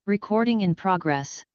Recording in progress.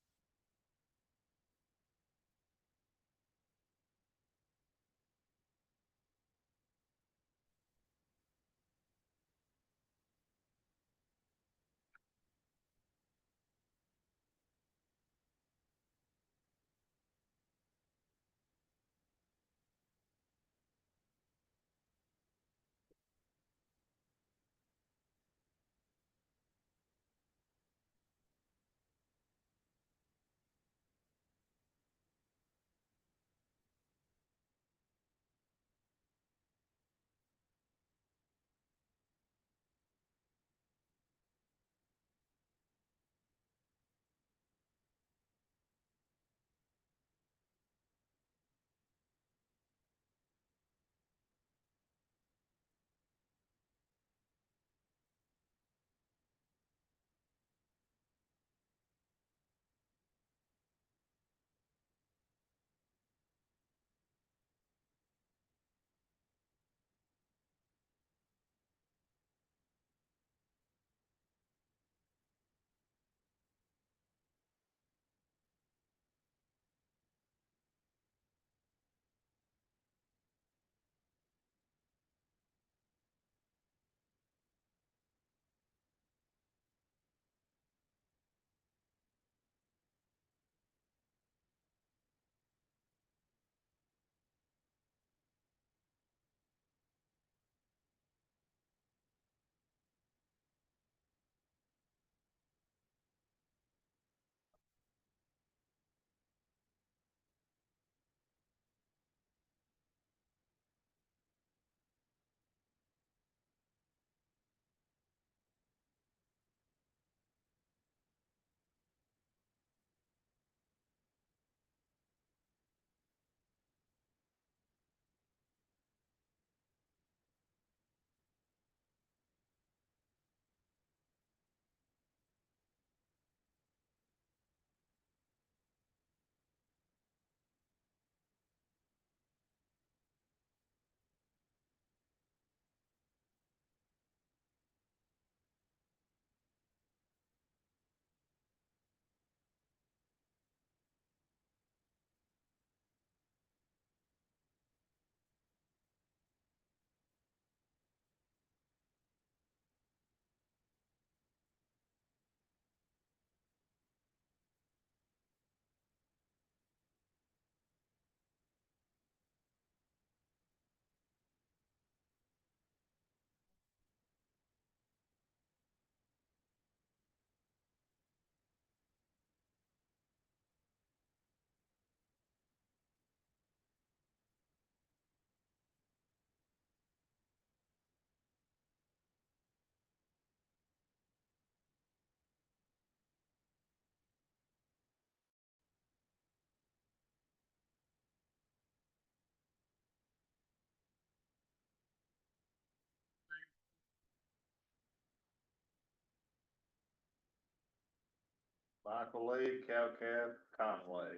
Michael Lee, Cowcat, Conway.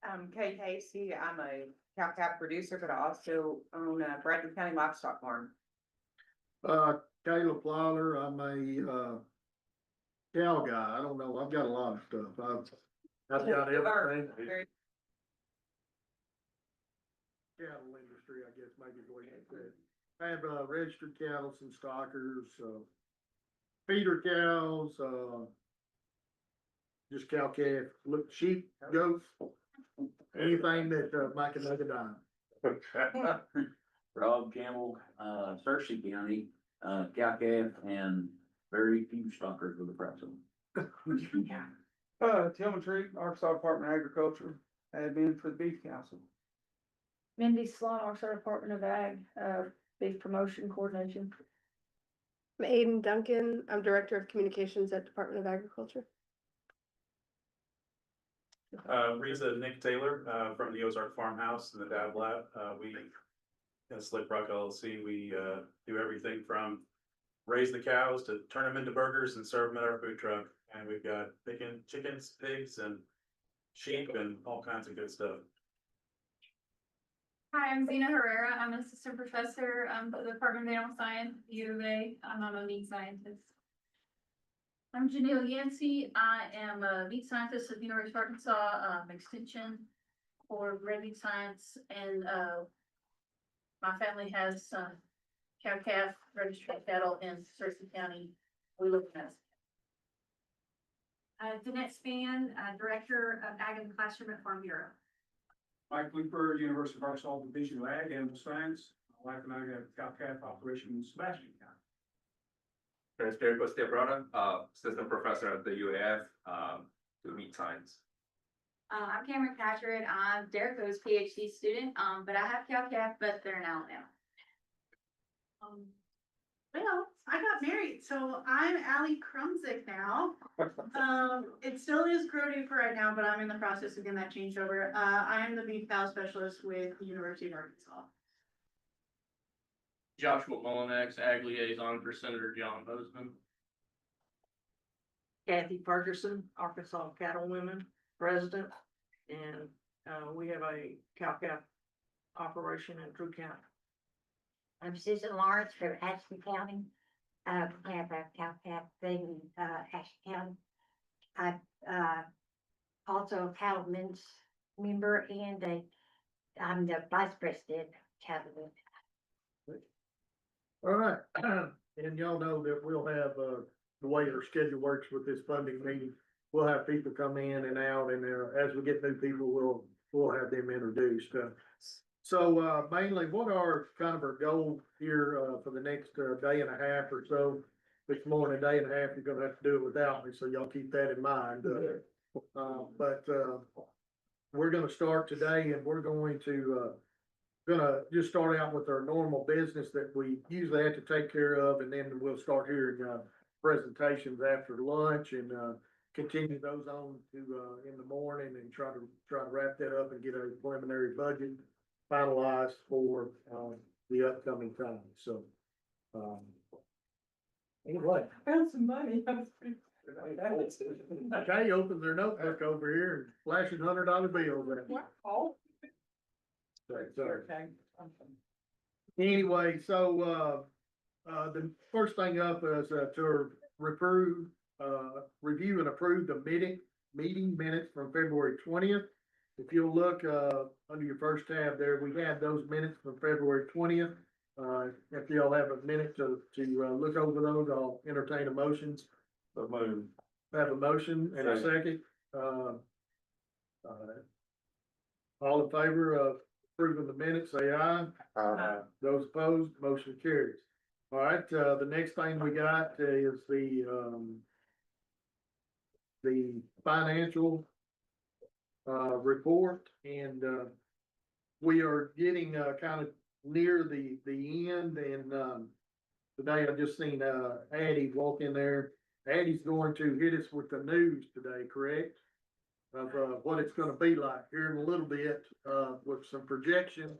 I'm Kate Hasty. I'm a cow calf producer, but I also own a Bradley County Livestock Farm. Caleb Lawler, I'm a, cow guy. I don't know, I've got a lot of stuff. I've got everything. Very- Cattle industry, I guess, maybe is the way you said. I have, registered cattle, some stockers, feeder cows, just cow calf, look, sheep, goats, anything that, might can make a dime. Rob Campbell, Searcy County, cow calf and very few stockers with the price of them. Tillman Tree, Arkansas Department of Agriculture, had been for the Beef Council. Mindy Sloan, Arkansas Department of Ag, Beef Promotion Coordination. I'm Aiden Duncan. I'm Director of Communications at Department of Agriculture. Reza Nick Taylor, from the Ozark Farmhouse in the Dab Lab. We, at Slick Rock LLC, we, do everything from raise the cows to turn them into burgers and serve them at our food truck. And we've got chickens, pigs, and sheep and all kinds of good stuff. Hi, I'm Zena Herrera. I'm an assistant professor, for the Department of Animal Science, U of A. I'm a meat scientist. I'm Janelle Yancey. I am a meat scientist at the University of Arkansas, extension for red meat science, and, my family has some cow-calf registered cattle in Searcy County. We live in that. Danette Span, Director of Ag in the Classroom at Farm Bureau. Mike Leeper, University of Arkansas Division of Ag, Animal Science. My wife and I have cow-calf operation in Sebastian County. Federico Stebrona, assistant professor at the UAF, do meat science. I'm Cameron Patrick. I'm Dereko's PhD student, but I have cow-calf, but they're in Alabama. Well, I got married, so I'm Allie Krumzik now. It still is Grody for right now, but I'm in the process of getting that changed over. I am the beef cow specialist with the University of Arkansas. Joshua Mullinex, ag liaison for Senator John Bozeman. Kathy Ferguson, Arkansas Cattlewomen President, and we have a cow-calf operation in Drew County. I'm Susan Lawrence from Ashby County. We have a cow-calf thing in Ashby County. I'm also a cattlemen's member, and I'm the vice president of cattlemen. All right, and y'all know that we'll have, the way our schedule works with this funding meeting, we'll have people come in and out, and as we get new people, we'll have them introduced. So mainly, what are kind of our goals here, for the next, day and a half or so? If it's more than a day and a half, you're gonna have to do it without me, so y'all keep that in mind. But we're gonna start today, and we're going to, gonna just start out with our normal business that we usually have to take care of, and then we'll start hearing, presentations after lunch and, continue those on to, in the morning and try to wrap that up and get a preliminary budget finalized for, the upcoming time, so, anyway. Found some money. Kay opens their notebook over here and flashes $100 bills at me. Anyway, so, the first thing up is, to review and approve the meeting minutes from February 20th. If you'll look, under your first tab there, we had those minutes from February 20th. If y'all have a minute to look over those, I'll entertain a motion. So move. Have a motion and a second. All in favor of approving the minutes, say aye. Those opposed, motion carries. All right, the next thing we got is the financial report, and we are getting kind of near the end, and today I just seen Addie walk in there. Addie's going to hit us with the news today, correct? Of what it's gonna be like here in a little bit, with some projections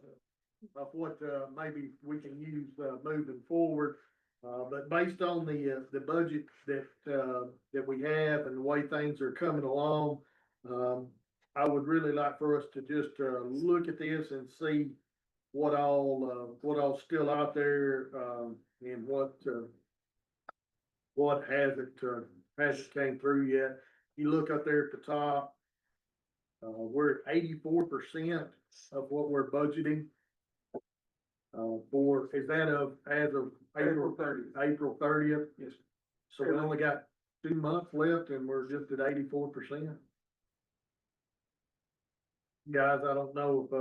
of what maybe we can use moving forward. But based on the budget that we have and the way things are coming along, I would really like for us to just look at this and see what all's still out there, and what hasn't came through yet. You look up there at the top, we're at 84% of what we're budgeting. Is that as of April 30th? Yes. So we only got 2 months left and we're just at 84%. Guys, I don't know if,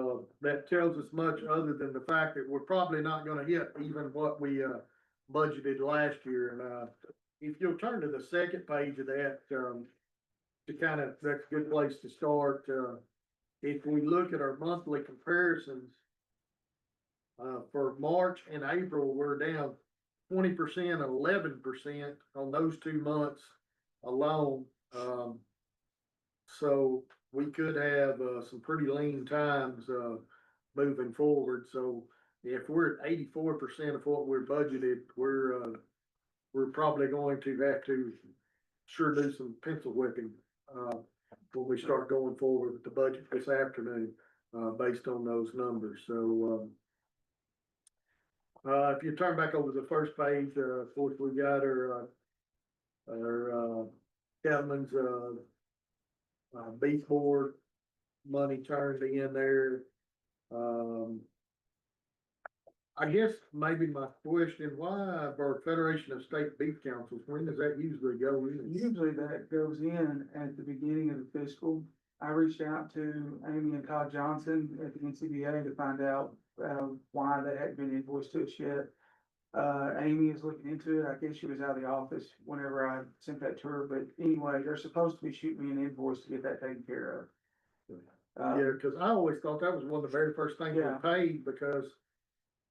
that tells us much other than the fact that we're probably not gonna hit even what we, budgeted last year. And, if you'll turn to the second page of that, to kind of, that's a good place to start. If we look at our monthly comparisons, for March and April, we're down 20% and 11% on those 2 months alone. So we could have, some pretty lean times, moving forward. So if we're at 84% of what we're budgeted, we're probably going to have to sure do some pencil whipping, when we start going forward with the budget this afternoon, based on those numbers. So, if you turn back over to the first page, of course, we got our, Our, Cattleman's, beef board, money turned in there. I guess maybe my question, why, for Federation of State Beef Councils, when does that usually go in? Usually that goes in at the beginning of the fiscal. I reached out to Amy and Todd Johnson at the NCBA to find out, why they hadn't been invoiced to us yet. Amy is looking into it. I guess she was out of the office whenever I sent that to her, but anyway, they're supposed to be shooting me an invoice to get that taken care of. Yeah, cause I always thought that was one of the very first things we Yeah. paid, because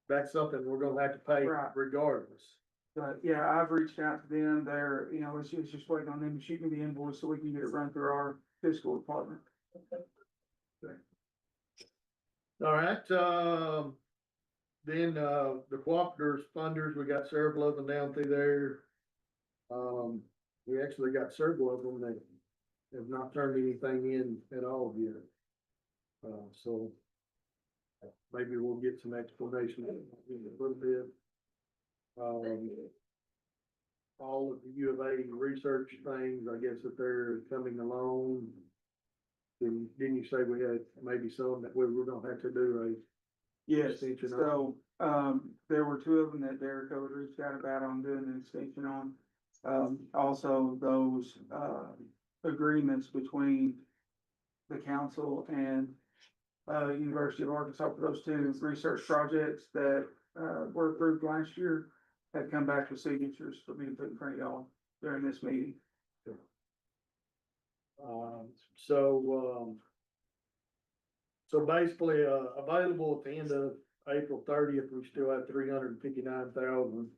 that's something we're gonna have to pay Right. regardless. But yeah, I've reached out to them. They're, it's just waiting on them to shoot me the invoice so we can get it run through our fiscal department. All right, then, the cooperators funders, we got several of them down through there. We actually got several of them that have not turned anything in at all yet. So maybe we'll get some explanation in a little bit. All of the U of A research things, I guess that they're coming along. Didn't you say we had maybe some that we were gonna have to do Yes, Extension so, there were two of them that Derek had reached out about on doing an extension on. Also those, agreements between the council and, University of Arkansas for those two research projects that, were approved last year have come back with signatures for me to put in front of y'all during this meeting. So basically, available at the end of April 30th, we still have 359,000.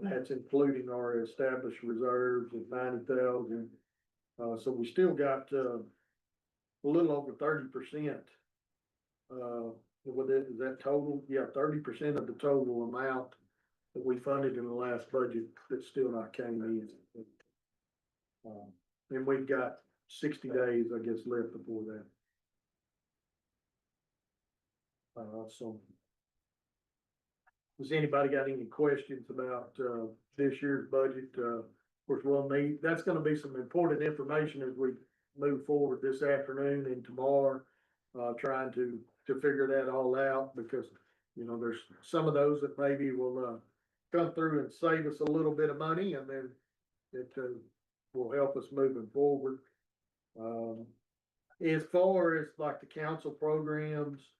That's including our established reserves of 90,000. So we still got, a little over 30%. With it, is that total? Yeah, 30% of the total amount that we funded in the last budget that still not came in. And we've got 60 days, I guess, left before that. So. Has anybody got any questions about, this year's budget? Of course, we'll need, that's gonna be some important information as we move forward this afternoon and tomorrow. Trying to figure that all out, because, there's some of those that maybe will, come through and save us a little bit of money, and then it, will help us moving forward. As far as like the council programs,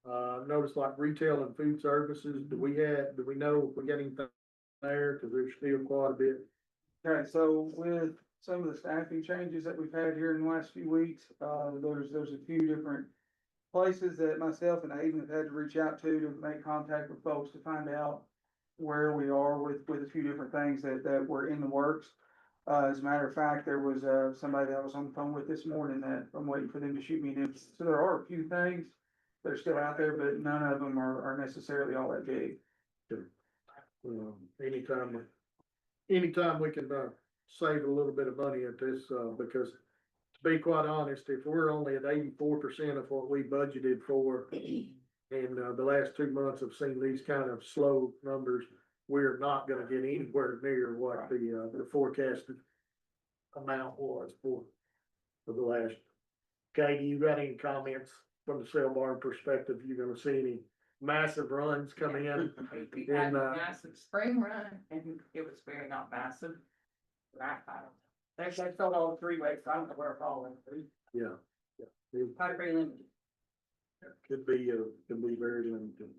notice like retail and food services, do we know if we got anything there? Cause there's still quite a bit. Okay, so with some of the staffing changes that we've had here in the last few weeks, there's a few different places that myself and Aiden have had to reach out to make contact with folks to find out where we are with a few different things that were in the works. As a matter of fact, there was, somebody that I was on the phone with this morning that I'm waiting for them to shoot me an info. So there are a few things that are still out there, but none of them are necessarily all that big. Anytime we can, save a little bit of money at this, because to be quite honest, if we're only at 84% of what we budgeted for, and, the last 2 months have seen these kind of slow numbers, we're not gonna get anywhere near what the forecasted amount was for the last. Katie, you got any comments from the sale barn perspective? You're gonna see any massive runs come in? We had And, a massive spring run, and it was very not massive. I don't, they sold all 3 weeks, I don't know where it's all went through. Yeah. It Very limited. could be very limited.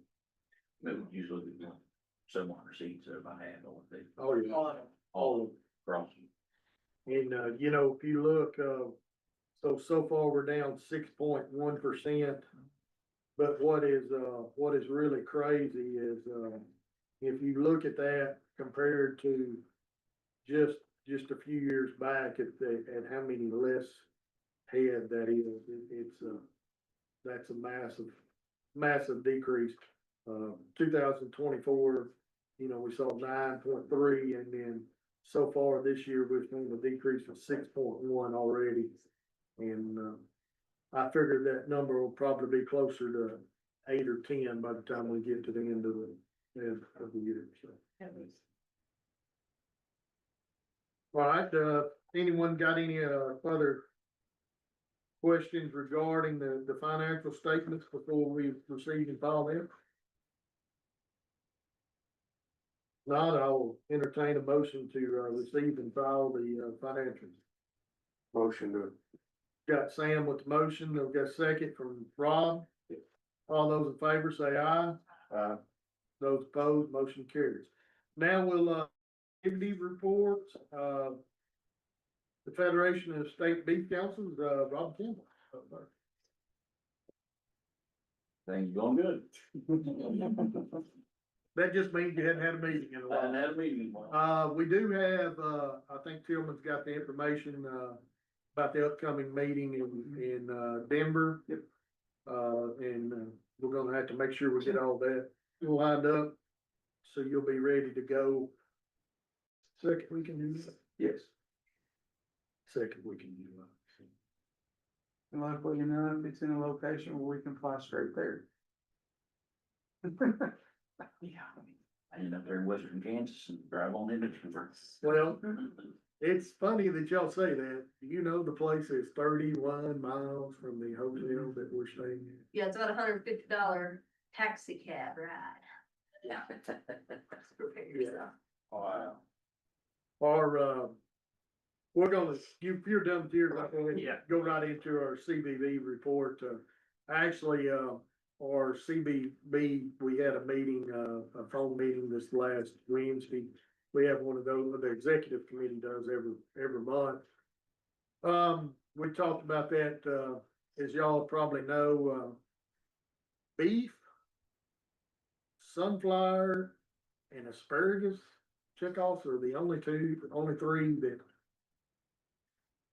It would usually be similar receipts that I had on the. Oh, yeah. All of them. Crossing. And, if you look, so far we're down 6.1%. But what is really crazy is, if you look at that compared to just a few years back at how many less head that is, that's a massive decrease. 2024, we saw 9.3, and then so far this year, we've seen a decrease of 6.1 already. And, I figured that number will probably be closer to 8 or 10 by the time we get to the end of the year, so. All right, anyone got any, further questions regarding the financial statements before we proceed and file them? Not, I'll entertain a motion to, receive and file the, financials. Motion to. Got Sam with the motion, I've got a second from Rob. All those in favor say aye. Those opposed, motion carries. Now we'll, activity reports, the Federation of State Beef Councils, Rob Campbell. Things going good. That just means you hadn't had a meeting in a I hadn't while. had a meeting in a while. We do have, I think Tillman's got the information, about the upcoming meeting in Denver. Yep. We're gonna have to make sure we get all that lined up, so you'll be ready to go. Second, we can do that. Yes. Second, we can do that. And luckily enough, it's in a location where we can fly straight there. Yeah, I ended up there in western Kansas and drive on into Denver. Well, it's funny that y'all say that. You know, the place is 31 miles from the hotel that we're staying in. Yeah, it's about $150 taxi cab ride. Yeah. Wow. Or, we're gonna, if you're done with yours, I'll go ahead and Yeah. go right into our CBB report. Actually, our CBB, we had a meeting, a phone meeting this last Wednesday. We have one of those, the executive committee does every month. We talked about that, as y'all probably know, beef, sunflower, and asparagus checkoffs are the only three that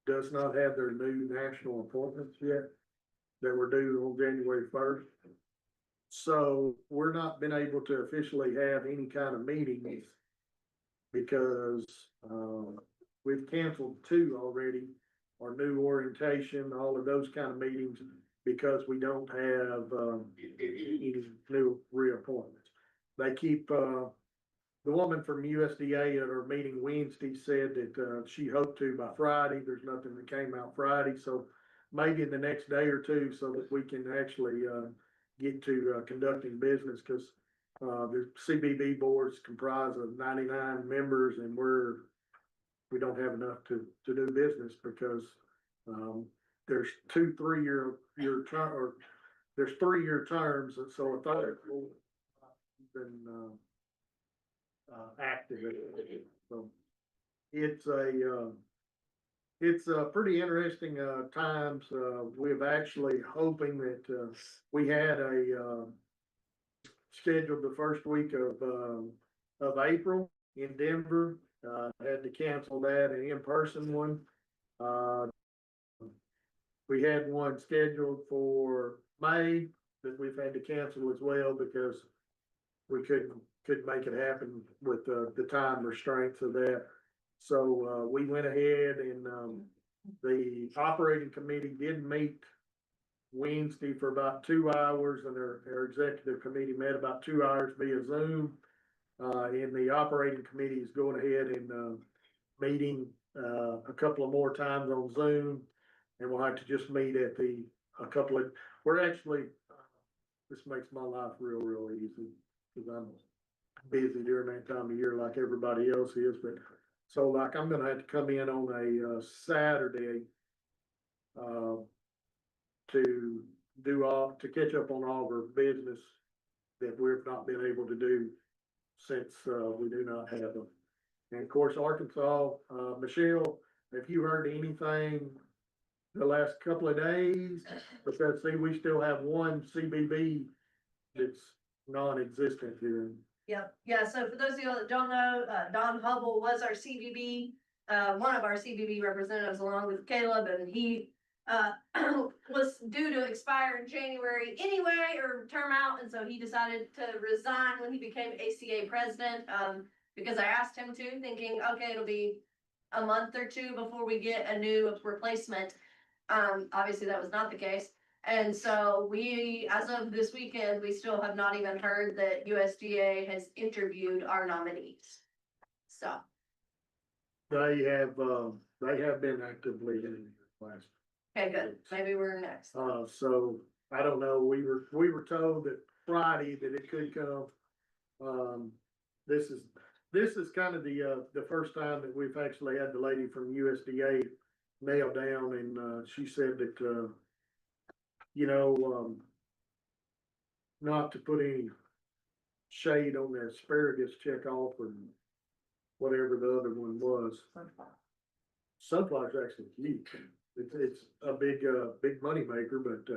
does not have their new national appointments yet, that were due on January 1st. So we're not been able to officially have any kind of meetings because, we've canceled 2 already, our new orientation, all of those kind of meetings, because we don't have, any new reappointments. They keep, the woman from USDA at our meeting Wednesday said that, she hoped to by Friday. There's nothing that came out Friday, so maybe in the next day or two so that we can actually, get to, conducting business, cause, the CBB board's comprised of 99 members and we don't have enough to do business because, there's 2 3-year term, or there's 3-year terms, and so I thought it would been, active. So it's a pretty interesting, times. We've actually hoping that, we had scheduled the first week of April in Denver. Had to cancel that, an in-person one. We had one scheduled for May that we've had to cancel as well because we couldn't make it happen with the time restraints of that. So, we went ahead and, the operating committee did meet Wednesday for about 2 hours, and our executive committee met about 2 hours via Zoom. And the operating committee is going ahead and, meeting, a couple of more times on Zoom. And we'll have to just meet at we're actually, this makes my life real easy, cause I'm busy during that time of year like everybody else is, but so like I'm gonna have to come in on a Saturday to catch up on all of our business that we've not been able to do since we do not have them. And of course, Arkansas, Michelle, have you heard anything the last couple of days? Because see, we still have one CBB that's non-existent here. Yep, yeah, so for those of you that don't know, Don Hubble was our CBB, one of our CBB representatives along with Caleb, and he was due to expire in January anyway, or term out, and so he decided to resign when he became ACA president, because I asked him to, thinking, okay, it'll be a month or 2 before we get a new replacement. Obviously that was not the case. And so we, as of this weekend, we still have not even heard that USDA has interviewed our nominees. So They have been actively in class. Okay, good. Maybe we're next. So I don't know, we were told that Friday that it could come. This is kind of the first time that we've actually had the lady from USDA nailed down, and she said that, not to put any shade on the asparagus checkoff and whatever the other one was. Sunflower's actually huge. It's a big money maker, but,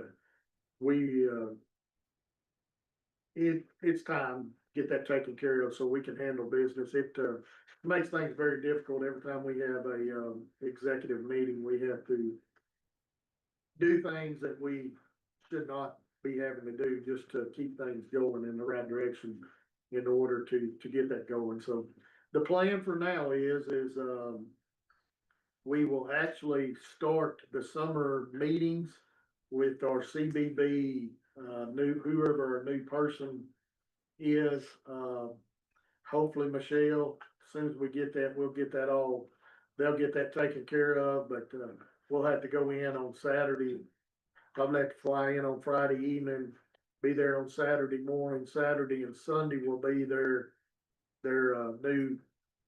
it's time to get that taken care of so we can handle business. It, makes things very difficult every time we have a, executive meeting. We have to do things that we should not be having to do just to keep things going in the right direction in order to get that going. So the plan for now is, we will actually start the summer meetings with our CBB, whoever our new person is, hopefully Michelle, as soon as we get that, we'll get that they'll get that taken care of, but, we'll have to go in on Saturday. I'll have to fly in on Friday evening, be there on Saturday morning. Saturday and Sunday will be their new,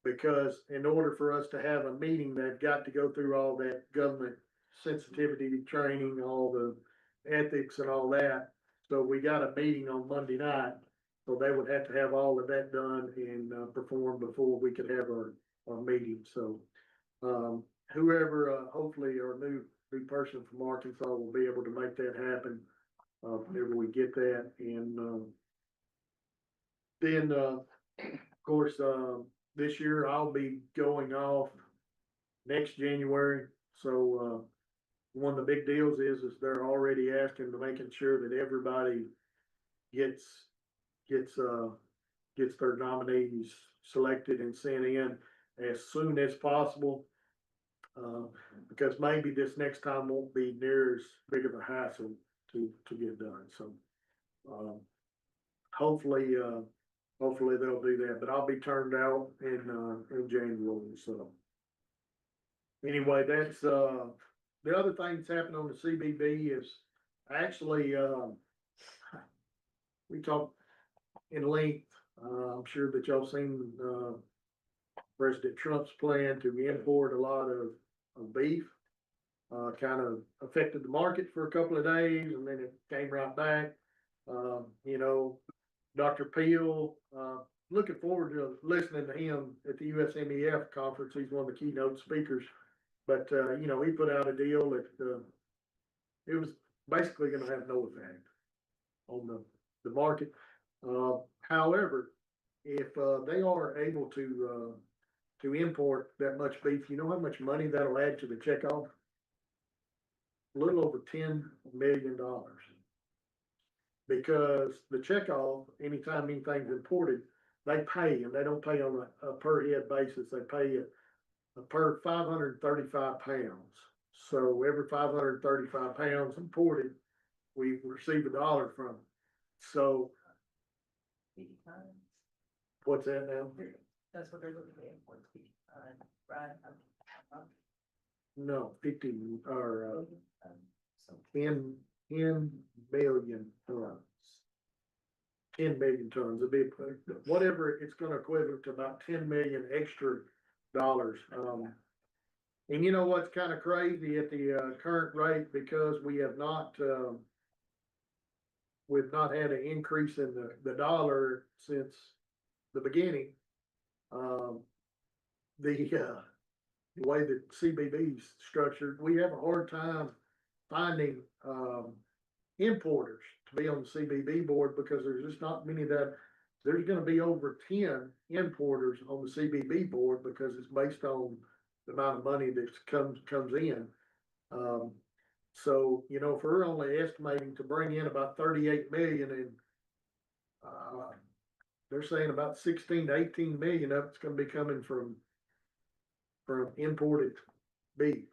because in order for us to have a meeting, they've got to go through all that government sensitivity training, all the ethics and all that. So we got a meeting on Monday night, so they would have to have all of that done and perform before we could have our meeting. So, whoever, hopefully our new person from Arkansas will be able to make that happen, whenever we get that. And, then, of course, this year I'll be going off next January. So, one of the big deals is they're already asking to making sure that everybody gets their nominees selected and sent in as soon as possible. Because maybe this next time won't be near as big of a hassle to get done. So, hopefully they'll do that, but I'll be turned out in January. So anyway, that's, the other thing that's happened on the CBB is actually, we talked in length, I'm sure that y'all seen, President Trump's plan to import a lot of beef. Kind of affected the market for a couple of days and then it came right back. Dr. Peel, looking forward to listening to him at the USMEF conference. He's one of the keynote speakers. But, he put out a deal that, it was basically gonna have no effect on the market. However, if, they are able to import that much beef, you know how much money that'll add to the checkoff? A little over $10 million. Because the checkoff, anytime anything's imported, they pay, and they don't pay on a per head basis. They pay per 535 pounds. So every 535 pounds imported, we receive $1 from. So what's that now? That's what they're looking for, right? No, 50 or 10 million tons. 10 million tons. It'd be whatever it's gonna equivalent to about 10 million extra dollars. And you know what's kind of crazy at the current rate, because we've not had an increase in the dollar since the beginning. The way that CBB's structured, we have a hard time finding importers to be on the CBB board, because there's just not many that. There's gonna be over 10 importers on the CBB board, because it's based on the amount of money that comes in. So, if we're only estimating to bring in about 38 million, and they're saying about 16 to 18 million of it's gonna be coming from imported beef.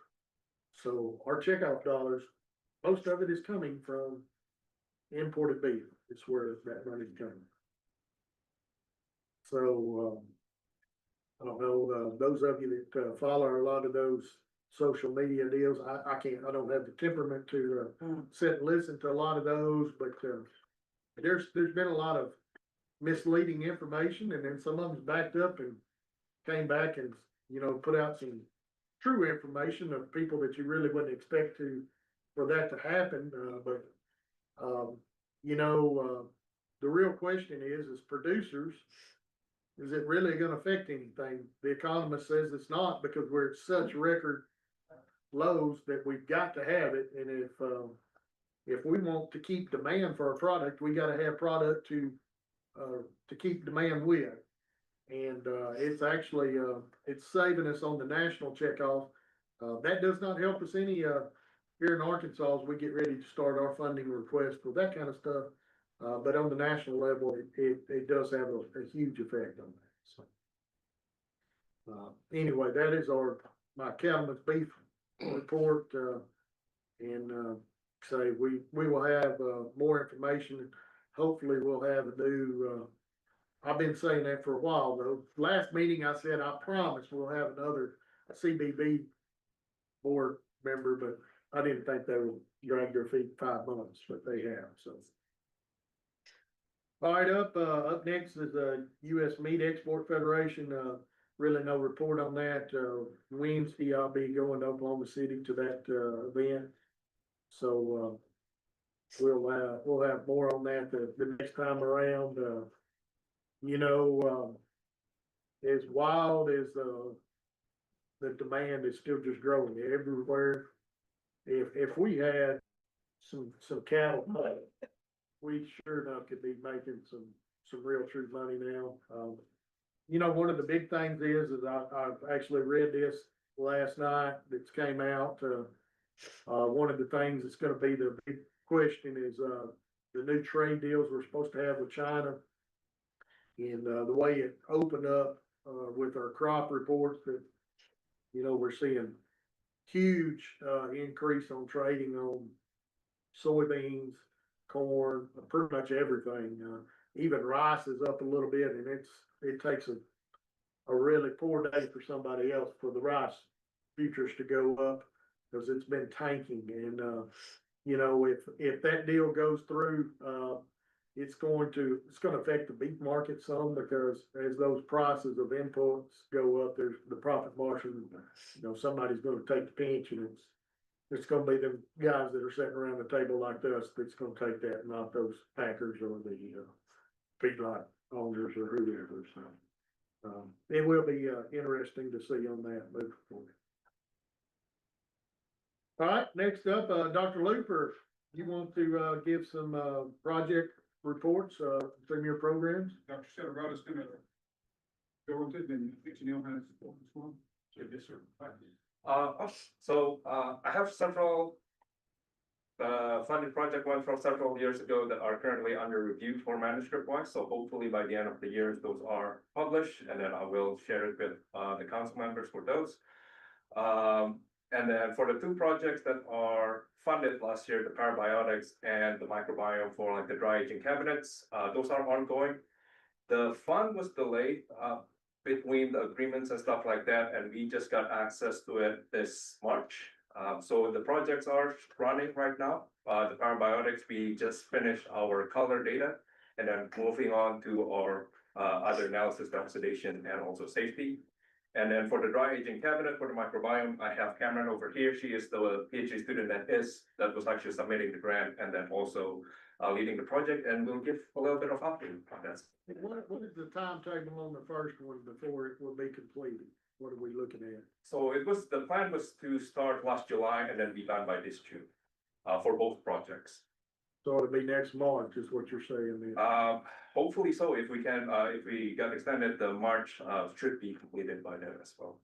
So our checkout dollars, most of it is coming from imported beef. It's where that money's coming. So, I don't know, those of you that follow a lot of those social media deals, I don't have the temperament to sit and listen to a lot of those, but there's been a lot of misleading information, and then some of them's backed up and came back and, you know, put out some true information of people that you really wouldn't expect for that to happen, but you know, the real question is producers, is it really gonna affect anything? The economist says it's not, because we're at such record lows that we've got to have it, and if we want to keep demand for our product, we gotta have product to keep demand with. And, it's actually, it's saving us on the national checkoff. That does not help us any, here in Arkansas as we get ready to start our funding request for that kind of stuff. But on the national level, it does have a huge effect on that, so. Anyway, that is my cattleman's beef report, and, say, we will have, more information. Hopefully we'll have a new, I've been saying that for a while, though. Last meeting I said, I promise we'll have another CBB board member, but I didn't think they would drag their feet 5 months, but they have, so. All right, up next is the U.S. Meat Export Federation. Really no report on that. Wednesday, I'll be going to Oklahoma City to that, event. So, we'll have more on that the next time around. You know, as wild as, the demand is still just growing everywhere. If we had some cattle, we sure enough could be making some real true money now. You know, one of the big things is I've actually read this last night that's came out. One of the things that's gonna be the big question is, the new trade deals we're supposed to have with China. And, the way it opened up, with our crop reports that, you know, we're seeing huge, increase on trading on soybeans, corn, pretty much everything. Even rice is up a little bit, and it takes a really poor day for somebody else for the rice futures to go up, because it's been tanking. And, you know, if that deal goes through, it's gonna affect the beef market some, because as those prices of inputs go up, there's the profit margin, you know, somebody's gonna take the pinch, and it's gonna be them guys that are sitting around the table like us that's gonna take that, not those packers or the feedlot owners or whoever. So, it will be interesting to see on that move forward. All right, next up, Dr. Looper, you want to give some project reports from your programs? Dr. Silverado gonna go into it, and Janelle has this one. Yes, sir. I have several funded project ones from several years ago that are currently under review for manuscript wise. So hopefully by the end of the year, those are published, and then I will share it with the council members for those. And then for the two projects that are funded last year, the parabiotics and the microbiome for like the dry aging cabinets, those are ongoing. The fund was delayed between the agreements and stuff like that, and we just got access to it this March. So the projects are running right now. The parabiotics, we just finished our color data, and then moving on to our other analysis, oxidation, and also safety. And then for the dry aging cabinet for the microbiome, I have Cameron over here. She is the PhD student that was actually submitting the grant, and then also leading the project, and we'll give a little bit of update on that. What is the timetable on the first one before it will be completed? What are we looking at? So the plan was to start last July and then be done by this June, for both projects. So it'll be next March is what you're saying then? Hopefully so, if we can, if we get extended, the March, should be completed by then as well.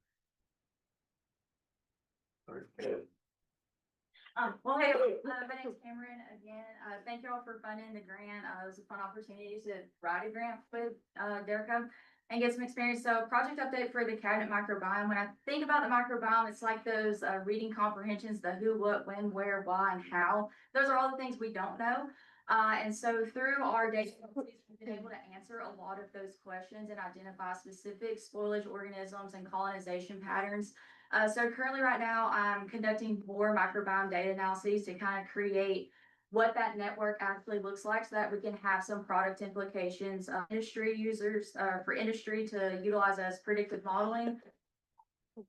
Well, hey, my name's Cameron again. Thank you all for funding the grant. It was a fun opportunity to write a grant with, Derica and get some experience. So project update for the cabinet microbiome. When I think about the microbiome, it's like those, reading comprehensions, the who, what, when, where, why, and how. Those are all the things we don't know. And so through our data, we've been able to answer a lot of those questions and identify specific spoilage organisms and colonization patterns. So currently right now, I'm conducting more microbiome data analyses to kind of create what that network actually looks like so that we can have some product implications, industry users, for industry to utilize as predictive modeling.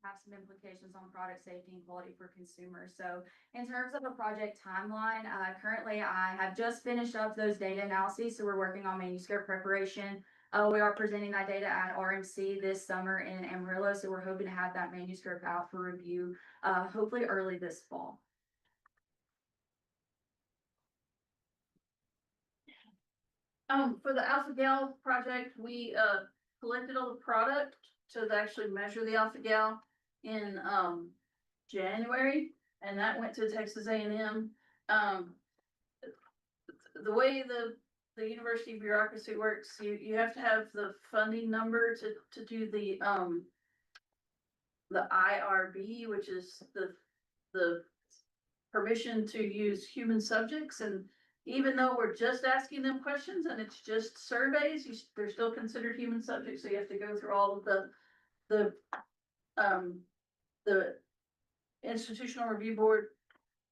Have some implications on product safety and quality for consumers. So in terms of a project timeline, currently I have just finished up those data analyses. So we're working on manuscript preparation. We are presenting that data at RMC this summer in Amarillo. So we're hoping to have that manuscript out for review, hopefully early this fall. For the Alpha Gal project, we, collected all the product to actually measure the Alpha Gal in, January, and that went to Texas A&M. The way the university bureaucracy works, you have to have the funding number to do the IRB, which is the permission to use human subjects, and even though we're just asking them questions and it's just surveys, they're still considered human subjects, so you have to go through all of the institutional review board,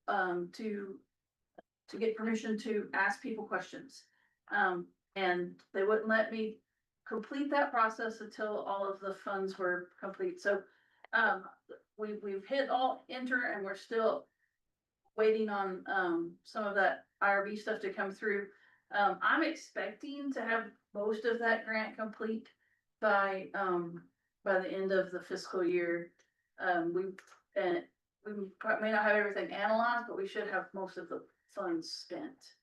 to get permission to ask people questions. And they wouldn't let me complete that process until all of the funds were complete, so, we've hit all enter and we're still waiting on, some of that IRB stuff to come through. I'm expecting to have most of that grant complete by the end of the fiscal year. We may not have everything analyzed, but we should have most of the funds spent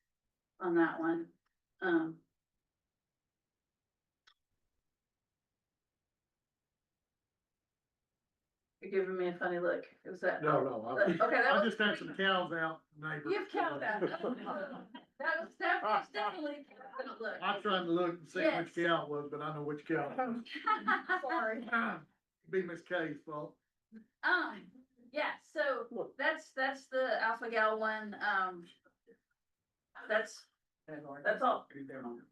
on that one. You're giving me a funny look. Is that? No, Okay, that I was just had pretty some cows out, neighbor. You've counted that. That was definitely a look. I tried to look and see Yes. which cow it was, but I know which cow it was. Sorry. Be Miss K's fault. Yeah, so that's the Alpha Gal one, that's all.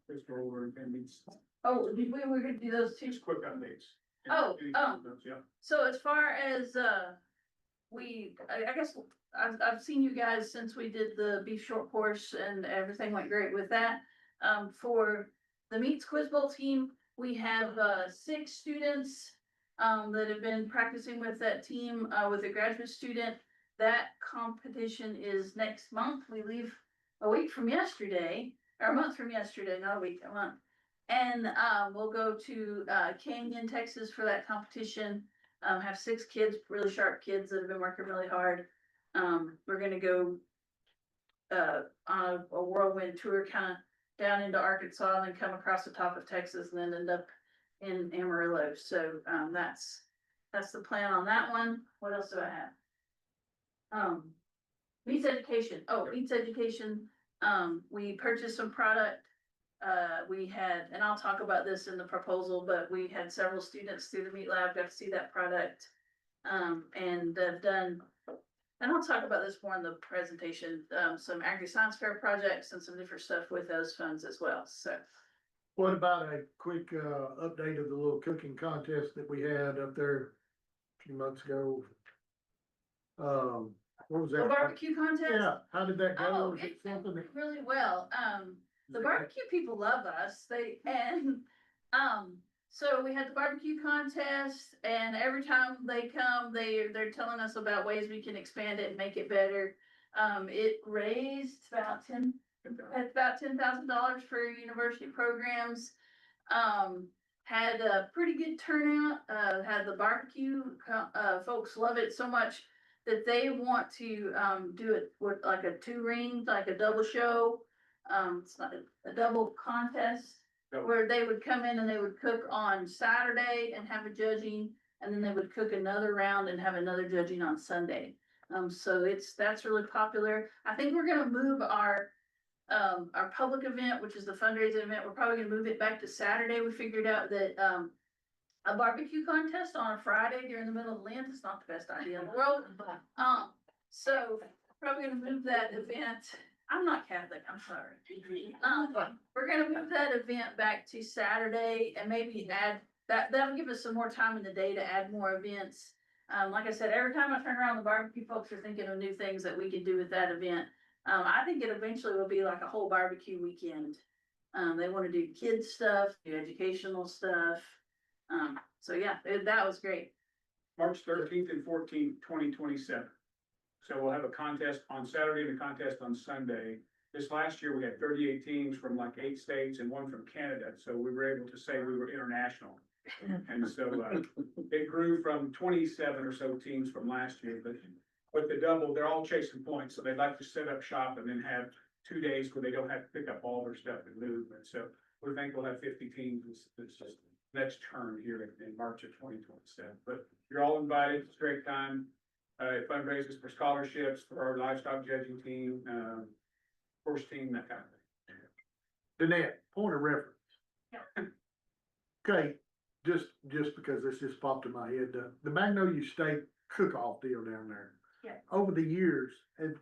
Let's go over and meets. Oh, we were gonna do those two. Just quick updates. Oh, Yeah. So as far as, I guess, I've seen you guys since we did the beef short course and everything went great with that. For the Meats Quiz Bowl team, we have, 6 students, that have been practicing with that team, with a graduate student. That competition is next month. We leave a week from yesterday, or a month from yesterday, not a week, a month. And, we'll go to, Canyon, Texas for that competition. Have 6 kids, really sharp kids that have been working really hard. We're gonna go, on a whirlwind tour, kind of down into Arkansas and then come across the top of Texas and then end up in Amarillo. So, that's the plan on that one. What else do I have? Meats education. Oh, meats education. We purchased some product. We had, and I'll talk about this in the proposal, but we had several students through the meat lab got to see that product. And have done, and I'll talk about this more in the presentation, some agri-science fair projects and some different stuff with those funds as well, so. What about a quick, update of the little cooking contest that we had up there a few months ago? What was that? The barbecue contest? Yeah, how did that go? Oh, Was it it went something that? really well. The barbecue people love us. So we had the barbecue contest, and every time they come, they're telling us about ways we can expand it and make it better. It raised about $10,000 for university programs. Had a pretty good turnout. Had the barbecue folks love it so much that they want to do it with like a 2-ring, like a double show. It's not a double contest where they would come in and they would cook on Saturday and have a judging, and then they would cook another round and have another judging on Sunday. So that's really popular. I think we're gonna move our public event, which is the fundraising event. We're probably gonna move it back to Saturday. We figured out that, a barbecue contest on a Friday during the middle of Lent is not the best idea in the world. So probably gonna move that event I'm not Catholic, I'm sorry. We're gonna move that event back to Saturday and maybe add, that'll give us some more time in the day to add more events. Like I said, every time I turn around, the barbecue folks are thinking of new things that we can do with that event. I think it eventually will be like a whole barbecue weekend. They wanna do kids stuff, do educational stuff. So yeah, that was great. March 13th and 14th, 2027. So we'll have a contest on Saturday and a contest on Sunday. This last year, we had 38 teams from like 8 states and 1 from Canada, so we were able to say we were international. And so, it grew from 27 or so teams from last year, but with the double, they're all chasing points, so they'd like to set up shop and then have 2 days where they don't have to pick up all their stuff and move. And so we think we'll have 50 teams. It's just next term here in March of 2027. But you're all invited. It's a great time. It fundraises for scholarships for our livestock judging team, horse team, that kind of thing. Danette, point of reference. Okay, just because this just popped in my head, the Magnolia State cook-off deal down there. Yeah. Over the years, have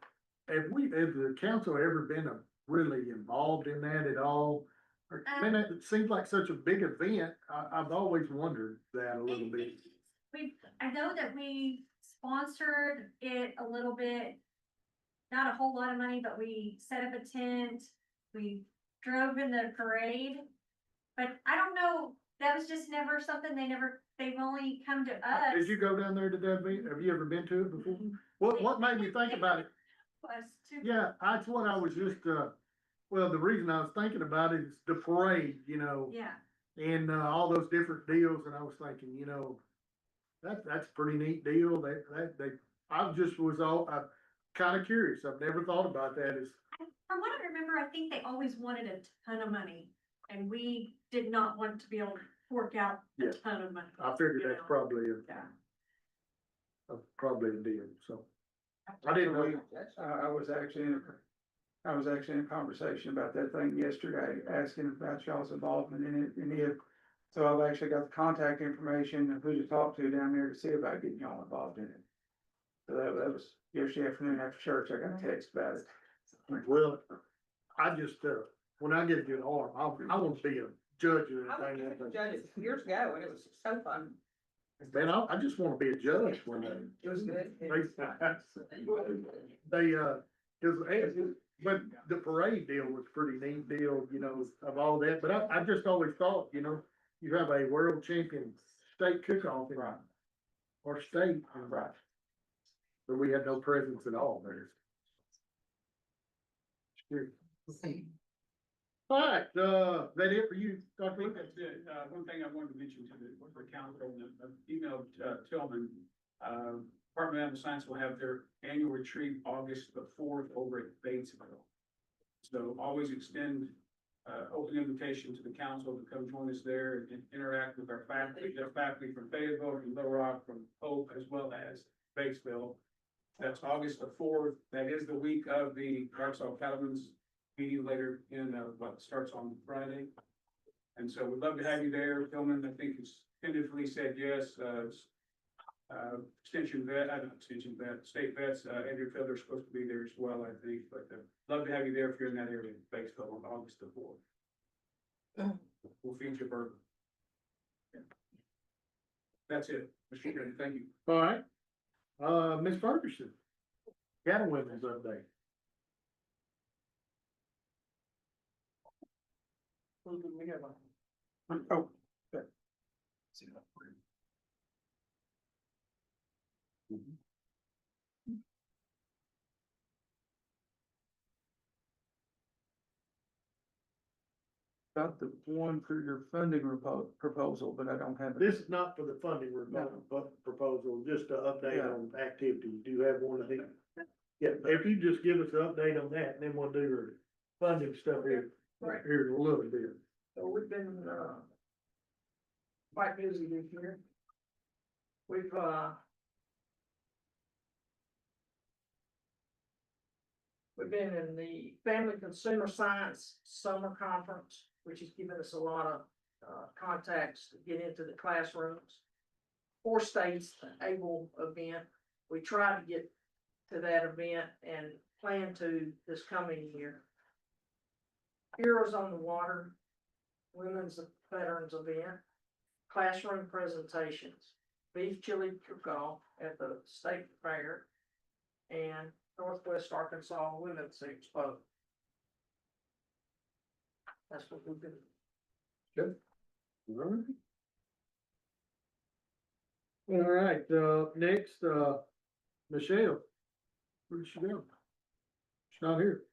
the council ever been really involved in that at all? Or, I mean, it seems like such a big event. I've always wondered that a little bit. I know that we sponsored it a little bit, not a whole lot of money, but we set up a tent, we drove in the parade. But I don't know, that was just never something they've only come to us. Did you go down there to that event? Have you ever been to it before? What made me think about it? Yeah, that's what I was just, well, the reason I was thinking about it is the parade, you know. Yeah. And, all those different deals, and I was thinking, you know, that's a pretty neat deal, I'm kinda curious, I've never thought about that as, From what I remember, I think they always wanted a ton of money, and we did not want to be able to fork out a Yeah. ton of money. I figured you that's know? probably Yeah. probably a deal, so. I didn't know. I was actually in a conversation about that thing yesterday, asking about y'all's involvement in it, and if, so I've actually got the contact information of who to talk to down there to see about getting y'all involved in it. So that was yesterday afternoon after church, I got a text about it. Well, I just, when I get a good arm, I want to be a judge or I anything. was judges years ago and it was so fun. Man, I just want to be a judge one day. It was good. But the parade deal was a pretty neat deal, you know, of all that, but I just always thought, you know, you have a world champion state cook-off in our state. Right. But we had no presence at all there. Sure. All right, that it for you, I Dr. think Lee? that's it. One thing I wanted to mention to the council, emailed Tillman, Department of Animal Science will have their annual retreat August the 4th over at Batesville. So always extend, open invitation to the council to come join us there and interact with our faculty, their faculty from Fayetteville, from Little Rock, from Hope, as well as Batesville. That's August the 4th. That is the week of the Arkansas Cattlemen's meeting later in, what starts on Friday. And so we'd love to have you there. Tillman, I think, has tentatively said yes. Extension vet, not extension vet, state vets, Andrew Fielder's supposed to be there as well, I think, but love to have you there if you're in that area, Batesville on August the 4th. We'll feed you a burger. Yeah. That's it, Mr. Chairman, thank you. All right. Ms. Ferguson, Cattle Women's update. We have got the one for your funding proposal, but I don't have it. This is not for the funding proposal, just an update on activity. Do you have one of these? Yeah, if you just give us an update on that, and then we'll do your funding stuff here, Right. here in a little bit. So we've been, quite busy this year. We've been in the Family Consumer Science Summer Conference, which has given us a lot of, contacts to get into the classrooms. 4 states, the ABLE event, we tried to get to that event and plan to this coming year. Heroes on the Water, Women's Veterans Event, classroom presentations, beef chili cook-off at the state fair, and Northwest Arkansas Women's Expo. That's what we've been. All right, next, Michelle. Where did she go? She's not here.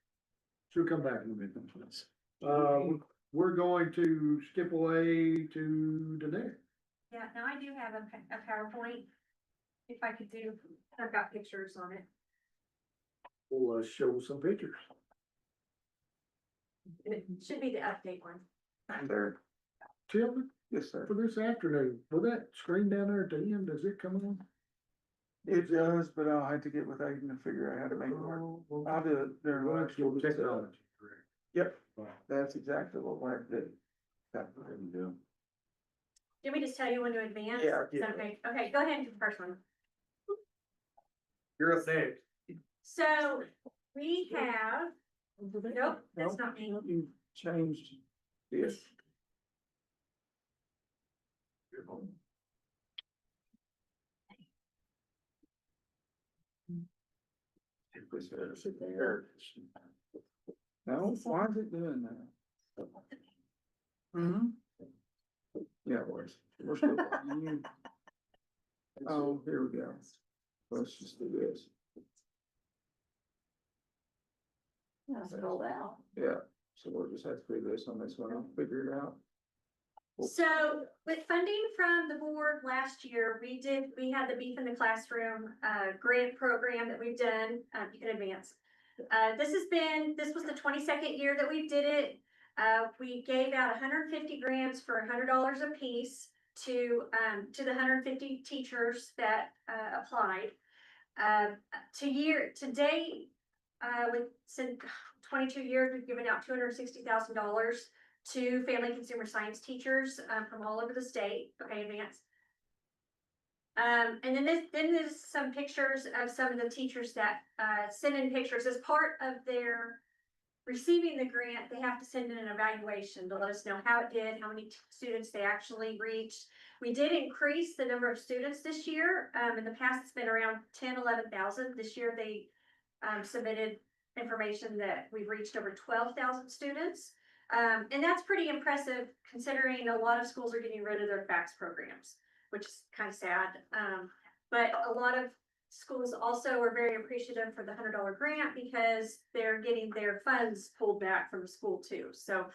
She'll come back in a minute. We're going to skip away to Danae. Yeah, now I do have a PowerPoint. If I could do, I've got pictures on it. We'll show some pictures. It should be the update one. There, Tim, yes, sir. for this afternoon, will that screen down there at the end, does it come on? It does, but I'll have to get with Aiden to figure out how to make it work. I'll do it during lunch. Technology, correct. Yep, that's exactly what we'll have to do. That's what we're gonna do. Did we just tell you when to advance? Yeah, Is that okay? Okay, go ahead and do the first one. You're up next. So we have, nope, that's not me. You changed this. No, why is it doing that? Mm-hmm. Yeah, it was. We're still. Oh, here we go. Let's just do this. Roll out. Yeah, so we'll just have to do this on this one. I'll figure it out. So with funding from the board last year, we had the Beef in the Classroom grant program that we've done. You can advance. This was the 22nd year that we did it. We gave out 150 grants for $100 a piece to the 150 teachers that applied. To date, since 22 years, we've given out $260,000 to family consumer science teachers from all over the state. Okay, advance. And then there's some pictures of some of the teachers that send in pictures as part of their receiving the grant. They have to send in an evaluation to let us know how it did, how many students they actually reached. We did increase the number of students this year. In the past, it's been around 11,000. This year, they submitted information that we've reached over 12,000 students. And that's pretty impressive considering a lot of schools are getting rid of their FACS programs, which is kind of sad. But a lot of schools also are very appreciative for the $100 grant because they're getting their funds pulled back from the school too. So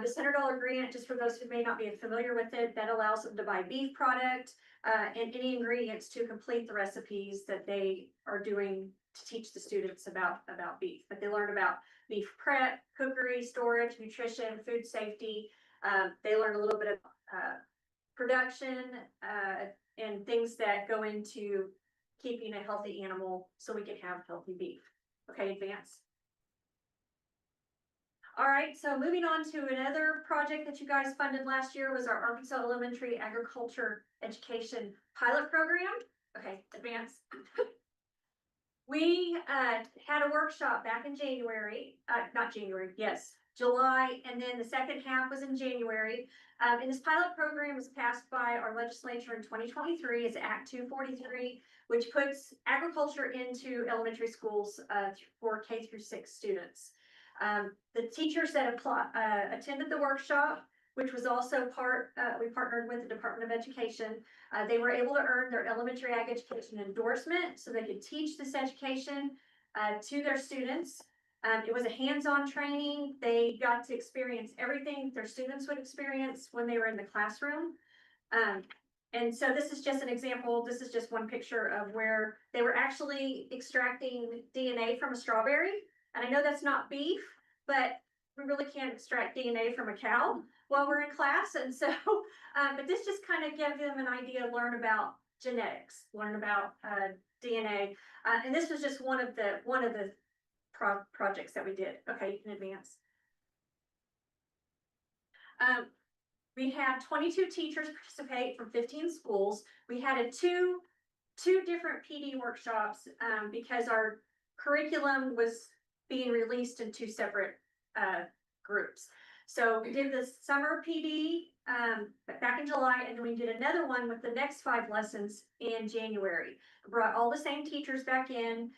this $100 grant, just for those who may not be familiar with it, that allows them to buy beef product and any ingredients to complete the recipes that they are doing to teach the students about beef. But they learn about beef prep, cookery, storage, nutrition, food safety. They learn a little bit of production and things that go into keeping a healthy animal so we can have healthy beef. Okay, advance. All right, so moving on to another project that you guys funded last year was our Arkansas Elementary Agriculture Education Pilot Program. Okay, advance. We had a workshop back in January, July, and then the second half was in January. And this pilot program was passed by our legislature in 2023. It's Act 243, which puts agriculture into elementary schools for K through 6 students. The teachers that attended the workshop, which was also we partnered with the Department of Education. They were able to earn their elementary ag education endorsement so they could teach this education to their students. It was a hands-on training. They got to experience everything their students would experience when they were in the classroom. And so this is just an example. This is just one picture of where they were actually extracting DNA from a strawberry. And I know that's not beef, but we really can't extract DNA from a cow while we're in class. And so, but this just kind of gives them an idea, learn about genetics, learn about DNA. And this was just one of the projects that we did. Okay, you can advance. We had 22 teachers participate from 15 schools. We had two different PD workshops because our curriculum was being released in two separate, groups. So we did the summer PD, back in July, and then we did another one with the next 5 lessons in January. Brought all the same teachers back in.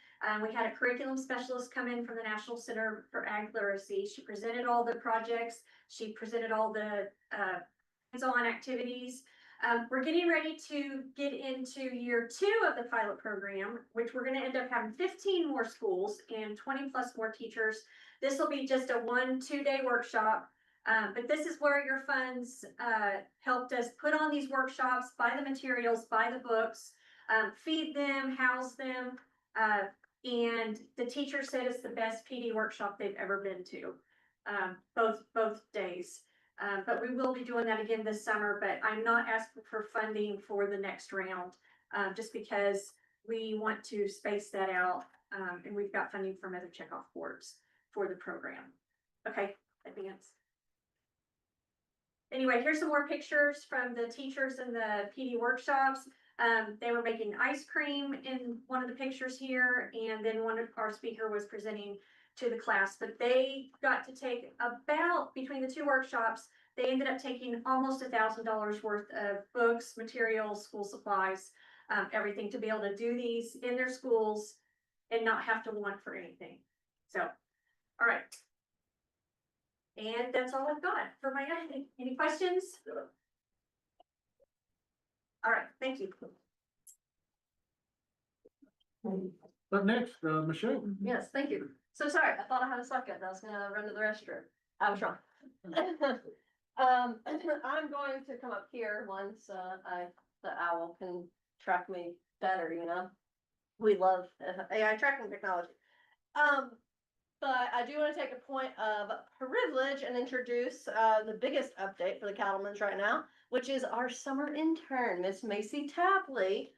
We had a curriculum specialist come in from the National Center for Ag Literacy. She presented all the projects. She presented all the, hands-on activities. We're getting ready to get into year 2 of the pilot program, which we're gonna end up having 15 more schools and 20 plus more teachers. This will be just a 1-2 day workshop. But this is where your funds, helped us put on these workshops, buy the materials, buy the books, feed them, house them. And the teacher said it's the best PD workshop they've ever been to, both days. But we will be doing that again this summer, but I'm not asking for funding for the next round, just because we want to space that out. And we've got funding from other checkoff boards for the program. Okay, advance. Anyway, here's some more pictures from the teachers in the PD workshops. They were making ice cream in one of the pictures here, and then one of our speaker was presenting to the class, but they got to take about, between the 2 workshops, they ended up taking almost $1,000 worth of books, materials, school supplies, everything to be able to do these in their schools and not have to want for anything. So, all right. And that's all I've got for my editing. Any questions? All right, thank you. But next, Michelle. Yes, thank you. So sorry, I thought I had a second. I was gonna run to the restroom. I was wrong. I'm going to come up here once, the owl can track me better, you know? We love AI tracking technology. But I do want to take a point of privilege and introduce, the biggest update for the Cattlemen's right now, which is our summer intern, Miss Macy Tapley,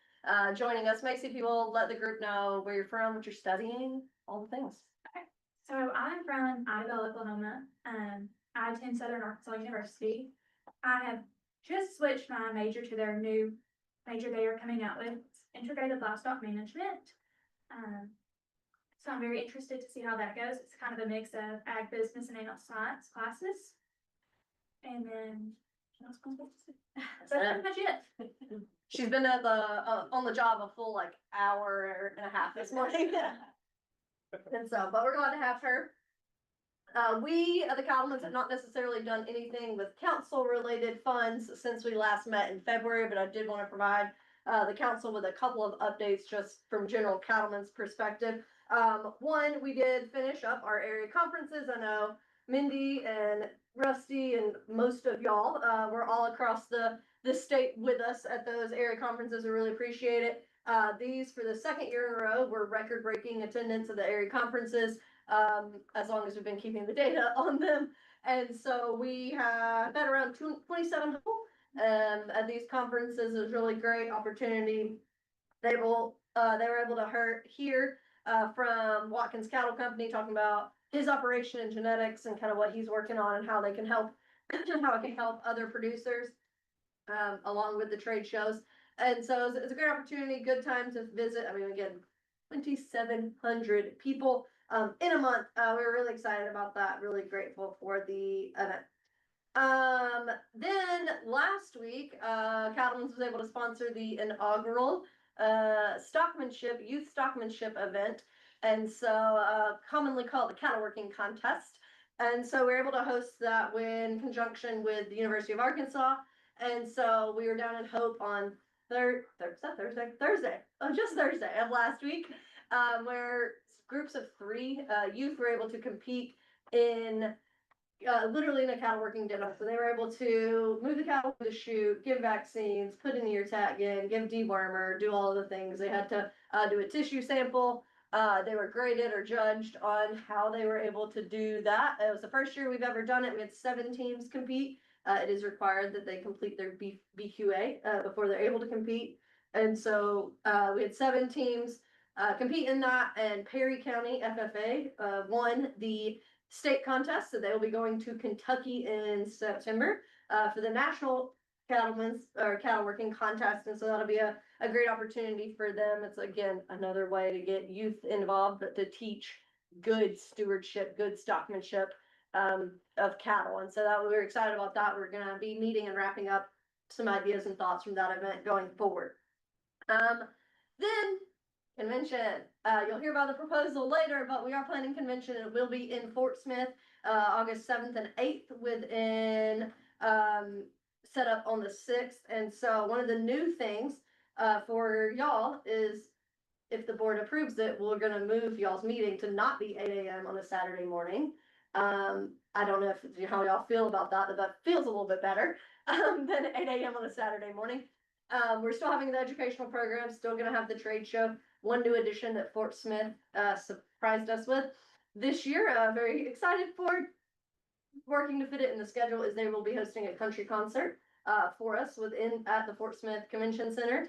joining us. Macy, if you will let the group know where you're from, what you're studying, all the things. Okay, so I'm from Idaho, Oklahoma. I attend Southern Arkansas University. I have just switched my major to their new major they are coming out with, integrated livestock management. So I'm very interested to see how that goes. It's kind of a mix of ag business and animal science classes. And then, what else am I supposed to say? That's pretty much it. She's been at the, on the job a full like hour and a half this morning. And so, but we're glad to have her. We, the Cattlemen's, have not necessarily done anything with council related funds since we last met in February, but I did want to provide the council with a couple of updates just from general Cattlemen's perspective. One, we did finish up our area conferences. I know Mindy and Rusty and most of y'all were all across the state with us at those area conferences. We really appreciate it. These, for the 2nd year in a row, were record-breaking attendance of the area conferences, as long as we've been keeping the data on them. And so we had around 27 people at these conferences. It was really great opportunity. They were able to hear from Watkins Cattle Company talking about his operation in genetics and kind of what he's working on and how they can help, how it can help other producers, along with the trade shows. And so it's a great opportunity, good time to visit. I mean, again, 2,700 people in a month. We were really excited about that. Really grateful for the event. Then last week, Cattlemen's was able to sponsor the inaugural youth stockmanship event. And so commonly called the cattle working contest. And so we were able to host that in conjunction with the University of Arkansas. And so we were down in Hope on Thursday of last week, where groups of 3 youth were able to compete in literally in a cattle working demo. So they were able to move the cattle to the chute, give vaccines, put an ear tag in, give dewormer, do all of the things. They had to do a tissue sample. They were graded or judged on how they were able to do that. It was the first year we've ever done it. We had 7 teams compete. It is required that they complete their BQA before they're able to compete. And so we had 7 teams compete in that, and Perry County FFA won the state contest. So they will be going to Kentucky in September for the national cattlemen's or cattle working contest, and so that'll be a great opportunity for them. It's again, another way to get youth involved, but to teach good stewardship, good stockmanship, of cattle. And so that we're excited about that. We're gonna be meeting and wrapping up some ideas and thoughts from that event going forward. Then convention, you'll hear about the proposal later, but we are planning convention. It will be in Fort Smith, August 7th and 8th within, set up on the 6th. And so one of the new things, for y'all is if the board approves it, we're gonna move y'all's meeting to not be 8 AM on a Saturday morning. I don't know how y'all feel about that, but that feels a little bit better, than 8 AM on a Saturday morning. We're still having the educational program, still gonna have the trade show. One new addition that Fort Smith, surprised us with this year, very excited for working to fit it in the schedule is they will be hosting a country concert, for us at the Fort Smith Convention Center.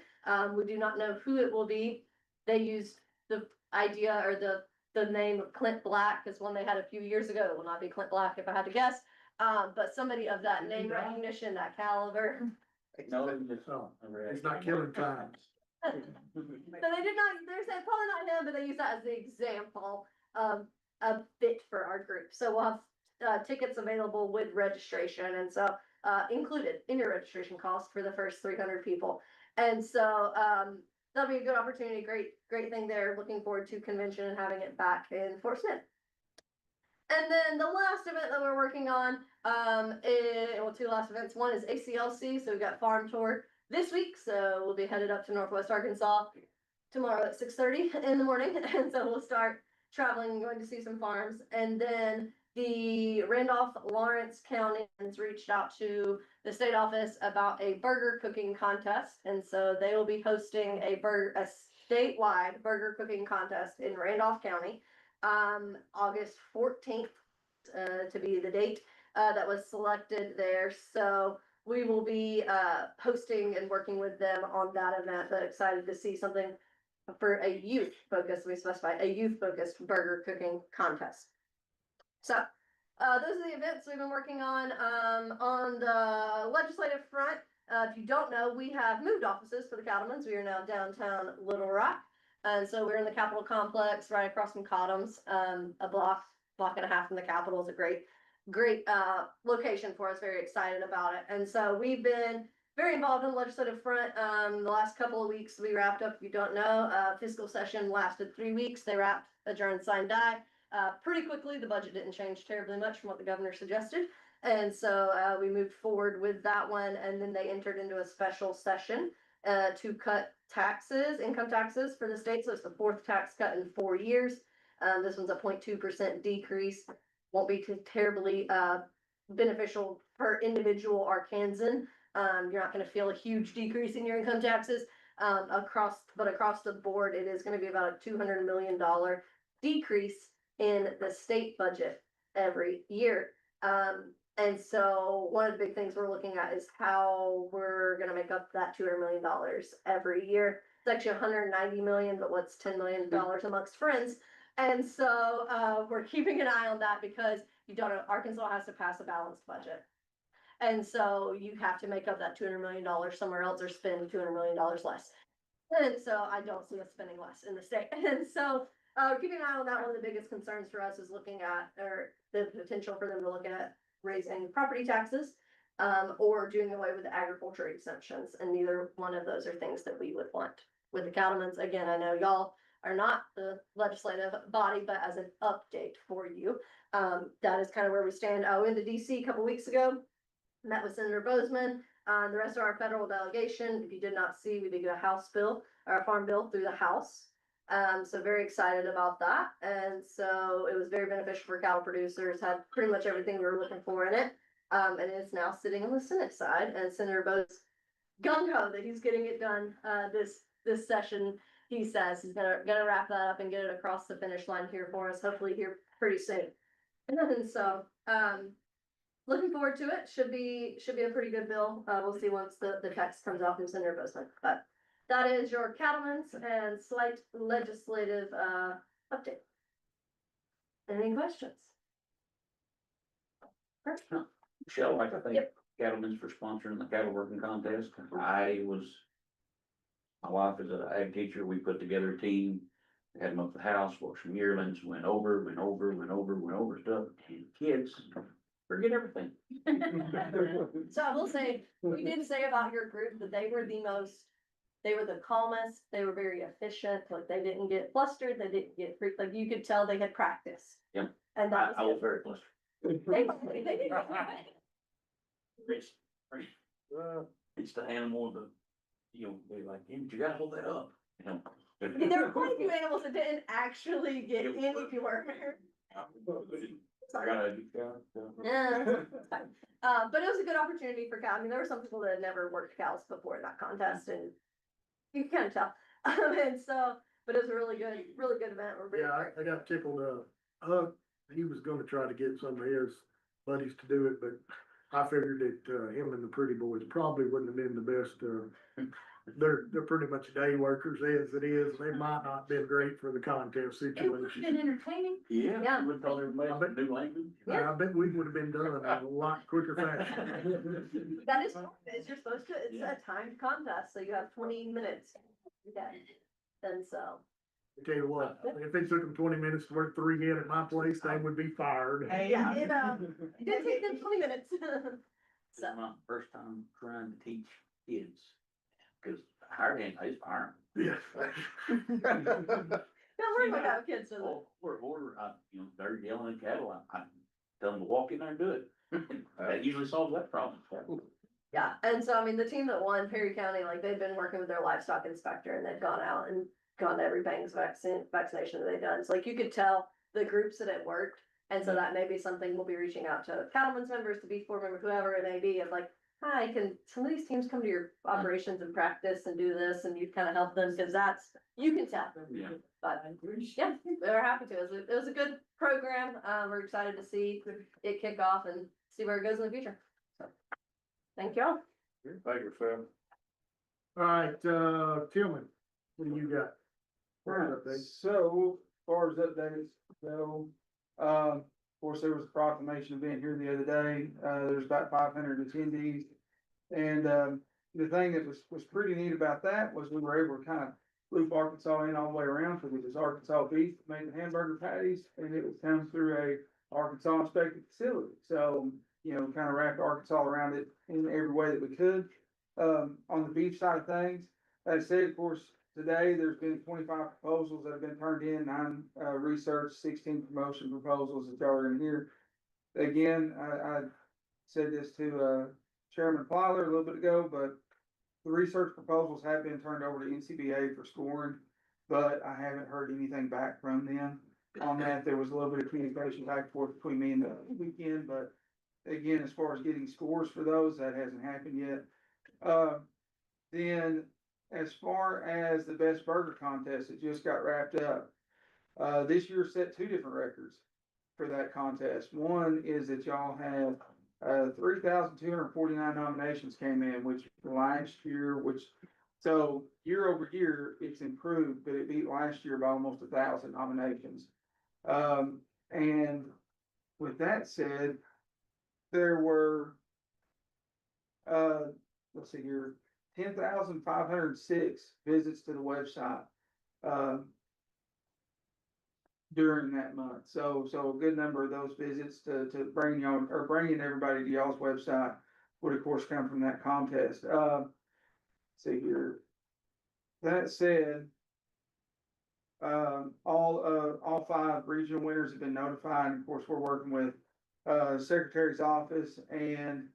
We do not know who it will be. They used the idea or the name of Clint Black is one they had a few years ago. It will not be Clint Black if I had to guess. But somebody of that name recognition, that caliber. No, He's not killing time. So they did not, they're saying probably not him, but they use that as the example of a fit for our group. So we'll have tickets available with registration, and so included in your registration cost for the first 300 people. And so that'll be a good opportunity, great thing there. Looking forward to convention and having it back in Fort Smith. And then the last event that we're working on, two last events. One is ACLC, so we've got farm tour this week, so we'll be headed up to Northwest Arkansas tomorrow at 6:30 in the morning, and so we'll start traveling and going to see some farms. And then the Randolph Lawrence County has reached out to the state office about a burger cooking contest, and so they will be hosting a statewide burger cooking contest in Randolph County, August 14th, to be the date that was selected there. So we will be hosting and working with them on that event, but excited to see something for a youth focused, we specify a youth focused burger cooking contest. So those are the events we've been working on the legislative front. If you don't know, we have moved offices for the Cattlemen's. We are now downtown Little Rock. And so we're in the Capitol complex right across from Cottoms, a block and a half from the Capitol. Is a great location for us. Very excited about it. And so we've been very involved in the legislative front. The last couple of weeks we wrapped up, if you don't know, fiscal session lasted 3 weeks. They wrapped, adjourned, signed, die. Pretty quickly. The budget didn't change terribly much from what the governor suggested. And so we moved forward with that one. And then they entered into a special session to cut taxes, income taxes for the state. So it's the 4th tax cut in 4 years. This one's a 0.2% decrease. Won't be terribly beneficial per individual Arkansan. You're not going to feel a huge decrease in your income taxes across the board. It is going to be about a $200 million decrease in the state budget every year. And so one of the big things we're looking at is how we're going to make up that $200 million every year. It's actually $190 million, but what's $10 million amongst friends? And so we're keeping an eye on that because you don't know, Arkansas has to pass a balanced budget. And so you have to make up that $200 million somewhere else or spend $200 million less. And so I don't see us spending less in the state. And so keeping an eye on that. One of the biggest concerns for us is looking at, or the potential for them to look at raising property taxes or doing away with the agriculture exemptions. And neither one of those are things that we would want with the Cattlemen's. Again, I know y'all are not the legislative body, but as an update for you, that is kind of where we stand. I went to DC a couple weeks ago, met with Senator Bozeman, the rest of our federal delegation. If you did not see, we did get a House bill or a farm bill through the House. So very excited about that. And so it was very beneficial for cattle producers, had pretty much everything we were looking for in it. And it's now sitting on the Senate side, and Senator Bo's gung-ho that he's getting it done this session. He says he's gonna wrap that up and get it across the finish line here for us, hopefully here pretty soon. And so looking forward to it. Should be a pretty good bill. We'll see once the text comes out from Senator Bozeman. But that is your Cattlemen's and slight legislative update. Any questions? Michelle, like I think Yep. Cattlemen's for sponsoring the cattle working contest. My wife is an ag teacher. We put together a team, had them up at the house, watched some yearlings, went over stuff, and kids forget everything. So I will say, we did say about your group that they were they were the calmest, they were very efficient, like they didn't get flustered, they didn't get freaked, like you could tell they had practice. Yep. And I that was was very close. good. They did. It's the animal that, they're like, hey, you gotta hold that up, There were quite a few animals that didn't actually get any fewer. Sorry. Yeah. But it was a good opportunity for cows. I mean, there were some people that had never worked cows before that contest, and you can kind of tell. And so, but it was a really good event. We're very Yeah, I got tickled, he was gonna try to get some of his buddies to do it, but I figured that, him and the Pretty Boys probably wouldn't have been the best, they're pretty much day workers as it is, they might not have been great for the contest It would have situation. been entertaining. Yeah, Yeah. we told everybody I bet- new language. I bet we would have been done in a lot quicker fashion. That is, you're supposed to, it's a timed contest, so you have 20 minutes. Yeah. And so, I tell you what, if it took them 20 minutes to work 3 in at my place, they would be fired. yeah, it did take them 20 minutes. It's my first time trying to teach kids, cause hard hand, I just fire Yeah. Don't worry about how kids do them. it. They're yelling at cattle, I tell them to walk in there and do it. That usually solves that problem. Yeah, and so, I mean, the team that won, Perry County, like, they've been working with their livestock inspector, and they've gone out and gone to every Bangs vaccination that they've done. So like, you could tell the groups that it worked. And so that may be something we'll be reaching out to cattlemen's members, to beef board members, whoever it may be, of like, hi, can some of these teams come to your operations and practice and do this, and you kind of help them, because you can tell. Yeah. But, yeah, they're happy to. It was a good program. We're excited to see it kick off and see where it goes in the future. So, thank y'all. Thank you, Sam. All right, Tillman, what do you got? Right, so, as far as updates go, of course, there was a proclamation event here the other day, there's about 500 attendees. And, the thing that was pretty neat about that was we were able to kind of loop Arkansas in all the way around, because it was Arkansas beef that made the hamburger patties, and it was come through a Arkansas inspected facility. So, kind of wrapped Arkansas around it in every way that we could. On the beef side of things, that said, of course, today there's been 25 proposals that have been turned in, 9 research, 16 promotion proposals that y'all are gonna hear. Again, I said this to Chairman Plyler a little bit ago, but the research proposals have been turned over to NCBA for scoring, but I haven't heard anything back from them on that. There was a little bit of communication back and forth between me and the weekend, but again, as far as getting scores for those, that hasn't happened yet. Then, as far as the best burger contest, it just got wrapped up. This year set 2 different records for that contest. One is that y'all have 3,249 nominations came in, which last year, so year over year, it's improved, but it beat last year by almost 1,000 nominations. And with that said, there were, let's see here, 10,506 visits to the website, during that month. So a good number of those visits to bring y'all, or bringing everybody to y'all's website would of course come from that contest. See here. That said, all 5 regional winners have been notified. Of course, we're working with Secretary's office, and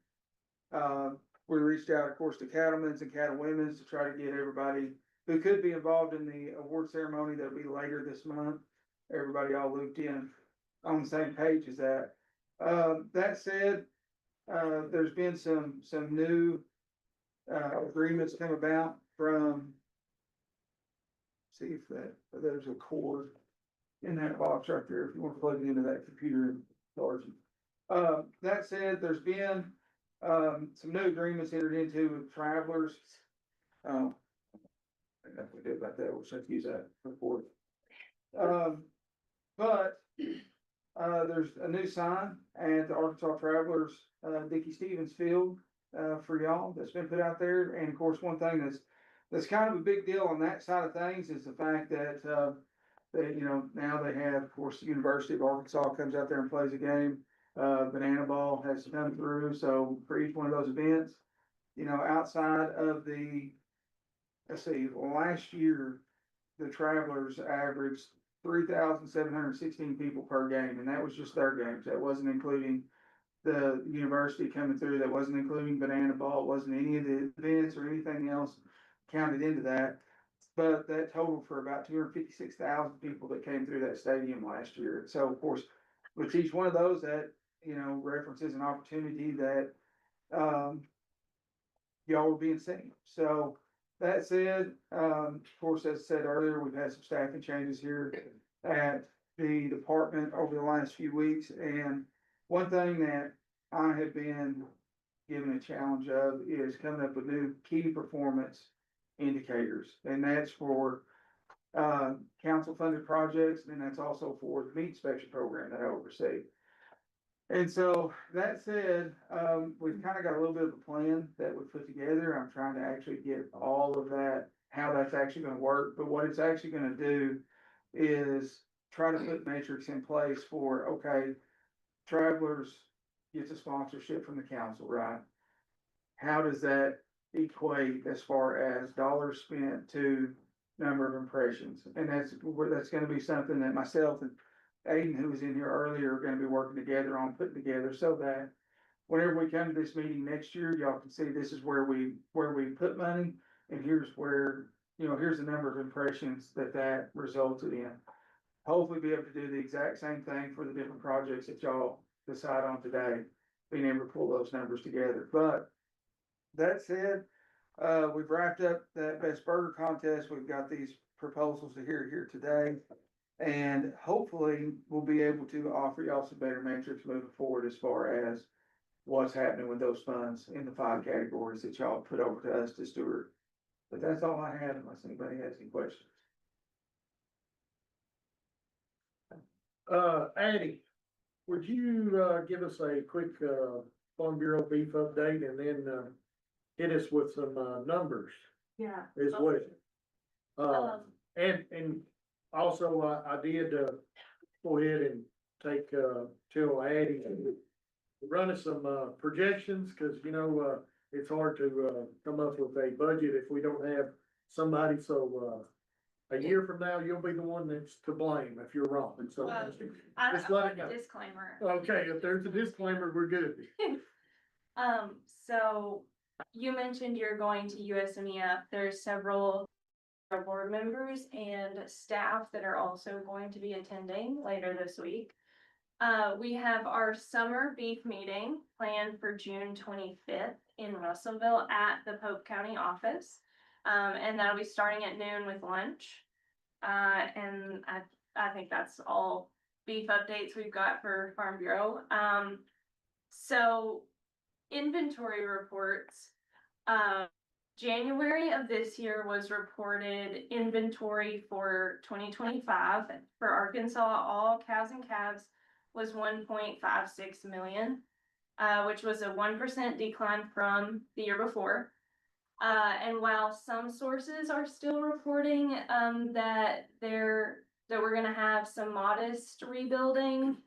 we reached out, of course, to cattlemen's and cattlewomen's to try to get everybody who could be involved in the award ceremony that'll be later this month. Everybody all looped in on the same page as that. That said, there's been some new agreements come about from, see if there's a cord in that box right there, if you want to plug it into that computer and charge it. That said, there's been some new agreements entered into with Travelers. I think that's what we did about that. We'll just use that report. But there's a new sign at the Arkansas Travelers, Dickey Stevens Field. for y'all that's been put out there. And of course, one thing that's kind of a big deal on that side of things is the fact that, you know, now they have, of course, the University of Arkansas comes out there and plays a game. Banana Ball has come through, so for each one of those events, you know, outside of let's see, last year, the Travelers averaged 3,716 people per game, and that was just their games. That wasn't including the university coming through. That wasn't including Banana Ball. It wasn't any of the events or anything else counted into that. But that totaled for about 256,000 people that came through that stadium last year. So of course, with each one of those, that, you know, references an opportunity that, y'all were being seen. So that said, of course, as I said earlier, we've had some staffing changes here at the department over the last few weeks. And one thing that I have been given a challenge of is coming up with new key performance indicators. And that's for council funded projects, and that's also for the meat inspection program that I oversee. And so that said, we've kind of got a little bit of a plan that we put together. I'm trying to actually get all of that, how that's actually gonna work, but what it's actually gonna do is try to put metrics in place for, okay, Travelers gets a sponsorship from the council, right? How does that equate as far as dollars spent to number of impressions? And that's gonna be something that myself and Aiden, who was in here earlier, are gonna be working together on putting together, so that whenever we come to this meeting next year, y'all can see this is where we put money, and here's where, you know, here's the number of impressions that resulted in. Hopefully be able to do the exact same thing for the different projects that y'all decide on today, being able to pull those numbers together. But that said, we've wrapped up that best burger contest. We've got these proposals to hear here today. And hopefully we'll be able to offer y'all some better metrics moving forward as far as what's happening with those funds in the 5 categories that y'all put over to us to steward. But that's all I have, unless anybody has any questions. Addie, would you, give us a quick, Farm Bureau beef update and then, hit us with some, numbers Yeah. as well? And also, I did, go ahead and take, tell Addie, run us some, projections, cause you know, it's hard to, come up with a budget if we don't have somebody, so, a year from now, you'll be the one that's to blame if you're wrong, and so. Just let it go. Disclaimer. Okay, if there's a disclaimer, we're good. So you mentioned you're going to USMEF. There's several board members and staff that are also going to be attending later this week. We have our summer beef meeting planned for June 25th in Russellville at the Pope County office. And that'll be starting at noon with lunch. And I think that's all beef updates we've got for Farm Bureau. So inventory reports, January of this year was reported inventory for 2025 for Arkansas, all cows and calves was 1.56 million, which was a 1% decline from the year before. And while some sources are still reporting that we're gonna have some modest rebuilding,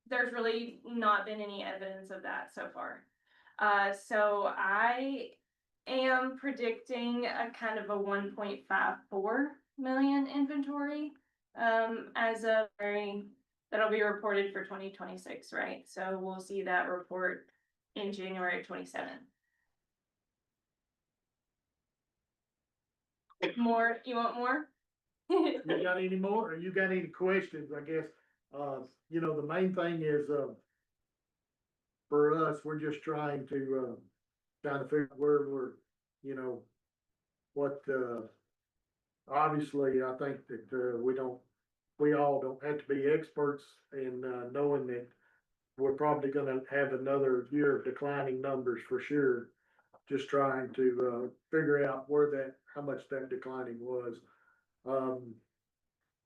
there's really not been any evidence of that so far. So I am predicting a kind of a 1.54 million inventory as a that'll be reported for 2026, right? So we'll see that report in January 27. More, you want more? You got any more, or you got any questions, I guess? You know, the main thing is, for us, we're just trying to figure out where we're, you know, what, obviously, I think that, we all don't have to be experts in, knowing that we're probably gonna have another year of declining numbers for sure. Just trying to, figure out how much that declining was.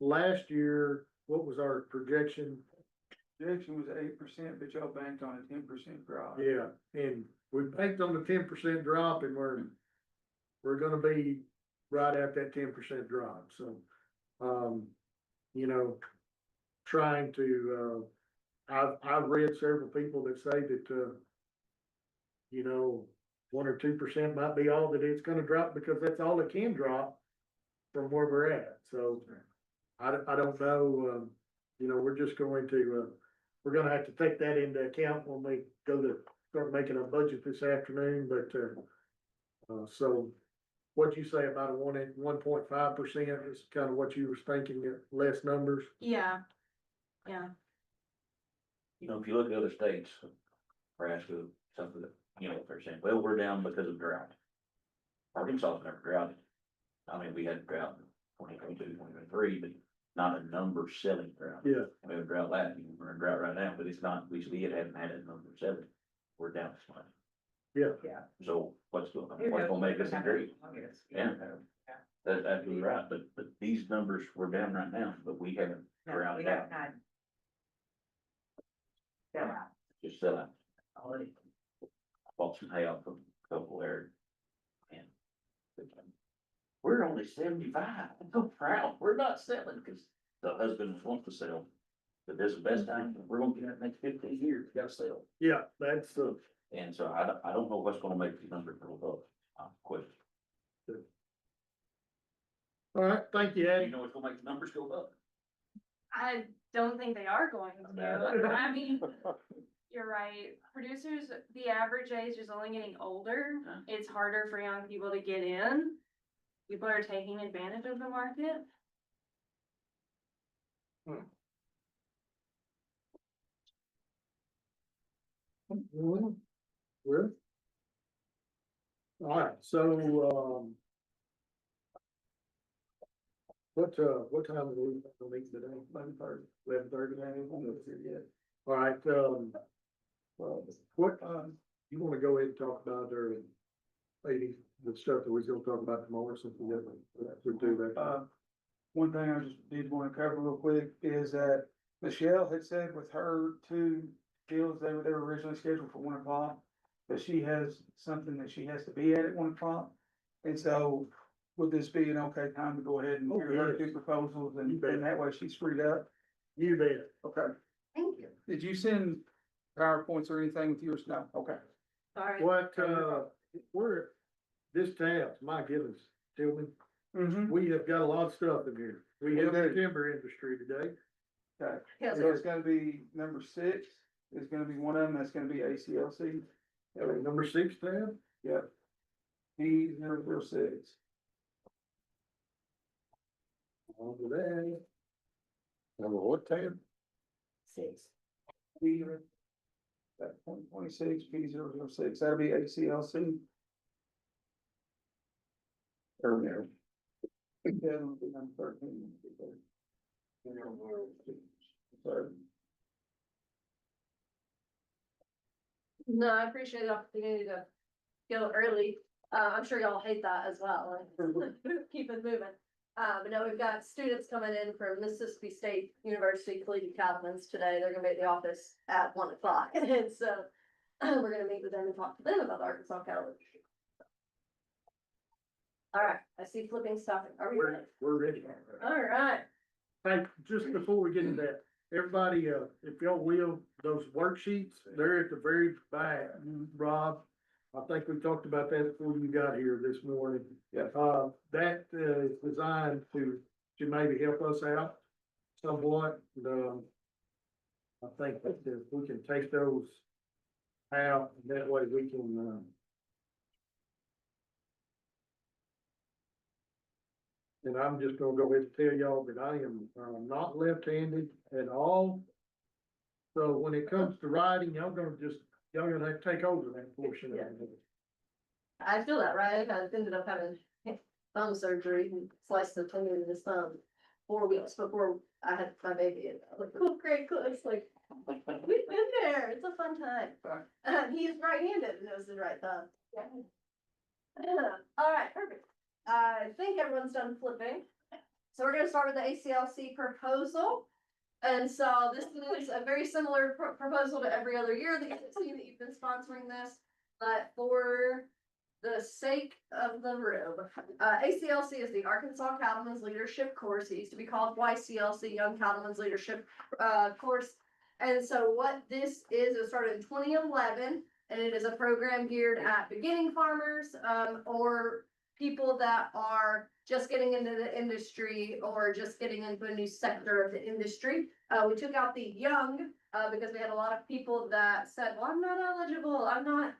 Last year, what was our projection? projection was 8%, but y'all banked on a 10% drop. Yeah, and we banked on the 10% drop and we're gonna be right at that 10% drop, so, you know, trying to, I've read several people that say that, you know, 1 or 2% might be all that it's gonna drop because that's all it can drop from where we're at, so I don't know, you know, we're just going to, we're gonna have to take that into account when we go to start making a budget this afternoon, but, so what'd you say about a 1.5% is kind of what you was thinking, less numbers? Yeah. Yeah. You know, if you look at other states, Nebraska, something that, you know, they're saying, well, we're down because of drought. Arkansas's never droughted. I mean, we had drought in 2022, 2023, but not a number 7 drought. Yeah. We have a drought last year, we're in drought right now, but it's not, we haven't had a number 7. We're down this much. Yeah. Yeah. So what's gonna make us agree? Yeah. That's absolutely right, but these numbers, we're down right now, but we haven't droughted out. Just sell out. Bought some hay off of a couple there. And we're only 75. I'm so proud. We're not selling because the husband wants to sell. But this is the best time. We're gonna get that next 15 years. We gotta sell. Yeah, that's, And so I don't know what's gonna make these numbers go up. Question. all right, thank you, You Eddie. know what's gonna make the numbers go up? I don't think they are going to. I mean, you're right. Producers, the average age is only getting older. It's harder for young people to get in. People are taking advantage of the market. Good. All right, so, what time is we gonna meet today? 11:30. 11:30, I haven't looked at it yet. All right, what, you wanna go ahead and talk about, maybe the stuff that we're gonna talk about tomorrow, since we do that. One thing I just did want to cover real quick is that Michelle had said with her 2 deals, they were originally scheduled for 1 o'clock. But she has something that she has to be at 1 o'clock. And so would this be an okay time to go ahead and hear her 2 proposals and that way she's freed up? You bet. Okay. Thank you. Did you send PowerPoints or anything with yours? No, okay. Sorry. What, this tab, my goodness, Tillman, we have got a lot of stuff in here. We have the timber industry today. Okay, Yes, so it's gonna be number 6, is gonna be one of them, that's gonna be ACLC. Number 6 tab? Yep. P006. On to that. Number what tab? 6. That 2026 P006, that'll be ACLC. Or there. Yeah, it'll be number 13. Sorry. No, I appreciate the opportunity to go early. I'm sure y'all hate that as well, like, keep it moving. But no, we've got students coming in from Mississippi State University Collegiate Cattlemen's today. They're gonna be at the office at 1 o'clock. And so we're gonna meet with them and talk to them about the Arkansas cattle industry. All right, I see flipping stuff. Are we ready? We're ready. All right. Hey, just before we get into that, everybody, if y'all will, those worksheets, they're at the very back, Rob. I think we talked about that before you got here this morning. Yeah. That is designed to maybe help us out somewhat. I think that if we can take those out, that way we can, and I'm just gonna go ahead and tell y'all that I am not left-handed at all. So when it comes to writing, y'all gonna have to take over that portion of it. I feel that, right? I ended up having thumb surgery and sliced the tendon in his thumb 4 weeks before I had my baby. And I was like, oh, great, cool. It's like, we've been there. It's a fun time. He's right-handed and knows his right thumb. Yeah. All right, perfect. I think everyone's done flipping. So we're gonna start with the ACLC proposal. And so this is a very similar proposal to every other year that you can see that you've been sponsoring this. But for the sake of the room, ACLC is the Arkansas Cattlemen's Leadership Course. It used to be called YCLC, Young Cattlemen's Leadership Course. And so what this is, it started in 2011, and it is a program geared at beginning farmers, or people that are just getting into the industry or just getting into a new sector of the industry. We took out the young, because we had a lot of people that said, well, I'm not eligible, I'm not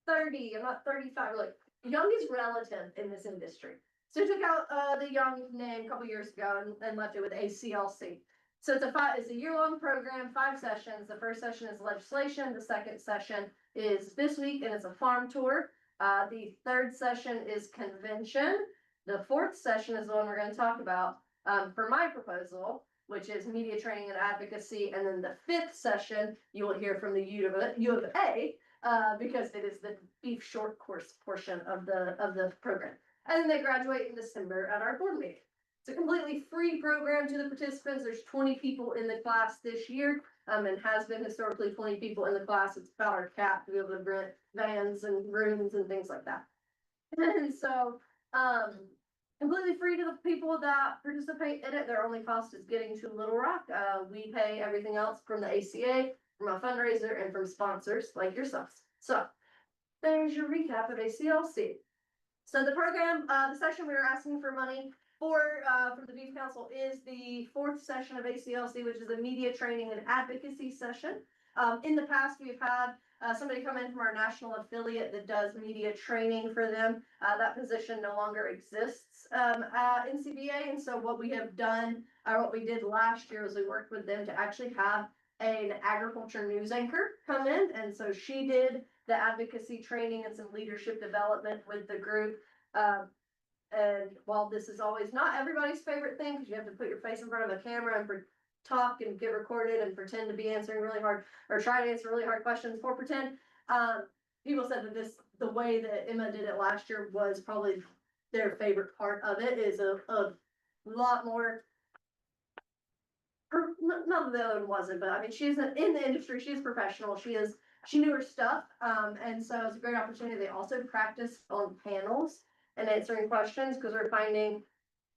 30, I'm not 35, like, young is relative in this industry. So we took out the young name a couple years ago and left it with ACLC. So it's a year-long program, 5 sessions. The first session is legislation, the second session is this week, and it's a farm tour. The third session is convention. The fourth session is the one we're going to talk about for my proposal, which is media training and advocacy. And then the fifth session, you will hear from the U of A, because it is the beef short course portion of the program. And then they graduate in December at our board meeting. It's a completely free program to the participants. There's 20 people in the class this year, and has been historically 20 people in the class. It's about our cap to be able to rent vans and rooms and things like that. And so, completely free to the people that participate in it. Their only cost is getting to Little Rock. We pay everything else from the ACA, from a fundraiser, and from sponsors like yourselves. So there's your recap of ACLC. So the program, the session we were asking for money for, from the Beef Council is the 4th session of ACLC, which is a media training and advocacy session. In the past, we've had somebody come in from our national affiliate that does media training for them. That position no longer exists at NCBA. And so what we have done, or what we did last year, was we worked with them to actually have an agriculture news anchor come in. And so she did the advocacy training and some leadership development with the group. And while this is always not everybody's favorite thing, because you have to put your face in front of a camera and talk and get recorded and pretend to be answering really hard, or try to answer really hard questions for pretend. People said that the way that Emma did it last year was probably their favorite part of it. Is a lot more, not that the other one wasn't, but I mean, she's in the industry, she's professional, she knew her stuff. And so it's a great opportunity. They also practiced on panels and answering questions, because we're finding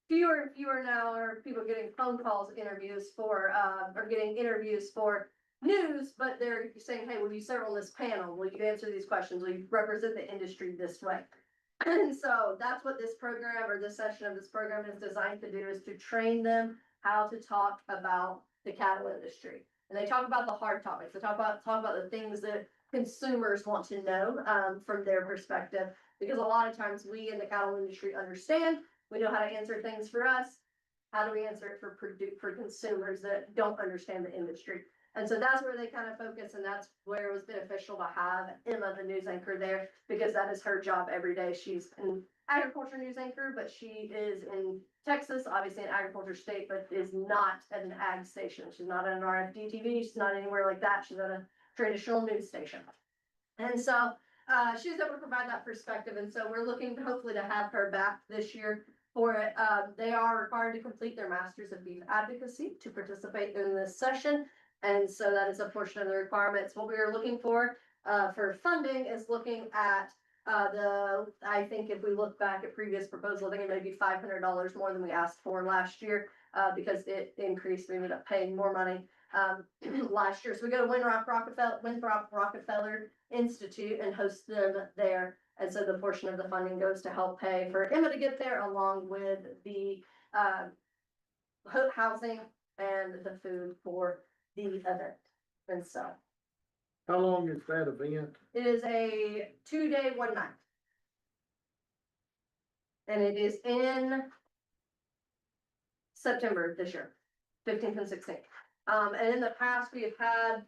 fewer and fewer now are people getting phone calls, interviews for, or getting interviews for news, but they're saying, hey, will you serve on this panel? Will you answer these questions? Will you represent the industry this way? And so that's what this program, or this session of this program, is designed to do, is to train them how to talk about the cattle industry. And they talk about the hard topics. They talk about the things that consumers want to know from their perspective, because a lot of times we in the cattle industry understand, we know how to answer things for us. How do we answer it for consumers that don't understand the industry? And so that's where they kind of focus, and that's where it was beneficial to have Emma, the news anchor, there, because that is her job every day. She's an agriculture news anchor, but she is in Texas, obviously an agriculture state, but is not at an ag station. She's not at an RFD TV. She's not anywhere like that. She's at a traditional news station. And so she was able to provide that perspective. And so we're looking hopefully to have her back this year for it. They are required to complete their Masters of Beef Advocacy to participate in this session. And so that is a portion of the requirements. What we are looking for funding is looking at I think if we look back at previous proposal, I think it may be $500 more than we asked for last year, because it increased. We ended up paying more money last year. So we go to Winthrop Rockefeller Institute and host them there. And so the portion of the funding goes to help pay for Emma to get there, along with the housing and the food for the event. And so How long is that event? it is a 2-day, 1 night. And it is in September this year, 15th and 16th. And in the past, we have had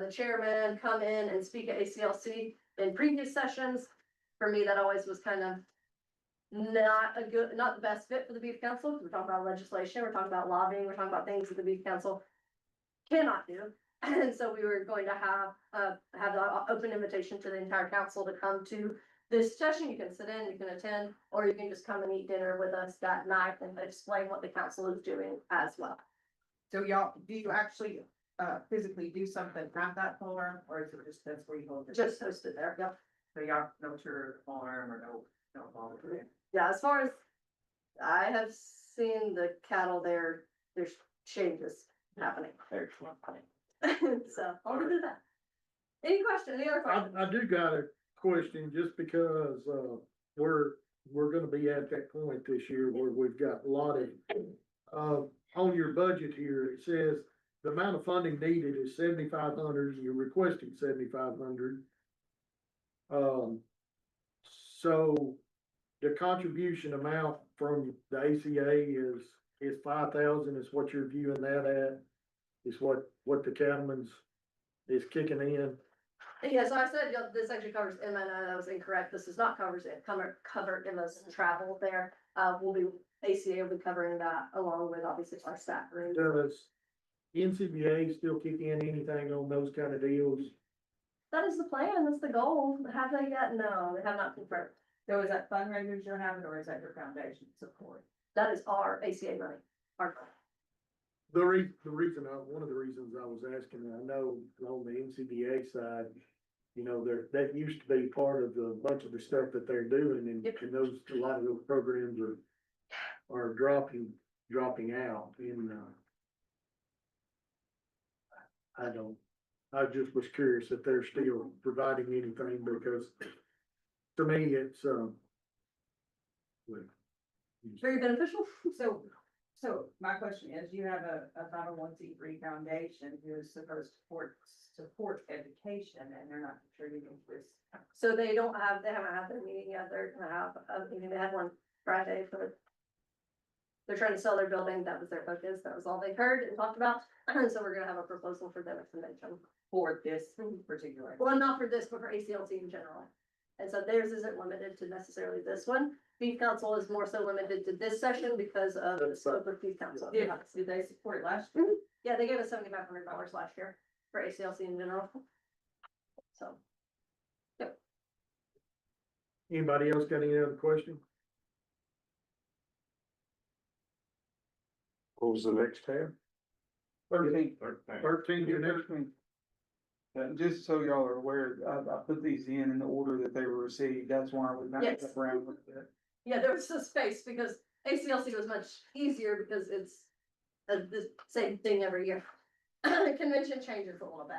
the chairman come in and speak at ACLC in previous sessions. For me, that always was kind of not the best fit for the Beef Council. We're talking about legislation, we're talking about lobbying, we're talking about things that the Beef Council cannot do. And so we were going to have the open invitation to the entire council to come to this session. You can sit in, you can attend, or you can just come and eat dinner with us that night and explain what the council is doing as well. So y'all, do you actually, physically do something at that farm, or is it just that's where you hold it? Just hosted there, yep. So y'all no tour farm or no volunteer? Yeah, as far as I have seen the cattle there, there's changes happening. There's So I'll do that. Any question, any other questions? I do got a question, just because, we're gonna be at that point this year where we've got a lot of, on your budget here, it says the amount of funding needed is 7,500, you're requesting 7,500. So the contribution amount from the ACA is 5,000, is what you're viewing that at? Is what the cattlemen's is kicking in? Yeah, so I said, this actually covers Emma, and that was incorrect. This does not cover Emma's travel there. ACA will be covering that along with obviously our staff. Does NCBA still kick in anything on those kind of deals? That is the plan, that's the goal. Have they yet? No, they have not confirmed. So is that fundraisers you're having, or is that your foundation support? That is our ACA money, our. The reason, one of the reasons I was asking, I know on the NCBA side, you know, that used to be part of the bunch of the stuff that they're doing, and those, a lot of those programs are dropping out, and, I just was curious if they're still providing anything, because to me, it's, Very beneficial. So my question is, you have a 501c3 foundation who is supposed to support education, and they're not contributing to this. So they haven't had their meeting yet. They're gonna have a meeting. They had one Friday they're trying to sell their building. That was their focus. That was all they heard and talked about. So we're gonna have a proposal for them at convention. For this particular. Well, not for this, but for ACLC in general. And so theirs isn't limited to necessarily this one. Beef Council is more so limited to this session because of the scope of Beef Council. Did they support it last year? Yeah, they gave us $7,500 last year for ACLC in general. So. Yep. anybody else got any other question? What was the next tab? 13, your next one. Just so y'all are aware, I put these in the order that they were received, that's why I was not Yes. around a little bit. Yeah, there was some space because ACLC was much easier because it's the same thing every year. Convention changes a little bit.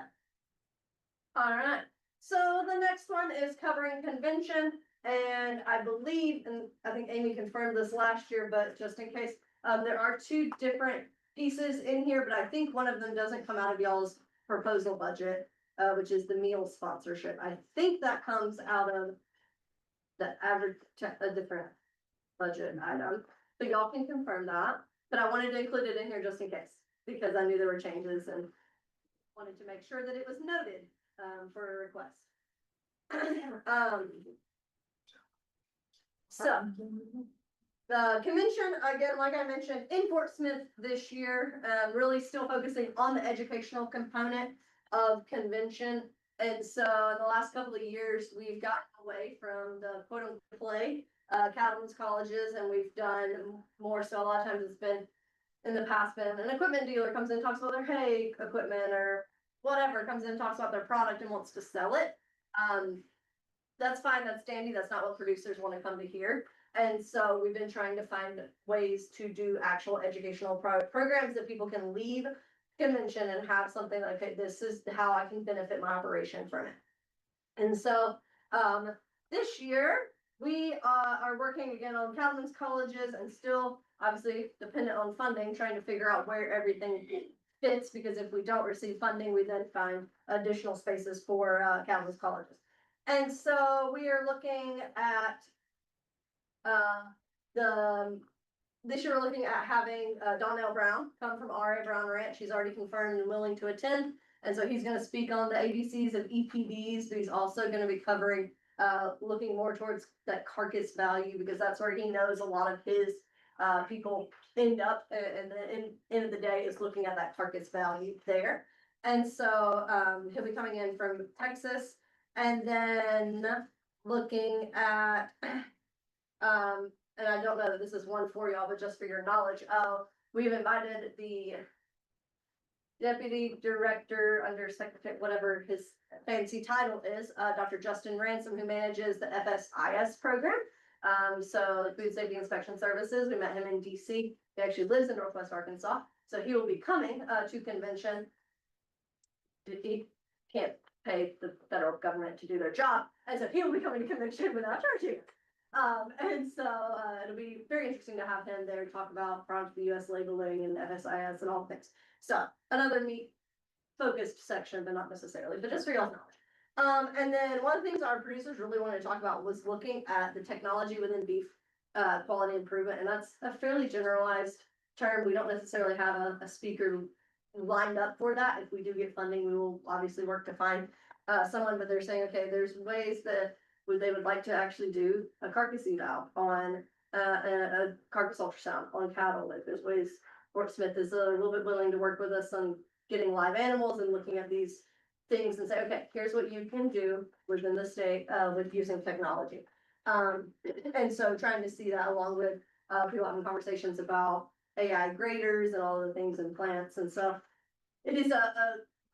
All right, so the next one is covering convention, and I believe, and I think Amy confirmed this last year, but just in case, there are two different pieces in here, but I think one of them doesn't come out of y'all's proposal budget, which is the meal sponsorship. I think that comes out of the average, a different budget item, so y'all can confirm that, but I wanted to include it in here just in case, because I knew there were changes and wanted to make sure that it was noted, for a request. So, the convention, again, like I mentioned, in Fort Smith this year, really still focusing on the educational component of convention. And so in the last couple of years, we've gotten away from the quote unquote play, cattlemen's colleges, and we've done more so. A lot of times it's been in the past been an equipment dealer comes in, talks about their hay equipment or whatever, comes in, talks about their product and wants to sell it. That's fine, that's dandy, that's not what producers want to come to hear. And so we've been trying to find ways to do actual educational programs that people can leave convention and have something like, okay, this is how I can benefit my operation from it. And so, this year, we are working again on cattlemen's colleges and still obviously dependent on funding, trying to figure out where everything fits, because if we don't receive funding, we then find additional spaces for cattlemen's colleges. And so we are looking at this year we're looking at having Donnell Brown come from RA Brown Ranch. He's already confirmed and willing to attend. And so he's going to speak on the ABCs of EPDs, but he's also going to be covering looking more towards that carcass value, because that's where he knows a lot of his people end up, and the end of the day is looking at that carcass value there. And so he'll be coming in from Texas, and then looking at and I don't know that this is one for y'all, but just for your knowledge, we've invited the Deputy Director under Secretary, whatever his fancy title is, Dr. Justin Ransom, who manages the FSIS program. So Food Safety Inspection Services, we met him in DC. He actually lives in Northwest Arkansas, so he will be coming, to convention. He can't pay the federal government to do their job, and so he will be coming to convention without charging. And so, it'll be very interesting to have him there to talk about Project US labeling and FSIS and all things. So another neat focused section, but not necessarily, but just for y'all's knowledge. And then one of the things our producers really wanted to talk about was looking at the technology within beef, quality improvement, and that's a fairly generalized term. We don't necessarily have a speaker lined up for that. If we do get funding, we will obviously work to find, someone, but they're saying, okay, there's ways that they would like to actually do a carcass eval on, a carcass ultrasound on cattle. Like there's ways Fort Smith is a little bit willing to work with us on getting live animals and looking at these things and say, okay, here's what you can do within the state, with using technology. And so trying to see that along with, people having conversations about AI graders and all the things in plants. And so it is a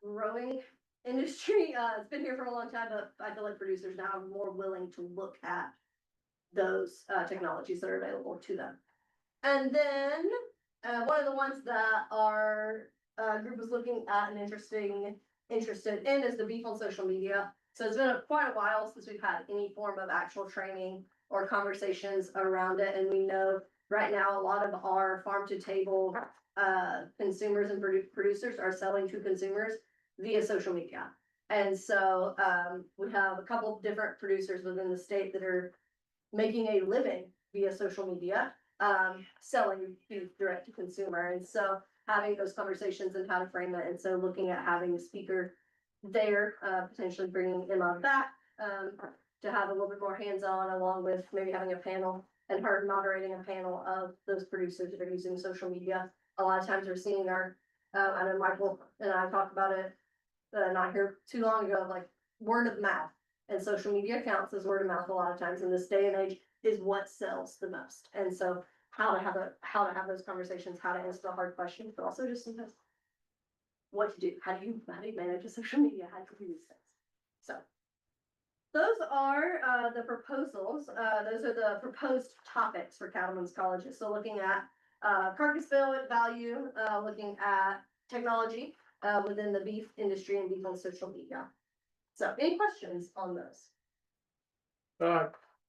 growing industry. It's been here for a long time, but I feel like producers now are more willing to look at those, technologies that are available to them. And then, one of the ones that our, group was looking at and interested in is the beef on social media. So it's been quite a while since we've had any form of actual training or conversations around it. And we know right now, a lot of our farm to table, consumers and producers are selling to consumers via social media. And so, we have a couple of different producers within the state that are making a living via social media, selling beef direct to consumer. And so having those conversations and how to frame it. And so looking at having a speaker there, potentially bringing Emma back, to have a little bit more hands-on, along with maybe having a panel and her moderating a panel of those producers that are using social media. A lot of times we're seeing our, I know Michael and I talked about it, not here too long ago, like word of mouth. And social media counts as word of mouth a lot of times in this day and age is what sells the most. And so how to have those conversations, how to answer the hard questions, but also just sometimes what to do. How do you manage a social media? How do you do these things? So those are, the proposals. Those are the proposed topics for Cattlemen's Colleges. So looking at, carcass value, looking at technology, within the beef industry and beef on social media. So any questions on those?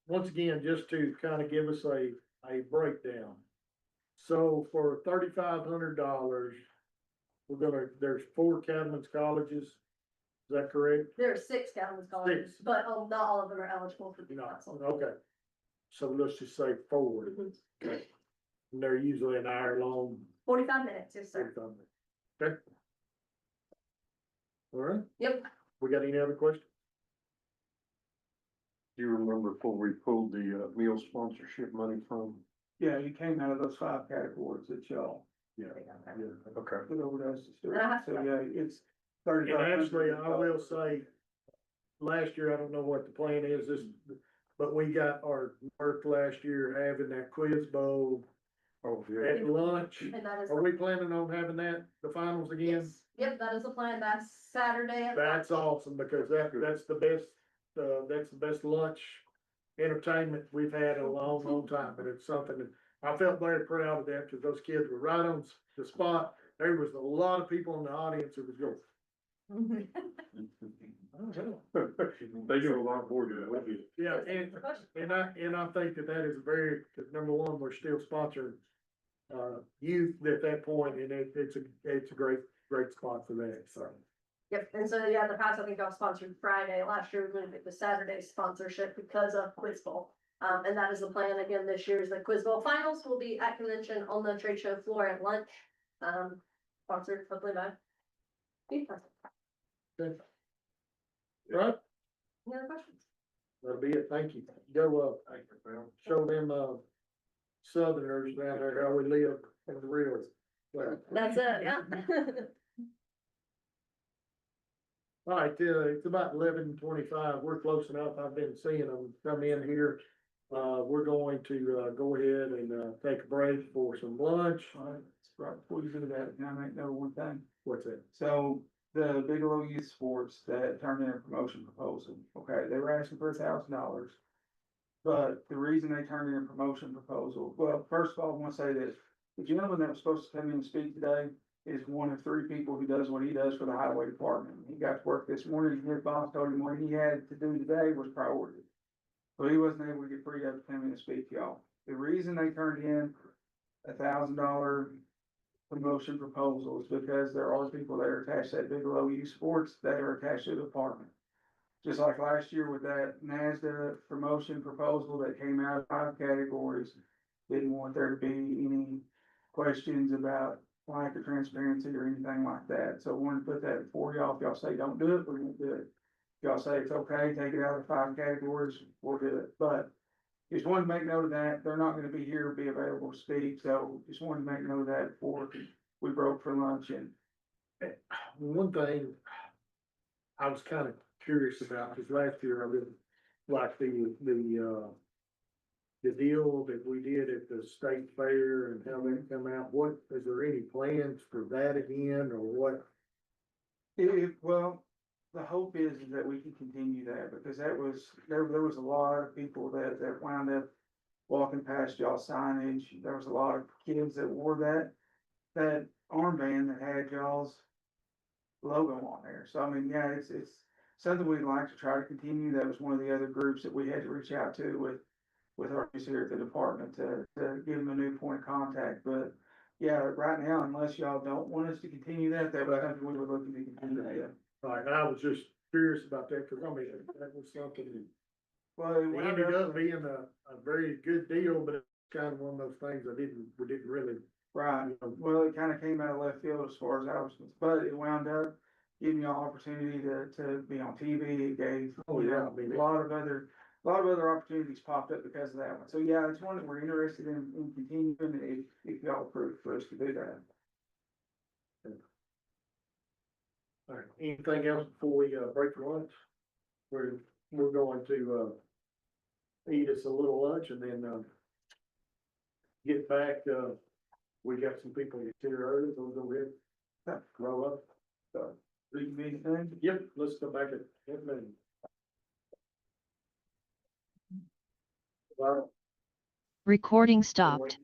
Once again, just to kind of give us a breakdown. So for $3,500, there's 4 Cattlemen's Colleges. Is that correct? There are 6 Cattlemen's Colleges, but not all of them are eligible for the council. Okay. So let's just say 4. Okay. And they're usually an hour long. 45 minutes, yes, sir. 45 minutes. Okay. All right. Yep. We got any other questions? Do you remember before we pulled the meal sponsorship money from? Yeah, you came out of those 5 categories that y'all. Yeah. Okay. Put over to us to do. Uh-huh. So, yeah, it's And $3,500. actually, I will say, last year, I don't know what the plan is, but we got our work last year having that quiz bowl at lunch. And that is. Are we planning on having that, the finals again? Yes. Yep, that is the plan. That's Saturday. at That's lunch. awesome, because that's the best lunch entertainment we've had in a long, long time, but it's something that I felt very proud of that, because those kids were right on the spot. There was a lot of people in the audience that was going. They do a lot more than what we do. Yeah, and I think that is very, because number one, we're still sponsoring youth at that point, and it's a great spot for that, so. Yep, and so, yeah, in the past, I think I was sponsored Friday. Last year, we moved it to Saturday sponsorship because of Quiz Bowl. And that is the plan again this year, is the Quiz Bowl finals will be at convention on the trade show floor at lunch. Sponsored hopefully by Beef Fest. Okay. Right, Any other questions? that'll be it, thank you. Go, show them, Southerners down there how we live in the real. Well, That's it, yeah. all right, it's about 11:25. We're close enough. I've been seeing them come in here. We're going to, go ahead and, take a break for some lunch. All right, right before you do that, can I make note of one thing? What's that? So the Bigelow Youth Sports that turned in a promotion proposal, okay, they were asking for $1,000. But the reason they turned in a promotion proposal, well, first of all, I want to say this. The gentleman that was supposed to come in and speak today is one of 3 people who does what he does for the highway department. He got to work this morning, and his boss told him what he had to do today was priority. So he wasn't able to get freed up to come in and speak to y'all. The reason they turned in $1,000 promotion proposal is because there are people that are attached to that Bigelow Youth Sports that are attached to the department. Just like last year with that NASDA promotion proposal that came out of 5 categories, didn't want there to be any questions about lack of transparency or anything like that. So I wanted to put that before y'all. If y'all say don't do it, we won't do it. If y'all say it's okay, take it out of the 5 categories, we'll do it. But just wanted to make note of that. They're not gonna be here, be available to speak, so just wanted to make note of that before we broke for lunch. And One thing I was kind of curious about, because last year I really liked the deal that we did at the state fair and how that come out. What, is there any plans for that again, or what? Well, the hope is that we can continue that, because that was, there was a lot of people that wound up walking past y'all signage. There was a lot of kids that wore that armband that had y'all's logo on there. So I mean, yeah, it's something we'd like to try to continue. That was one of the other groups that we had to reach out to with our here at the department to give them a new point of contact. But yeah, right now, unless y'all don't want us to continue that was something we were looking to continue that. Like, I was just curious about that, because I mean, that was something that Well, it it wound ended up- up being a very good deal, but it's kind of one of those things we didn't really. Right, well, it kind of came out of left field as far as I was, but it wound up giving y'all opportunity to be on TV. It gave, Oh, you yeah, know, I mean, a lot of other opportunities popped up because of that one. So yeah, it's one that we're interested in continuing if y'all approve for us to do that. All right, anything else before we break for lunch? We're going to eat us a little lunch and then get back. We got some people to get here early, so we'll go ahead, roll up. Reconvene then? Yep, let's go back at noon. Recording stopped.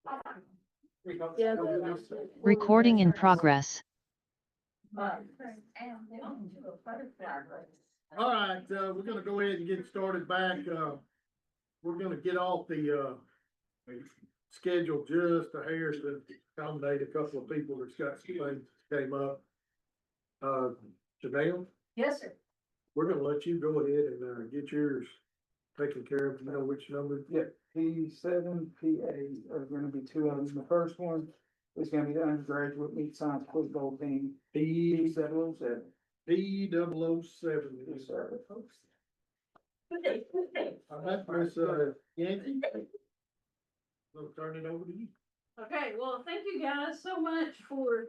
Yeah. Recording in progress. All right, we're gonna go ahead and get started back. We're gonna get off the, schedule just a hair to accommodate a couple of people that's got some things that came up. Janelle, Yes, sir. we're gonna let you go ahead and, get yours taken care of. You know which number? Yeah, P7, P8 are gonna be two of them. The first one is gonna be the undergraduate meat science quiz bowl team, P707. P007. Yes, sir. All right, Miss, Yancey. We'll turn it over to you. Okay, well, thank you guys so much for,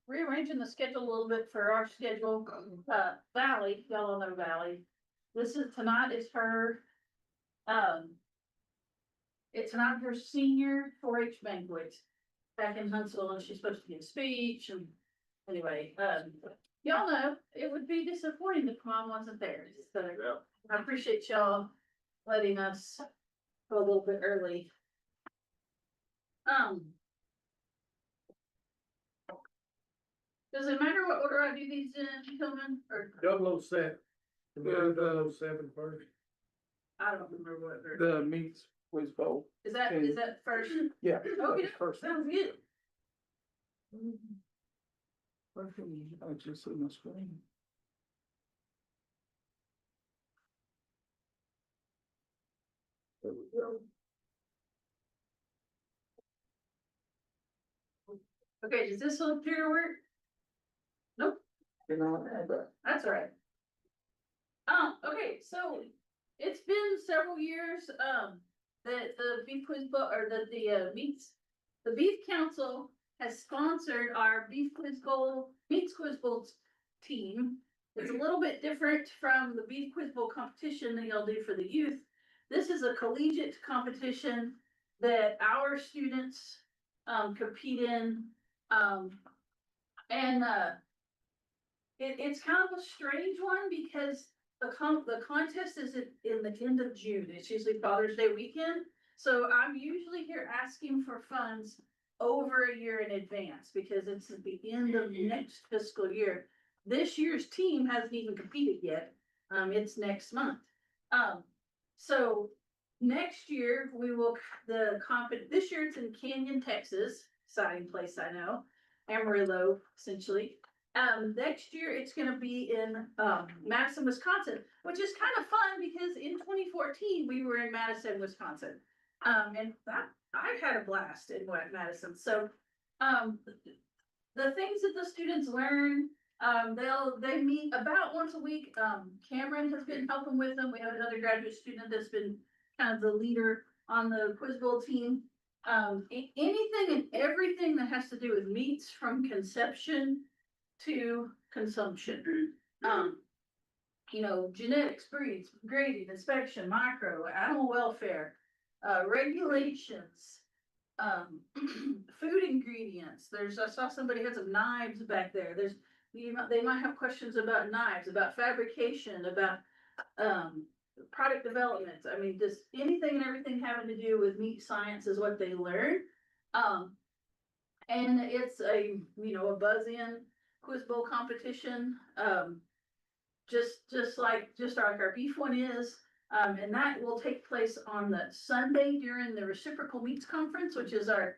rearranging the schedule a little bit for our schedule. Valley, y'all all know Valley. Tonight is her, tonight her senior 4-H banquet back in Huntsville, and she's supposed to give a speech, and anyway, y'all know, it would be disappointing if mom wasn't there, so I appreciate y'all letting us go a little bit early. Does it matter what order I do these in, Tillman, or 007. Can we do 007 first? I don't remember what they're. The meat quiz bowl. Is that first? Yeah. Okay, First. sounds good. I just see my screen. There we go. Okay, does this look clear to work? Nope, You know, but that's all right. Okay, so it's been several years, that the beef quiz bowl, or the beef council has sponsored our beef quiz bowl, meats quiz bowl team. It's a little bit different from the beef quiz bowl competition that y'all do for the youth. This is a collegiate competition that our students, compete in. It's kind of a strange one because the contest is in the end of June. It's usually Father's Day weekend. So I'm usually here asking for funds over a year in advance because it's at the end of next fiscal year. This year's team hasn't even competed yet. It's next month. So next year this year it's in Canyon, Texas, exciting place I know, Amarillo, essentially. Next year it's gonna be in, Madison, Wisconsin, which is kind of fun because in 2014 we were in Madison, Wisconsin. And I had a blast in Madison. So, the things that the students learn, they meet about once a week. Cameron has been helping with them. We have another graduate student that's been kind of the leader on the quiz bowl team. Anything and everything that has to do with meats from conception to consumption. Genetics, breeds, grading, inspection, micro, animal welfare, regulations, food ingredients. I saw somebody had some knives back there. They might have questions about knives, about fabrication, about, product development. I mean, just anything and everything having to do with meat science is what they learn. And it's a buzz-in quiz bowl competition. Just like our beef one is. And that will take place on the Sunday during the Reciprocal Meats Conference, which is our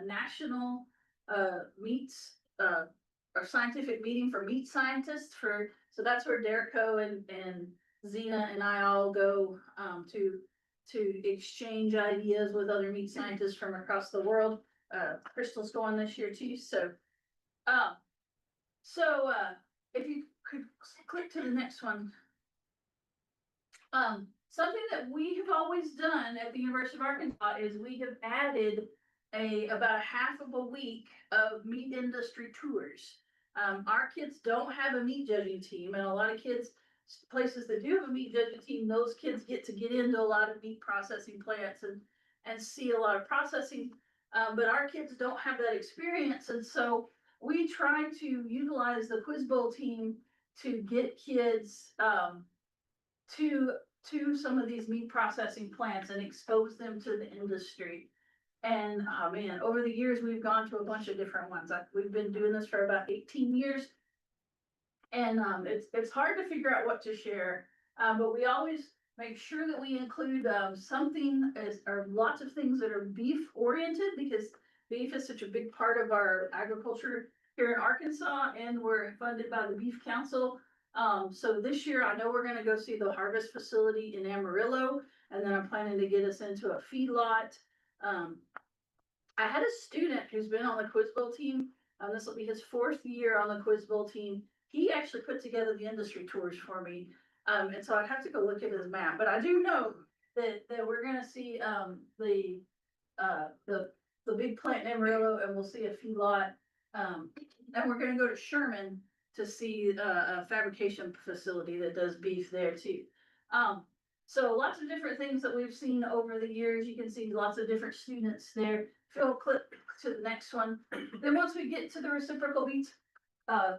national meats, our scientific meeting for meat scientists. So that's where Derrico and Zena and I all go to exchange ideas with other meat scientists from across the world. Crystal's going this year too. So if you could click to the next one. Something that we have always done at the University of Arkansas is we have added about a half of a week of meat industry tours. Our kids don't have a meat judging team, and a lot of places that do have a meat judging team, those kids get into a lot of meat processing plants and see a lot of processing. But our kids don't have that experience, and so we try to utilize the Quiz Bowl team to get kids to some of these meat processing plants and expose them to the industry. And, oh man, over the years, we've gone to a bunch of different ones. We've been doing this for about 18 years. And, it's hard to figure out what to share, but we always make sure that we include, something or lots of things that are beef oriented, because beef is such a big part of our agriculture here in Arkansas, and we're funded by the Beef Council. So this year, I know we're gonna go see the harvest facility in Amarillo, and then I'm planning to get us into a feedlot. I had a student who's been on the Quiz Bowl team. This will be his 4th year on the Quiz Bowl team. He actually put together the industry tours for me. And so I'd have to go look at his map, but I do know that we're gonna see, the big plant in Amarillo, and we'll see a feedlot. And we're gonna go to Sherman to see a fabrication facility that does beef there too. So lots of different things that we've seen over the years. You can see lots of different students there. Phil, click to the next one. Then once we get to the Reciprocal Beats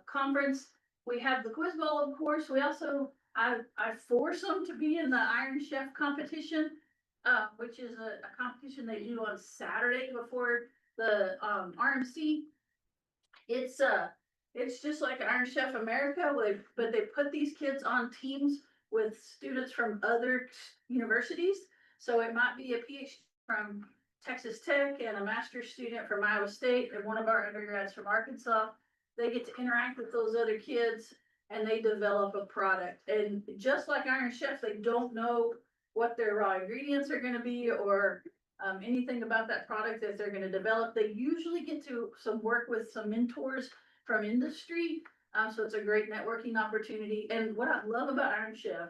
conference, we have the Quiz Bowl, of course. We also, I force them to be in the Iron Chef competition, which is a competition they do on Saturday before the RMC. It's just like Iron Chef America, but they put these kids on teams with students from other universities. So it might be a PhD from Texas Tech and a master's student from Iowa State and one of our undergrads from Arkansas. They get to interact with those other kids and they develop a product. And just like Iron Chef, they don't know what their raw ingredients are gonna be or anything about that product that they're gonna develop. They usually get to some work with some mentors from industry. So it's a great networking opportunity. And what I love about Iron Chef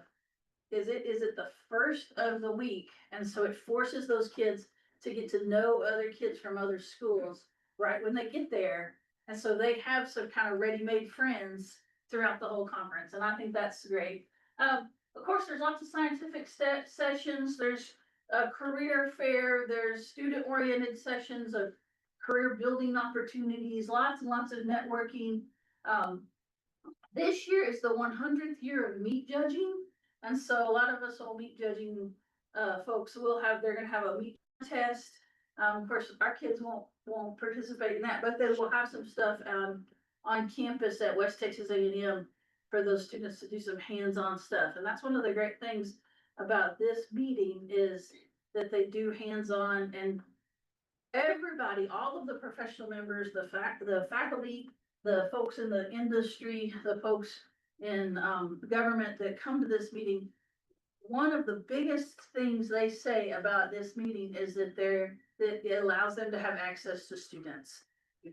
is it is at the first of the week. And so it forces those kids to get to know other kids from other schools right when they get there. And so they have some kind of ready-made friends throughout the whole conference. And I think that's great. Of course, there's lots of scientific sessions. There's a career fair. There's student-oriented sessions of career building opportunities, lots and lots of networking. This year is the 100th year of meat judging. And so a lot of us all meat judging folks they're gonna have a meat test. Of course, our kids won't participate in that, but they will have some stuff on campus at West Texas A&M for those students to do some hands-on stuff. And that's one of the great things about this meeting is that they do hands-on, and everybody, all of the professional members, the faculty, the folks in the industry, the folks in government that come to this meeting, one of the biggest things they say about this meeting is that it allows them to have access to students,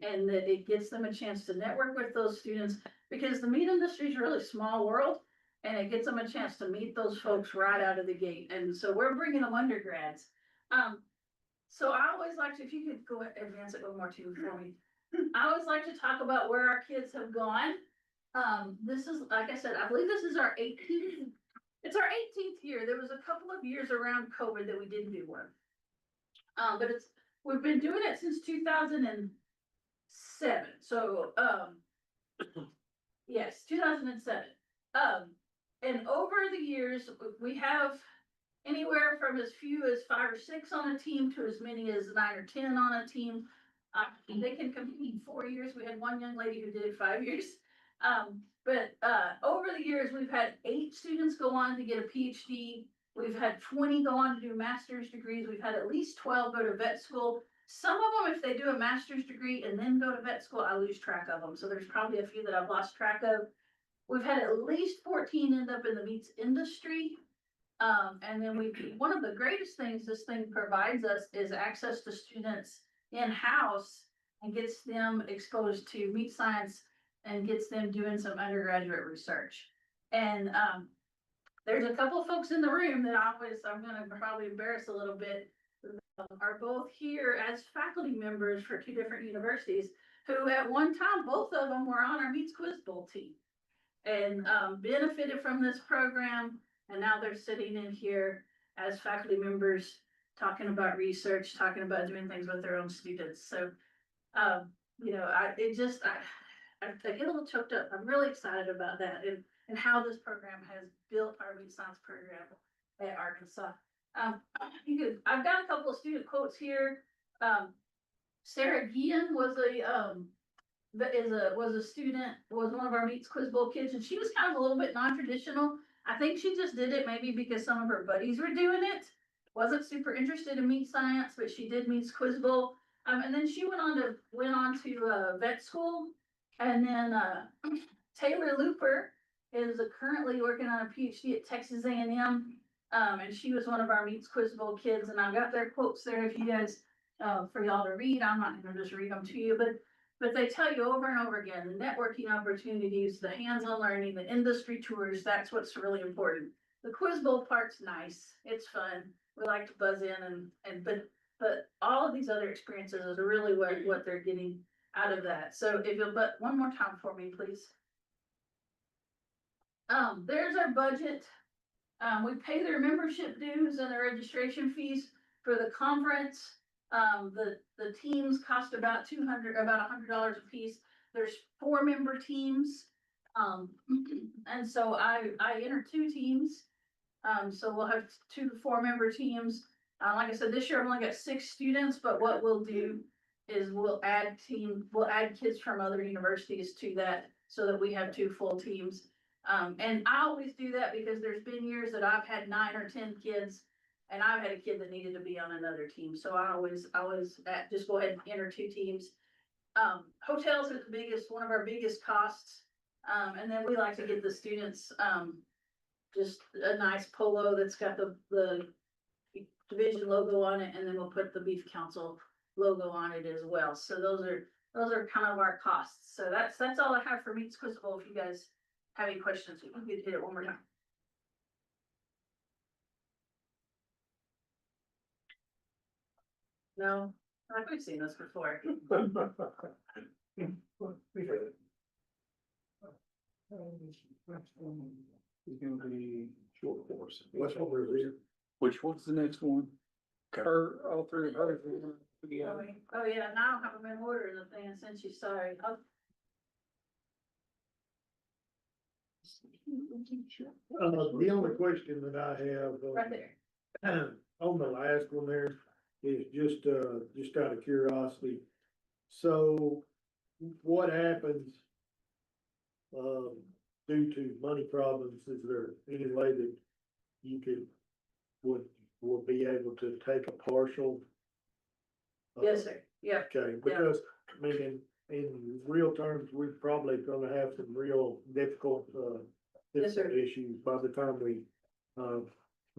and that it gives them a chance to network with those students, because the meat industry is a really small world, and it gets them a chance to meet those folks right out of the gate. And so we're bringing them undergrads. So I always like to, if you could go advance it a little more too for me. I always like to talk about where our kids have gone. This is, like I said, I believe this is our 18th. It's our 18th year. There was a couple of years around COVID that we didn't do one. But we've been doing it since 2007. So, yes, 2007. And over the years, we have anywhere from as few as 5 or 6 on a team to as many as 9 or 10 on a team. They can compete in 4 years. We had one young lady who did it 5 years. But over the years, we've had 8 students go on to get a PhD. We've had 20 go on to do master's degrees. We've had at least 12 go to vet school. Some of them, if they do a master's degree and then go to vet school, I lose track of them. So there's probably a few that I've lost track of. We've had at least 14 end up in the meats industry. And then one of the greatest things this thing provides us is access to students in-house and gets them exposed to meat science and gets them doing some undergraduate research. And there's a couple of folks in the room that I'm gonna probably embarrass a little bit, are both here as faculty members for 2 different universities, who at one time, both of them were on our Meats Quiz Bowl team and benefited from this program. And now they're sitting in here as faculty members, talking about research, talking about doing things with their own students. So, you know, I get a little choked up. I'm really excited about that and how this program has built our meat science program at Arkansas. I've got a couple of student quotes here. Sarah Guillen was was a student, was one of our Meets Quiz Bowl kids, and she was kind of a little bit non-traditional. I think she just did it maybe because some of her buddies were doing it. Wasn't super interested in meat science, but she did Meets Quiz Bowl. And then she went on to vet school, and then Taylor Looper is currently working on a PhD at Texas A&M. And she was one of our Meets Quiz Bowl kids, and I've got their quotes there if you guys, for y'all to read. I'm not gonna just read them to you, but they tell you over and over again, the networking opportunities, the hands-on learning, the industry tours, that's what's really important. The Quiz Bowl part's nice, it's fun, we like to buzz in but all of these other experiences are really what they're getting out of that. So if you'll, but one more time for me, please. There's our budget. We pay their membership dues and their registration fees for the conference. The teams cost about $100 a piece. There's 4 member teams. And so I enter 2 teams. So we'll have 2 to 4 member teams. Like I said, this year I've only got 6 students, but what we'll do is we'll add kids from other universities to that so that we have 2 full teams. And I always do that because there's been years that I've had 9 or 10 kids and I've had a kid that needed to be on another team. So I always just go ahead and enter 2 teams. Hotels are one of our biggest costs. And then we like to get the students, just a nice polo that's got the division logo on it, and then we'll put the Beef Council logo on it as well. So those are kind of our costs. So that's all I have for Meets Quiz Bowl. If you guys have any questions, we can hit it one more time. No, I think we've seen this before. It's gonna be short course. What's what we're here? Which one's the next one? All 3 of hers. Oh yeah, and I don't have them in order, the thing, since you sorry. The only question that I have. Right there. On the last one there is just out of curiosity. So what happens, due to money problems? Is there any way that you would be able to take a partial? Yes, sir. Yeah. Okay, because, I mean, in real terms, we're probably gonna have some real difficult, Yes, sir. issues by the time we,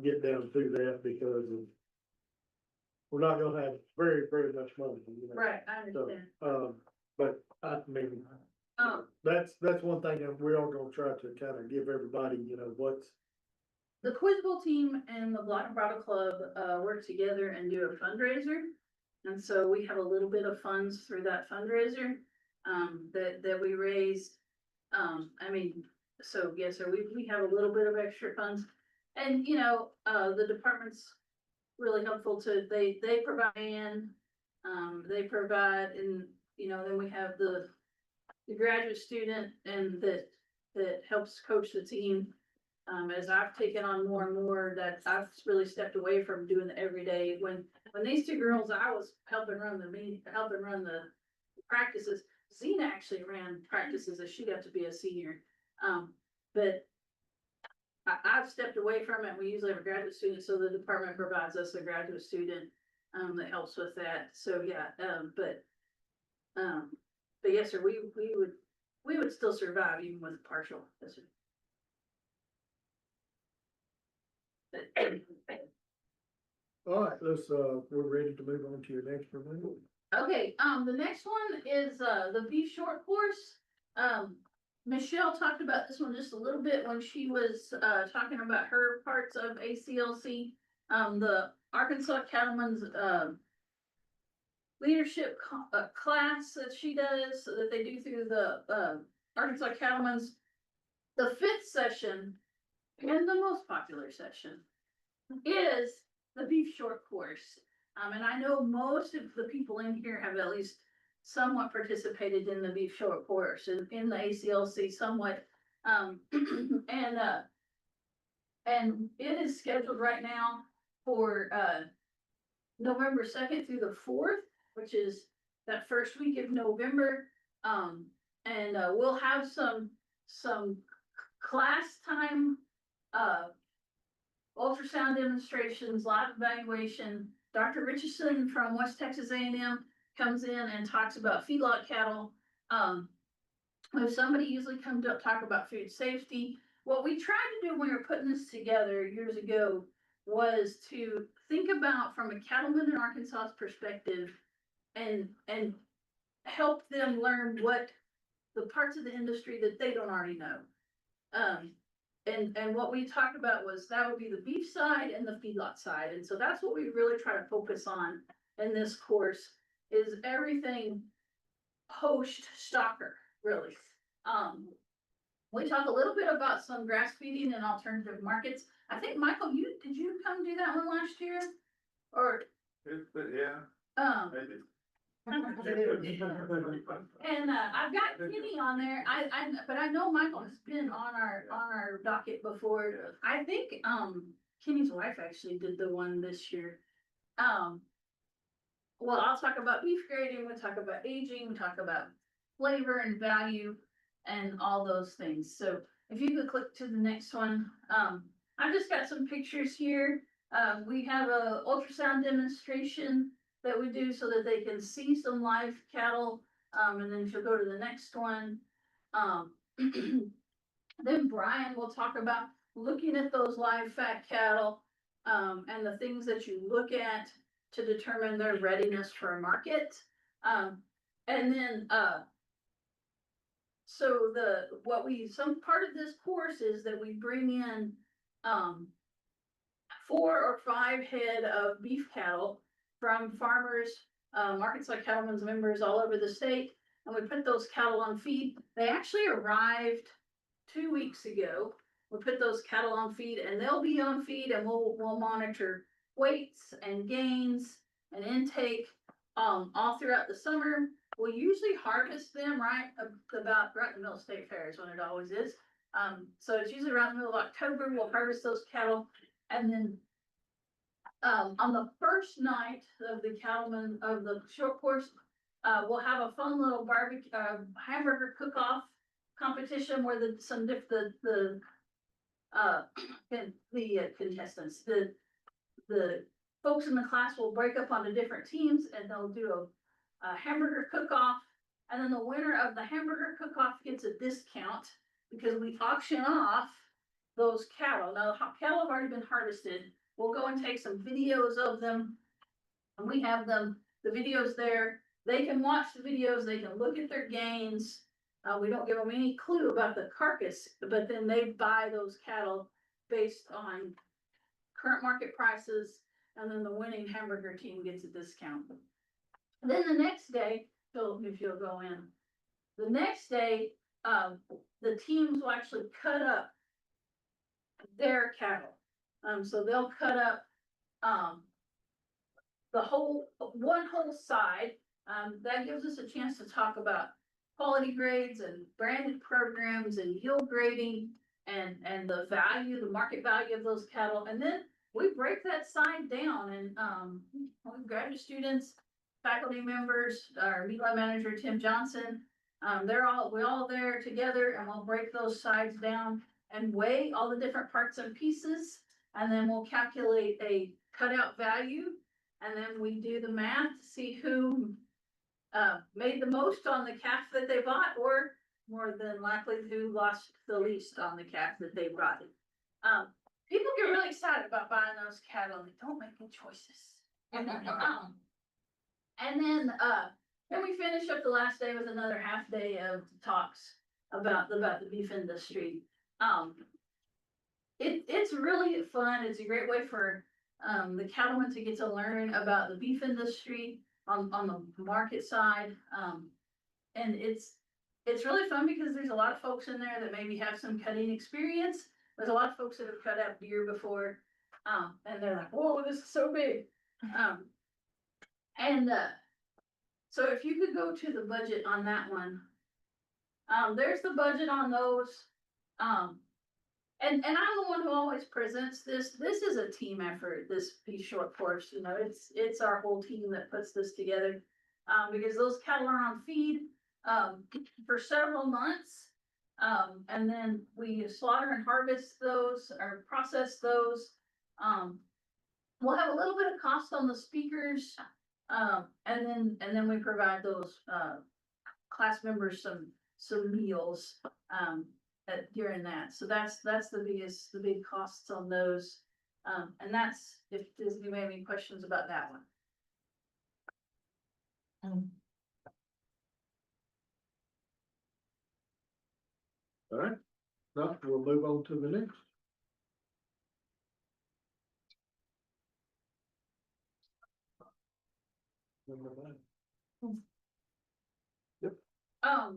get down through that, because we're not gonna have very, very much money, you know? Right, I So, understand. but I mean, Um, that's one thing that we are gonna try to kind of give everybody, you know, what's. the Quiz Bowl team and the Black and Bridle Club, work together and do a fundraiser. And so we have a little bit of funds through that fundraiser, that we raised. I mean, so yes, sir, we have a little bit of extra funds. And, you know, the department's really helpful they provide they provide, and, you know, then we have the graduate student and that helps coach the team. As I've taken on more and more, that I've really stepped away from doing the everyday. When these 2 girls, I was helping run the practices. Zena actually ran practices as she got to be a senior. But I've stepped away from it. We usually have a graduate student, so the department provides us a graduate student, that helps with that. So yeah, but yes, sir, we would still survive even with partial. Yes, sir. All right, we're ready to move on to your next proposal. Okay, the next one is, the beef short course. Michelle talked about this one just a little bit when she was, talking about her parts of ACLC. The Arkansas Cattlemen's, leadership class that she does, that they do through the, Arkansas Cattlemen's. The 5th session, and the most popular session, is the beef short course. And I know most of the people in here have at least somewhat participated in the beef short course and in the ACLC somewhat. And it is scheduled right now for November 2nd through the 4th. which is that first week of November. And we'll have some class time, ultrasound demonstrations, live evaluation. Dr. Richardson from West Texas A&M comes in and talks about feedlot cattle. If somebody usually comes up, talk about food safety. What we tried to do when we were putting this together years ago was to think about from a cattleman in Arkansas's perspective and help them learn what the parts of the industry that they don't already know. And what we talked about was that would be the beef side and the feedlot side. And so that's what we really try to focus on in this course is everything post stocker, really. We talk a little bit about some grass feeding and alternative markets. I think, Michael, did you come do that one last year? Or, Yeah. Maybe. and I've got Kenny on there. But I know Michael has been on our docket before. I think Kenny's wife actually did the one this year. Well, I'll talk about beef grading, we'll talk about aging, we talk about flavor and value and all those things. So if you could click to the next one, I've just got some pictures here. We have a ultrasound demonstration that we do so that they can see some live cattle. And then if you'll go to the next one, then Brian will talk about looking at those live fat cattle, and the things that you look at to determine their readiness for a market. And then, so some part of this course is that we bring in, 4 or 5 head of beef cattle from farmers, Arkansas Cattlemen's members all over the state. And we put those cattle on feed. They actually arrived 2 weeks ago. We put those cattle on feed and they'll be on feed and we'll monitor weights and gains and intake, all throughout the summer. We usually harvest them right in the middle of state fairs when it always is. So it's usually around the middle of October, we'll harvest those cattle. And then, on the first night of the cattlemen of the short course, we'll have a fun little barbecue, hamburger cook-off competition where the contestants, the folks in the class will break up onto different teams and they'll do a hamburger cook-off. And then the winner of the hamburger cook-off gets a discount because we auction off those cattle. Now, the cattle have already been harvested. We'll go and take some videos of them. And we have the videos there. They can watch the videos, they can look at their gains. We don't give them any clue about the carcass, but then they buy those cattle based on current market prices. And then the winning hamburger team gets a discount. Then the next day, if you'll go in, the next day, the teams will actually cut up their cattle. So they'll cut up, one whole side. That gives us a chance to talk about quality grades and branded programs and yield grading and the market value of those cattle. And then we break that side down and, graduate students, faculty members, our meat lab manager, Tim Johnson, we're all there together and we'll break those sides down and weigh all the different parts and pieces. And then we'll calculate a cutout value. And then we do the math to see who made the most on the calf that they bought, or more than likely who lost the least on the calf that they brought. People get really excited about buying those cattle and they don't make good choices. And then we finish up the last day with another half day of talks about the beef industry. It's really fun. It's a great way for the cattlemen to get to learn about the beef industry on the market side. And it's really fun because there's a lot of folks in there that maybe have some cutting experience. There's a lot of folks that have cut out deer before. And they're like, whoa, this is so big. So if you could go to the budget on that one, there's the budget on those. And I'm the one who always presents this. This is a team effort, this piece short course, it's our whole team that puts this together. because those cattle are on feed, for several months. And then we slaughter and harvest those or process those. We'll have a little bit of cost on the speakers. And then we provide those, class members some meals, during that. So that's the big costs on those. And that's, if does anybody have any questions about that one? All right, no, we'll move on to the next.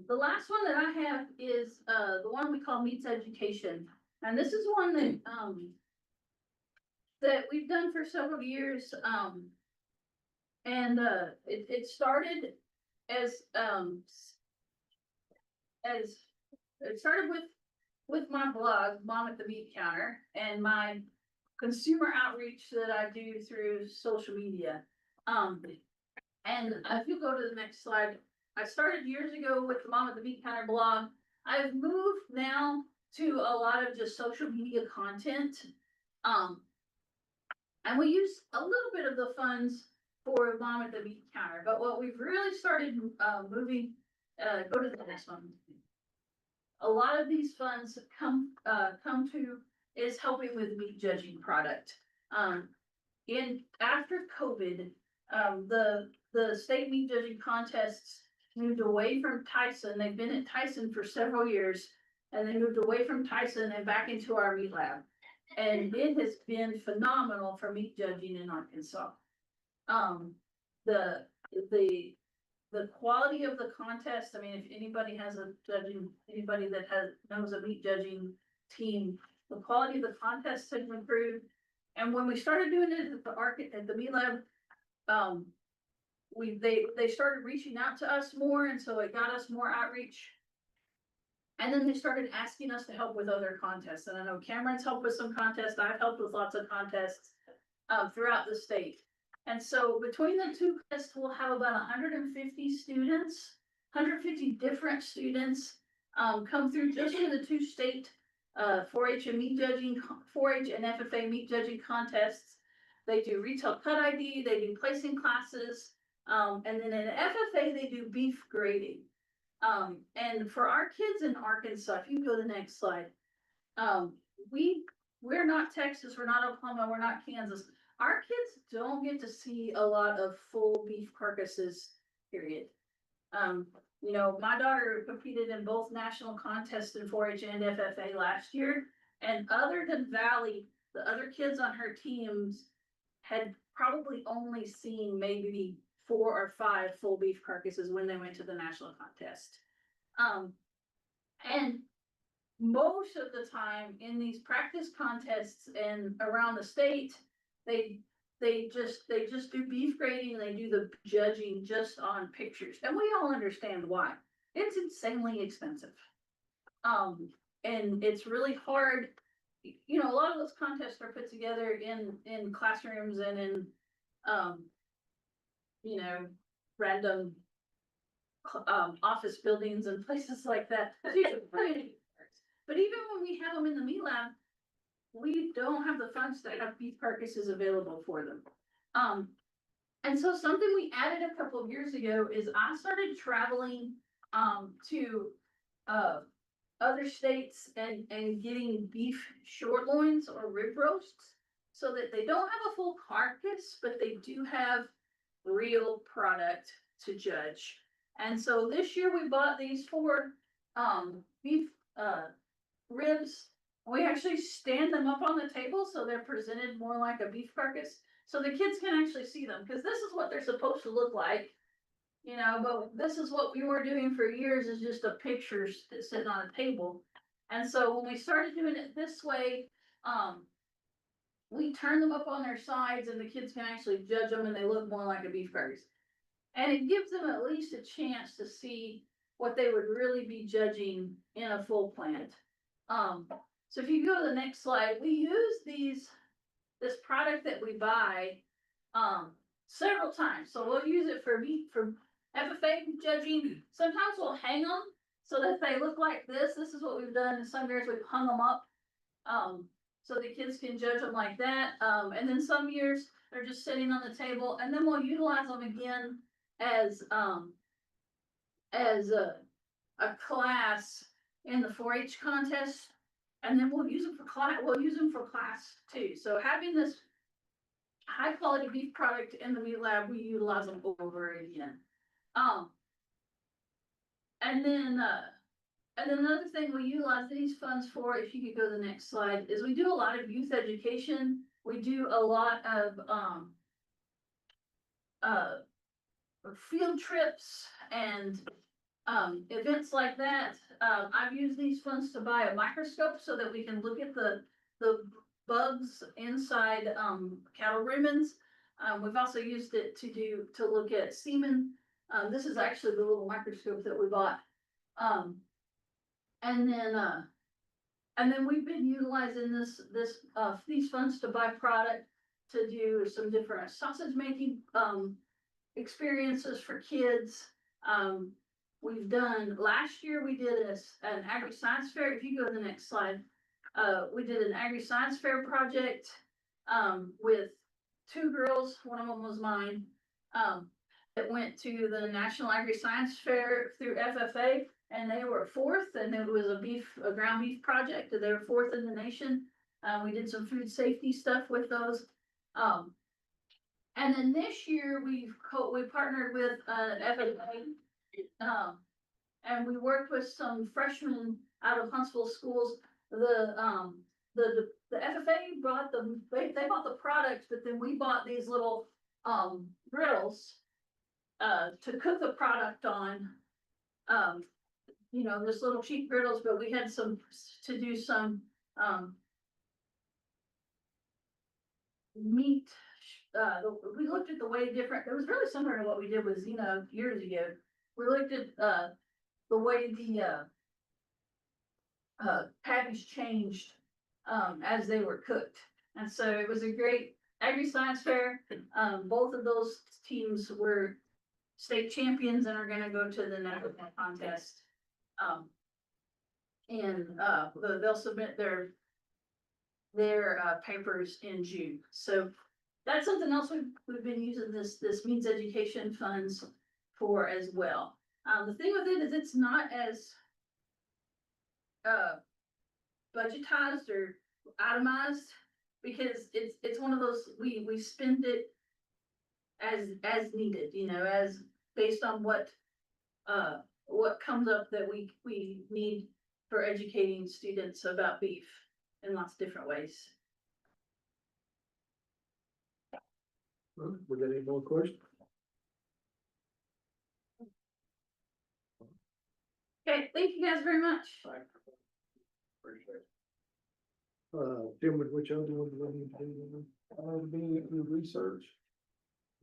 The last one that I have is, the one we call Meets Education. And this is one that we've done for several years. It started as it started with my blog, Mom at the Meat Counter, and my consumer outreach that I do through social media. And if you go to the next slide, I started years ago with the Mom at the Meat Counter blog. I've moved now to a lot of just social media content. And we use a little bit of the funds for Mom at the Meat Counter, but what we've really started moving, go to the next one. A lot of these funds come to is helping with meat judging product. After COVID, the state meat judging contests moved away from Tyson. They've been at Tyson for several years, and they moved away from Tyson and back into our meat lab. And it has been phenomenal for meat judging in Arkansas. The quality of the contest, I mean, if anybody has anybody that knows a meat judging team, the quality of the contest has improved. And when we started doing it at the meat lab, they started reaching out to us more, and so it got us more outreach. And then they started asking us to help with other contests. And I know Cameron's helped with some contests. I've helped with lots of contests throughout the state. And so between the two contests, we'll have about 150 students, 150 different students come through just for the two state 4-H and meat judging, 4-H and FFA meat judging contests. They do retail cut ID, they do placing classes, and then in FFA, they do beef grading. And for our kids in Arkansas, if you go to the next slide, we're not Texas, we're not Oklahoma, we're not Kansas. Our kids don't get to see a lot of full beef carcasses, period. You know, my daughter competed in both national contests in 4-H and FFA last year. And other than Valley, the other kids on her teams had probably only seen maybe 4 or 5 full beef carcasses when they went to the national contest. And most of the time in these practice contests and around the state, they just do beef grading and they do the judging just on pictures. And we all understand why. It's insanely expensive. And it's really hard. You know, a lot of those contests are put together in classrooms and in, you know, random office buildings and places like that. But even when we have them in the meat lab, we don't have the funds to have beef carcasses available for them. And so something we added a couple of years ago is I started traveling to other states and getting beef short loins or rib roasts so that they don't have a full carcass, but they do have real product to judge. And so this year we bought these 4 beef ribs. We actually stand them up on the table so they're presented more like a beef carcass, so the kids can actually see them, because this is what they're supposed to look like, you know. But this is what we were doing for years, is just a picture sitting on a table. And so when we started doing it this way, we turn them up on their sides and the kids can actually judge them, and they look more like a beef carcass. And it gives them at least a chance to see what they would really be judging in a full plant. So if you go to the next slide, we use this product that we buy several times. So we'll use it for FFA judging, sometimes we'll hang them so that they look like this. This is what we've done in some years, we've hung them up. So the kids can judge them like that. And then some years they're just sitting on the table, and then we'll utilize them again as a class in the 4-H contest. And then we'll use them for class too. So having this high quality beef product in the meat lab, we utilize them over again. And then another thing we utilize these funds for, if you could go to the next slide, is we do a lot of youth education. We do a lot of field trips and events like that. I've used these funds to buy a microscope so that we can look at the bugs inside cattle rumens. We've also used it to look at semen. This is actually the little microscope that we bought. And then we've been utilizing these funds to buy product to do some different sausage making experiences for kids. We've done, last year we did an agri-science fair. If you go to the next slide, we did an agri-science fair project with 2 girls, one of them was mine, that went to the National Agri-Science Fair through FFA, and they were 4th, and it was a ground beef project, and they were 4th in the nation. We did some food safety stuff with those. And then this year we partnered with FFA, and we worked with some freshmen out of Huntsville schools. The FFA brought they bought the product, but then we bought these little griddles to cook the product on. You know, just little cheap griddles, but we had to do some meat. We looked at the way different. It was really similar to what we did with Xena years ago. We looked at the way the patties changed as they were cooked, and so it was a great agri-science fair. Both of those teams were state champions and are going to go to the national contest. They'll submit their papers in June. So that's something else we've been using this means education funds for as well. The thing with it is it's not as budgetized or itemized, because it's one of those, we spend it as needed, you know, as based on what comes up that we need for educating students about beef in lots of different ways. We got any more questions? Okay, thank you guys very much. Appreciate it. Tim, which other one do we need to do? Being the research.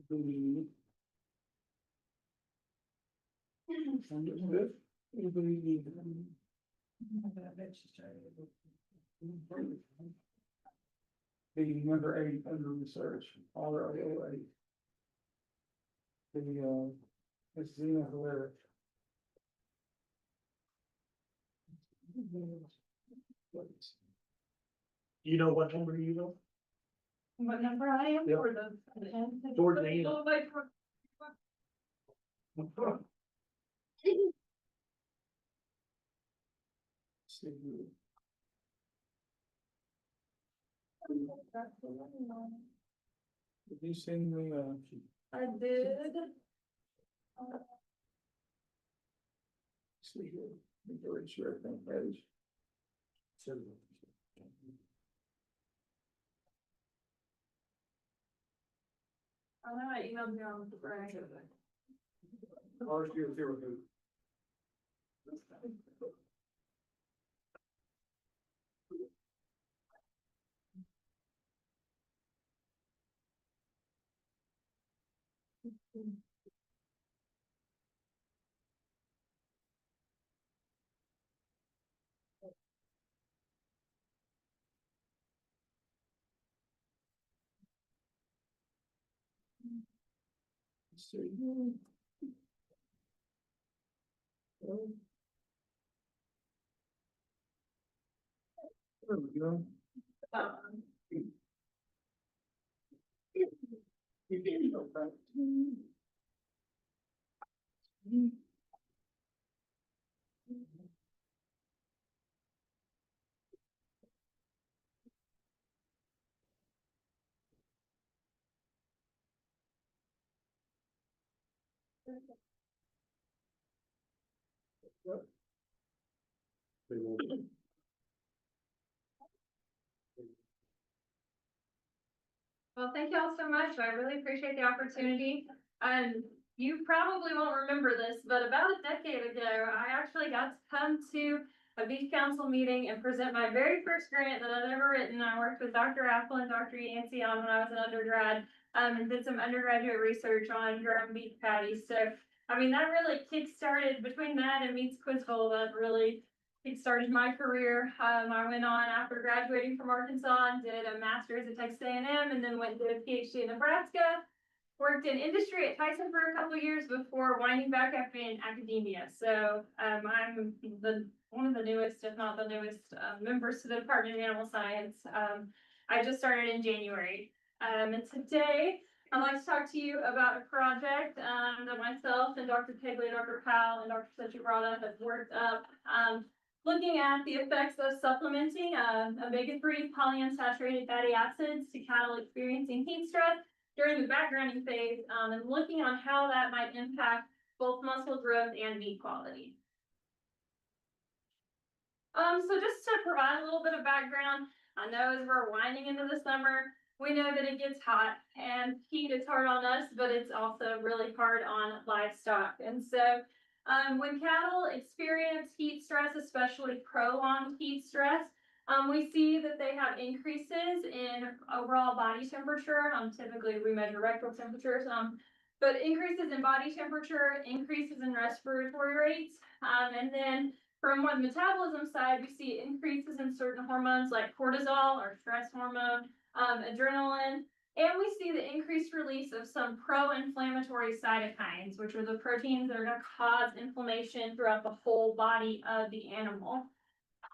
The number 8 under research, ROA. It's Xena Hilaric. You know what number you know? What number I am Yep. for the. Towards the end. Did you send me, I did. see here, make sure everything is. I know I emailed you on the Friday. R02. There we go. Well, thank you all so much. I really appreciate the opportunity. You probably won't remember this, but about a decade ago, I actually got to come to a beach council meeting and present my very first grant that I've ever written. I worked with Dr. Apple and Dr. Yancey on when I was an undergrad, and did some undergraduate research on drum beef patties. So, I mean, that really kick-started between that and Meets Quizville, that really kick-started my career. I went on after graduating from Arkansas and did a master's at Texas A&M, and then went to a PhD in Nebraska. Worked in industry at Tyson for a couple of years before winding back up in academia. So I'm one of the newest, if not the newest, members to the Department of Animal Science. I just started in January. And today I'd like to talk to you about a project that myself and Dr. Kegley, Dr. Powell, and Dr. Sechibrata have worked up, looking at the effects of supplementing omega-3 polyunsaturated fatty acids to cattle experiencing heat stress during the backgrounding phase, and looking on how that might impact both muscle growth and meat quality. So just to provide a little bit of background, I know as we're winding into the summer, we know that it gets hot, and heat is hard on us, but it's also really hard on livestock. And so when cattle experience heat stress, especially prolonged heat stress, we see that they have increases in overall body temperature. Typically we measure rectal temperatures, but increases in body temperature, increases in respiratory rates, and then from one metabolism side, we see increases in certain hormones like cortisol or stress hormone, adrenaline, and we see the increased release of some pro-inflammatory cytokines, which are the proteins that are going to cause inflammation throughout the whole body of the animal.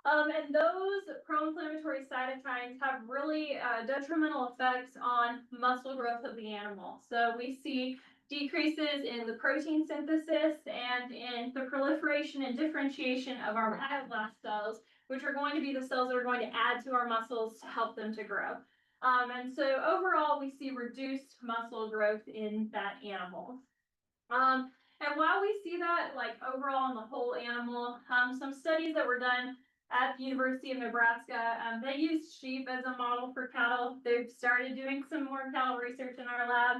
And those pro-inflammatory cytokines have really detrimental effects on muscle growth of the animal. So we see decreases in the protein synthesis and in the proliferation and differentiation of our myoblast cells, which are going to be the cells that are going to add to our muscles to help them to grow. And so overall, we see reduced muscle growth in that animal. And while we see that, like overall in the whole animal, some studies that were done at the University of Nebraska, they used sheep as a model for cattle. They've started doing some more cattle research in our lab.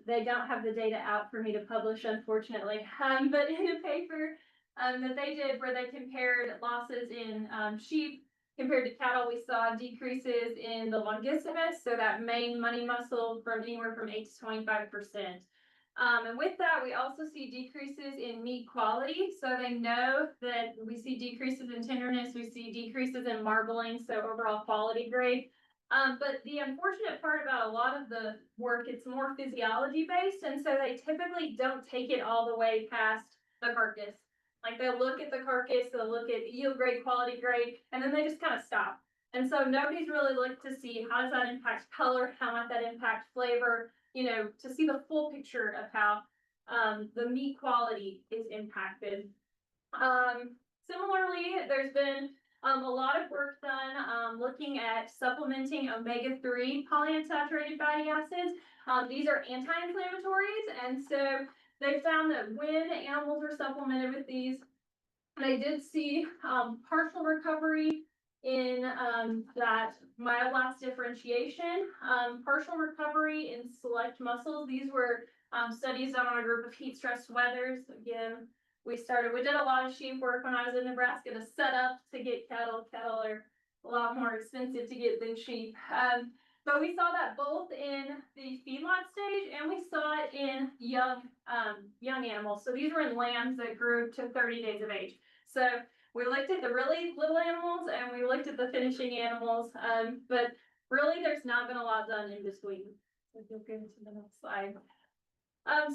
They don't have the data out for me to publish, unfortunately. But in a paper that they did where they compared losses in sheep compared to cattle, we saw decreases in the longissimus, so that main money muscle, from anywhere from 8 to 25%. And with that, we also see decreases in meat quality. So they know that we see decreases in tenderness, we see decreases in marbling, so overall quality grade. But the unfortunate part about a lot of the work, it's more physiology based, and so they typically don't take it all the way past the carcass. Like they'll look at the carcass, they'll look at yield grade, quality grade, and then they just kind of stop. And so nobody's really looked to see how does that impact color, how might that impact flavor, you know, to see the full picture of how the meat quality is impacted. Similarly, there's been a lot of work done looking at supplementing omega-3 polyunsaturated fatty acids. These are anti-inflammatories, and so they found that when animals are supplemented with these, they did see partial recovery in that myoblast differentiation, partial recovery in select muscles. These were studies done on a group of heat stressed wethers. Again, we did a lot of sheep work when I was in Nebraska to set up to get cattle. Cattle are a lot more expensive to get than sheep. But we saw that both in the feedlot stage and we saw it in young animals. So these were in lambs that grew to 30 days of age. So we looked at the really little animals and we looked at the finishing animals, but really there's not been a lot done in between. So if you'll go to the next slide.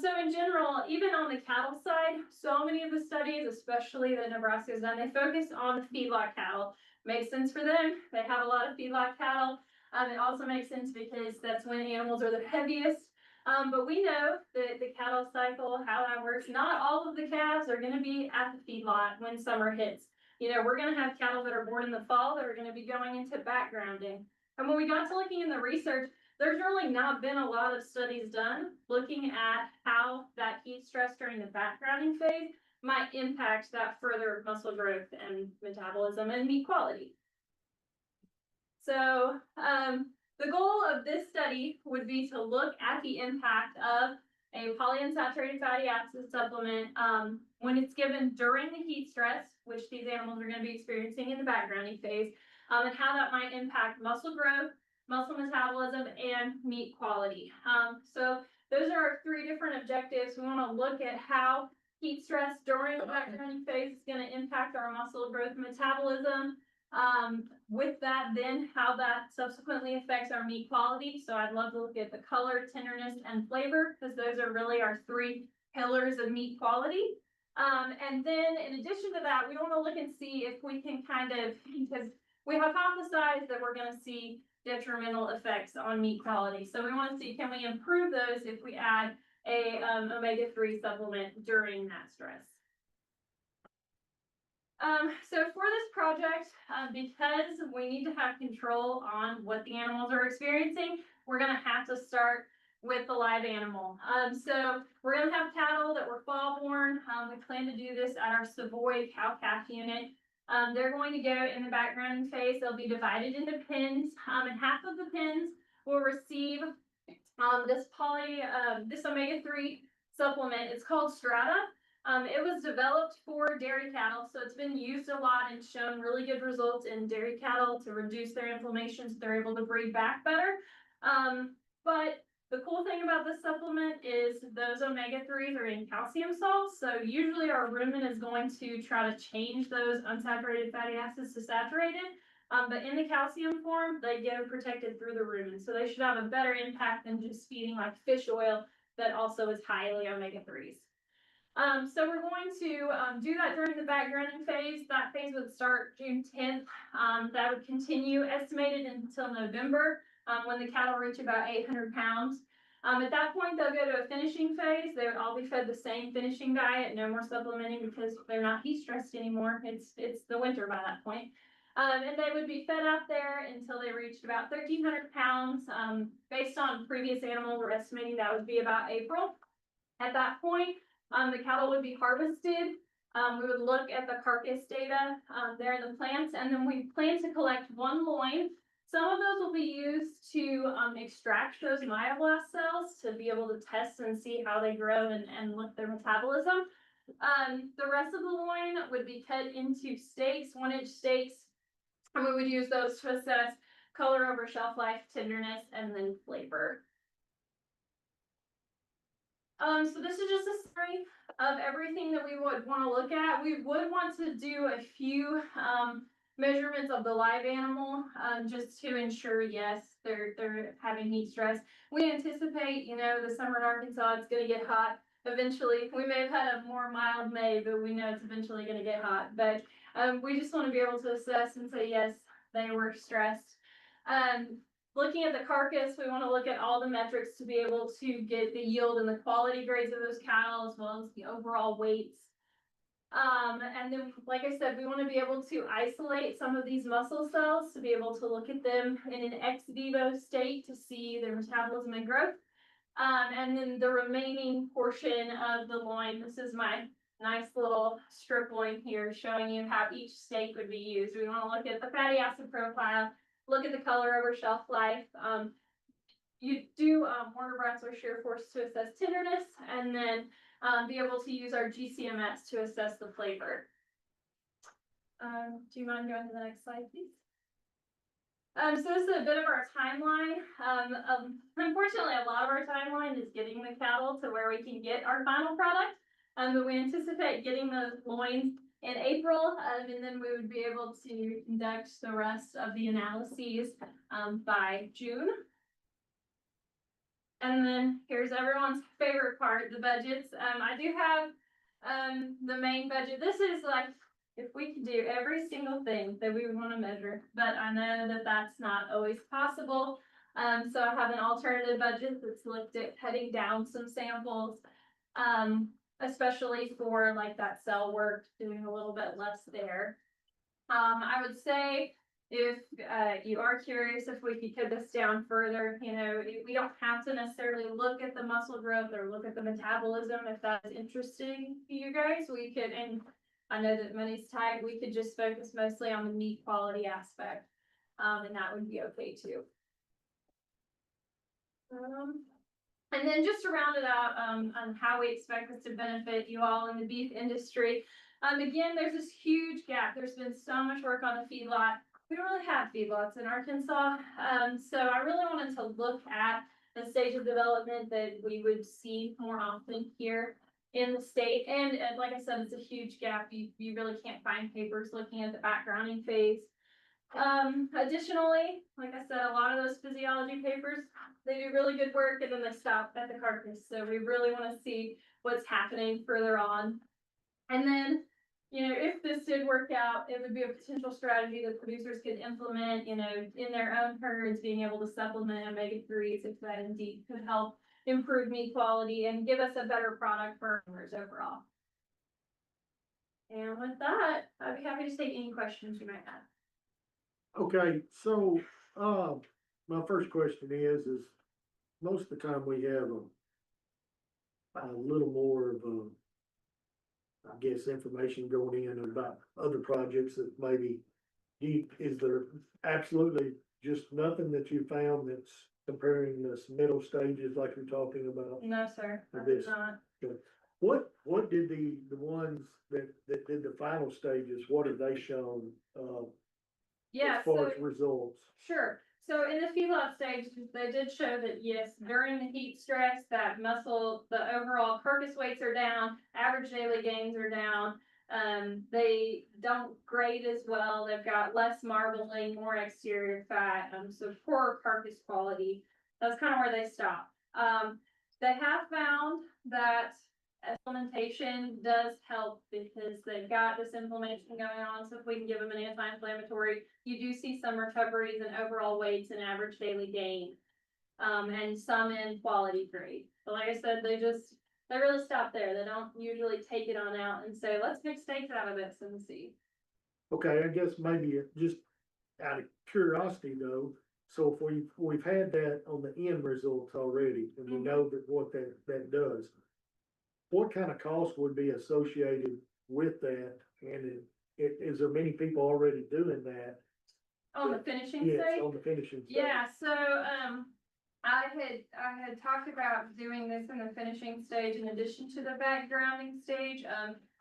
So in general, even on the cattle side, so many of the studies, especially that Nebraska's done, they focus on the feedlot cattle. Makes sense for them. They have a lot of feedlot cattle. It also makes sense because that's when animals are the heaviest. But we know that the cattle cycle, how that works, not all of the calves are gonna be at the feedlot when summer hits. You know, we're gonna have cattle that are born in the fall that are gonna be going into backgrounding. And when we got to looking in the research, there's really not been a lot of studies done looking at how that heat stress during the backgrounding phase might impact that further muscle growth and metabolism and meat quality. So, the goal of this study would be to look at the impact of a polyunsaturated fatty acid supplement when it's given during the heat stress, which these animals are going to be experiencing in the backgrounding phase, and how that might impact muscle growth, muscle metabolism, and meat quality. So those are our three different objectives. We want to look at how heat stress during the backgrounding phase is going to impact our muscle growth and metabolism. With that, then how that subsequently affects our meat quality. So I'd love to look at the color, tenderness, and flavor, because those are really our three pillars of meat quality. And then in addition to that, we want to look and see if we can kind of, because we hypothesize that we're going to see detrimental effects on meat quality. So we want to see, can we improve those if we add a omega-3 supplement during that stress? So for this project, because we need to have control on what the animals are experiencing, we're going to have to start with the live animal. So we're going to have cattle that were fall born. We plan to do this at our Savoy cow-calf unit. They're going to go in the backgrounding phase. They'll be divided into pens, and half of the pens will receive this omega-3 supplement. It's called Strata. It was developed for dairy cattle, so it's been used a lot and shown really good results in dairy cattle to reduce their inflammation so they're able to breed back better. But the cool thing about this supplement is those omega-3s are in calcium salts, so usually our rumen is going to try to change those unsaturated fatty acids to saturated. But in the calcium form, they get protected through the rumen, so they should have a better impact than just feeding like fish oil that also is highly omega-3s. So we're going to do that during the backgrounding phase. That phase would start June 10th. That would continue estimated until November when the cattle reach about 800 pounds. At that point, they'll go to a finishing phase. They would all be fed the same finishing diet, no more supplementing because they're not heat stressed anymore. It's the winter by that point. And they would be fed out there until they reached about 1,300 pounds. Based on previous animals, we're estimating that would be about April. At that point, the cattle would be harvested. We would look at the carcass data there in the plants, and then we plan to collect one loin. Some of those will be used to extract those myoblast cells to be able to test and see how they grow and look their metabolism. The rest of the loin would be cut into steaks, 1-inch steaks, and we would use those to assess color over shelf life, tenderness, and then flavor. So this is just a summary of everything that we would want to look at. We would want to do a few measurements of the live animal just to ensure, yes, they're having heat stress. We anticipate, you know, the summer in Arkansas, it's going to get hot eventually. We may have had a more mild May, but we know it's eventually going to get hot. But we just want to be able to assess and say, yes, they were stressed. Looking at the carcass, we want to look at all the metrics to be able to get the yield and the quality grades of those cattle, as well as the overall weights. And then, like I said, we want to be able to isolate some of these muscle cells to be able to look at them in an ex vivo state to see their metabolism and growth. And then the remaining portion of the loin, this is my nice little strip loin here showing you how each steak would be used. We want to look at the fatty acid profile, look at the color over shelf life. You do Warner Braswell shear force to assess tenderness, and then be able to use our GCMS to assess the flavor. Do you mind going to the next slide, please? So this is a bit of our timeline. Unfortunately, a lot of our timeline is getting the cattle to where we can get our final product. But we anticipate getting those loins in April, and then we would be able to conduct the rest of the analyses by June. And then here's everyone's favorite part, the budgets. I do have, the main budget. This is like, if we could do every single thing that we would want to measure, but I know that that's not always possible. So I have an alternative budget that's looked at cutting down some samples. Especially for like that cell work, doing a little bit less there. I would say if, you are curious if we could cut this down further, you know, we don't have to necessarily look at the muscle growth or look at the metabolism. If that's interesting to you guys, we could, and I know that money's tight, we could just focus mostly on the meat quality aspect. And that would be okay too. And then just to round it out, on how we expect this to benefit you all in the beef industry. Again, there's this huge gap. There's been so much work on the feedlot. We don't really have feedlots in Arkansas. So I really wanted to look at the stage of development that we would see more often here in the state. And like I said, it's a huge gap. You really can't find papers looking at the backgrounding phase. Additionally, like I said, a lot of those physiology papers, they do really good work and then they stop at the carcass. So we really want to see what's happening further on. And then, you know, if this did work out, it would be a potential strategy that producers could implement, you know, in their own herds, being able to supplement omega-3s if that indeed could help improve meat quality and give us a better product for our owners overall. And with that, I'd be happy to take any questions you might have. Okay, so, my first question is most of the time we have a little more of I guess, information going in about other projects that maybe is there absolutely just nothing that you found that's comparing this middle stages like you're talking about? No, sir, I This- did not. What did the ones that did the final stages, what have they shown, Yeah, as far so. as results? Sure. So in the feedlot stage, they did show that yes, during the heat stress, that muscle, the overall carcass weights are down, average daily gains are down. They don't grade as well. They've got less marbling, more exterior fat, so poorer carcass quality. That's kind of where they stop. They have found that implementation does help because they've got this inflammation going on. So if we can give them an anti-inflammatory, you do see some recoveries in overall weights and average daily gain, and some in quality grade. But like I said, they really stop there. They don't usually take it on out and say, let's make steaks out of this and see. Okay, I guess maybe just out of curiosity though, so if we've had that on the end results already, and we know that what that does. What kind of cost would be associated with that? And is there many people already doing that? On the finishing Yes, stage? on the finishing stage. Yeah, so, I had talked about doing this in the finishing stage in addition to the backgrounding stage.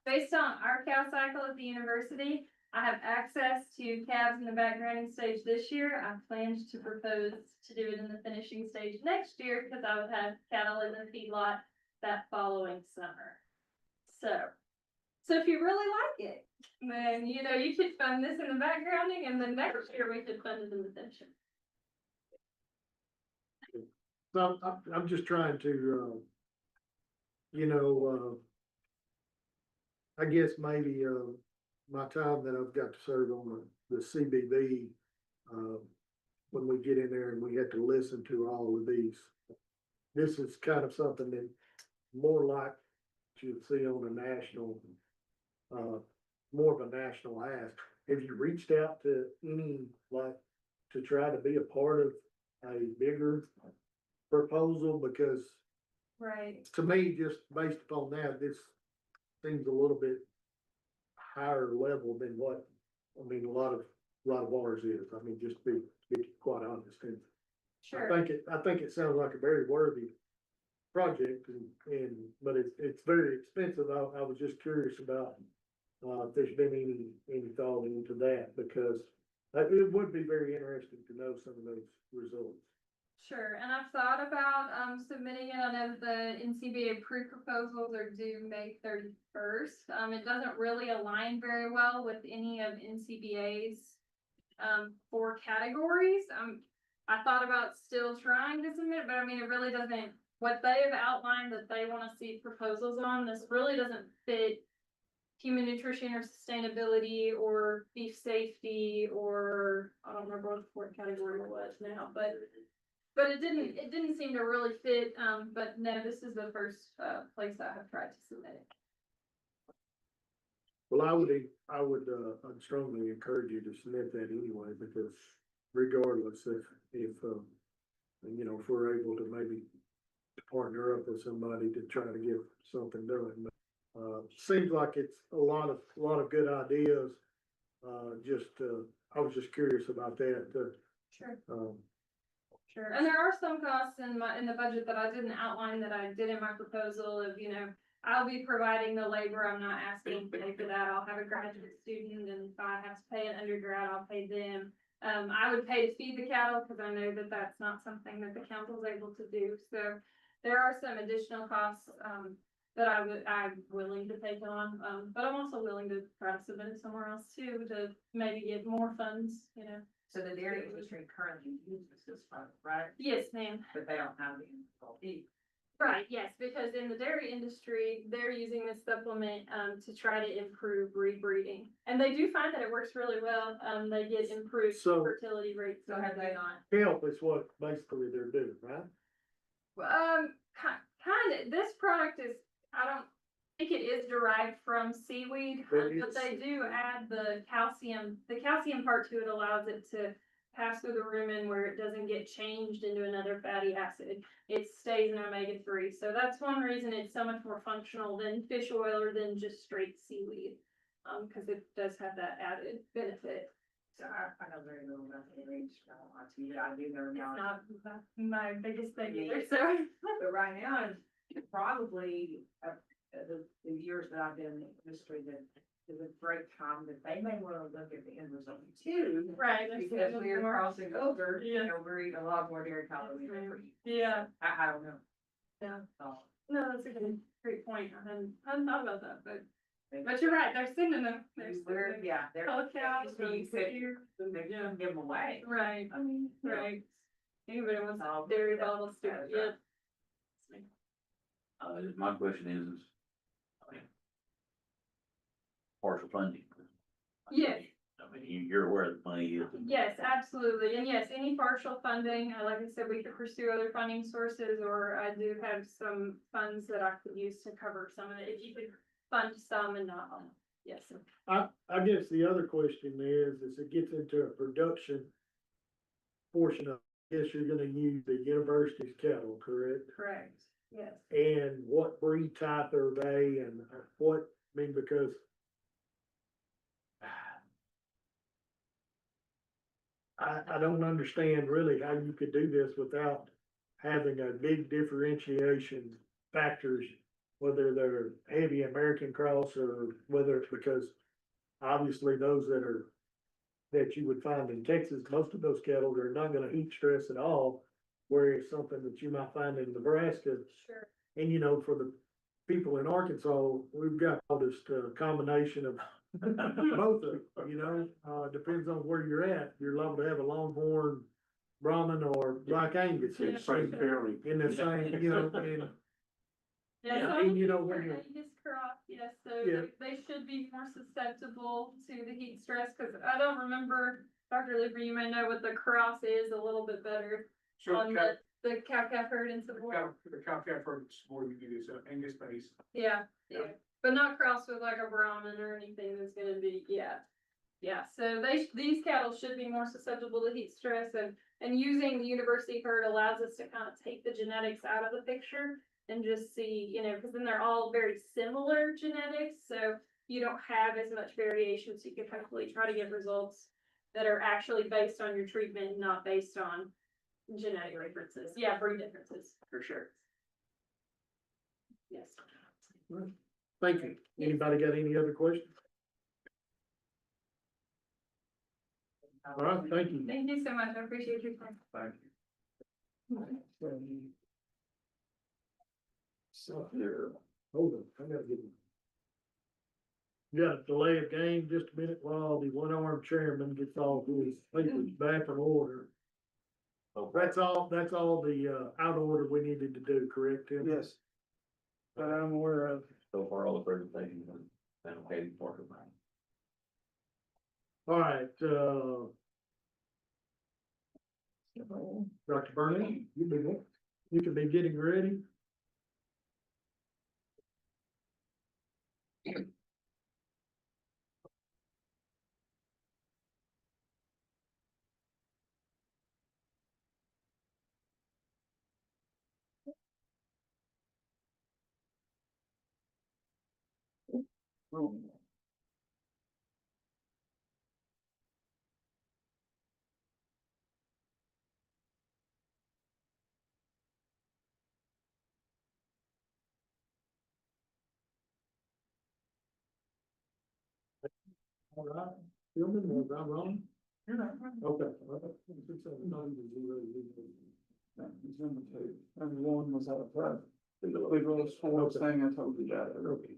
Based on our cow cycle at the university, I have access to calves in the backgrounding stage this year. I planned to propose to do it in the finishing stage next year because I would have cattle in the feedlot that following summer. So if you really like it, then, you know, you could fund this in the backgrounding and then next year we could fund it in the finishing. So I'm just trying to, I guess maybe, my time that I've got to serve on the CBB, when we get in there and we have to listen to all of these. This is kind of something that more like you'd see on a national, more of a national ask. Have you reached out to any, like, to try to be a part of a bigger proposal? Because Right. to me, just based upon that, this seems a little bit higher level than what, I mean, a lot of ours is. I mean, just to be quite honest. And Sure. I think it sounds like a very worthy project but it's very expensive. I was just curious about, if there's been any thought into that, because it would be very interesting to know some of those results. Sure, and I've thought about submitting it. I know the NCBA pre-proposals are due May 31st. It doesn't really align very well with any of NCBA's 4 categories. I thought about still trying to submit, but I mean, it really doesn't, what they have outlined that they wanna see proposals on, this really doesn't fit human nutrition or sustainability or beef safety, or I don't remember what the fourth category was now, but it didn't seem to really fit, but no, this is the first, place I have tried to submit it. Well, I'd strongly encourage you to submit that anyway, because regardless if, you know, if we're able to maybe partner up with somebody to try to get something done. Seems like it's a lot of good ideas. I was just curious about that. Sure. Um, Sure, and there are some costs in the budget that I didn't outline that I did in my proposal of, you know, I'll be providing the labor, I'm not asking to pay for that, I'll have a graduate student, and if I have to pay an undergrad, I'll pay them. I would pay to feed the cattle, cause I know that that's not something that the council's able to do, so there are some additional costs, that I'm willing to take on, but I'm also willing to try to submit it somewhere else too, to maybe get more funds, you know. So the dairy industry currently uses this fund, right? Yes, ma'am. But they don't have the installed heat. Right, yes, because in the dairy industry, they're using this supplement, to try to improve rebreeding. And they do find that it works really well, they get improved So- fertility rates. So have they not? Help is what basically they're doing, right? Kind of, this product is, I don't think it is derived from seaweed, But but it's- they do add the calcium part to it allows it to pass through the rumen where it doesn't get changed into another fatty acid. It stays in omega-3, so that's one reason it's so much more functional than fish oil or than just straight seaweed. Cause it does have that added benefit. So I know very little about the dairy industry, I don't want to, but I do know It's now. not my biggest thing either, so. But right now, it's probably, the years that I've been in the industry, that is a great time that they may wanna look at the end result too. Right. Because we are crossing over, you Yeah. know, we're eating a lot more dairy cow than we ever eat. Yeah. I don't know. Yeah. So, No, that's a great point. I hadn't thought about that, but you're right, they're sending them. We're, yeah, they're. Color cows, So you could, here. they couldn't give them away. Right, I mean, right. Anybody wants Oh, dairy yeah, bottles to, that's yeah. right. My question is, I mean, partial funding. Yes. I mean, you're aware of the money is. Yes, absolutely. And yes, any partial funding, like I said, we could pursue other funding sources, or I do have some funds that I could use to cover some of it. If you could fund some and not all. Yes. I guess the other question is it gets into a production portion of, I guess you're gonna use the university's cattle, correct? Correct. Yes. And what breed type are they and what, I mean, because I don't understand really how you could do this without having a big differentiation factors, whether they're heavy American cross or whether it's because obviously those that you would find in Texas, most of those cattle are not gonna heat stress at all. Whereas something that you might find in Nebraska. Sure. And you know, for the people in Arkansas, we've got all this combination of both of, you know, depends on where you're at. You're liable to have a Longhorn, Brahman or Black Angus. in the same county. In the same, you know, and Yeah, Yeah, so and I'm you know, looking when for you're- Angus crop, yes, so Yeah. they should be more susceptible to the heat stress, cause I don't remember, Dr. Lieber, you may know what the cross is a little bit better So on the cow-calf herd and so forth. the cow-calf herd is more you do, so Angus base. Yeah, yeah, but not crossed with like a Brahman or anything that's gonna be, yeah. Yeah, so these cattle should be more susceptible to heat stress, and using the university herd allows us to kind of take the genetics out of the picture and just see, you know, cause then they're all very similar genetics, so you don't have as much variation, so you can hopefully try to get results that are actually based on your treatment, not based on genetic differences. Yeah, breed differences, for sure. Yes. thank you. Anybody got any other questions? All right, thank you. Thank you so much. I appreciate your time. Thank So here, hold on, I gotta get. Got a delay of game just a minute while the one-armed chairman gets all his papers back in order. That's all the, out order we needed to do, correct, Tim? Yes. That I'm aware of. So far, all the presentations have been okay for them. All right, Dr. Burnett, you can be getting ready. All right, Philman, was I wrong? You're not right. Okay. It's number two, and one was out of that. The little sports thing I told you about. Okay.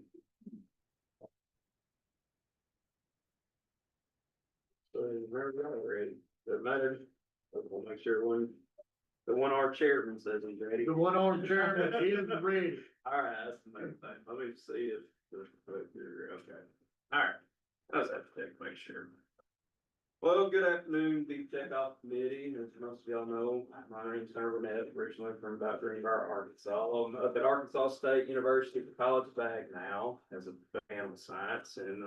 So, very ready, that matters, we'll make sure the one our chairman says he's ready. The one on chairman is ready. All right, that's the main thing, let me see if, okay, all right, I just have to check, make sure. Well, good afternoon, Beef Checkoff Committee, as most of y'all know, my name's Hunter Burnett, originally from about Greenbrier, Arkansas. I'm up at Arkansas State University at the College of Ag now, as a animal science, and,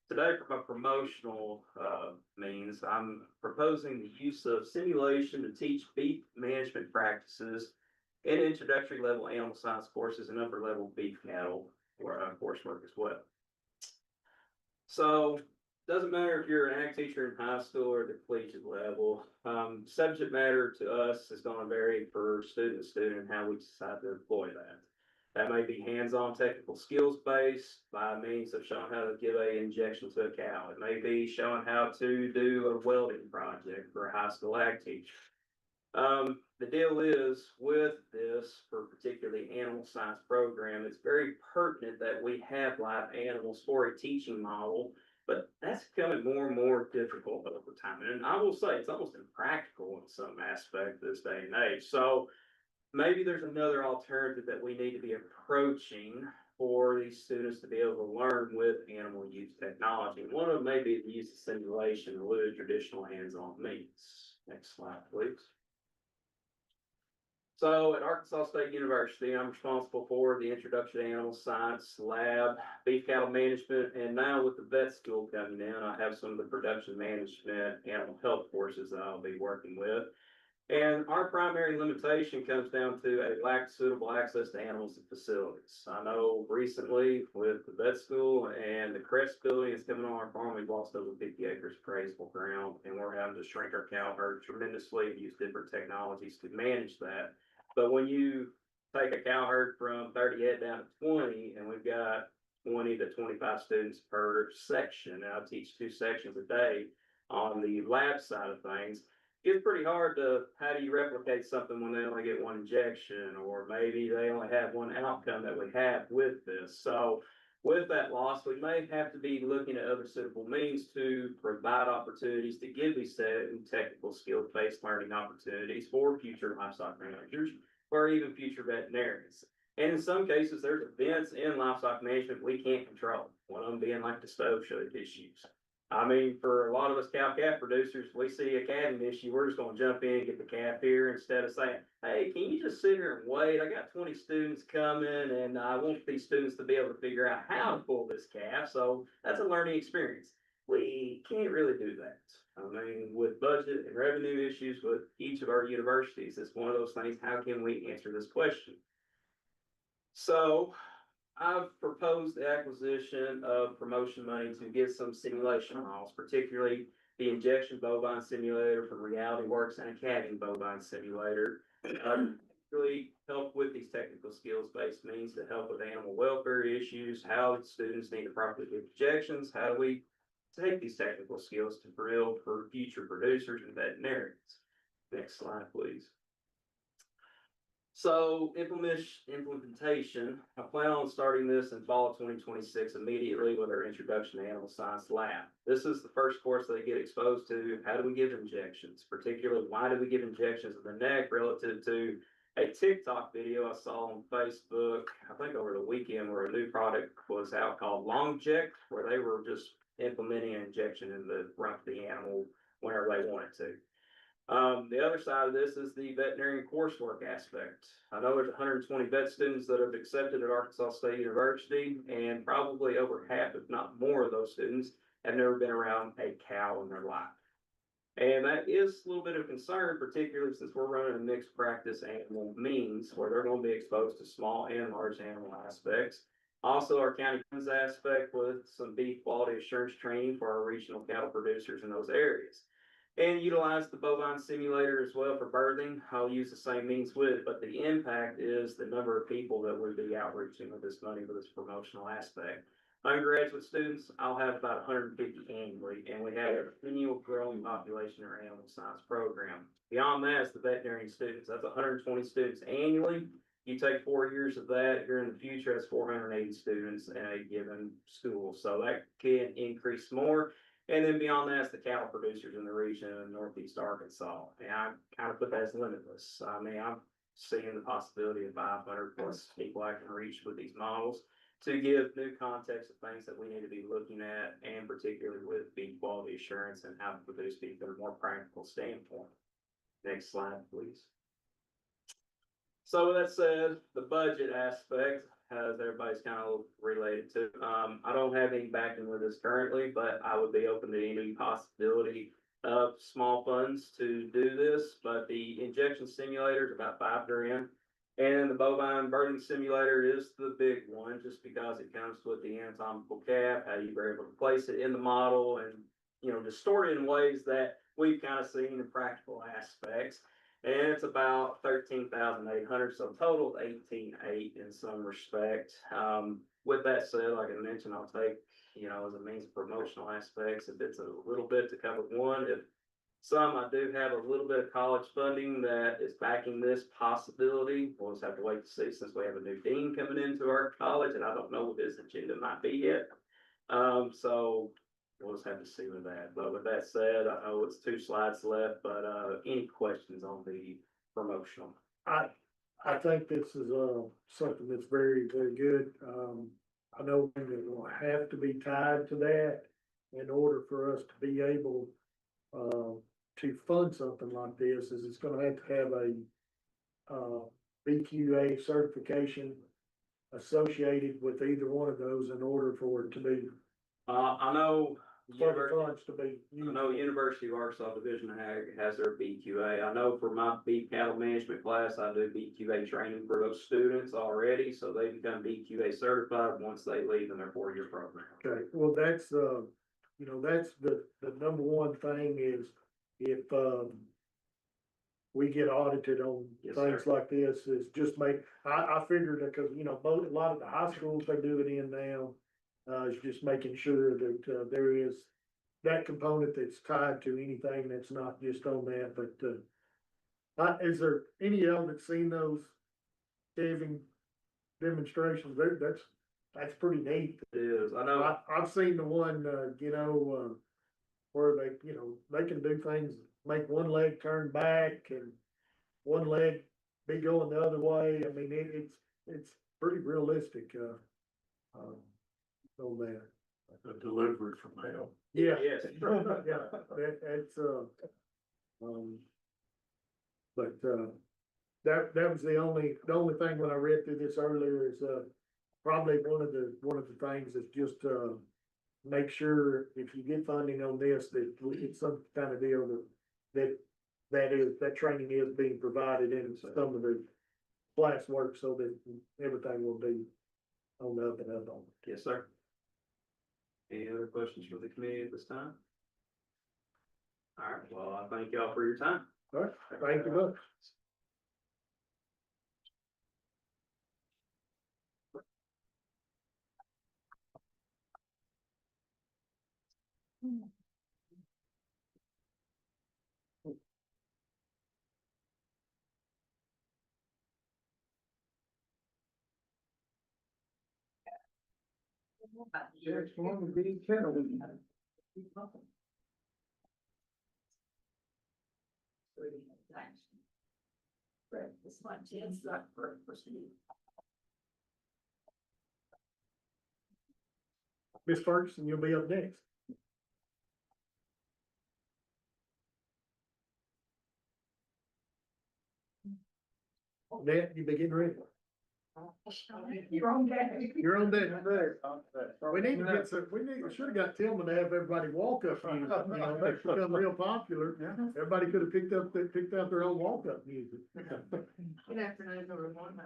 today, for my promotional means, I'm proposing the use of simulation to teach beef management practices in introductory level animal science courses and upper level beef cattle coursework as well. So, doesn't matter if you're an ag teacher in high school or the collegiate level, subject matter to us is going to vary for student to student and how we decide to employ that. That may be hands-on technical skills based by means of showing how to give a injection to a cow. It may be showing how to do a welding project for a high school ag teacher. The deal is with this, for particularly animal science program, it's very pertinent that we have live animals for a teaching model, but that's becoming more and more difficult over time. And I will say it's almost impractical in some aspect this day and age. So maybe there's another alternative that we need to be approaching for these students to be able to learn with animal use technology. One of them may be the use of simulation in lieu of traditional hands-on means. Next slide, please. So at Arkansas State University, I'm responsible for the Introduction to Animal Science lab, beef cattle management, and now with the vet school coming in, I have some of the production management, animal health courses that I'll be working with. And our primary limitation comes down to a lack of suitable access to animals and facilities. I know recently with the vet school and the Crest building is coming on our farm, we've lost over 50 acres of grazable ground, and we're having to shrink our cow herd tremendously and use different technologies to manage that. But when you take a cow herd from 30 head down to 20, and we've got 20 to 25 students per section, and I teach 2 sections a day on the lab side of things, it's pretty hard to, how do you replicate something when they only get 1 injection, or maybe they only have 1 outcome that we have with this. So with that loss, we may have to be looking at other suitable means to provide opportunities to give these technical skill-based learning opportunities for future livestock managers or even future veterinarians. And in some cases, there's events in livestock management we can't control. One of them being like the stove show issues. I mean, for a lot of us cow-calf producers, we see a calving issue, we're just gonna jump in and get the calf here instead of saying, hey, can you just sit here and wait? I got 20 students coming and I want these students to be able to figure out how to pull this calf. So that's a learning experience. We can't really do that. I mean, with budget and revenue issues with each of our universities, it's one of those things, how can we answer this question? So I've proposed the acquisition of promotion money to get some simulation models, particularly the injection bovine simulator from Reality Works and a calving bovine simulator. Really help with these technical skills-based means to help with animal welfare issues, how students need to properly give injections, how do we take these technical skills to build for future producers and veterinarians. Next slide, please. So implementation, I plan on starting this in fall of 2026 immediately with our introduction to animal science lab. This is the first course they get exposed to. How do we give injections? Particularly, why do we give injections in the neck relative to a TikTok video I saw on Facebook, I think over the weekend, where a new product was out called Longject, where they were just implementing an injection in the rump of the animal whenever they wanted to. The other side of this is the veterinarian coursework aspect. I know there's 120 vet students that have accepted at Arkansas State University, and probably over half, if not more, of those students have never been around a cow in their life. And that is a little bit of concern, particularly since we're running a mixed practice animal means where they're going to be exposed to small and large animal aspects. Also, our county comes aspect with some beef quality assurance training for our regional cattle producers in those areas. And utilize the bovine simulator as well for birthing. I'll use the same means with it, but the impact is the number of people that we'll be outreaching with this money for this promotional aspect. Undergraduate students, I'll have about 150 annually, and we have a annual growing population in our animal science program. Beyond that is the veterinarian students. That's 120 students annually. You take 4 years of that, here in the future, that's 480 students in a given school. So that can increase more. And then beyond that, it's the cattle producers in the region in northeast Arkansas. And I kind of put that as limitless. I mean, I'm seeing the possibility of 500 plus people I can reach with these models to give new context of things that we need to be looking at, and particularly with beef quality assurance and how to produce beef from a more practical standpoint. Next slide, please. So with that said, the budget aspect, as everybody's kind of related to, I don't have any backing with this currently, but I would be open to any possibility of small funds to do this. But the injection simulator is about $5 grand. And the bovine birthing simulator is the big one, just because it comes with the anatomical cap, how you were able to place it in the model, and, you know, distort it in ways that we've kind of seen in practical aspects. And it's about 13,800, so total of 18,800 in some respect. With that said, like I mentioned, I'll take, you know, as a means of promotional aspects, if it's a little bit to cover one, if some, I do have a little bit of college funding that is backing this possibility. We'll just have to wait to see, since we have a new dean coming into our college, and I don't know what his agenda might be yet. So we'll just have to see with that. But with that said, I know it's 2 slides left, but any questions on the promotional? I think this is, something that's very, very good. I know that will have to be tied to that in order for us to be able, to fund something like this, is it's gonna have to have a, BQA certification associated with either one of those in order for it to be, I know for the funds to be I know University of Arkansas Division Ag has their BQA. I know for my beef cattle management class, I do BQA training for those students already, so they become BQA certified once they leave in their 4-year program. Okay, well, that's, you know, that's the number one thing is if, we get audited on Yes, things sir. like this, is just make, I figured that, cause you know, both, a lot of the high schools they do it in now, is just making sure that, there is that component that's tied to anything that's not just on that, but, is there any of them that's seen those calving demonstrations? That's pretty neat. It is, I know. I've seen the one, you know, where they, you know, they can do things, make one leg turn back and one leg be going the other way. I mean, it's pretty realistic, on that. Like a delivery from hell. Yeah. Yes. Yeah, it's, but, that was the only thing when I read through this earlier is, probably one of the things is just, make sure if you get funding on this, that it's some kind of deal that training is being provided in some of the class work so that everything will be on the up and up on it. Yes, sir. Any other questions for the committee at this time? All right, well, I thank y'all for your time. All right, thank you much. There's one to be kettle. This one, it's not for me. Ms. Ferguson, you'll be up next. Nat, you be getting ready. You're on deck. You're on deck. We need to get some, we should have got Tillman to have everybody walk up music, you know, that's become real popular. Everybody could have picked out their own walk up music. Good afternoon, everyone.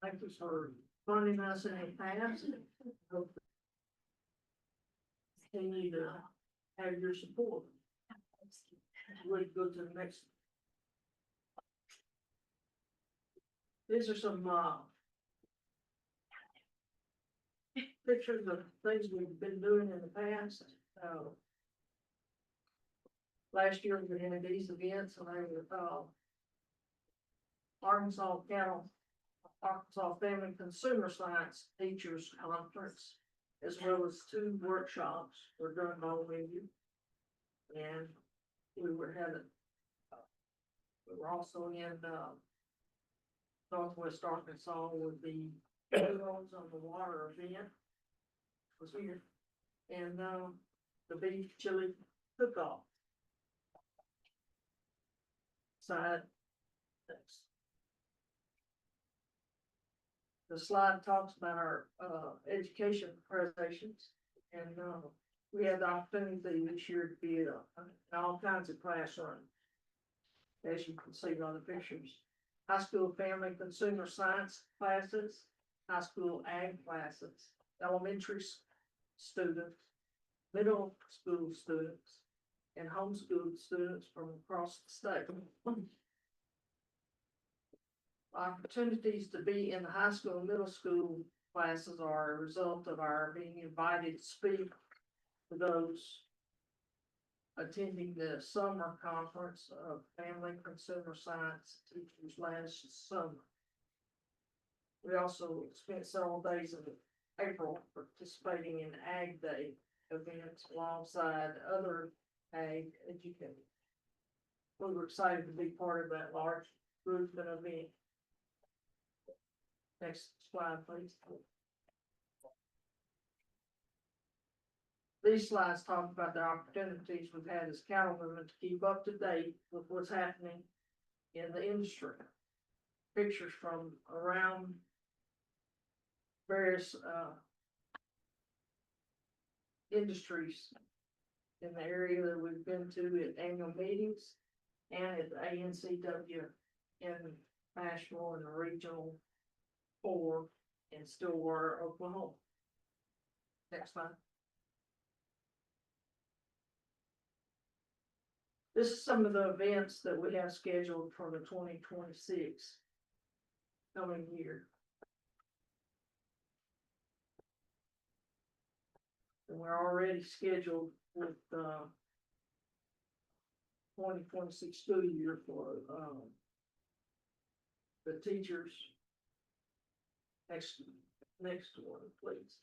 Thank you for funding us in the past. Continue to have your support. We'll go to the next. These are some, pictures of things we've been doing in the past. Last year we had these events and they were, Arkansas Family Consumer Science Teachers Conference, as well as 2 workshops were done by you. And we were also in, Northwest Arkansas with the Heroes on the Water event. Was here. And, the beef chili cook-off. Side. Next. The slide talks about our, education presentations, and, we had the opportunity this year to be in all kinds of classrooms. As you can see on the pictures. High school family consumer science classes, high school ag classes, elementary students, middle school students, and homeschooled students from across the state. Opportunities to be in the high school and middle school classes are a result of our being invited to speak to those attending the summer conference of Family Consumer Science Teachers last summer. We also spent several days in April participating in Ag Day events alongside other ag educators. We were excited to be part of that large group and event. Next slide, please. These slides talk about the opportunities we've had as cattlemen to keep up to date with what's happening in the industry. Pictures from around various industries in the area that we've been to at annual meetings and at the ANCW in Nashville and the Regional 4 in Stillwater, Oklahoma. Next slide. This is some of the events that we have scheduled for the 2026 coming year. And we're already scheduled with 2026 school year for the teachers. Next one, please.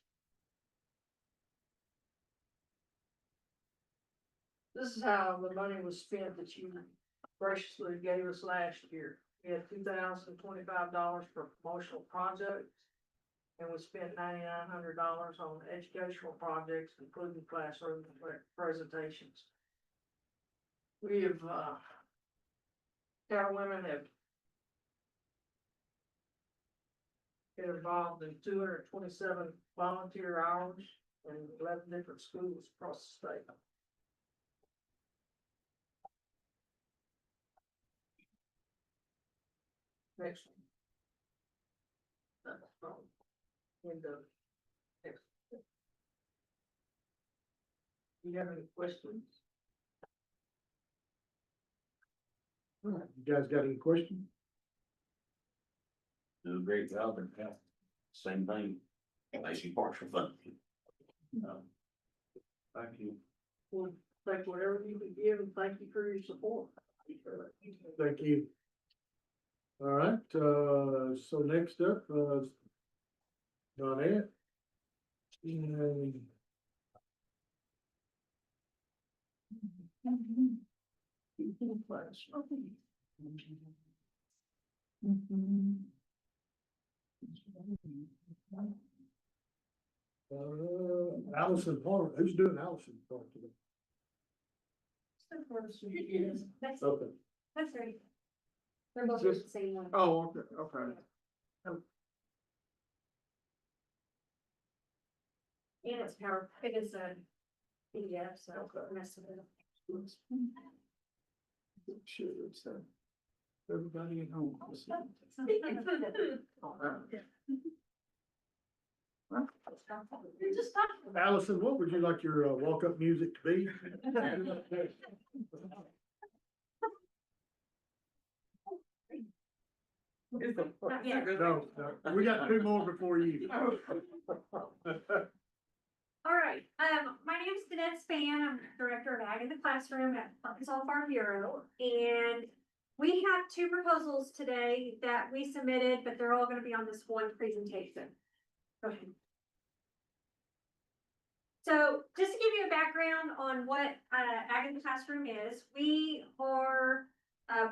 This is how the money was spent that you graciously gave us last year. We had $2,025 for promotional projects. And we spent $9,900 on educational projects, including classroom presentations. We have, our women have been involved in 227 volunteer hours in 11 different schools across the state. Next one. That's from window. Next. You have any questions? All right, you guys got any questions? Do a great job and have same thing, basic partial funding. Thank you. We'll take whatever you can give and thank you for your support. Thank you. All right, so next up, Donette. Allison Park, who's doing Allison Park today? That's, Okay. that's right. They're both the same one. Oh, okay. And it's power, it is a PDF, so mess with it. Sure, it's, everybody at home. Just talk. Allison, what would you like your walk-up music to be? Not yet. No, no, we got two more before you. All right, my name is Danette Span, I'm Director of Ag in the Classroom at Arkansas Farm Bureau, and we have two proposals today that we submitted, but they're all gonna be on this one presentation. Go ahead. So, just to give you a background on what, Ag in the Classroom is, we are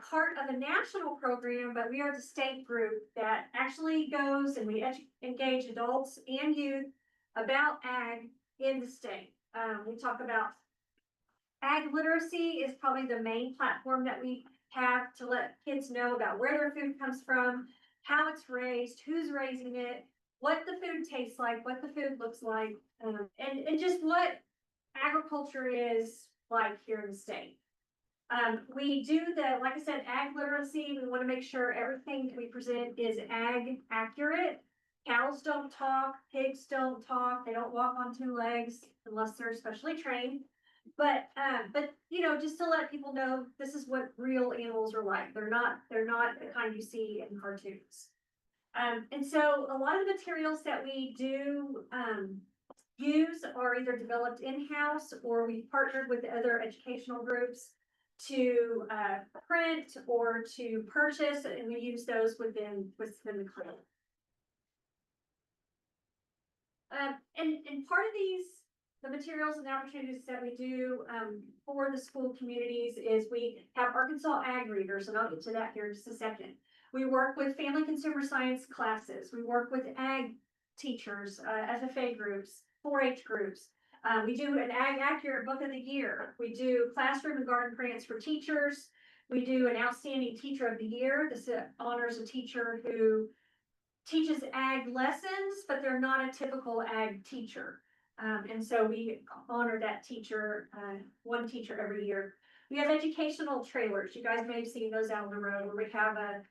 part of a national program, but we are the state group that actually goes and we engage adults and youth about ag in the state. We talk about ag literacy is probably the main platform that we have to let kids know about where their food comes from, how it's raised, who's raising it, what the food tastes like, what the food looks like, and just what agriculture is like here in the state. We do like I said, ag literacy. We want to make sure everything we present is ag accurate. Cows don't talk, pigs don't talk, they don't walk on two legs unless they're specially trained. But you know, just to let people know, this is what real animals are like. They're not the kind you see in cartoons. And so a lot of the materials that we do use are either developed in-house or we partnered with other educational groups to print or to purchase, and we use those within the clinic. And part of the materials and opportunities that we do for the school communities is we have Arkansas Ag Readers, and I'll get to that here in just a second. We work with family consumer science classes. We work with ag teachers, FFA groups, 4-H groups. We do an Ag Accurate Book of the Year. We do classroom and garden grants for teachers. We do an Outstanding Teacher of the Year. This honors a teacher who teaches ag lessons, but they're not a typical ag teacher. And so we honor that teacher, one teacher every year. We have educational trailers. You guys may have seen those out on the road where we have a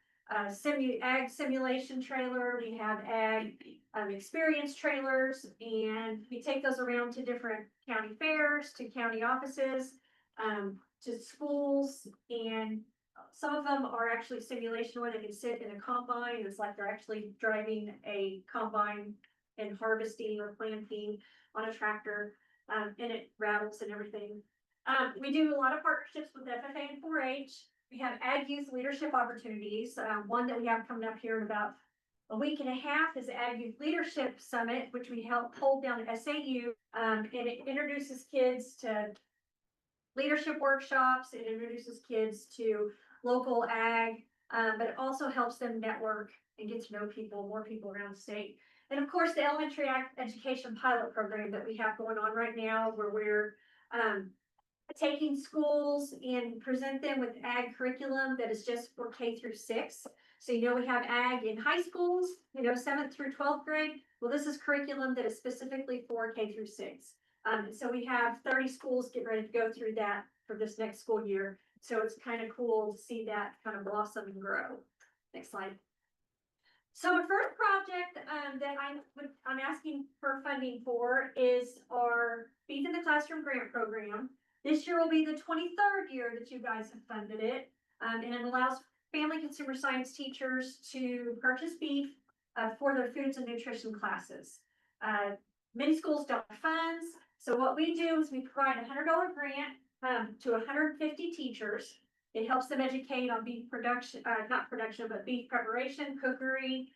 ag simulation trailer. We have ag experience trailers, and we take those around to different county fairs, to county offices, to schools, and some of them are actually simulation where they can sit in a combine. It's like they're actually driving a combine and harvesting or planting on a tractor, and it rattles and everything. We do a lot of partnerships with FFA and 4-H. We have Ag Youth Leadership Opportunities. One that we have coming up here in about a week and a half is Ag Youth Leadership Summit, which we help hold down at SAU. And it introduces kids to leadership workshops. It introduces kids to local ag, but it also helps them network and get to know people, more people around the state. And of course, the elementary education pilot program that we have going on right now, where we're taking schools and present them with ag curriculum that is just for K through 6. So, you know, we have ag in high schools, you know, 7th through 12th grade. Well, this is curriculum that is specifically for K through 6. So we have 30 schools getting ready to go through that for this next school year. So it's kind of cool to see that kind of blossom and grow. Next slide. So our first project that I'm asking for funding for is our Beef in the Classroom grant program. This year will be the 23rd year that you guys have funded it. And it allows family consumer science teachers to purchase beef for their foods and nutrition classes. Many schools don't have funds. So what we do is we provide a $100 grant to 150 teachers. It helps them educate on beef production, but beef preparation, cookery,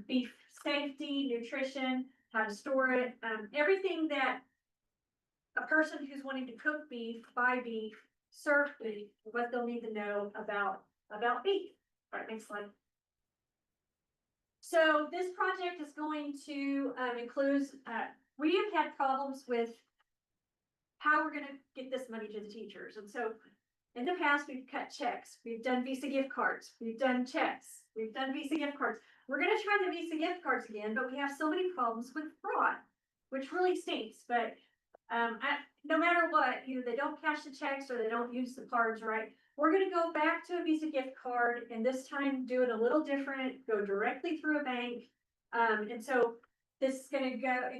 beef safety, nutrition, how to store it, everything that a person who's wanting to cook beef, buy beef, serve beef, what they'll need to know about beef. All right, next slide. So this project is going to include, we have had problems with how we're gonna get this money to the teachers. And so in the past, we've cut checks, we've done Visa gift cards, we've done checks, we've done Visa gift cards. We're gonna try the Visa gift cards again, but we have so many problems with fraud, which really stinks. But no matter what, either they don't cash the checks or they don't use the cards right. We're gonna go back to a Visa gift card and this time do it a little different, go directly through a bank. And so this is gonna go,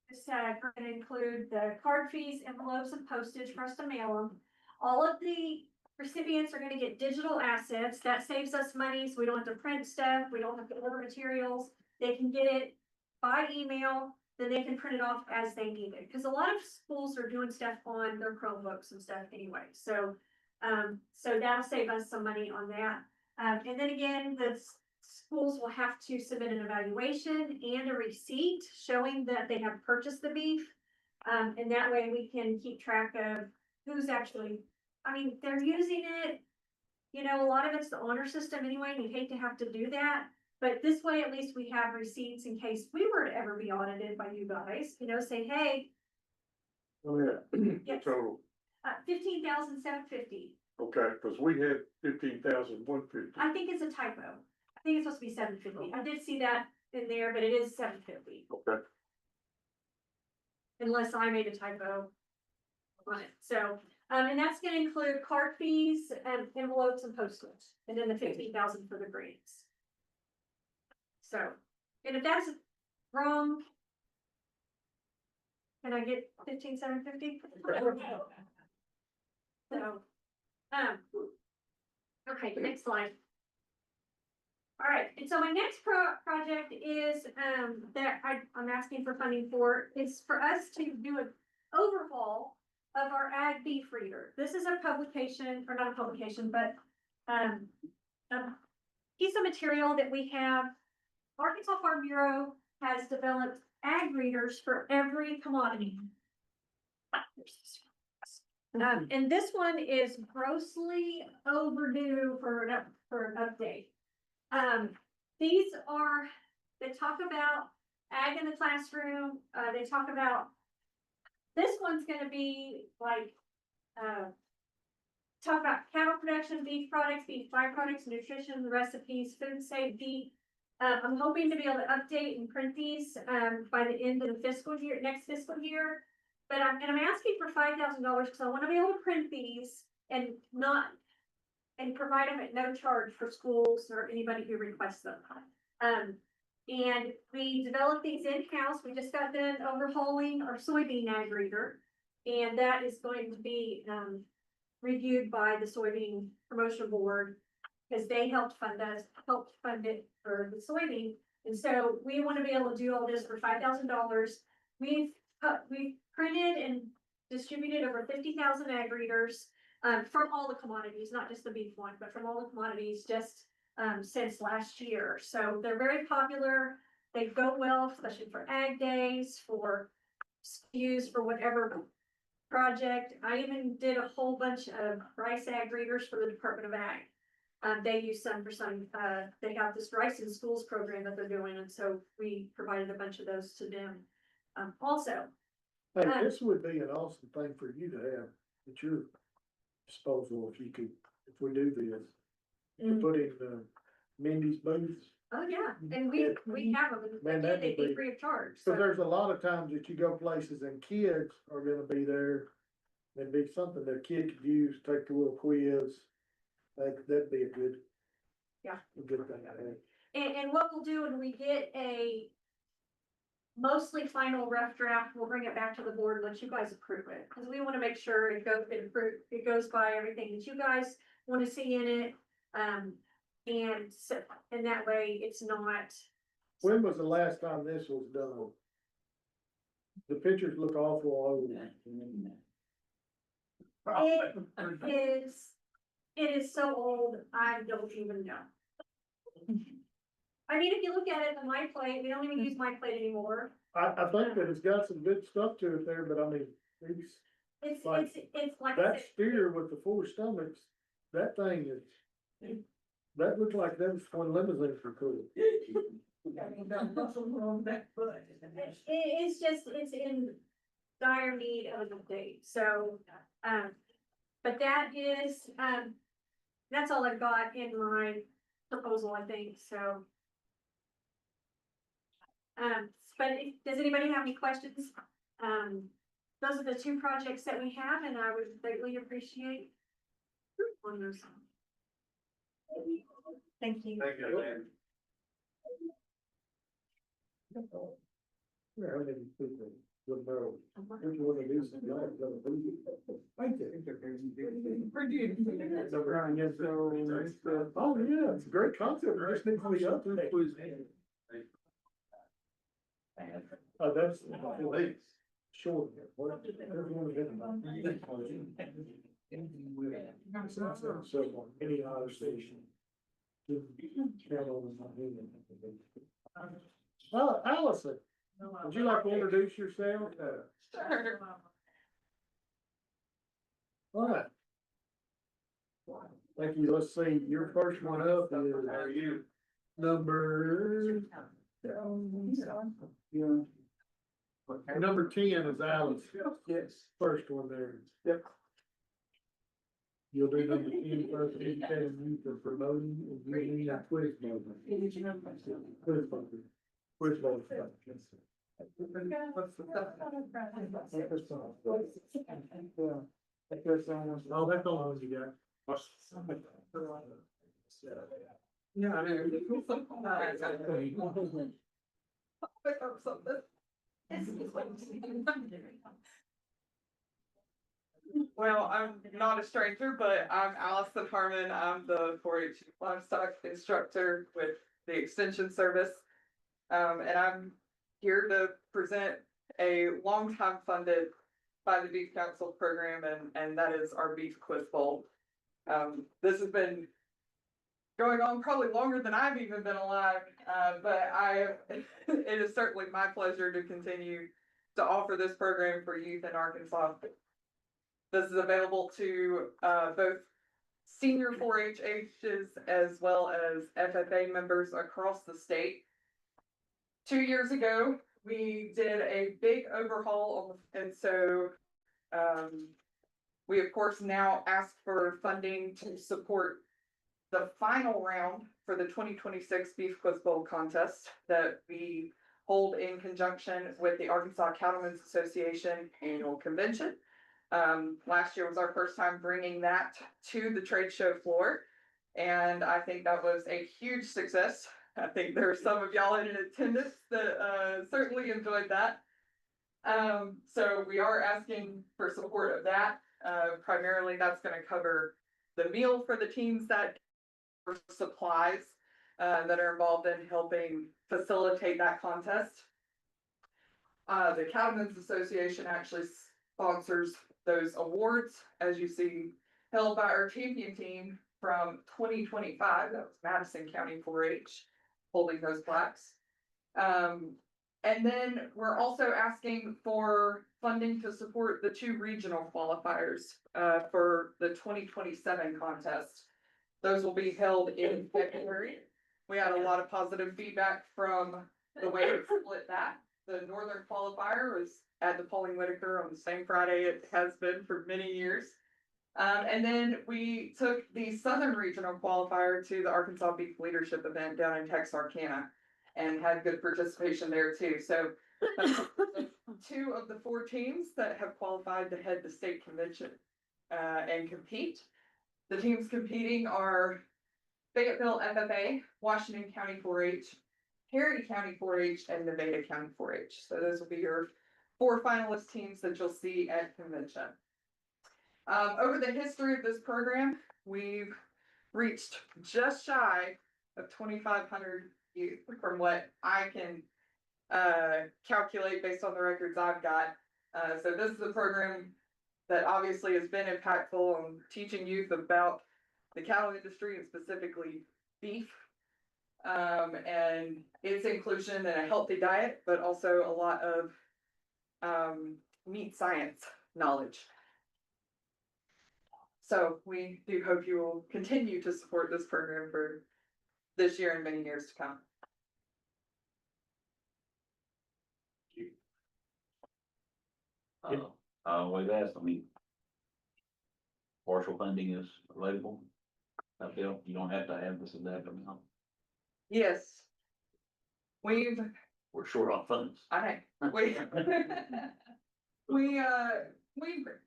this gonna include the card fees, envelopes, and postage for us to mail them. All of the recipients are gonna get digital assets. That saves us money, so we don't have to print stuff, we don't have to order materials. They can get it by email, then they can print it off as they need it. Because a lot of schools are doing stuff on their Chromebooks and stuff anyway, so that'll save us some money on that. And then again, the schools will have to submit an evaluation and a receipt showing that they have purchased the beef. And that way we can keep track of who's actually, I mean, they're using it. You know, a lot of it's the honor system anyway, and you hate to have to do that. But this way, at least we have receipts in case we were to ever be audited by you guys, you know, say, hey. Oh, yeah. Yes. Total, 15,750. okay, cause we had 15,150. I think it's a typo. I think it's supposed to be 750. I did see that in there, but it is 750. Okay. Unless I made a typo on it. So, and that's gonna include card fees and envelopes and postage, and then the 15,000 for the grants. So, and if that's wrong, can I get 15,750? So, okay, next slide. All right, and so my next project is, that I'm asking for funding for, is for us to do an overhaul of our ag beef reader. This is a publication, or not a publication, but, a piece of material that we have. Arkansas Farm Bureau has developed ag readers for every commodity. And this one is grossly overdue for an update. These are, they talk about ag in the classroom, they talk about, this one's gonna be like, talk about cattle production, beef products, beef byproducts, nutrition, recipes, food safety. I'm hoping to be able to update and print these, by the end of the fiscal year, next fiscal year. But I'm asking for $5,000 because I want to be able to print these and provide them at no charge for schools or anybody who requests them. And we developed these in-house. We just got done overhauling our soybean ag reader. And that is going to be, reviewed by the Soybean Promotion Board because they helped fund it for the soybean. And so we want to be able to do all this for $5,000. We've printed and distributed over 50,000 ag readers, from all the commodities, not just the beef one, but from all the commodities just, since last year. So they're very popular. They go well, especially for ag days, for SKUs, for whatever project. I even did a whole bunch of rice ag readers for the Department of Ag. They use some for some, they have this Rice in Schools program that they're doing, and so we provided a bunch of those to them. Also. Hey, this would be an awesome thing for you to have at your disposal if you could, if we do this. To put in Mindy's booths. Oh, yeah, and we have them, Man, and that they'd would be be- free of charge. So So, there's a lot of times that you go places and kids are gonna be there. It'd be something that a kid could use, take a little quiz. That'd be a good. Yeah. A good thing, I think. and what we'll do when we get a mostly final rough draft, we'll bring it back to the board, and let you guys approve it. Cause we wanna make sure it goes by everything that you guys wanna see in it. And that way it's not. When was the last time this was done? The pictures look awful old. It is so old, I don't even know. I mean, if you look at it, the My Plate, we don't even use My Plate anymore. I think that it's got some good stuff to it there, but I mean, these, It's Like, like I that said, steer with the 4 stomachs, that thing is. That looks like those one limousines were cool. it's in dire need of an update, so, but that is, that's all I've got in my proposal, I think, so. But does anybody have any questions? Those are the 2 projects that we have, and I would greatly appreciate on those. Thank you. Thank you. Yeah, I didn't think that would know. Which one of these is y'all gonna do? Thank you. Oh, yeah, it's a great concept, it just needs to be updated. Oh, that's. Sure. So, any other station. Allison, would you like to introduce yourself? All right. Thank you. Let's see, your first one up is. How are you? Number. Yeah. Number 10 is Alice. Yes. First one there. Yep. You'll do number 10 first, educating you for promoting and using a quiz motion. Quiz motion. Quiz motion. Oh, that's all one you got. Yeah, I know. Pick up something. Well, I'm not a stranger, but I'm Allison Harmon. I'm the 4-H livestock instructor with the Extension Service. And I'm here to present a long-time funded by the Beef Council program, and that is our Beef Quiz Bowl. This has been going on probably longer than I've even been alive, but it is certainly my pleasure to continue to offer this program for youth in Arkansas. This is available to both senior 4-H's as well as FFA members across the state. 2 years ago, we did a big overhaul, and so we of course now ask for funding to support the final round for the 2026 Beef Quiz Bowl contest that we hold in conjunction with the Arkansas Cattlemen's Association Annual Convention. Last year was our first time bringing that to the trade show floor, and I think that was a huge success. I think there are some of y'all in attendance that certainly enjoyed that. So we are asking for support of that. Primarily that's going to cover the meal for the teams, that supplies that are involved in helping facilitate that contest. The Cattlemen's Association actually sponsors those awards, as you see, held by our champion team from 2025. That was Madison County 4-H holding those plaques. And then we're also asking for funding to support the 2 regional qualifiers for the 2027 contest. Those will be held in February. We had a lot of positive feedback from the way it split that. The northern qualifier was at the Pauline Whitaker on the same Friday it has been for many years. And then we took the southern regional qualifier to the Arkansas Beef Leadership event down in Texarkana and had good participation there too. So 2 of the 4 teams that have qualified to head the state convention and compete. The teams competing are Fayetteville FFA, Washington County 4-H, Harry County 4-H, and Nevada County 4-H. So those will be your 4 finalist teams that you'll see at convention. Over the history of this program, we've reached just shy of 2,500 youth from what I can calculate based on the records I've got. So this is a program that obviously has been impactful on teaching youth about the cattle industry and specifically beef. and its inclusion in a healthy diet, but also a lot of meat science knowledge. So we do hope you will continue to support this program for this year and many years to come. Always asked, I mean, partial funding is available. I feel you don't have to have this exact amount. Yes. We're short on funds.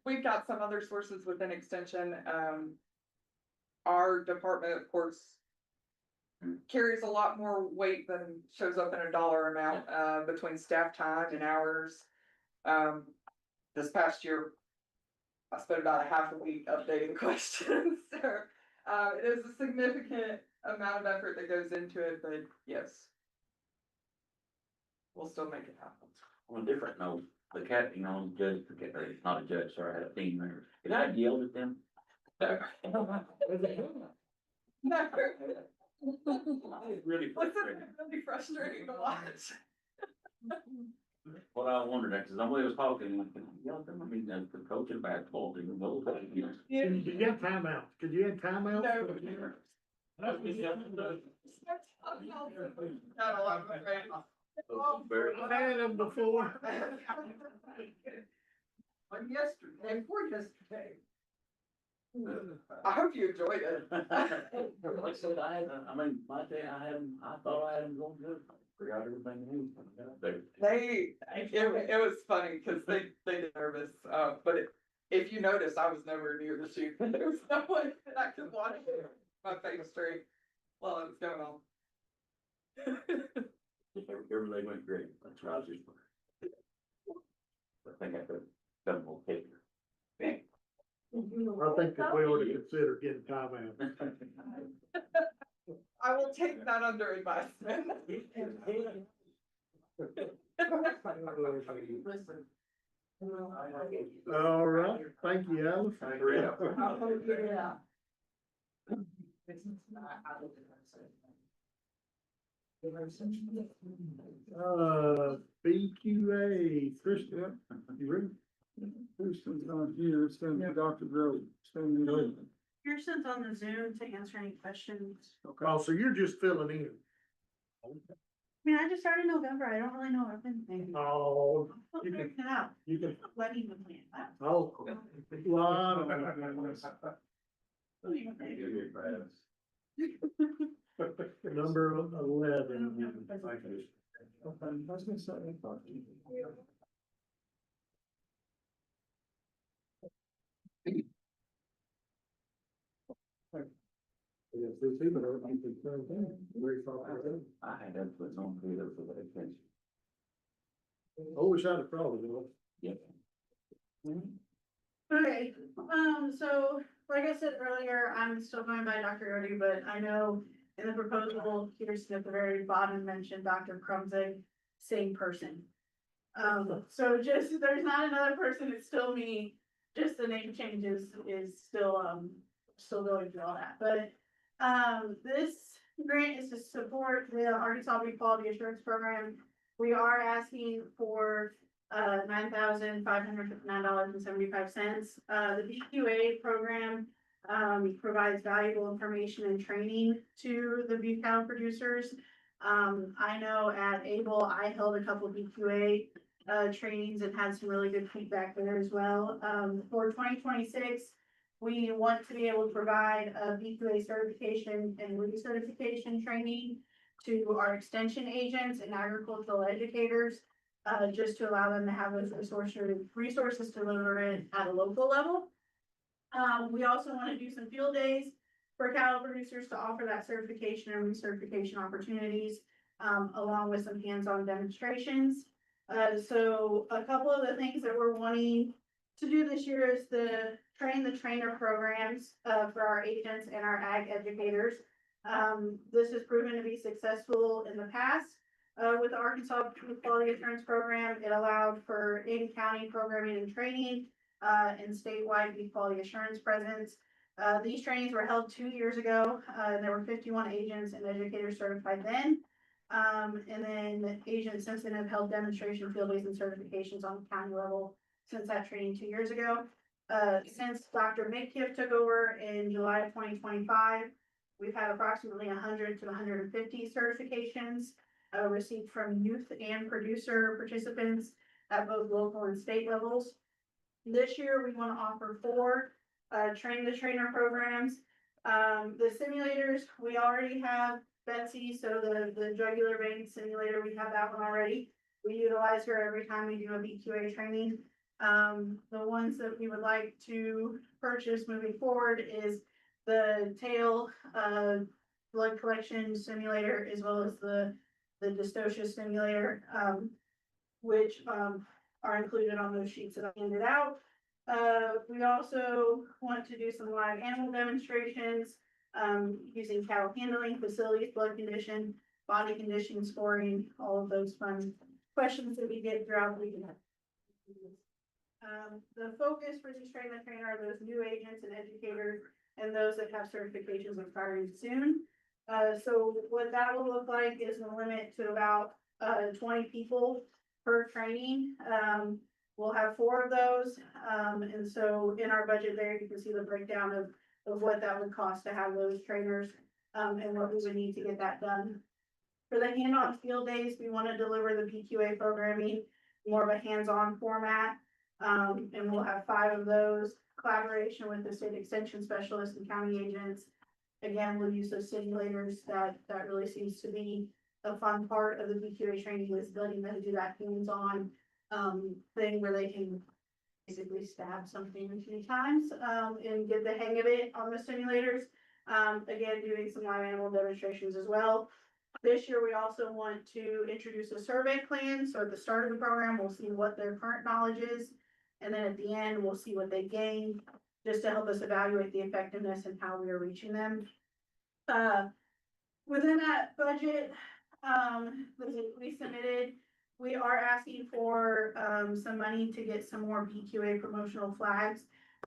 We've got some other sources within extension. Our department, of course, carries a lot more weight than shows up in a dollar amount, between staff time and hours. This past year, I spent about a half a week updating questions, so, it is a significant amount of effort that goes into it, but yes. We'll still make it happen. On a different note, the cat, judge, not a judge, sorry, I had a team member. Did I yell at them? No. Really Wasn't frustrating. it really frustrating to watch? What I wondered, because somebody was talking, like, yell at them, I mean, the coach of basketball team, those guys, Could you get timeout? Could you get timeout? No. I've had them before. Yesterday, before yesterday. I hope you enjoyed it. Like I said, I thought I had them going good. Forgot everything new. It was funny because they did nervous, but if you notice, I was nowhere near the shoot. There was no way that I could watch my face straight while it was going on. Everything went great. That's what I was just. I think I could have done a little picture. I think that we ought to consider getting timeout. I will take that under advisement. All right, thank you, Alice. BQA, Krista, you ready? Kristen's not here, it's gonna be Dr. Grove. Pearson's on the Zoom to answer any questions. Oh, so you're just filling in. I mean, I just started November, I don't really know everything. Oh, I'll you figure can, it out. you can, Letting the plan out. oh, lot number 11. I had them put on video for that attention. Always had a problem, Yep. Okay, so like I said earlier, I'm still going by Dr. Yodi, but I know in the proposal, Peterson at the very bottom mentioned Dr. Krumzig, same person. So just, there's not another person, it's still me, just the name changes is still going through all that, but this grant is to support the Arkansas Beef Quality Assurance Program. We are asking for $9,559.75. The BQA program provides valuable information and training to the beef cattle producers. I know at Able, I held a couple of BQA trainings and had some really good feedback there as well. For 2026, we want to be able to provide a BQA certification and recertification training to our extension agents and agricultural educators, just to allow them to have those resources to deliver it at a local level. We also want to do some field days for cattle producers to offer that certification and recertification opportunities, along with some hands-on demonstrations. So a couple of the things that we're wanting to do this year is the train the trainer programs for our agents and our ag educators. This has proven to be successful in the past. With the Arkansas Quality Assurance Program, it allowed for in-county programming and training, and statewide beef quality assurance presence. These trainings were held 2 years ago, and there were 51 agents and educators certified then. And then agents since then have held demonstration field days and certifications on the county level since that training 2 years ago. Since Dr. Midkiff took over in July of 2025, we've had approximately 100 to 150 certifications received from youth and producer participants at both local and state levels. This year, we want to offer 4 train the trainer programs. The simulators, we already have Betsy, so the jugular vein simulator, we have that one already. We utilize her every time we do a BQA training. The ones that we would like to purchase moving forward is the tail blood collection simulator, as well as the dystocia simulator, which are included on those sheets that I handed out. We also want to do some live animal demonstrations, using cattle handling, facilities, blood condition, body condition scoring, all of those fun questions that we get throughout the week. The focus for these train the trainer are those new agents and educators and those that have certifications expiring soon. So what that will look like is a limit to about 20 people per training. We'll have 4 of those. And so in our budget there, you can see the breakdown of what that would cost to have those trainers, and what we would need to get that done. For the hand-on field days, we want to deliver the PQA programming, more of a hands-on format. And we'll have 5 of those, collaboration with the state extension specialists and county agents. Again, we'll use those simulators. That really seems to be a fun part of the BQA training, is letting them do that hands-on thing where they can basically stab something a few times and get the hang of it on the simulators. Again, doing some live animal demonstrations as well. This year, we also want to introduce a survey plan. So at the start of the program, we'll see what their current knowledge is. And then at the end, we'll see what they gained, just to help us evaluate the effectiveness and how we are reaching them. Within that budget, we submitted, we are asking for some money to get some more BQA promotional flags.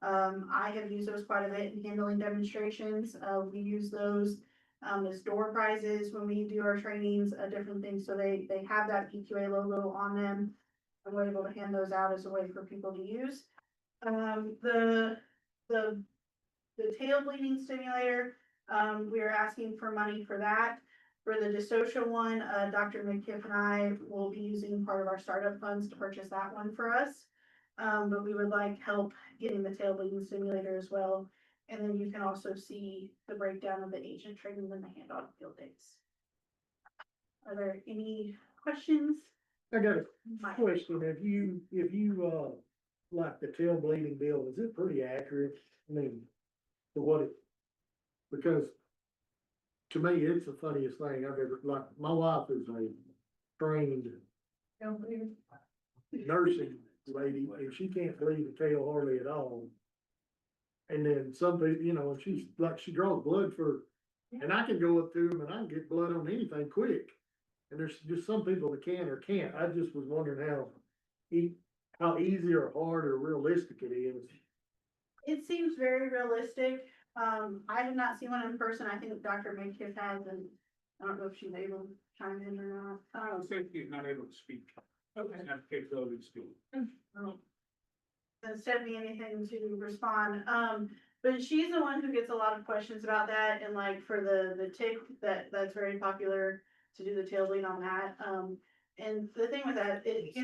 I have used those quite a bit in handling demonstrations. We use those as door prizes when we do our trainings, different things. So they have that BQA logo on them. And we're able to hand those out as a way for people to use. The tail bleeding stimulator, we are asking for money for that. For the dystocia one, Dr. Midkiff and I will be using part of our startup funds to purchase that one for us. But we would like help getting the tail bleeding simulator as well. And then you can also see the breakdown of the agent training and the hand-on field days. Are there any questions? I got a question. If you like the tail bleeding bill, is it pretty accurate? I mean, for what it, because to me, it's the funniest thing I've ever, like, my wife is a trained nursing lady, and she can't bleed the tail hardly at all. And then some people, you know, she's like, she draws blood for, and I can go up to them and I can get blood on anything quick. And there's just some people that can or can't. I just was wondering how easy or hard or realistic it is. It seems very realistic. I have not seen one in person. I think Dr. Midkiff has, and I don't know if she's able to chime in or not. I don't think he's not able to speak. Okay. He's not capable to speak. Hasn't sent me anything to respond. But she's the one who gets a lot of questions about that, and like for the tick, that's very popular to do the tail bleed on that. And the thing with that, it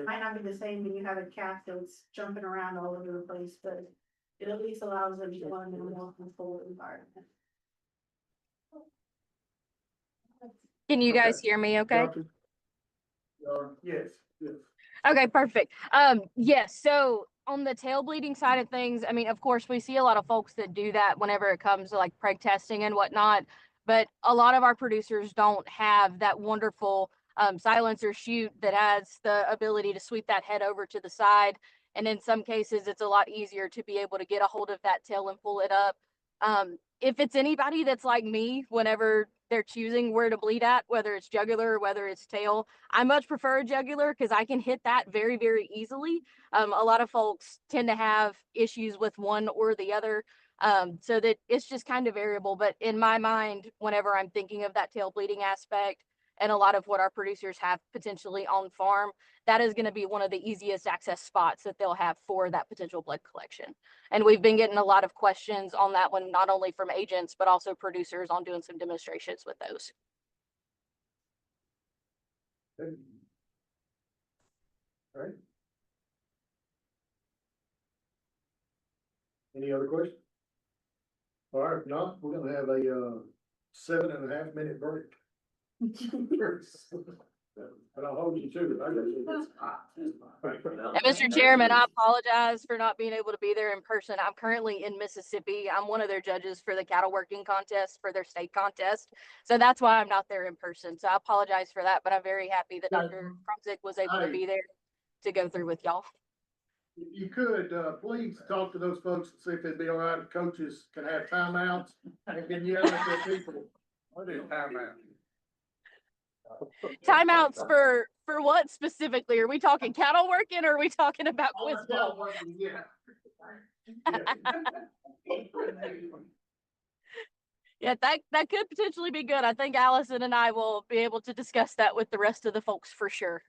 might not be the same when you have a cat that's jumping around all over the place, but it at least allows them to run in a more controlled environment. Can you guys hear me okay? Yes, yes. Okay, perfect. Yes, so on the tail bleeding side of things, I mean, of course, we see a lot of folks that do that whenever it comes to like preg testing and whatnot, but a lot of our producers don't have that wonderful silencer chute that has the ability to sweep that head over to the side. And in some cases, it's a lot easier to be able to get a hold of that tail and pull it up. If it's anybody that's like me, whenever they're choosing where to bleed at, whether it's jugular or whether it's tail, I much prefer a jugular because I can hit that very, very easily. A lot of folks tend to have issues with one or the other. So that it's just kind of variable, but in my mind, whenever I'm thinking of that tail bleeding aspect and a lot of what our producers have potentially on farm, that is going to be one of the easiest access spots that they'll have for that potential blood collection. And we've been getting a lot of questions on that one, not only from agents, but also producers on doing some demonstrations with those. All right. Any other questions? All right, if not, we're gonna have a 7.5 minute break. But I'll hold you to it. And Mr. Chairman, I apologize for not being able to be there in person. I'm currently in Mississippi. I'm one of their judges for the cattle working contest for their state contest. So that's why I'm not there in person. So I apologize for that, but I'm very happy that Dr. Krumzik was able to be there to go through with y'all. You could, please talk to those folks and see if it'd be all right if coaches can have timeouts and can yell at their people. What is timeout? Timeouts for what specifically? Are we talking cattle working or are we talking about quiz ball? Yeah, that could potentially be good. I think Allison and I will be able to discuss that with the rest of the folks for sure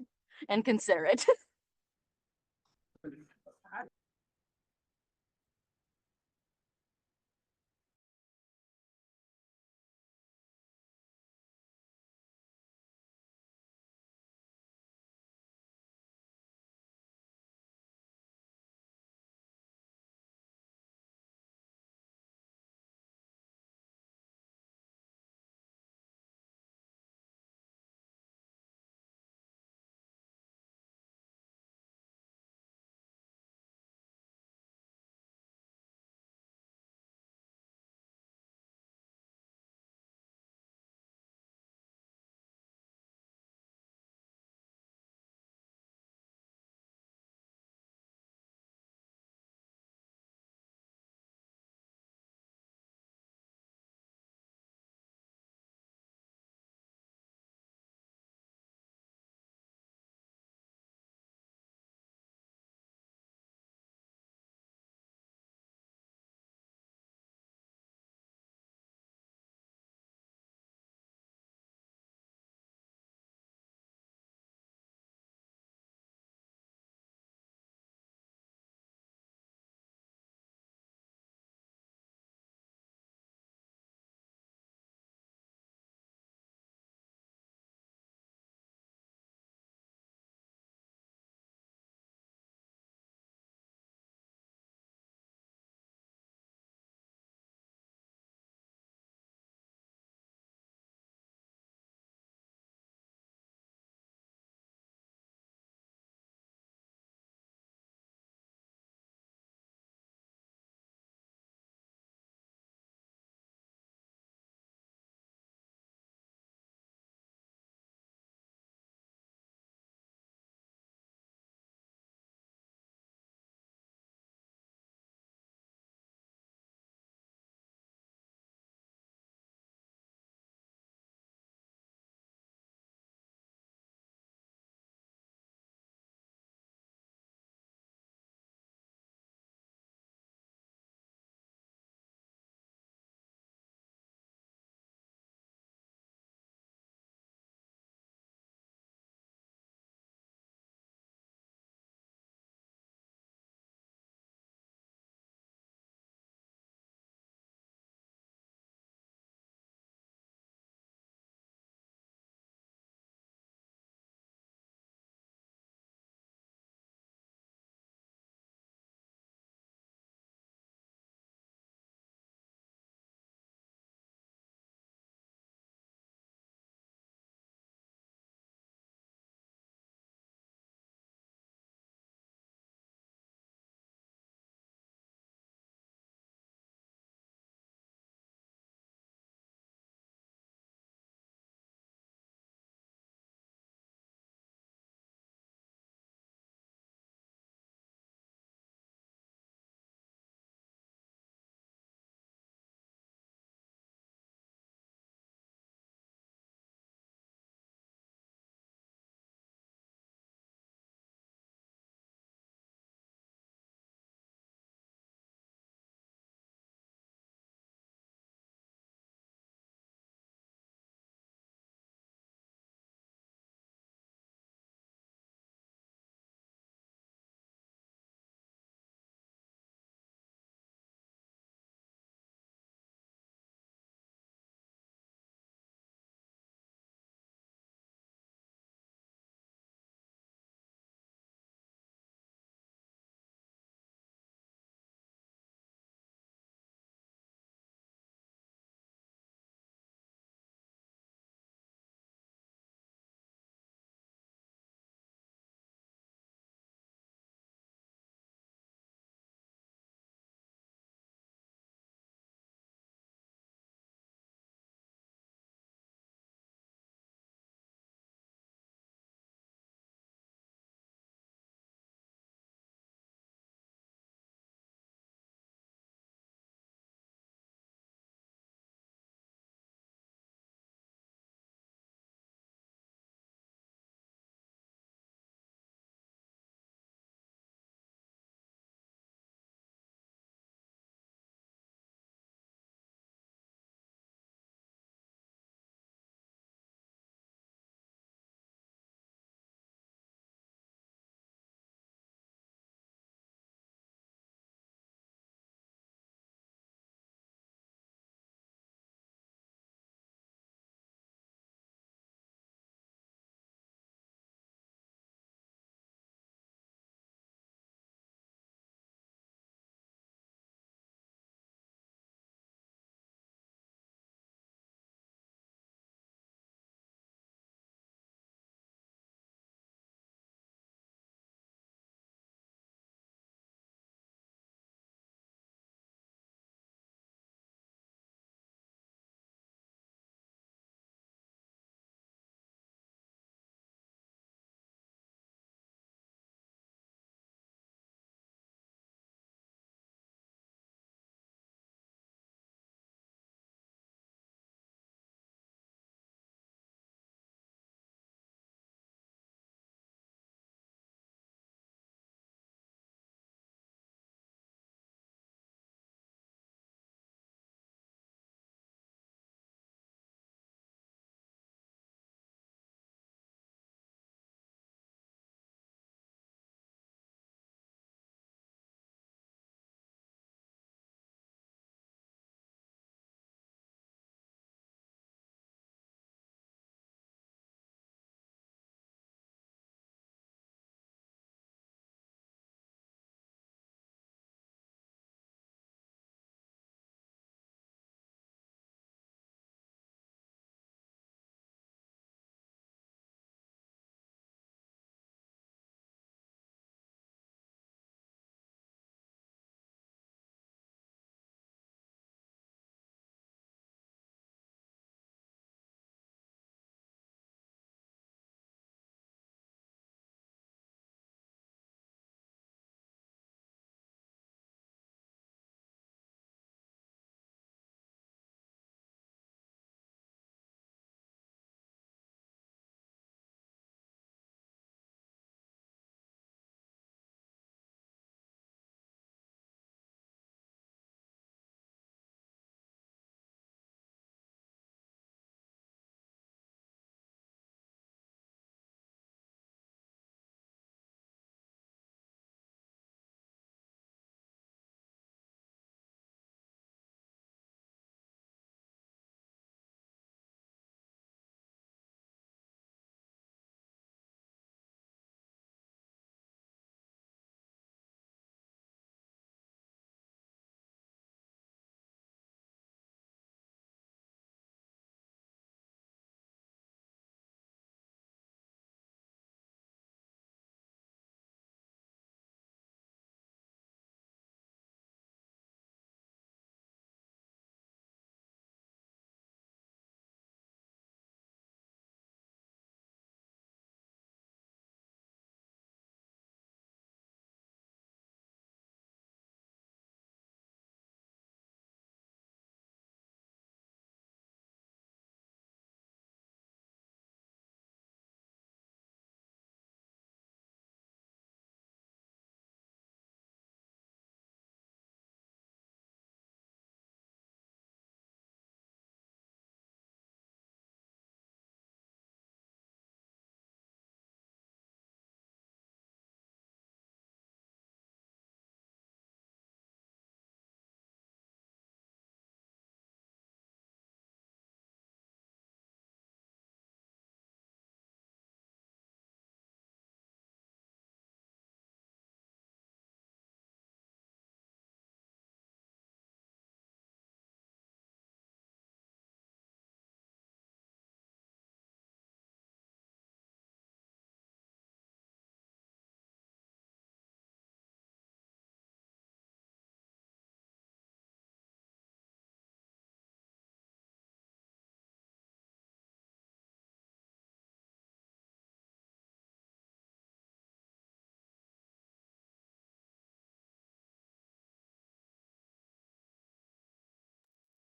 and consider it.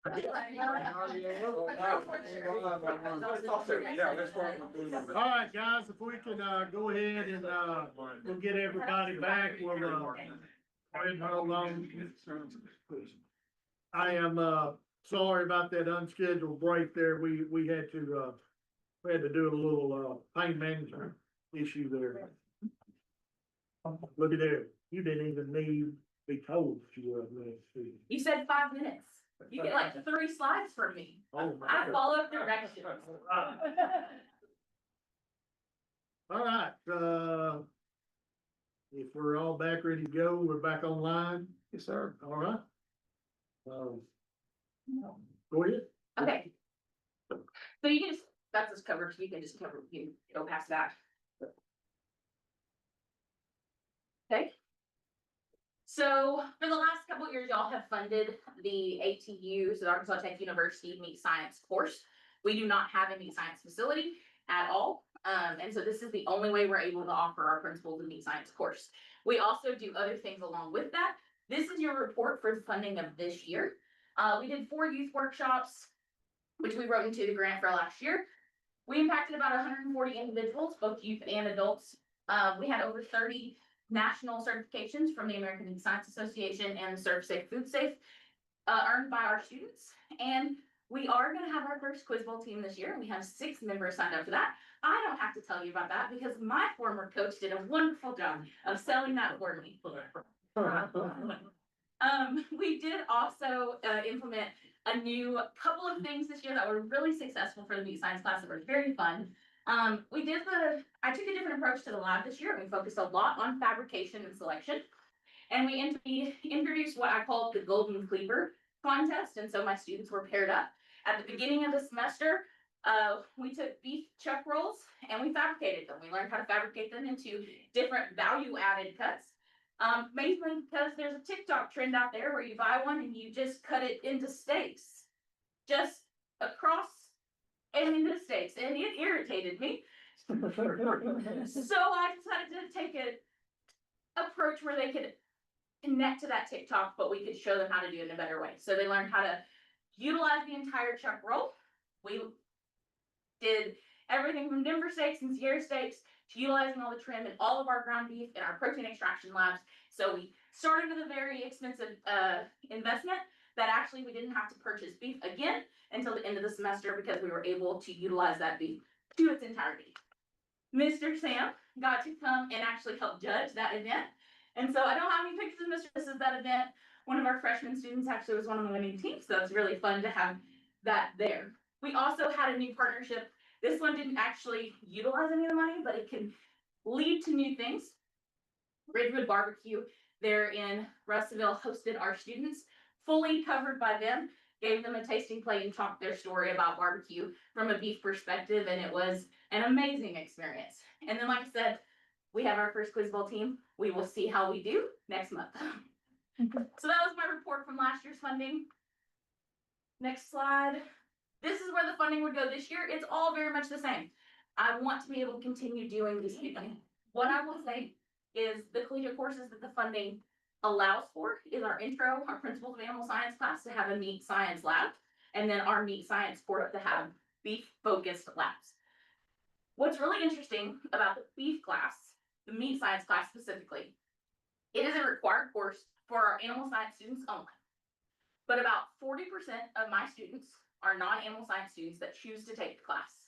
All right, guys, if we can, go ahead and, we'll get everybody back, we'll, wait, hold on. I am, sorry about that unscheduled break there, we had to do a little, pain management issue there. Look at there, you didn't even need to be told that you were. You said 5 minutes. You get like 3 slides from me. Oh, my I God. follow directions. All right, if we're all back ready to go, we're back online. Yes, sir. All right. Go ahead. Okay. So you can just, that's just covered, you can just cover, you can go past that. Okay. So for the last couple of years, y'all have funded the ATU, so the Arkansas Tech University Meat Science course. We do not have a meat science facility at all. And so this is the only way we're able to offer our principals a meat science course. We also do other things along with that. This is your report for the funding of this year. We did 4 youth workshops, which we wrote into the grant for last year. We impacted about 140 individuals, both youth and adults. We had over 30 national certifications from the American Meat Science Association and the Serve Safe Food Safe earned by our students. And we are going to have our first Quiz Bowl team this year. We have 6 members signed up for that. I don't have to tell you about that because my former coach did a wonderful job of selling that for me. We did also implement a new couple of things this year that were really successful for the meat science class that were very fun. I took a different approach to the lab this year. We focused a lot on fabrication and selection. And we introduced what I called the Golden Cleaver contest. And so my students were paired up. At the beginning of the semester, we took beef chuck rolls and we fabricated them. We learned how to fabricate them into different value-added cuts. Mainly because there's a TikTok trend out there where you buy one and you just cut it into steaks. Just across and into steaks. And it irritated me. So I decided to take an approach where they could connect to that TikTok, but we could show them how to do it in a better way. So they learned how to utilize the entire chuck roll. We did everything from Denver steaks and Sierra steaks to utilizing all the trim and all of our ground beef in our protein extraction labs. So we started with a very expensive investment that actually we didn't have to purchase beef again until the end of the semester because we were able to utilize that beef to its entirety. Mr. Sam got to come and actually help judge that event. And so I don't have any pictures of Mr. This is that event. One of our freshman students actually was one of the winning teams, so it's really fun to have that there. We also had a new partnership. This one didn't actually utilize any of the money, but it can lead to new things. Ridgewood Barbecue there in Russellville hosted our students, fully covered by them, gave them a tasting plate and talked their story about barbecue from a beef perspective, and it was an amazing experience. And then, like I said, we have our first Quiz Bowl team. We will see how we do next month. So that was my report from last year's funding. Next slide. This is where the funding would go this year. It's all very much the same. I want to be able to continue doing this. What I will say is the collegiate courses that the funding allows for is our intro, our principles of animal science class to have a meat science lab, and then our meat science course to have beef focused labs. What's really interesting about the beef class, the meat science class specifically, it is a required course for our animal science students only. But about 40% of my students are non-animal science students that choose to take the class.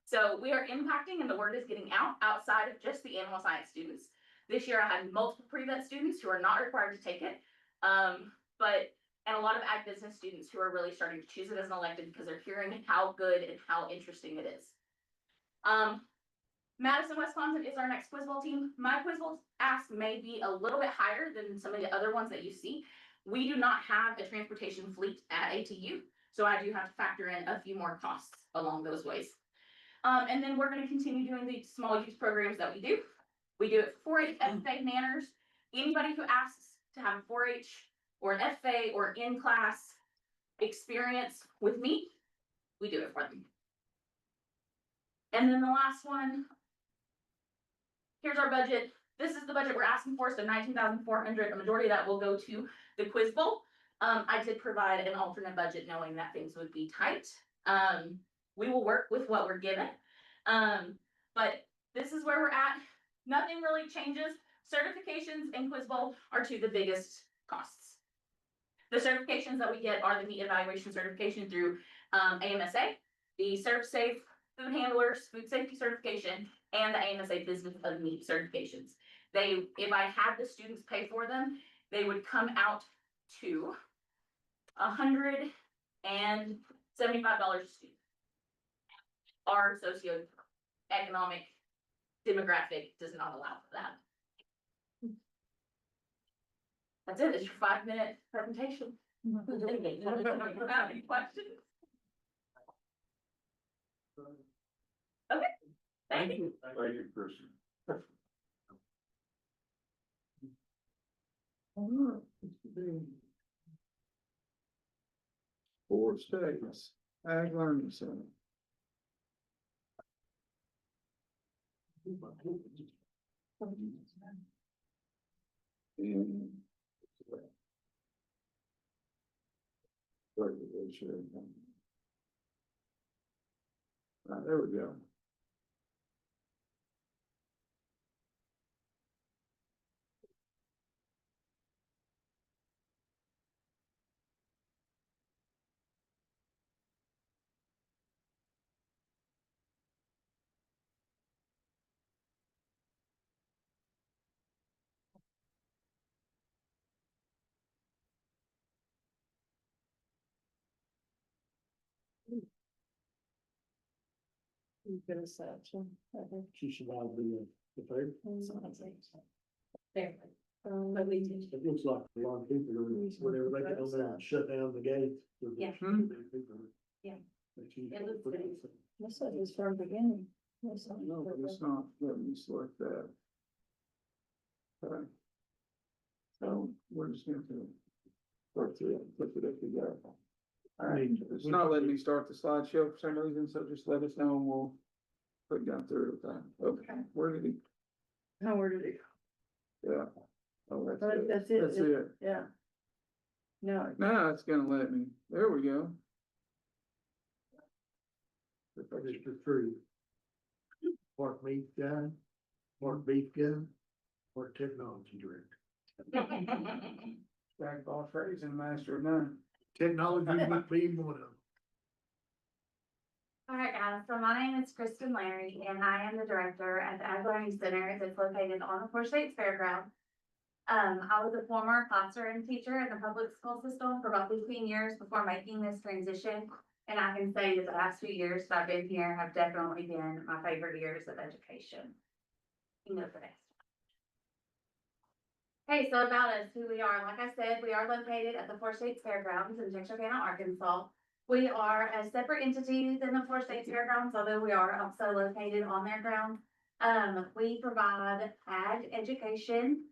So we are impacting, and the word is getting out outside of just the animal science students. This year I had multiple pre-vet students who are not required to take it, and a lot of ag business students who are really starting to choose it as an elective because they're hearing how good and how interesting it is. Madison, Wisconsin is our next Quiz Bowl team. My Quiz Bowl ask may be a little bit higher than some of the other ones that you see. We do not have a transportation fleet at ATU, so I do have to factor in a few more costs along those ways. And then we're going to continue doing the small youth programs that we do. We do it for 4-H, FFA, manners. Anybody who asks to have a 4-H or an FFA or an in-class experience with me, we do it for them. And then the last one, here's our budget. This is the budget we're asking for, so $19,400. The majority of that will go to the Quiz Bowl. I did provide an alternate budget knowing that things would be tight. We will work with what we're given. But this is where we're at. Nothing really changes. Certifications and Quiz Bowl are two of the biggest costs. The certifications that we get are the meat evaluation certification through AMSA, the ServSafe food handlers, food safety certification, and the AMSA business of meat certifications. If I had the students pay for them, they would come out to $175 a student. Our socioeconomic demographic does not allow for that. That's it. It's your 5-minute presentation. Any questions? Okay. Thank you. Thank you, Chris. Four states, Ag Learning Center. And there we go. She should all be the third. There. It looks like a lot of people, whenever they get over there and shut down the gates. Yeah. Yeah. It looks good. This is from beginning. No, but it's not, let me select that. Okay. So we're just going to work through it, flip it up together. All right, it's not letting me start the slideshow for some reason, so just let us know and we'll put down through it. Okay, where did he? No, where did it? Yeah. Oh, that's But it. that's it. That's it. Yeah. No. Now it's gonna let me. There we go. District 3. Pork meat guy, pork beef guy, pork technology director. Jack of all trades and master of none. Technology would be one of them. All right, guys, so my name is Kristen Larry, and I am the director at the Ag Learning Center that's located on the Four States Fairground. I was a former classroom teacher in the public school system for about 15 years before making this transition. And I can say that the last few years that I've been here have definitely been my favorite years of education. You know the next. Okay, so about us, who we are. Like I said, we are located at the Four States Fairgrounds in Texarkana, Arkansas. We are a separate entity than the Four States Fairgrounds, although we are also located on their ground. We provide ag education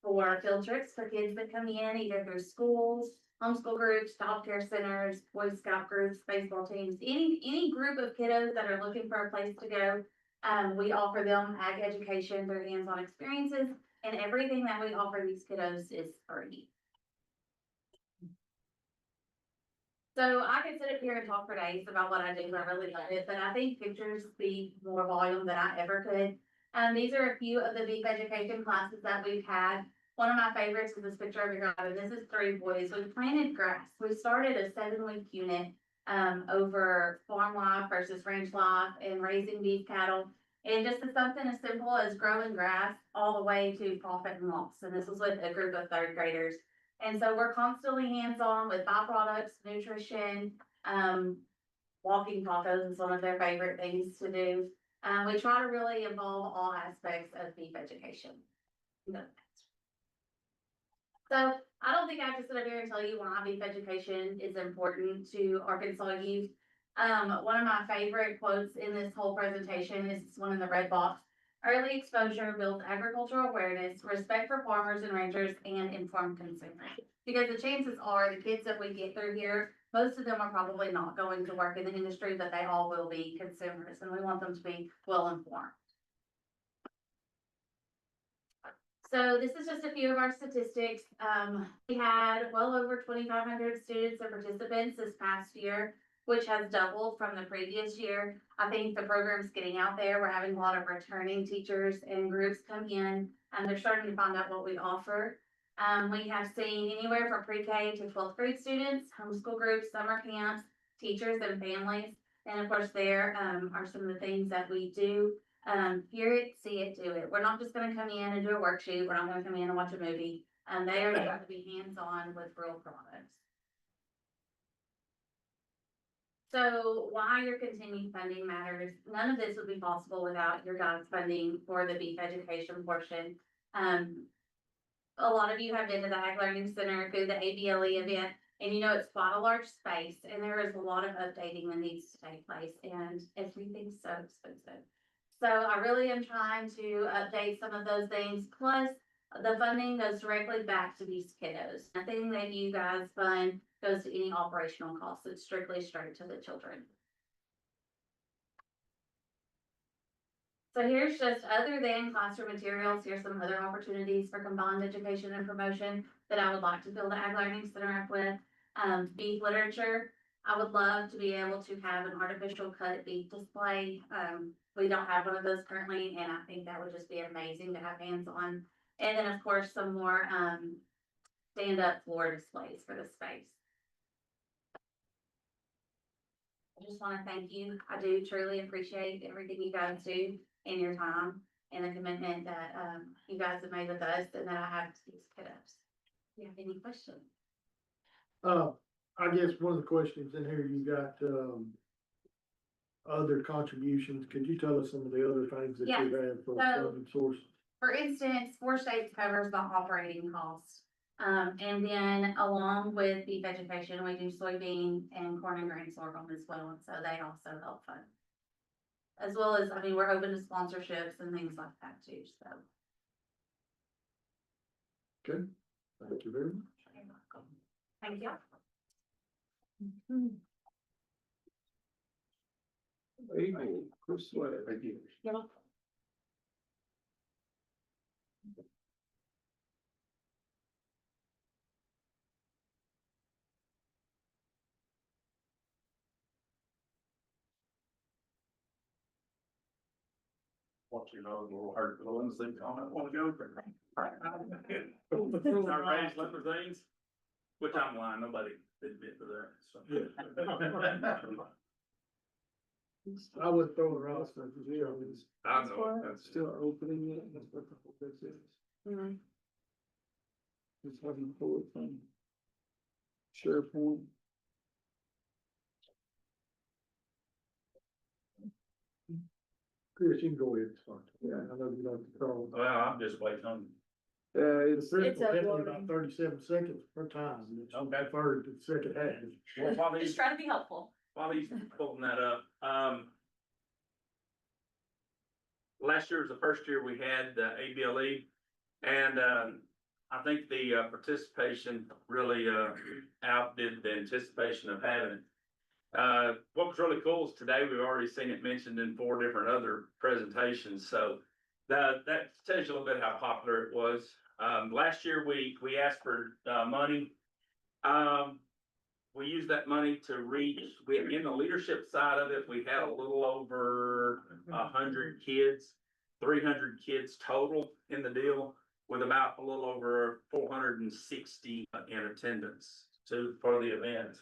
for field trips for kids that come in either through schools, homeschool groups, child care centers, Boy Scout groups, baseball teams, any group of kiddos that are looking for a place to go. We offer them ag education through hands-on experiences, and everything that we offer these kiddos is free. So I could sit up here and talk for days about what I do, I really love it, but I think pictures speak more volume than I ever could. These are a few of the beef education classes that we've had. One of my favorites is this picture over here, and this is 3 boys. We planted grass. We started a 7-week unit over farm life versus ranch life and raising beef cattle. And just something as simple as growing grass all the way to profit and loss. And this was with a group of 3rd graders. And so we're constantly hands-on with byproducts, nutrition, walking tacos is one of their favorite things to do. We try to really involve all aspects of beef education. So I don't think I have to sit up here and tell you why beef education is important to Arkansas youth. One of my favorite quotes in this whole presentation is this one in the red box. Early exposure builds agricultural awareness, respect for farmers and ranchers, and informed consumers. Because the chances are the kids that we get through here, most of them are probably not going to work in the industry, but they all will be consumers, and we want them to be well informed. So this is just a few of our statistics. We had well over 2,500 students and participants this past year, which has doubled from the previous year. I think the program's getting out there. We're having a lot of returning teachers and groups come in, and they're starting to find out what we offer. We have seen anywhere from pre-K to 12th grade students, homeschool groups, summer camps, teachers and families. And of course, there are some of the things that we do. Hear it, see it, do it. We're not just gonna come in and do a worksheet. We're not gonna come in and watch a movie. They are going to be hands-on with real products. So why your continued funding matters, none of this would be possible without your guys' funding for the beef education portion. A lot of you have been to the Ag Learning Center through the ABLE event, and you know it's quite a large space, and there is a lot of updating that needs to take place, and everything's so expensive. So I really am trying to update some of those things, plus the funding goes directly back to these kiddos. Nothing that you guys fund goes to any operational costs. It's strictly straight to the children. So here's just, other than classroom materials, here's some other opportunities for combined education and promotion that I would like to build the Ag Learning Center up with. Beef literature, I would love to be able to have an artificial cut beef display. We don't have one of those currently, and I think that would just be amazing to have hands on. And then, of course, some more stand-up floor displays for the space. I just want to thank you. I do truly appreciate everything you guys do and your time and the commitment that you guys have made with us and that I have to these kiddos. Do you have any questions? I guess one of the questions in here, you got, other contributions. Could you tell us some of the other things that you have for funding source? For instance, 4 states covers the operating costs. And then along with beef education, we do soybean and corn and grain sorghum as well. And so they also help fund. As well as, I mean, we're open to sponsorships and things like that too, so. Good. Thank you very much. You're welcome. Thank you. Able, Chris Sweat. Thank you. You're welcome. Watch your nose a little hurt for the ones that don't want to go for it. Our raised limousines, which I'm lying, nobody admit to that, so. I would throw it around stuff as well. I know, that's Still opening it, that's what the whole this is. Mhm. Just having to pull it from SharePoint. Chris, you can go ahead and start. Yeah, I know you like to call. well, I'm just waiting on. It's, It's about 37 seconds per time. It's Okay. third to the second half. Well, while Just these, trying to be helpful. while he's pulling that up, last year was the first year we had the ABLE, and, I think the, participation really, outdid the anticipation of having it. What was really cool is today, we've already seen it mentioned in 4 different other presentations, so that tells you a little bit how popular it was. Last year, we asked for, money. We used that money to reach, in the leadership side of it, we had a little over 100 kids, 300 kids total in the deal, with about a little over 460 in attendance for the event.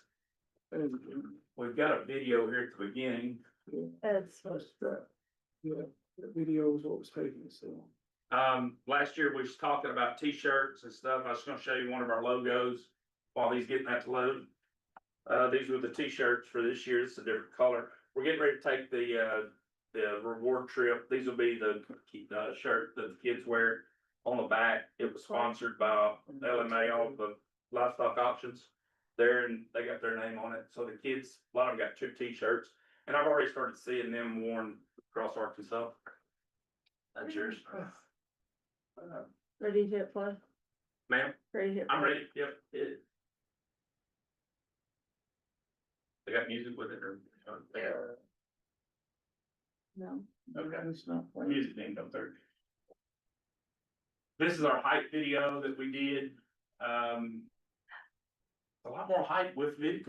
We've got a video here at the beginning. It's yeah, that video is what was taking us so long. Last year we was talking about t-shirts and stuff. I was gonna show you one of our logos while he's getting that to load. These were the t-shirts for this year. It's a different color. We're getting ready to take the reward trip. These will be the shirt that the kids wear on the back. It was sponsored by LMA, all the livestock options there, and they got their name on it. So the kids, a lot of them got 2 t-shirts, and I've already started seeing them worn across Arkansas. That's yours. ready to hit play. Ma'am, Ready to hit I'm play. ready. Yep. They got music with it or? No. Okay. It's not playing. Music didn't come through. This is our hype video that we did. A lot more hype with music.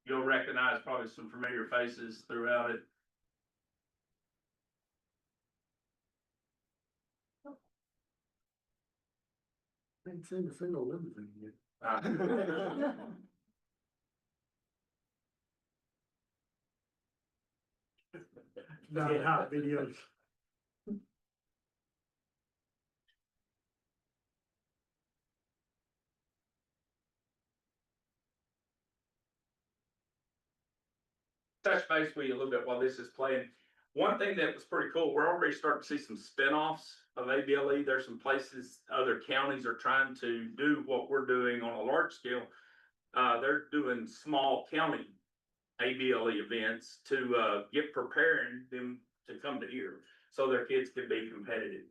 You'll recognize probably some familiar faces throughout it. Ain't seen a single limousine yet. Not hot videos. Touch base with you a little bit while this is playing. One thing that was pretty cool, we're already starting to see some spinoffs of ABLE. There's some places, other counties are trying to do what we're doing on a large scale. They're doing small county ABLE events to get preparing them to come to here, so their kids can be competitive.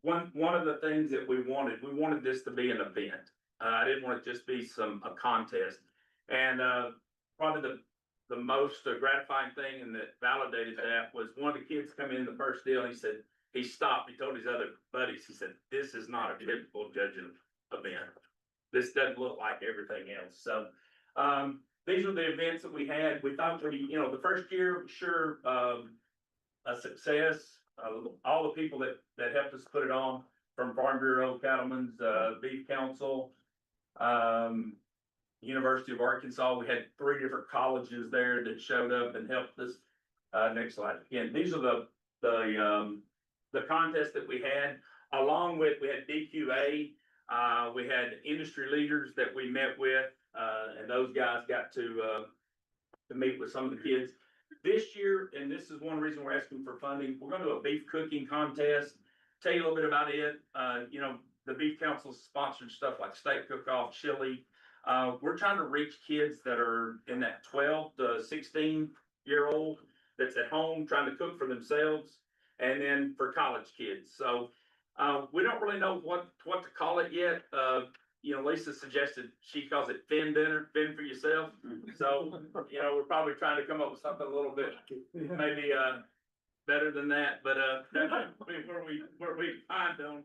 One of the things that we wanted this to be an event. I didn't want it to just be a contest. And probably the most gratifying thing and that validated that was one of the kids come in the first deal and he stopped, he told his other buddies, he said, this is not a typical judging event. This doesn't look like everything else. So these are the events that we had. We thought the first year, sure, a success. All the people that helped us put it on, from Farm Bureau, Cattlemen's, Beef Council, University of Arkansas. We had 3 different colleges there that showed up and helped us. Next slide. Again, these are the contests that we had, along with, we had DQA. We had industry leaders that we met with, and those guys got to meet with some of the kids. This year, and this is one reason we're asking for funding, we're gonna do a beef cooking contest. Tell you a little bit about it. The Beef Council sponsored stuff like steak cook-off, chili. We're trying to reach kids that are in that 12 to 16-year-old that's at home trying to cook for themselves, and then for college kids. So we don't really know what to call it yet. Lisa suggested, she calls it Fin Dinner, Fin for yourself. So, we're probably trying to come up with something a little bit, maybe better than that, but that's where we find them.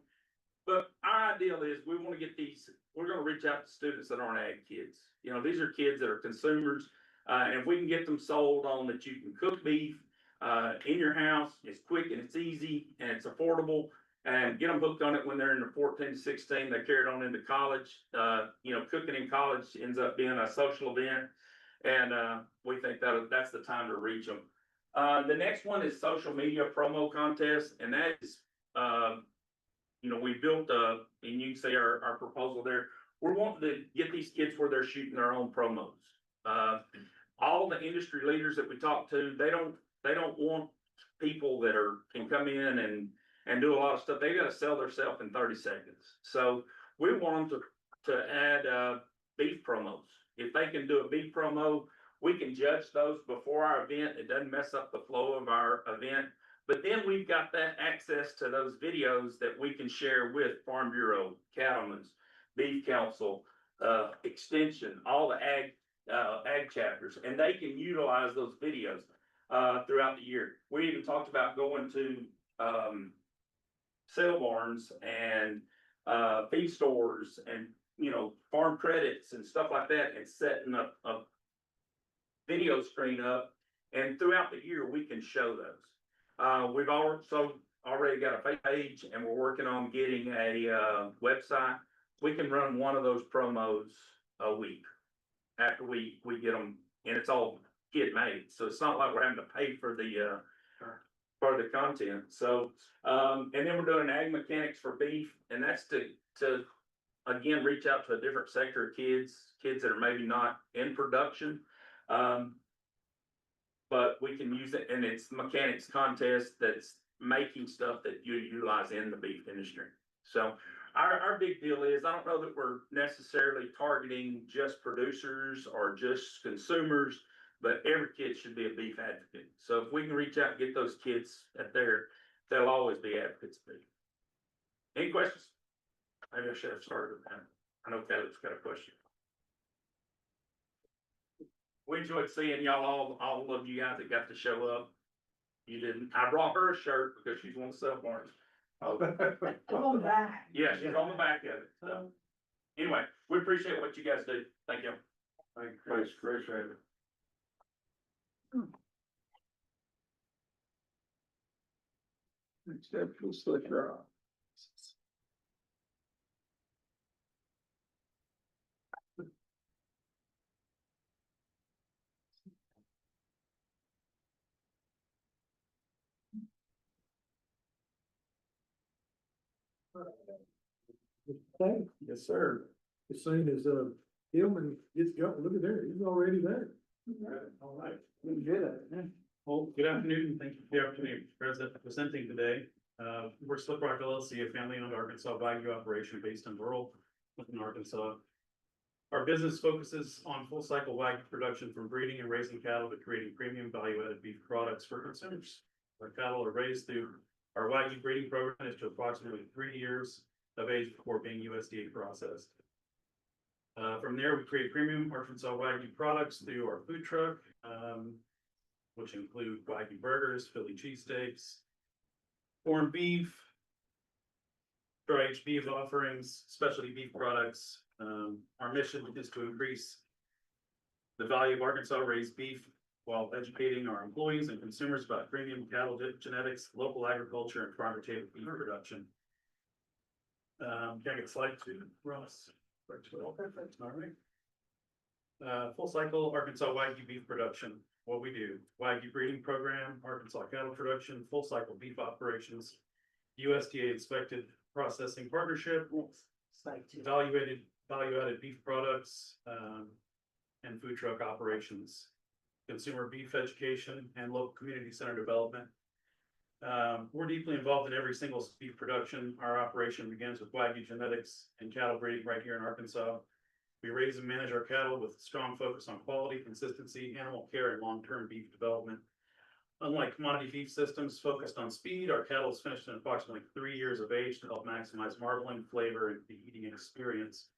But our ideal is we're gonna reach out to students that aren't ag kids. These are kids that are consumers, and if we can get them sold on that you can cook beef in your house, it's quick and it's easy and it's affordable, and get them hooked on it when they're in the 14 to 16, they carry it on into college. Cooking in college ends up being a social event, and we think that's the time to reach them. The next one is social media promo contest, and that is, we built and you can see our proposal there. We're wanting to get these kids where they're shooting their own promos. All the industry leaders that we talk to, they don't want people that can come in and do a lot of stuff. They gotta sell themselves in 30 seconds. So we want them to add beef promos. If they can do a beef promo, we can judge those before our event. It doesn't mess up the flow of our event. But then we've got that access to those videos that we can share with Farm Bureau, Cattlemen's, Beef Council, Extension, all the ag chapters, and they can utilize those videos throughout the year. We even talked about going to sale barns and feed stores and farm credits and stuff like that, and setting up a video screen up, and throughout the year we can show those. We've also already got a page, and we're working on getting a website. We can run one of those promos a week after we get them, and it's all kid made, so it's not like we're having to pay for the content. So and then we're doing ag mechanics for beef, and that's to again reach out to a different sector of kids that are maybe not in production, but we can use it, and it's mechanics contest that's making stuff that you utilize in the beef industry. So our big deal is, I don't know that we're necessarily targeting just producers or just consumers, but every kid should be a beef advocate. So if we can reach out and get those kids they'll always be advocates of beef. Any questions? Maybe I should have started with that. I know Caleb's got a question. We enjoyed seeing y'all, all of you guys that got to show up. You didn't. I brought her a shirt because she's one of the orange. On back. Yeah, she's on the back of it, so. Anyway, we appreciate what you guys do. Thank you. Thanks, appreciate it. Except for slick rock. Yes, sir. As soon as, Hillman gets going, look at there, he's already there. All right. Good at it, Well, good afternoon, and thank you for the opportunity presenting today. We're Slip Rock LLC, a family-owned Arkansas Bayou operation based in rural Clinton, Arkansas. Our business focuses on full-cycle Wagyu production from breeding and raising cattle to creating premium value-added beef products for consumers. Our cattle are raised through our Wagyu breeding program is to approximately 3 years of age before being USDA processed. From there, we create premium Arkansas Wagyu products through our food truck, which include Wagyu burgers, Philly cheesesteaks, corned beef, dry aged beef offerings, specialty beef products. Our mission is to increase the value of Arkansas raised beef while educating our employees and consumers about premium cattle genetics, local agriculture, and farm-to-table beef production. Can I get slide 2, Ross? All right. Full cycle Arkansas Wagyu beef production. What we do: Wagyu breeding program, Arkansas cattle production, full cycle beef operations, USDA inspected processing partnership, value-added beef products, and food truck operations, consumer beef education, and local community center development. We're deeply involved in every single beef production. Our operation begins with Wagyu genetics and cattle breeding right here in Arkansas. We raise and manage our cattle with strong focus on quality, consistency, animal care, and long-term beef development. Unlike commodity beef systems focused on speed, our cattle is finished in approximately 3 years of age to help maximize marbling, flavor, and the eating experience.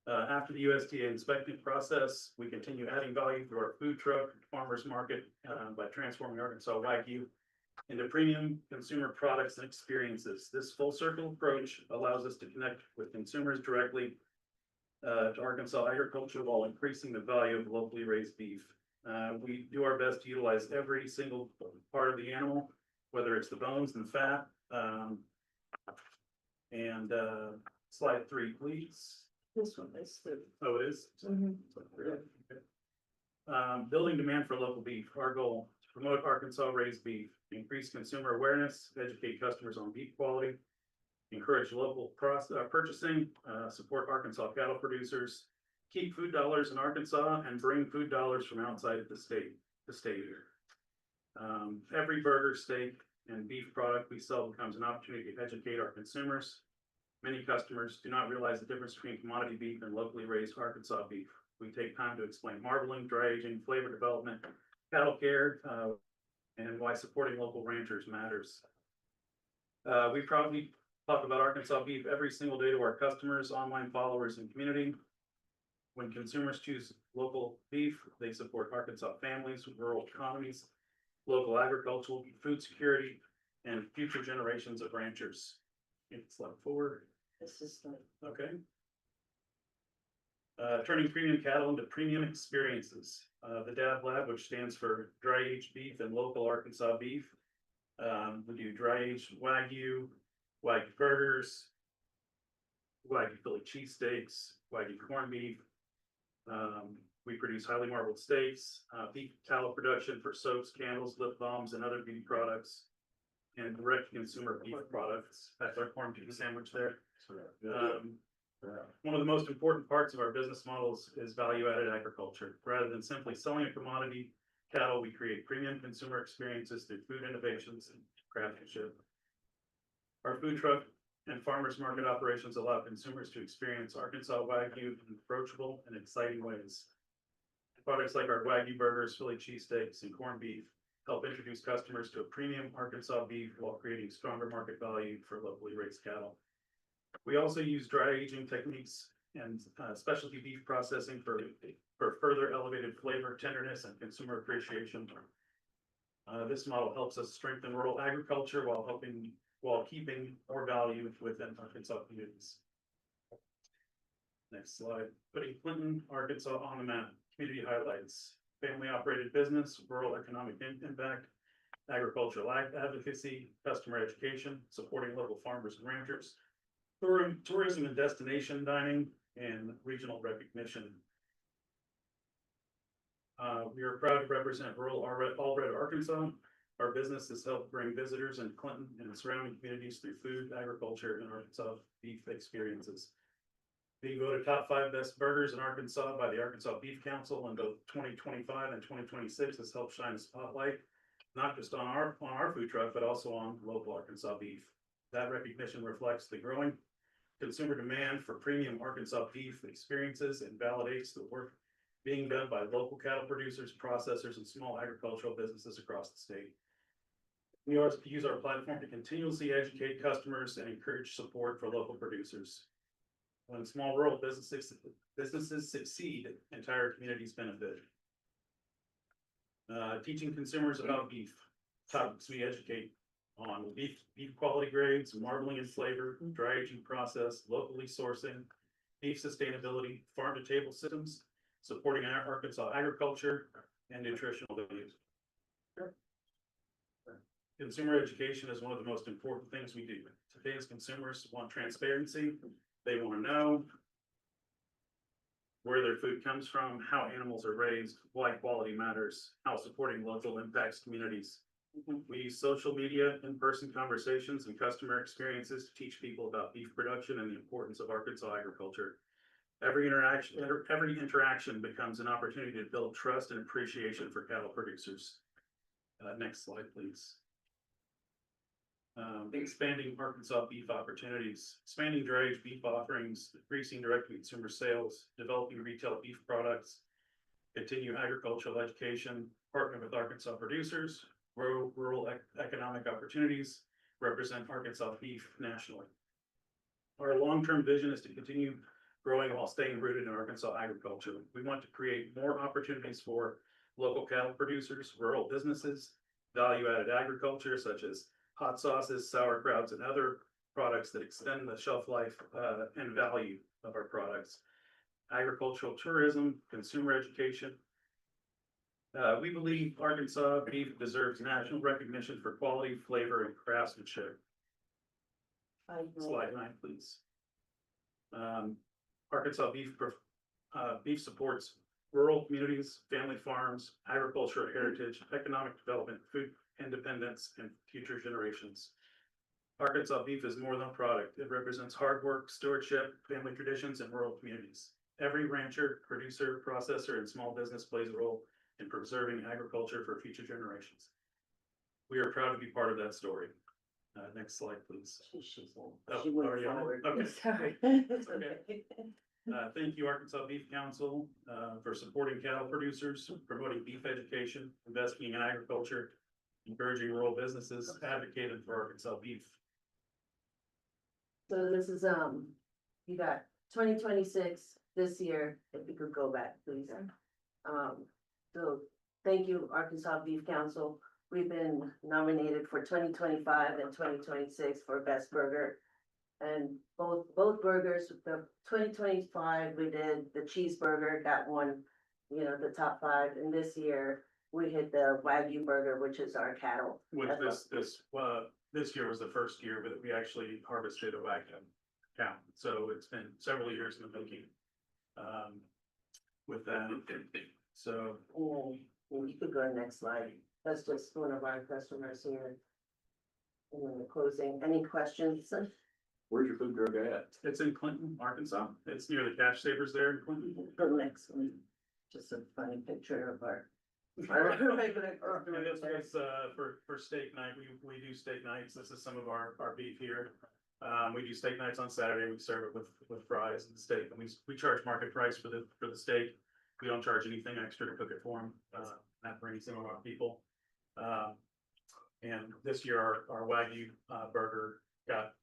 After the USDA inspection process, we continue adding value through our food truck, farmers market, by transforming Arkansas Wagyu into premium consumer products and experiences. This full circle approach allows us to connect with consumers directly to Arkansas agriculture while increasing the value of locally raised beef. We do our best to utilize every single part of the animal, whether it's the bones and fat. Slide 3, please. This one is the. Oh, it is? Building demand for local beef. Our goal: to promote Arkansas raised beef, increase consumer awareness, educate customers on beef quality, encourage local purchasing, support Arkansas cattle producers, keep food dollars in Arkansas, and bring food dollars from outside of the state here. Every burger, steak, and beef product we sell becomes an opportunity to educate our consumers. Many customers do not realize the difference between commodity beef and locally raised Arkansas beef. We take time to explain marbling, dry aging, flavor development, cattle care, and why supporting local ranchers matters. We proudly talk about Arkansas beef every single day to our customers, online followers, and community. When consumers choose local beef, they support Arkansas families, rural economies, local agricultural, food security, and future generations of ranchers. Slide 4. This is the. Okay. Turning premium cattle into premium experiences. The DAB Lab, which stands for Dry Aged Beef and Local Arkansas Beef. We do dry aged Wagyu, Wagyu burgers, Wagyu Philly cheesesteaks, Wagyu corned beef. We produce highly marbled steaks, beef tallow production for soaps, candles, lip balms, and other beauty products, and direct consumer beef products. That's our corned beef sandwich there. One of the most important parts of our business models is value-added agriculture. Rather than simply selling a commodity cattle, we create premium consumer experiences through food innovations and craftsmanship. Our food truck and farmers market operations allow consumers to experience Arkansas Wagyu in approachable and exciting ways. Products like our Wagyu burgers, Philly cheesesteaks, and corned beef help introduce customers to a premium Arkansas beef while creating stronger market value for locally raised cattle. We also use dry aging techniques and specialty beef processing for further elevated flavor, tenderness, and consumer appreciation. This model helps us strengthen rural agriculture while keeping more value within Arkansas communities. Next slide, putting Clinton, Arkansas on the map, community highlights, family operated business, rural economic impact, agricultural advocacy, customer education, supporting local farmers and ranchers, tourism and destination dining, and regional recognition. We are proud to represent rural Allred, Arkansas. Our business has helped bring visitors in Clinton and the surrounding communities through food, agriculture, and Arkansas beef experiences. Being voted top 5 best burgers in Arkansas by the Arkansas Beef Council in both 2025 and 2026 has helped shine a spotlight, not just on our food truck, but also on local Arkansas beef. That recognition reflects the growing consumer demand for premium Arkansas beef experiences and validates the work being done by local cattle producers, processors, and small agricultural businesses across the state. We also use our platform to continuously educate customers and encourage support for local producers. When small rural businesses succeed, entire communities benefit. Teaching consumers about beef, topics we educate on beef quality grades, marbling and flavor, dry aging process, locally sourcing, beef sustainability, farm to table systems, supporting our Arkansas agriculture, and nutritional values. Consumer education is one of the most important things we do. Today's consumers want transparency. They want to know where their food comes from, how animals are raised, why quality matters, how supporting local impacts communities. We use social media, in-person conversations, and customer experiences to teach people about beef production and the importance of Arkansas agriculture. Every interaction becomes an opportunity to build trust and appreciation for cattle producers. Next slide, please. Expanding Arkansas beef opportunities, expanding dry aged beef offerings, increasing direct consumer sales, developing retail beef products, continue agricultural education, partner with Arkansas producers, grow rural economic opportunities, represent Arkansas beef nationally. Our long-term vision is to continue growing while staying rooted in Arkansas agriculture. We want to create more opportunities for local cattle producers, rural businesses, value-added agriculture such as hot sauces, sauerkrauts, and other products that extend the shelf life and value of our products. Agricultural tourism, consumer education. We believe Arkansas beef deserves national recognition for quality, flavor, and craftsmanship. Slide 9, please. Arkansas beef supports rural communities, family farms, agricultural heritage, economic development, food independence, and future generations. Arkansas beef is more than a product. It represents hard work, stewardship, family traditions, and rural communities. Every rancher, producer, processor, and small business plays a role in preserving agriculture for future generations. We are proud to be part of that story. Next slide, please. Already on it? Okay. Sorry. Okay. Thank you, Arkansas Beef Council, for supporting cattle producers, promoting beef education, investing in agriculture, encouraging rural businesses, advocating for Arkansas beef. So this is, you got 2026 this year, if you could go back, please. So thank you, Arkansas Beef Council. We've been nominated for 2025 and 2026 for Best Burger. And both burgers, the 2025, we did the cheeseburger, got one, the top 5. And this year, we hit the Wagyu burger, which is our cattle. Which this year was the first year that we actually harvested a Wagyu cow. So it's been several years in the making. With that, so. You could go to the next slide. That's just one of our customers here. And then the closing, any questions? Where's your food truck at? It's in Clinton, Arkansas. It's near the Cash Savers there in Clinton. Go next one. Just a funny picture of our. It's for steak night. We do steak nights. This is some of our beef here. We do steak nights on Saturday. We serve it with fries and steak, and we charge market price for the steak. We don't charge anything extra to cook it for them. That brings in a lot of people. And this year our Wagyu burger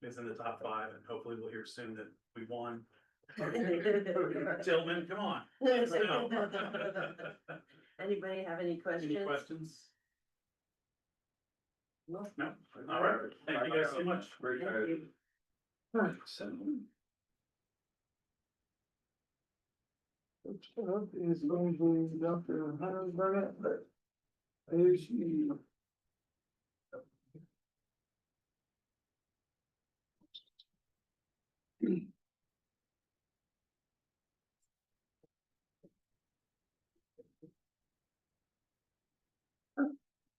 is in the top 5, and hopefully we'll hear soon that we won. Tillman, come on. Let's go. Anybody have any questions? Any questions? No, all right, thank you guys so much. Next up is going to be Dr. Hunter Burnett, but is she?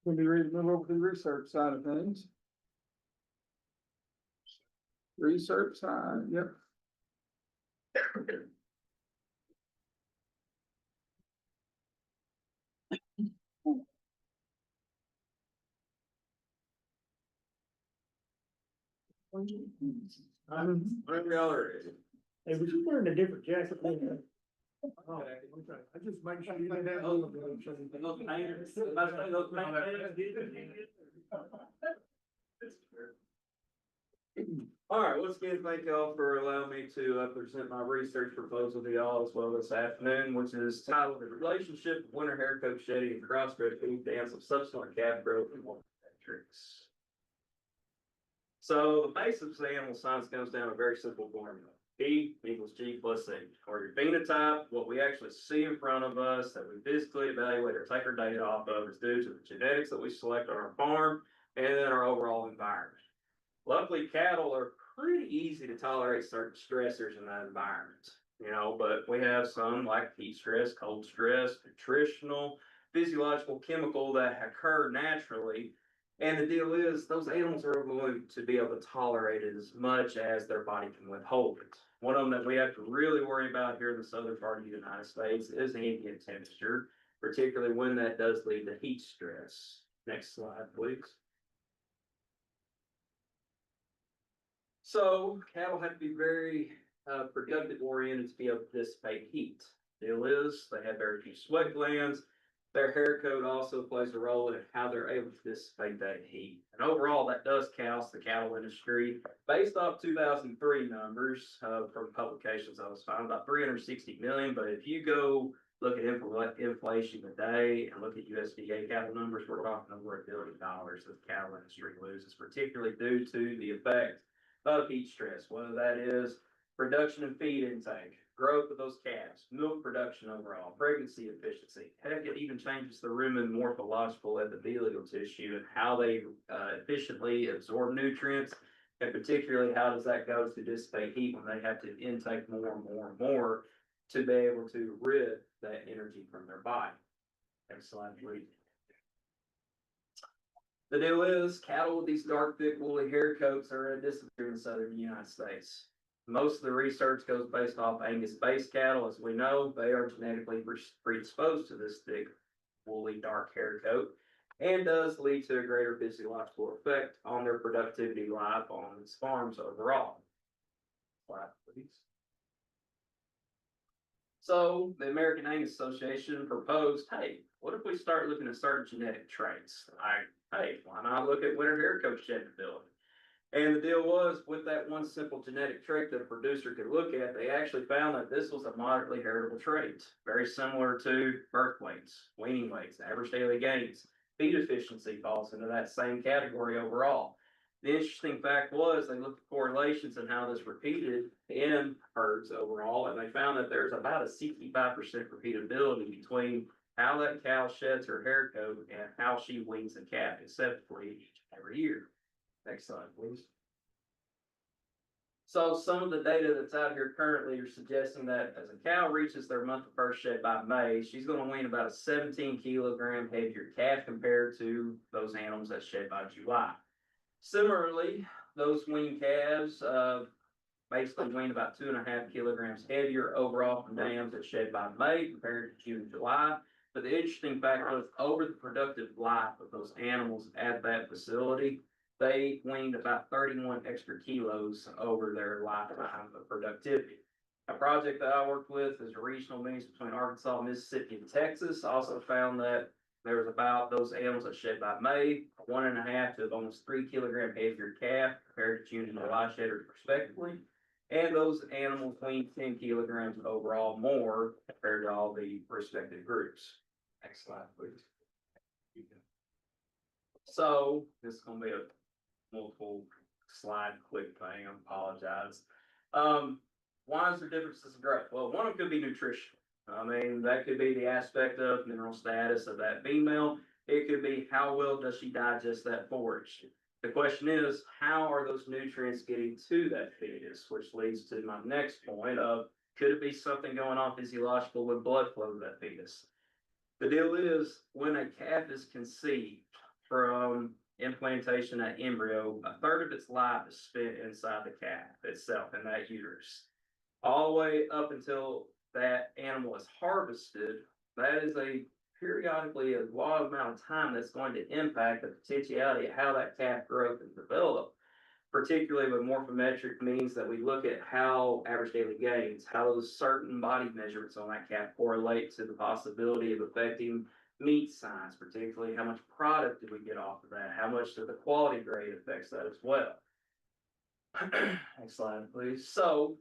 We'll be ready to move over to the research side of things. Research side, yep. Whatever y'all are ready. Hey, was you wearing a different jacket? Oh, okay. I just make sure you didn't have. Those painters, those All right, once again, thank y'all for allowing me to present my research proposal to y'all as well this afternoon, which is titled The Relationship of Winter Haircoat Shedding and Cross-Dressing Dance of Subsequent Calf Growth and Metrics. So the basics of the animal science comes down to a very simple formula. P equals G plus C, or your phenotype, what we actually see in front of us that we physically evaluate or take our data off of is due to the genetics that we select on our farm and then our overall environment. Luckily, cattle are pretty easy to tolerate certain stressors in that environment, you know, but we have some like heat stress, cold stress, nutritional, physiological, chemical that occur naturally. And the deal is those animals are going to be able to tolerate it as much as their body can withhold it. One of them that we have to really worry about here in the southern part of the United States is ambient temperature, particularly when that does lead to heat stress. Next slide, please. So cattle have to be very productive oriented to be able to dissipate heat. Deal is they have very few sweat glands. Their hair coat also plays a role in how they're able to dissipate that heat. And overall, that does cost the cattle industry, based off 2003 numbers from publications I was finding, about 360 million. But if you go look at inflation today and look at USDA cattle numbers, we're talking over $1 billion that the cattle industry loses, particularly due to the effect of heat stress, whether that is production and feed intake, growth of those calves, milk production overall, pregnancy efficiency. Heck, it even changes the rumen morphological epithelial tissue and how they efficiently absorb nutrients, and particularly how does that go to dissipate heat when they have to intake more and more and more to be able to rid that energy from their body. Next slide, please. The deal is cattle with these dark, thick, woolly hair coats are a disappear in the southern United States. Most of the research goes based off Angus-based cattle. As we know, they are genetically predisposed to this thick, woolly, dark hair coat, and does lead to a greater physiological effect on their productivity life on its farms overall. Slide, please. So the American Angus Association proposed, hey, what if we start looking at certain genetic traits? Hey, why not look at winter hair coat shedding ability? And the deal was, with that one simple genetic trait that a producer could look at, they actually found that this was a moderately heritable trait, very similar to birth weights, weaning weights, average daily gains. Feed efficiency falls into that same category overall. The interesting fact was they looked at correlations and how this repeated in herds overall, and they found that there's about a 65% repeatability between how that cow sheds her hair coat and how she weans a calf, separately each and every year. Next slide, please. So some of the data that's out here currently are suggesting that as a cow reaches their month of first shed by May, she's going to wean about a 17 kilogram heavier calf compared to those animals that shed by July. Similarly, those weaned calves basically wean about 2.5 kilograms heavier overall from dams that shed by May compared to June and July. But the interesting fact was over the productive life of those animals at that facility, they weaned about 31 extra kilos over their lifetime of productivity. A project that I worked with is a regional mix between Arkansas, Mississippi, and Texas. Also found that there was about those animals that shed by May, 1.5 to almost 3 kilogram heavier calf compared to June and July shedders respectively. And those animals weaned 10 kilograms overall more compared to all the respective groups. Next slide, please. So this is gonna be a multiple slide quick thing, I apologize. Why is there differences in growth? Well, one of them could be nutrition. I mean, that could be the aspect of mineral status of that female. It could be how well does she digest that forage. The question is, how are those nutrients getting to that fetus, which leads to my next point of, could it be something going on physiological with blood flow to that fetus? The deal is, when a calf is conceived from implantation at embryo, a third of its life is spent inside the calf itself in that uterus. All the way up until that animal is harvested, that is a periodically a lot amount of time that's going to impact the potentiality of how that calf grows and develop. Particularly with morphometric means that we look at how average daily gains, how those certain body measurements on that calf correlate to the possibility of affecting meat size, particularly how much product do we get off of that, how much of the quality grade affects that as well. Next slide, please. So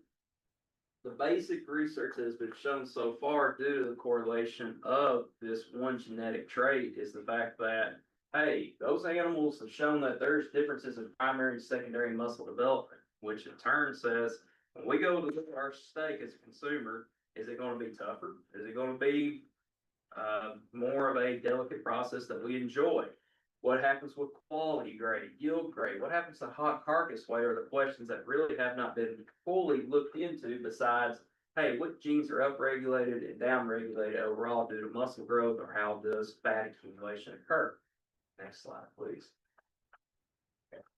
the basic research that has been shown so far due to the correlation of this one genetic trait is the fact that, hey, those animals have shown that there's differences in primary and secondary muscle development, which in turn says, when we go to look at our steak as a consumer, is it going to be tougher? Is it going to be more of a delicate process that we enjoy? What happens with quality grade, yield grade? What happens to hot carcass weight are the questions that really have not been fully looked into besides, hey, what genes are upregulated and downregulated overall due to muscle growth, or how does fat accumulation occur? Next slide, please.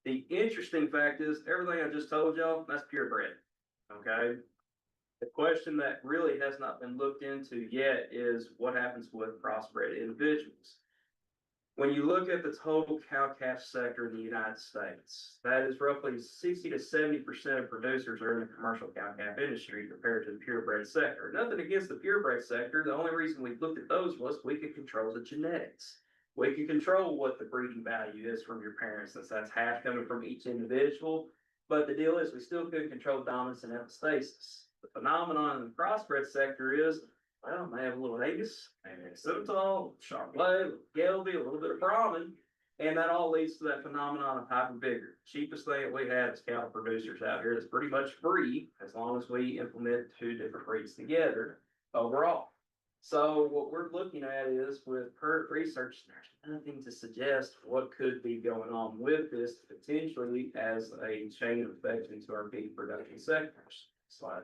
The interesting fact is everything I just told y'all, that's purebred, okay? The question that really has not been looked into yet is what happens with crossbred individuals. When you look at the total cow-calf sector in the United States, that is roughly 60 to 70% of producers are in the commercial cow-calf industry compared to the purebred sector. Nothing against the purebred sector. The only reason we looked at those was we could control the genetics. We can control what the breeding value is from your parents, since that's half coming from each individual. But the deal is we still couldn't control dominance and epistasis. The phenomenon in the crossbred sector is, well, may have a little Angus, maybe a Simmental, Chardonnay, a little Gelbvieh, a little bit of Brahman, and that all leads to that phenomenon of hyper vigor. Cheapest thing that we have as cattle producers out here that's pretty much free as long as we implement two different breeds together overall. So what we're looking at is, with current research, there's nothing to suggest what could be going on with this potentially as a chain effect into our beef production sectors. Slide.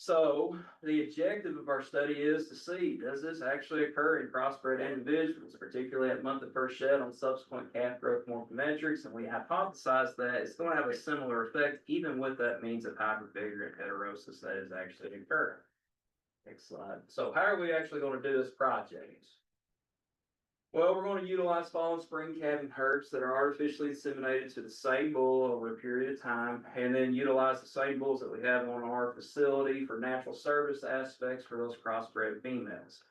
So the objective of our study is to see, does this actually occur in crossbred individuals, particularly at month of first shed on subsequent calf growth morphometrics, and we hypothesize that it's going to have a similar effect even with that means of hypervigor and heterosis that is actually occurring. Next slide. So how are we actually going to do this project? Well, we're going to utilize fall and spring calving herds that are artificially inseminated to the same bull over a period of time, and then utilize the same bulls that we have on our facility for natural service aspects for those crossbred females.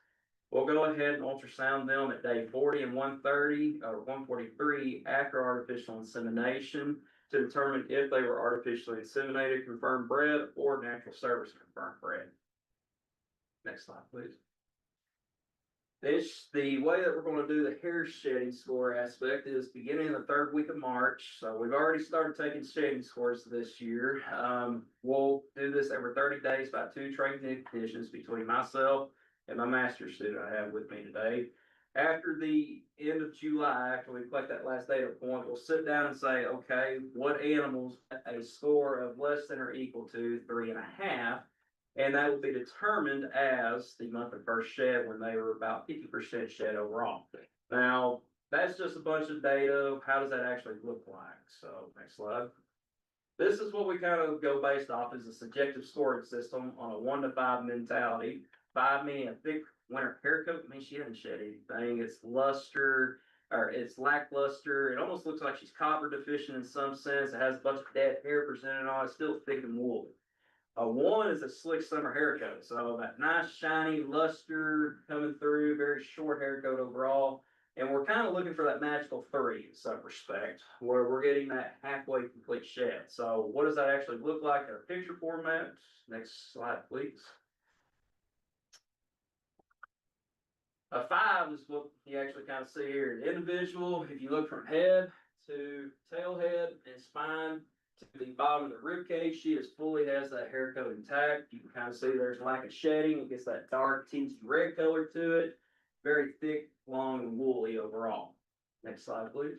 We'll go ahead and ultrasound them at day 40 and 130 or 143 after artificial insemination to determine if they were artificially inseminated confirmed bred or natural service confirmed bred. Next slide, please. The way that we're going to do the hair shedding score aspect is beginning in the third week of March. So we've already started taking shedding scores this year. We'll do this every 30 days by 2 trained technicians between myself and my master's student I have with me today. After the end of July, after we collect that last data point, we'll sit down and say, okay, what animals a score of less than or equal to 3.5. And that will be determined as the month of first shed when they were about 50% shed overall. Now, that's just a bunch of data. How does that actually look like? So, next slide. This is what we kind of go based off as a subjective scoring system on a 1 to 5 mentality. 5 meaning a thick winter hair coat means she hasn't shed anything. It's luster, or it's lackluster. It almost looks like she's copper deficient in some sense. It has a bunch of dead hair presented on it. It's still thick and woolly. A 1 is a slick summer haircut, so that nice shiny luster coming through, very short haircut overall, and we're kind of looking for that magical 3 in some respect, where we're getting that halfway complete shed. So what does that actually look like in a picture format? Next slide, please. 5 is what you actually kind of see here. The individual, if you look from head to tail head and spine to the bottom of the rib cage, she fully has that hair coat intact. You can kind of see there's lack of shedding. It gets that dark tingy red color to it. Very thick, long, and woolly overall. Next slide, please.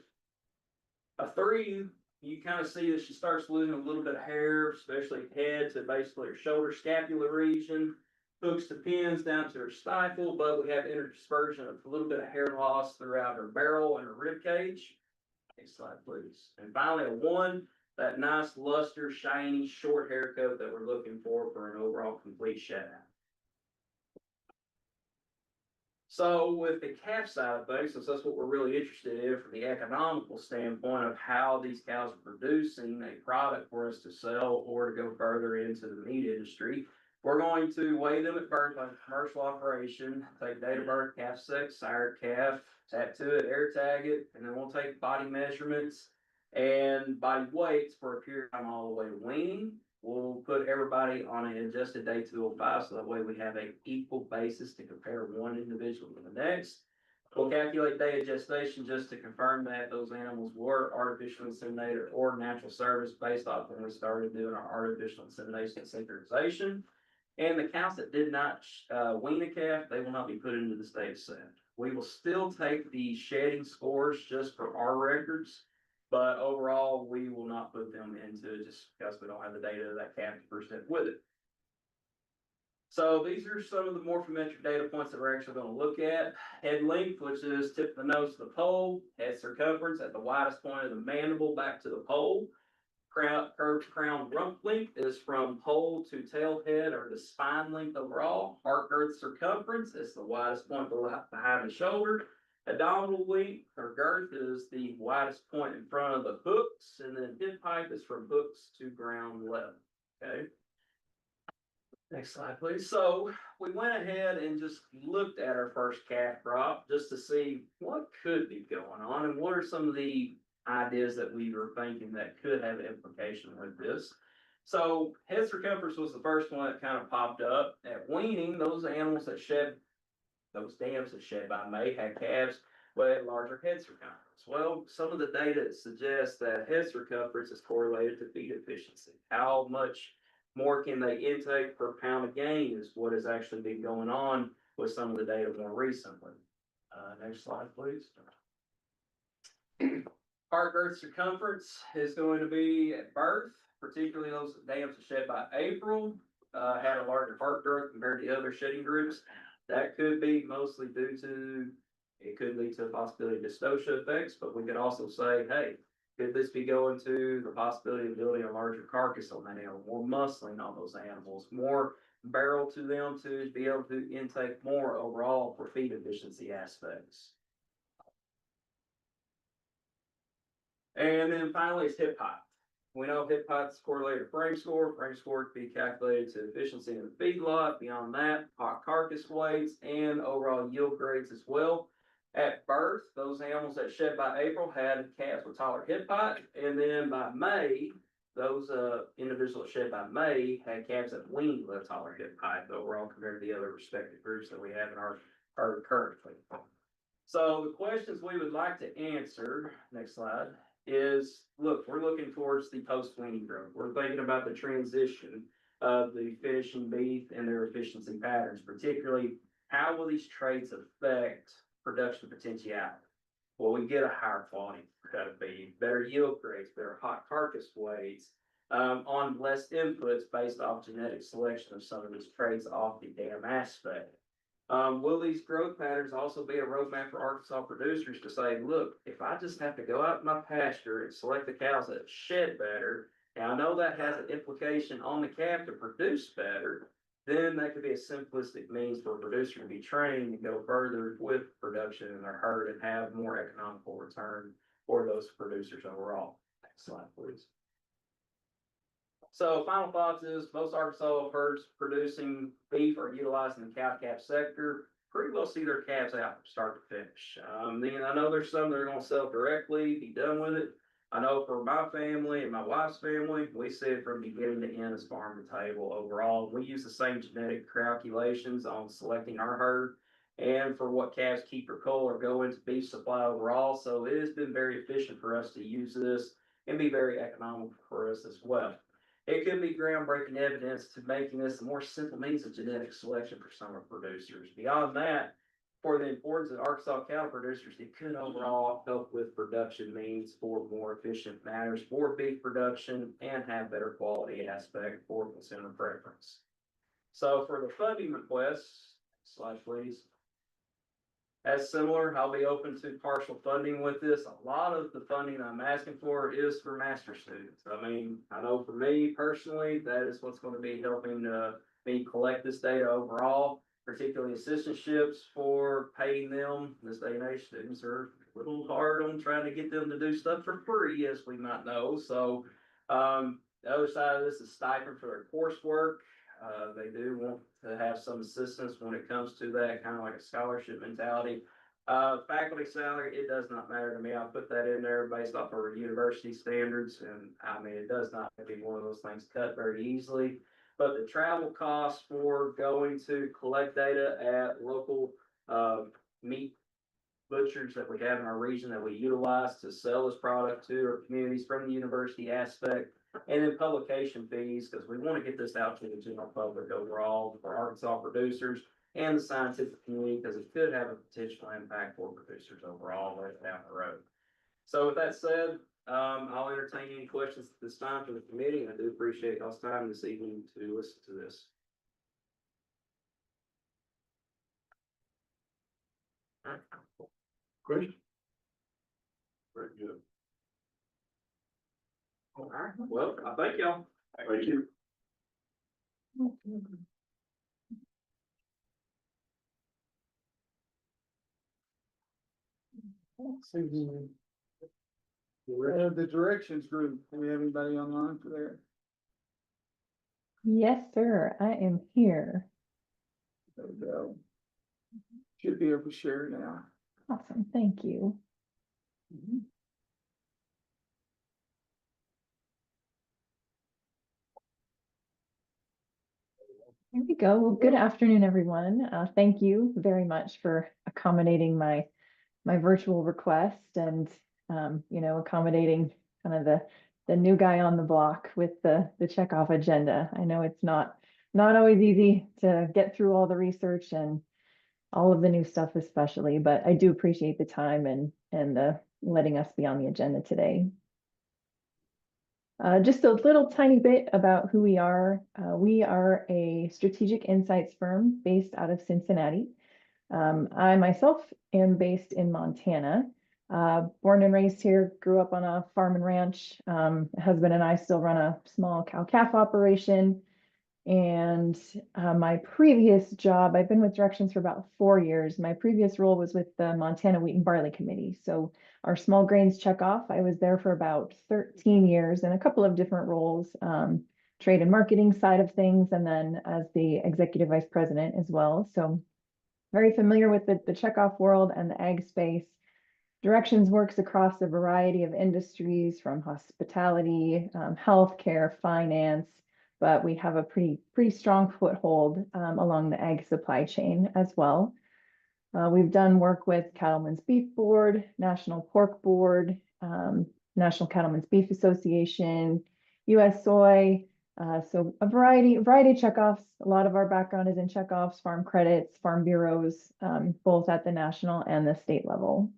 A 3, you kind of see that she starts losing a little bit of hair, especially head to basically her shoulder scapular region. Hooks to pins down to her stifle, but we have interspersion of a little bit of hair loss throughout her barrel and her rib cage. Next slide, please. And finally, a 1, that nice luster, shiny, short hair coat that we're looking for an overall complete shed. So with the calf side of things, since that's what we're really interested in from the economical standpoint of how these cows are producing a product for us to sell or to go further into the meat industry, we're going to weigh them at birth like a commercial operation, take date of birth, calf sex, sire calf, tattoo it, air tag it, and then we'll take body measurements and body weights for a period of time all the way to weaning. We'll put everybody on an adjusted day 205, so that way we have an equal basis to compare one individual to the next. We'll calculate day of gestation just to confirm that those animals were artificially inseminated or natural service based off when we started doing our artificial insemination synchronization. And the cows that did not wean a calf, they will not be put into the state set. We will still take the shedding scores just for our records, but overall, we will not put them into it just because we don't have the data of that calf to present with it. So these are some of the morphometric data points that we're actually going to look at. Head length, which is tip of the nose to the pole. Head circumference at the widest point of the mandible back to the pole. Curved crown rump length is from pole to tail head, or the spine length overall. Heart girth circumference is the widest point behind the shoulder. Abdominal length or girth is the widest point in front of the hooks, and then hip height is from hooks to ground level. Okay. Next slide, please. So we went ahead and just looked at our first calf crop just to see what could be going on and what are some of the ideas that we were thinking that could have an implication with this. So head circumference was the first one that kind of popped up. At weaning, those animals that shed, those dams that shed by May had calves with larger head circumference. Well, some of the data suggests that head circumference is correlated to feed efficiency. How much more can they intake per pound of gain is what has actually been going on with some of the data more recently. Next slide, please. Heart girth circumference is going to be at birth, particularly those dams that shed by April, had a larger heart girth compared to other shedding groups. That could be mostly due to, it could lead to the possibility of dystocia effects, but we could also say, hey, could this be going to the possibility of building a larger carcass on that animal, more muscling on those animals, more barrel to them to be able to intake more overall for feed efficiency aspects. And then finally is hip height. We know hip height is correlated to frame score. Frame score can be calculated to efficiency in the feedlot. Beyond that, hot carcass weights and overall yield grades as well. At birth, those animals that shed by April had calves with taller hip height, and then by May, those individuals that shed by May had calves that weaned with a taller hip height overall compared to the other respective groups that we have in our currently. So the questions we would like to answer, next slide, is, look, we're looking towards the post-weaning growth. We're thinking about the transition of the finishing beef and their efficiency patterns, particularly how will these traits affect production potentiality? Will we get a higher quality cut of beef, better yield grades, better hot carcass weights, on less inputs based off genetic selection of some of these traits off the dam aspect? Will these growth patterns also be a roadmap for Arkansas producers to say, look, if I just have to go out in my pasture and select the cows that shed better, and I know that has an implication on the calf to produce better, then that could be a simplistic means for a producer to be trained and go further with production in their herd and have more economical return for those producers overall. Next slide, please. So final thoughts is most Arkansas herds producing beef are utilizing the cow-calf sector. Pretty well see their calves out from start to finish. Then I know there's some that are going to sell directly, be done with it. I know for my family and my wife's family, we see it from beginning to end as farm to table overall. We use the same genetic calculations on selecting our herd, and for what calves keep or cull or go into beef supply overall. So it has been very efficient for us to use this and be very economical for us as well. It could be groundbreaking evidence to making this a more simple means of genetic selection for summer producers. Beyond that, for the importance of Arkansas cattle producers, it could overall help with production means for more efficient matters for beef production and have better quality aspect for consumer preference. So for the funding requests, slide please. As similar, I'll be open to partial funding with this. A lot of the funding I'm asking for is for master students. I mean, I know for me personally, that is what's going to be helping me collect this data overall, particularly assistantships for paying them. This day and age, students are a little hard on trying to get them to do stuff for free, as we might know. So the other side of this is stipend for their coursework. They do want to have some assistance when it comes to that, kind of like a scholarship mentality. Faculty salary, it does not matter to me. I'll put that in there based off our university standards. And I mean, it does not be one of those things cut very easily. But the travel costs for going to collect data at local meat butchers that we have in our region that we utilize to sell this product to our communities from the university aspect. And then publication fees, because we want to get this out to the general public overall for Arkansas producers and the scientific community, because it could have a potential impact for producers overall right down the road. So with that said, I'll entertain any questions at this time from the committee, and I do appreciate y'all's time this evening to listen to this. Question? Very good. All right, well, I thank y'all. Thank you. The directions group, do we have anybody online for that? Yes, sir. I am here. There we go. Should be able to share now. Awesome. Thank you. There we go. Well, good afternoon, everyone. Thank you very much for accommodating my virtual request and accommodating kind of the new guy on the block with the checkoff agenda. I know it's not always easy to get through all the research and all of the new stuff especially, but I do appreciate the time and the letting us be on the agenda today. Just a little tiny bit about who we are. We are a strategic insights firm based out of Cincinnati. I myself am based in Montana, born and raised here, grew up on a farm and ranch. Husband and I still run a small cow-calf operation. And my previous job, I've been with Directions for about 4 years. My previous role was with the Montana Wheat and Barley Committee. So our small grains checkoff, I was there for about 13 years in a couple of different roles, trade and marketing side of things, and then as the executive vice president as well. So very familiar with the checkoff world and the ag space. Directions works across a variety of industries from hospitality, healthcare, finance, but we have a pretty strong foothold along the ag supply chain as well. We've done work with Cattlemen's Beef Board, National Pork Board, National Cattlemen's Beef Association, US Soy, so a variety of checkoffs. A lot of our background is in checkoffs, farm credits, farm bureaus, both at the national and the state level.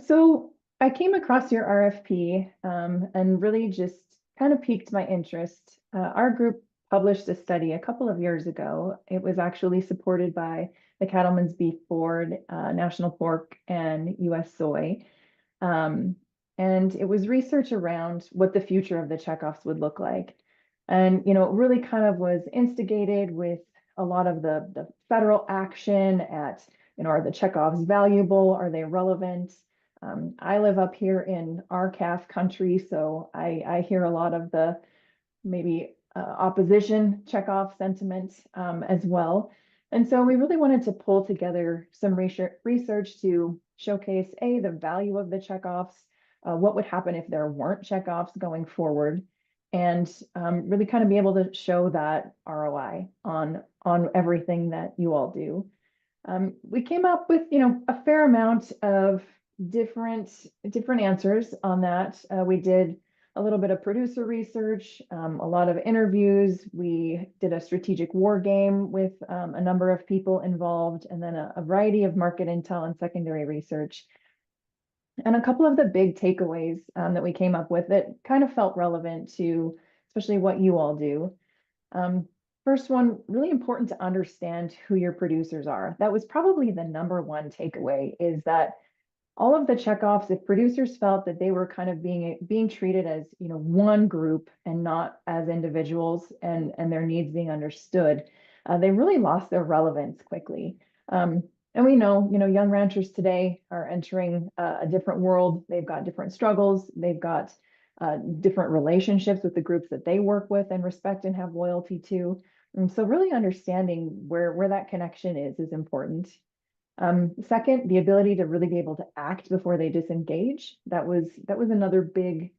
So I came across your RFP and really just kind of piqued my interest. Our group published a study a couple of years ago. It was actually supported by the Cattlemen's Beef Board, National Pork, and US Soy. And it was research around what the future of the checkoffs would look like. And, it really kind of was instigated with a lot of the federal action at, are the checkoffs valuable? Are they relevant? I live up here in RCAF country, so I hear a lot of the maybe opposition checkoff sentiment as well. And so we really wanted to pull together some research to showcase the value of the checkoffs, what would happen if there weren't checkoffs going forward, and really kind of be able to show that ROI on everything that you all do. We came up with, a fair amount of different answers on that. We did a little bit of producer research, a lot of interviews. We did a strategic war game with a number of people involved, and then a variety of market intel and secondary research. And a couple of the big takeaways that we came up with that kind of felt relevant to especially what you all do. First one, really important to understand who your producers are. That was probably the number one takeaway, is that all of the checkoffs, if producers felt that they were kind of being treated as, one group and not as individuals and their needs being understood, they really lost their relevance quickly. And we know, young ranchers today are entering a different world. They've got different struggles. They've got different relationships with the groups that they work with and respect and have loyalty to. And so really understanding where that connection is important. Second, the ability to really be able to act before they disengage. That was another big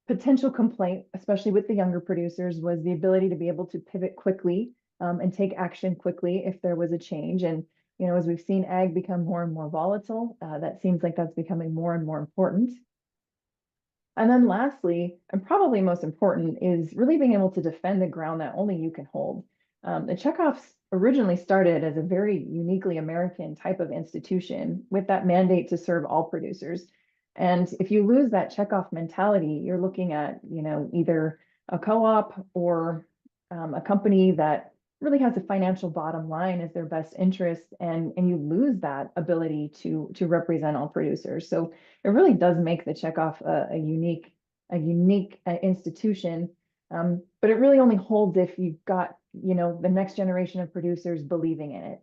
potential complaint, especially with the younger producers, was the ability to be able to pivot quickly and take action quickly if there was a change. And, as we've seen ag become more and more volatile, that seems like that's becoming more and more important. And then lastly, and probably most important, is really being able to defend the ground that only you can hold. The checkoffs originally started as a very uniquely American type of institution with that mandate to serve all producers. And if you lose that checkoff mentality, you're looking at, either a co-op or a company that really has a financial bottom line as their best interest, and you lose that ability to represent all producers. So it really does make the checkoff a unique institution, but it really only holds if you've got the next generation of producers believing in it.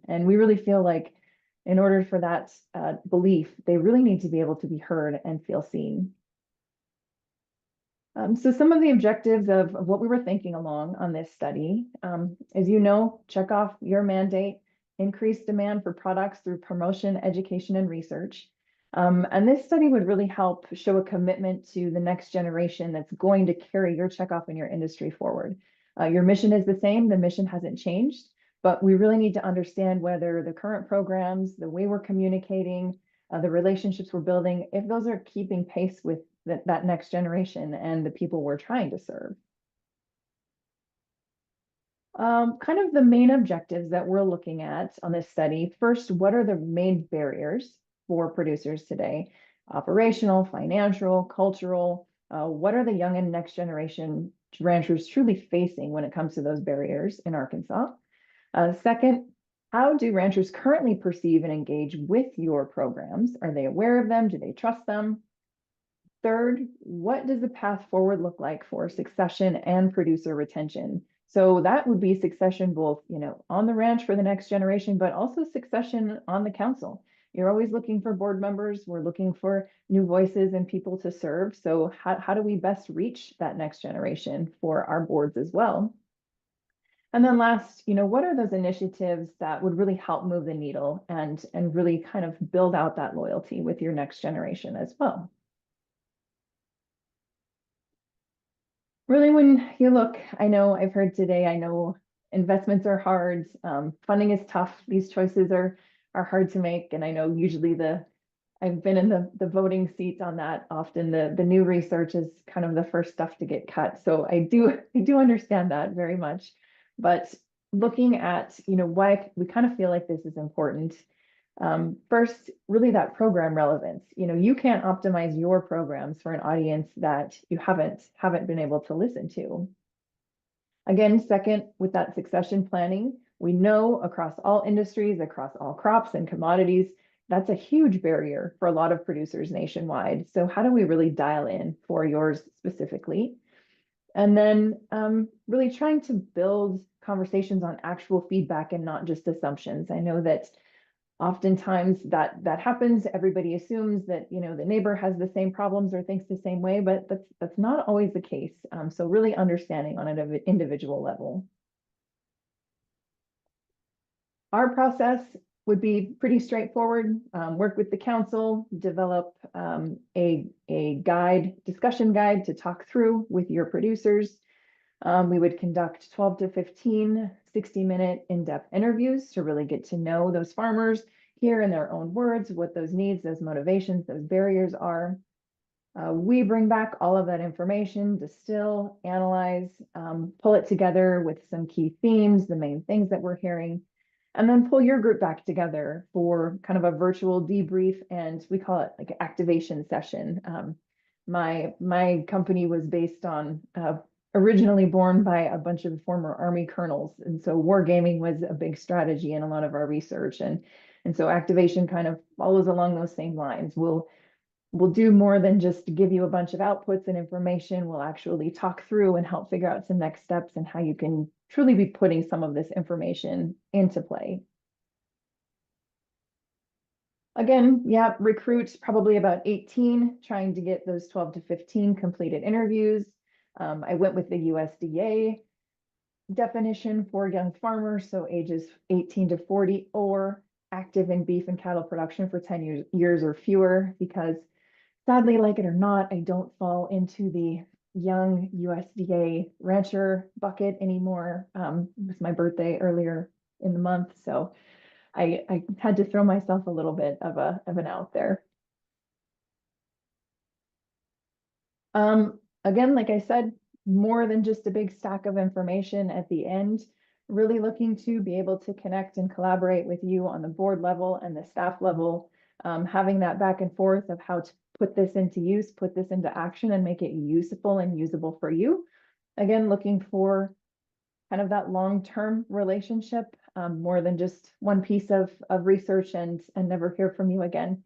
And we really feel like in order for that belief, they really need to be able to be heard and feel seen. So some of the objectives of what we were thinking along on this study, as check off your mandate, increase demand for products through promotion, education, and research. And this study would really help show a commitment to the next generation that's going to carry your checkoff in your industry forward. Your mission is the same, the mission hasn't changed, but we really need to understand whether the current programs, the way we're communicating, the relationships we're building, if those are keeping pace with that next generation and the people we're trying to serve. Kind of the main objectives that we're looking at on this study. First, what are the main barriers for producers today? Operational, financial, cultural. What are the young and next generation ranchers truly facing when it comes to those barriers in Arkansas? Second, how do ranchers currently perceive and engage with your programs? Are they aware of them? Do they trust them? Third, what does the path forward look like for succession and producer retention? So that would be succession both, on the ranch for the next generation, but also succession on the council. You're always looking for board members. We're looking for new voices and people to serve. So how do we best reach that next generation for our boards as well? And then last, what are those initiatives that would really help move the needle and really kind of build out that loyalty with your next generation as well? Really, when you look, I've heard today, investments are hard, funding is tough. These choices are hard to make. And I know usually I've been in the voting seats on that. Often the new research is kind of the first stuff to get cut. So I do understand that very much. But looking at, why we kind of feel like this is important. First, really that program relevance. You can't optimize your programs for an audience that you haven't been able to listen to. Again, second, with that succession planning, we know across all industries, across all crops and commodities, that's a huge barrier for a lot of producers nationwide. So how do we really dial in for yours specifically? And then really trying to build conversations on actual feedback and not just assumptions. I know that oftentimes that happens. Everybody assumes that, the neighbor has the same problems or thinks the same way, but that's not always the case. So really understanding on an individual level. Our process would be pretty straightforward. Work with the council, develop a guide, discussion guide to talk through with your producers. We would conduct 12 to 15 60-minute in-depth interviews to really get to know those farmers, hear in their own words what those needs, those motivations, those barriers are. We bring back all of that information, distill, analyze, pull it together with some key themes, the main things that we're hearing, and then pull your group back together for kind of a virtual debrief, and we call it like an activation session. My company was based on originally born by a bunch of former Army colonels, and so wargaming was a big strategy in a lot of our research, and so activation kind of follows along those same lines. We'll do more than just give you a bunch of outputs and information. We'll actually talk through and help figure out some next steps and how you can truly be putting some of this information into play. Again, yeah, recruit probably about 18, trying to get those 12 to 15 completed interviews. I went with the USDA definition for young farmers, so ages 18 to 40 or active in beef and cattle production for 10 years or fewer, because sadly, like it or not, I don't fall into the young USDA rancher bucket anymore. It was my birthday earlier in the month, so I had to throw myself a little bit of an out there. Again, like I said, more than just a big stack of information at the end, really looking to be able to connect and collaborate with you on the board level and the staff level, having that back and forth of how to put this into use, put this into action, and make it useful and usable for you. Again, looking for kind of that long-term relationship, more than just one piece of research and never hear from you again.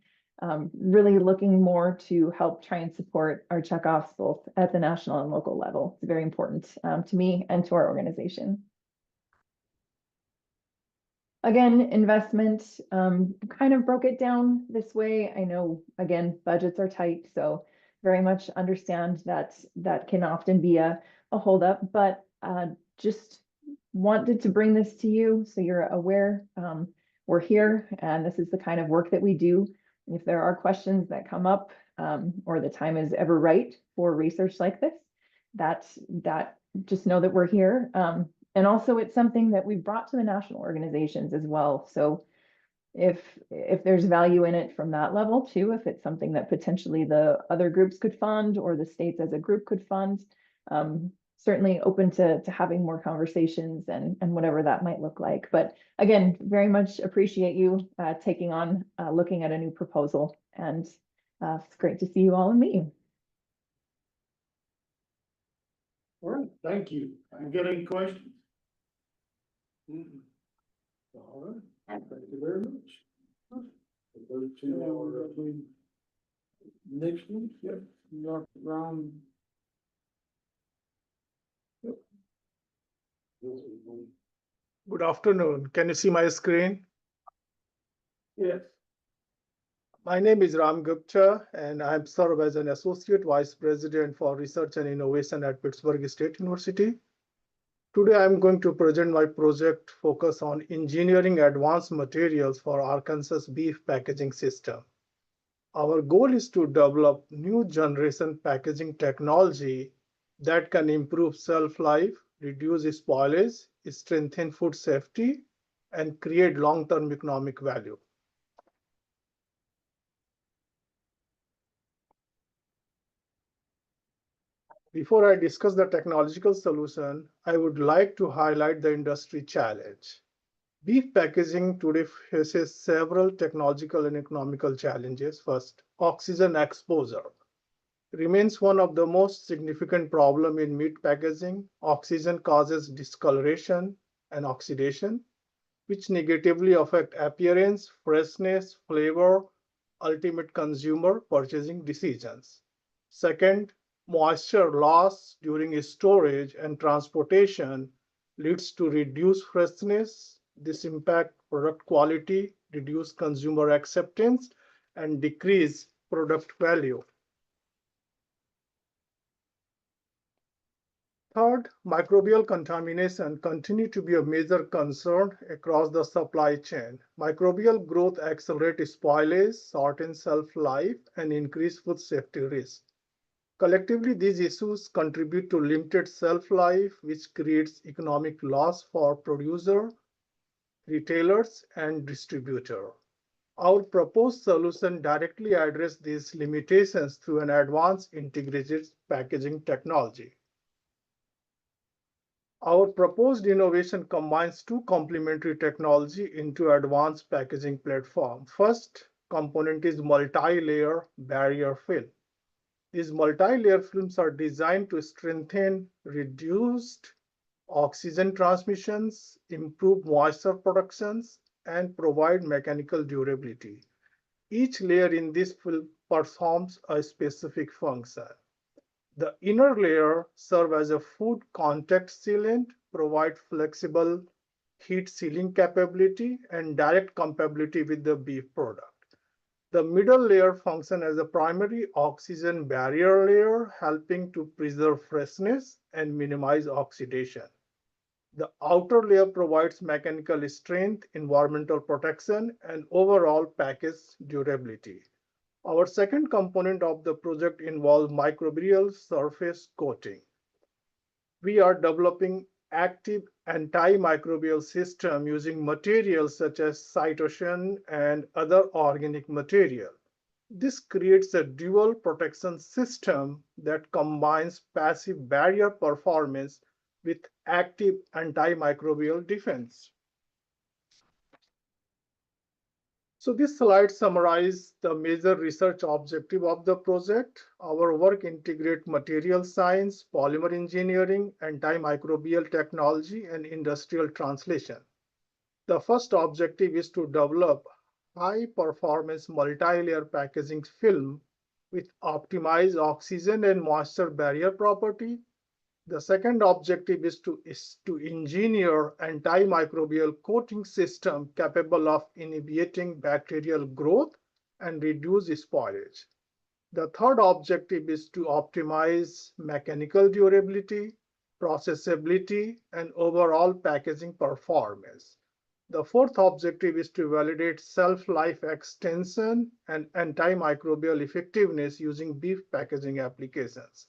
Really looking more to help try and support our checkoffs both at the national and local level. It's very important to me and to our organization. Again, investment, kind of broke it down this way. I know, again, budgets are tight, so very much understand that that can often be a holdup, but just wanted to bring this to you so you're aware. We're here and this is the kind of work that we do. If there are questions that come up or the time is ever right for research like this, that just know that we're here. And also it's something that we've brought to the national organizations as well. So if there's value in it from that level too, if it's something that potentially the other groups could fund or the states as a group could fund, certainly open to having more conversations and whatever that might look like. But again, very much appreciate you taking on looking at a new proposal, and it's great to see you all in meeting. All right, thank you. You got any questions? All right, thank you very much. Go to our next one. Yep, Dr. Brown. Good afternoon. Can you see my screen? Yes. My name is Ram Gupta, and I serve as an Associate Vice President for Research and Innovation at Pittsburgh State University. Today, I'm going to present my project focus on engineering advanced materials for Arkansas beef packaging system. Our goal is to develop new generation packaging technology that can improve shelf life, reduce spoilage, strengthen food safety, and create long-term economic value. Before I discuss the technological solution, I would like to highlight the industry challenge. Beef packaging today faces several technological and economical challenges. First, oxygen exposure remains one of the most significant problems in meat packaging. Oxygen causes discoloration and oxidation, which negatively affect appearance, freshness, flavor, ultimate consumer purchasing decisions. Second, moisture loss during storage and transportation leads to reduced freshness. This impacts product quality, reduce consumer acceptance, and decrease product value. Third, microbial contamination continue to be a major concern across the supply chain. Microbial growth accelerates spoilage, shortens shelf life, and increase food safety risk. Collectively, these issues contribute to limited shelf life, which creates economic loss for producer, retailers, and distributor. Our proposed solution directly addresses these limitations through an advanced integrated packaging technology. Our proposed innovation combines two complementary technology into advanced packaging platform. First component is multi-layer barrier film. These multi-layer films are designed to strengthen reduced oxygen transmissions, improve moisture productions, and provide mechanical durability. Each layer in this film performs a specific function. The inner layer serves as a food contact sealant, provide flexible heat sealing capability, and direct compatibility with the beef product. The middle layer functions as a primary oxygen barrier layer, helping to preserve freshness and minimize oxidation. The outer layer provides mechanical strength, environmental protection, and overall package durability. Our second component of the project involves microbial surface coating. We are developing active antimicrobial system using materials such as cytosine and other organic material. This creates a dual protection system that combines passive barrier performance with active antimicrobial defense. So this slide summarizes the major research objective of the project. Our work integrates material science, polymer engineering, antimicrobial technology, and industrial translation. The first objective is to develop high-performance multi-layer packaging film with optimized oxygen and moisture barrier property. The second objective is to engineer antimicrobial coating system capable of inhibiting bacterial growth and reduce spoilage. The third objective is to optimize mechanical durability, processability, and overall packaging performance. The fourth objective is to validate shelf life extension and antimicrobial effectiveness using beef packaging applications.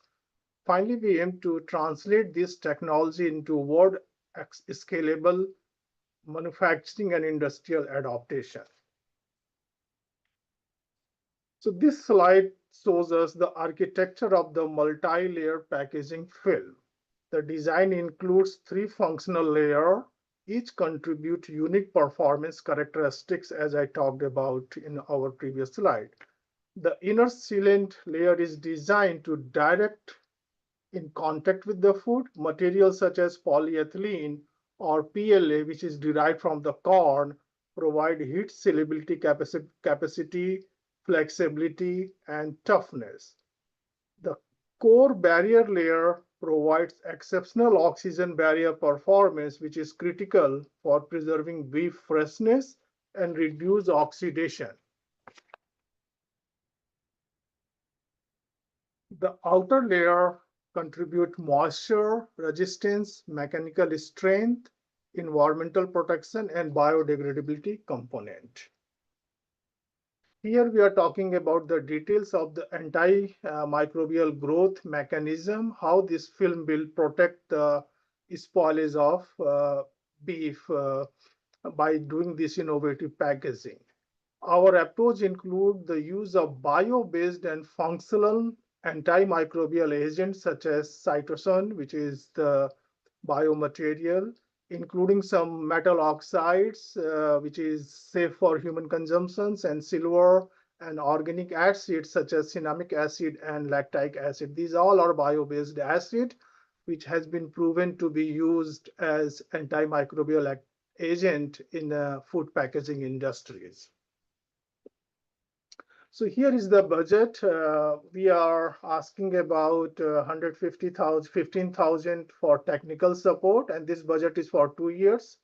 Finally, we aim to translate this technology into world scalable manufacturing and industrial adaptation. So this slide shows us the architecture of the multi-layer packaging film. The design includes three functional layers. Each contribute unique performance characteristics as I talked about in our previous slide. The inner sealant layer is designed to direct in contact with the food. Materials such as polyethylene or PLA, which is derived from the corn, provide heat sealability capacity, flexibility, and toughness. The core barrier layer provides exceptional oxygen barrier performance, which is critical for preserving beef freshness and reduce oxidation. The outer layer contribute moisture, resistance, mechanical strength, environmental protection, and biodegradability component. Here we are talking about the details of the antimicrobial growth mechanism, how this film will protect the spoilage of beef by doing this innovative packaging. Our approach includes the use of bio-based and functional antimicrobial agents such as cytosine, which is the biomaterial, including some metal oxides, which is safe for human consumptions, and silver and organic acids such as cinnamic acid and lactic acid. These all are bio-based acid, which has been proven to be used as antimicrobial agent in the food packaging industries. So here is the budget. We are asking about 15,000 for technical support, and this budget is for 2 years.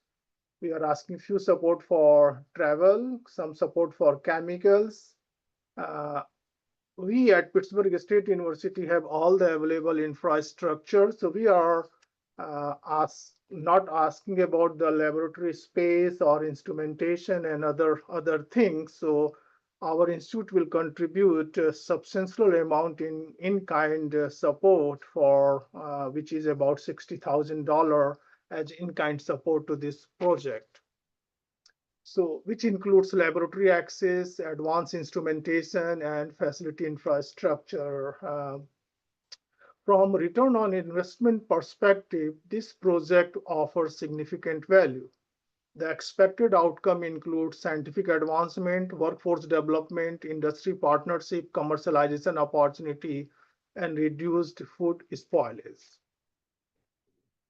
We are asking few support for travel, some support for chemicals, we at Pittsburgh State University have all the available infrastructure. So we are not asking about the laboratory space or instrumentation and other things. So our institute will contribute a substantial amount in kind support for which is about $60,000 as in kind support to this project. So which includes laboratory access, advanced instrumentation, and facility infrastructure. From return on investment perspective, this project offers significant value. The expected outcome includes scientific advancement, workforce development, industry partnership, commercialization opportunity, and reduced food spoilage.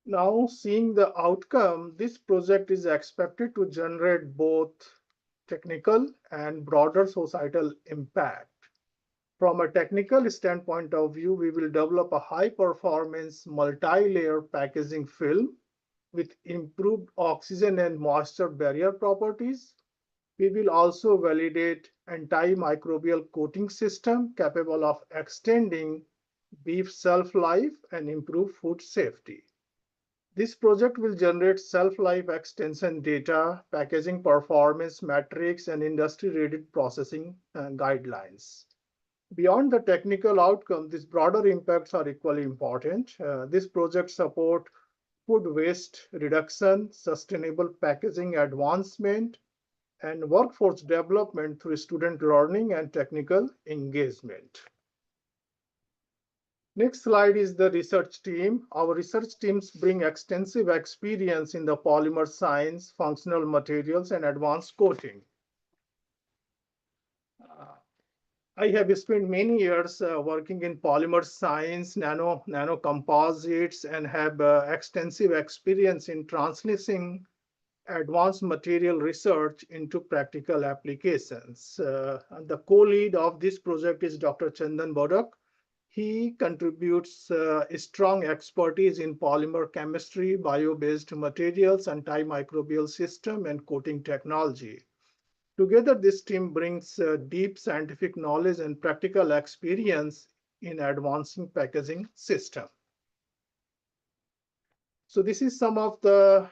Now, seeing the outcome, this project is expected to generate both technical and broader societal impact. From a technical standpoint of view, we will develop a high-performance multi-layer packaging film with improved oxygen and moisture barrier properties. We will also validate antimicrobial coating system capable of extending beef shelf life and improve food safety. This project will generate shelf-life extension data, packaging performance metrics, and industry-ready processing guidelines. Beyond the technical outcome, these broader impacts are equally important. This project supports food waste reduction, sustainable packaging advancement, and workforce development through student learning and technical engagement. Next slide is the research team. Our research teams bring extensive experience in the polymer science, functional materials, and advanced coating. I have spent many years working in polymer science, nano composites, and have extensive experience in translating advanced material research into practical applications. And the co-lead of this project is Dr. Chandan Bodak. He contributes strong expertise in polymer chemistry, bio-based materials, antimicrobial system, and coating technology. Together, this team brings deep scientific knowledge and practical experience in advancing packaging system. So this is some of the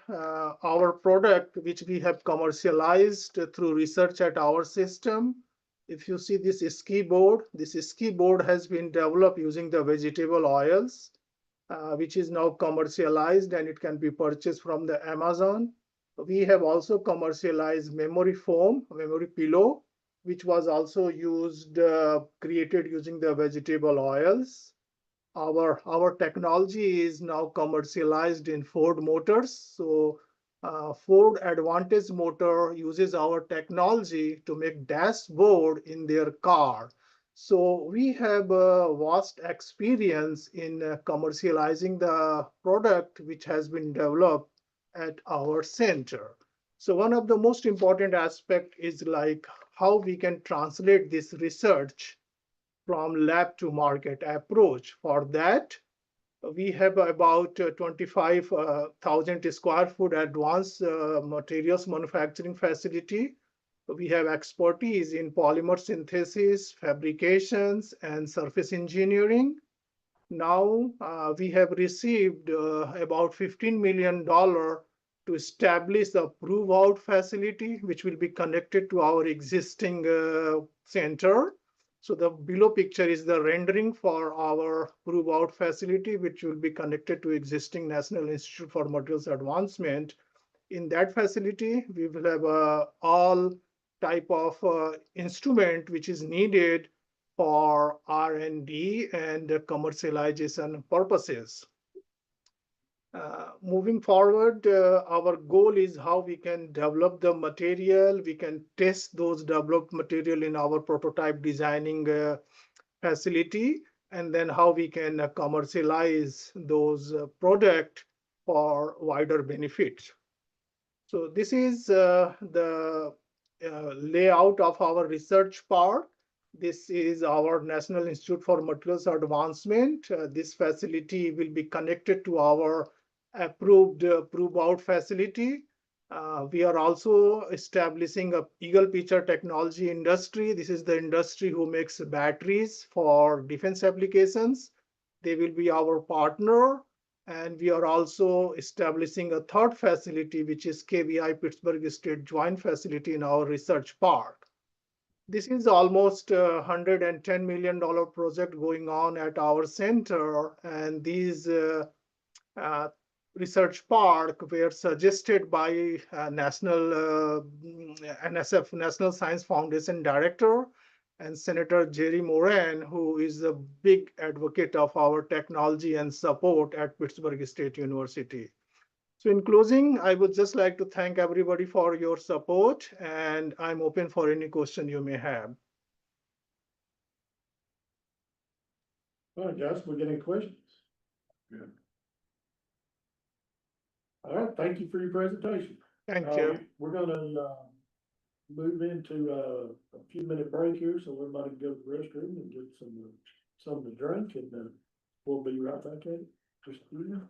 our product which we have commercialized through research at our system. If you see this ski board has been developed using the vegetable oils, which is now commercialized and it can be purchased from the Amazon. We have also commercialized memory foam, memory pillow, which was also used, created using the vegetable oils. Our technology is now commercialized in Ford Motors. So Ford Advantage motor uses our technology to make dashboard in their car. So we have a vast experience in commercializing the product which has been developed at our center. So one of the most important aspect is like how we can translate this research from lab to market approach. For that, we have about 25,000 square foot advanced materials manufacturing facility. We have expertise in polymer synthesis, fabrications, and surface engineering. Now we have received about $15 million to establish a prove-out facility, which will be connected to our existing center. So the below picture is the rendering for our prove-out facility, which will be connected to existing National Institute for Materials Advancement. In that facility, we will have all type of instrument which is needed for R&D and commercialization purposes. Moving forward, our goal is how we can develop the material. We can test those developed material in our prototype designing facility, and then how we can commercialize those product for wider benefit. So this is the layout of our research park. This is our National Institute for Materials Advancement. This facility will be connected to our approved prove-out facility. We are also establishing a Eagle Pitcher technology industry. This is the industry who makes batteries for defense applications. They will be our partner. And we are also establishing a third facility, which is KBI Pittsburgh State Joint Facility in our research park. This is almost a $110 million project going on at our center. And these research park were suggested by NSF, National Science Foundation Director, and Senator Jerry Moran, who is a big advocate of our technology and support at Pittsburgh State University. So in closing, I would just like to thank everybody for your support, and I'm open for any question you may have. All right, guys, we get any questions? Good. All right, thank you for your presentation. Thank you. We're gonna, move into a few minute break here, so everybody can go to the restroom and get something to drink, and we'll be right back at it. Just a few minutes.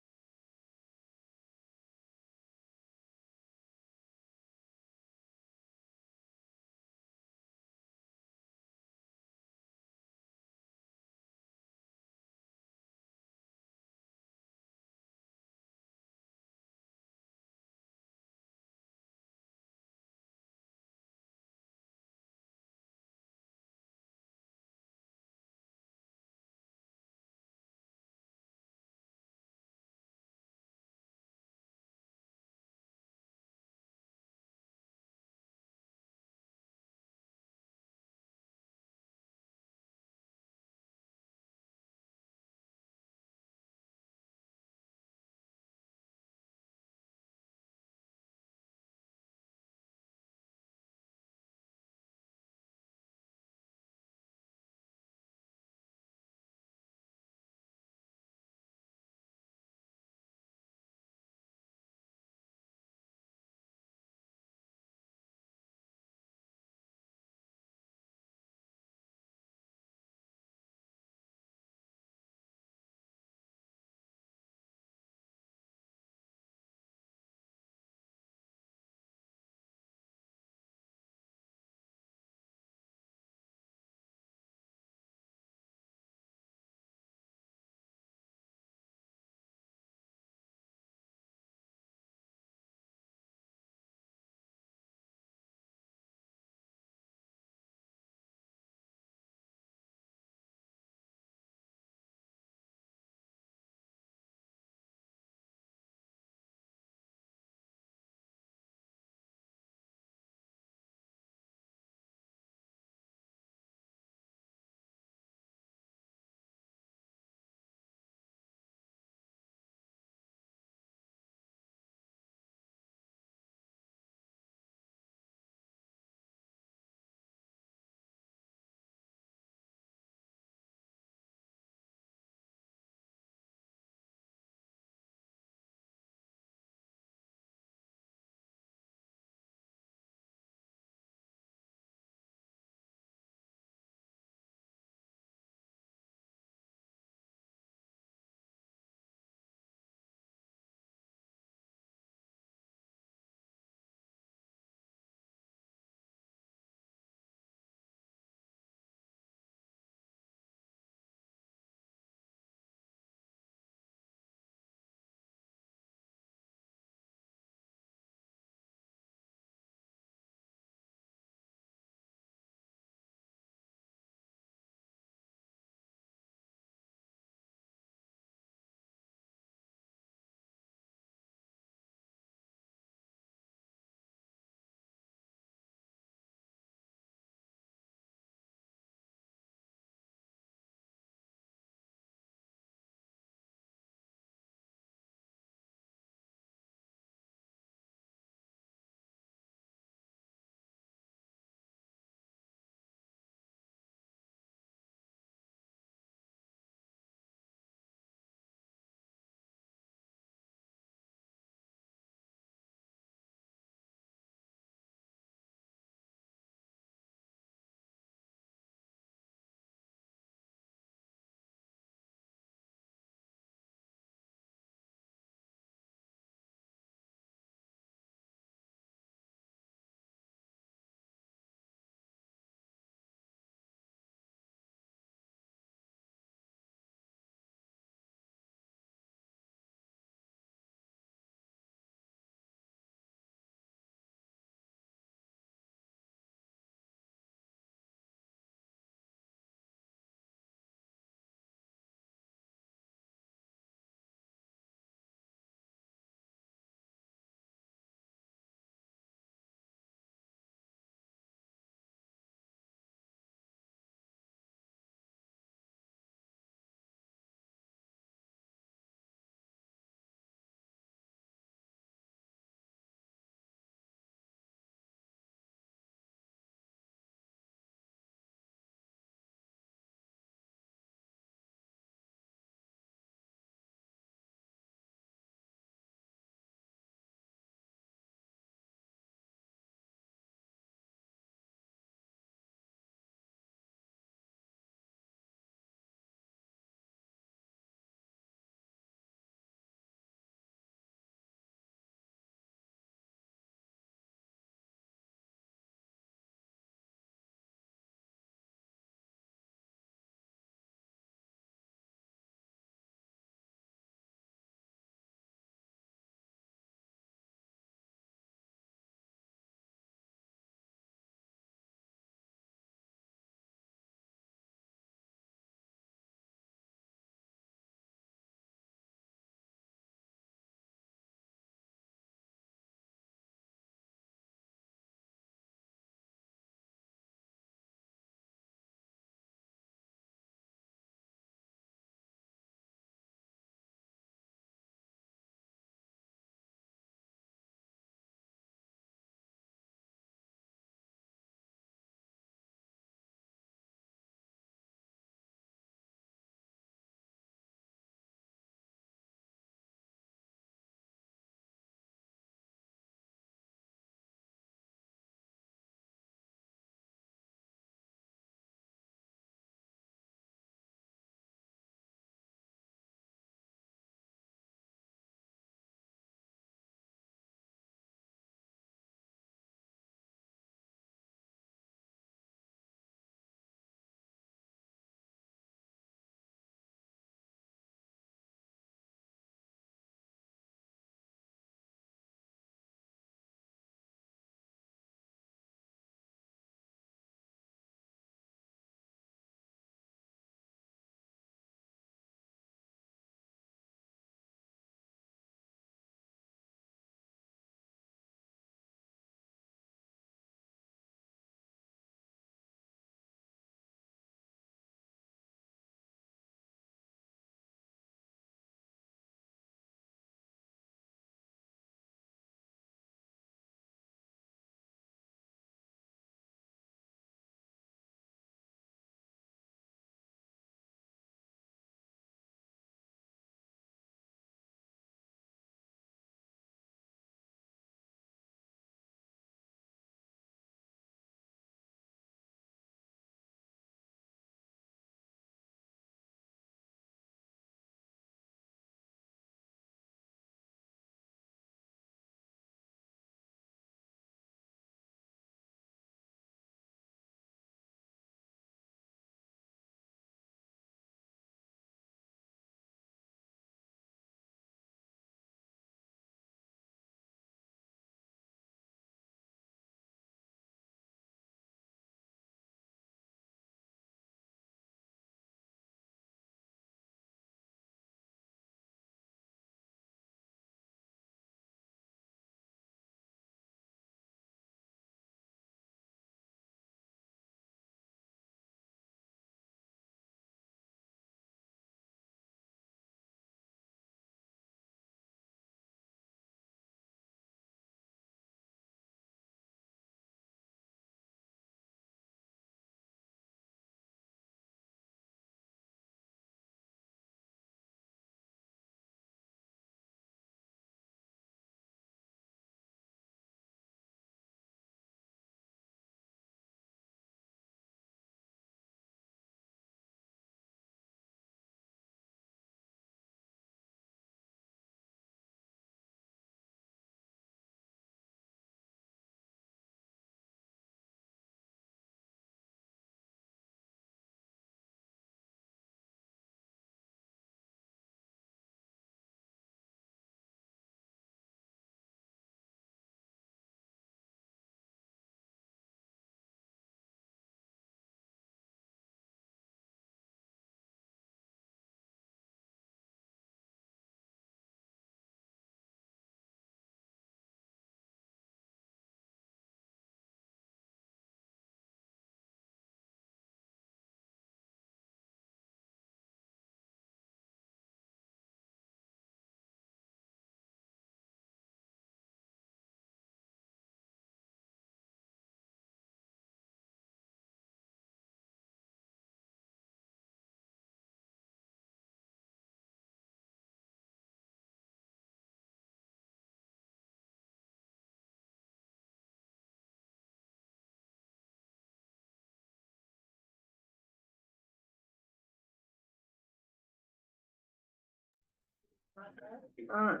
Alright,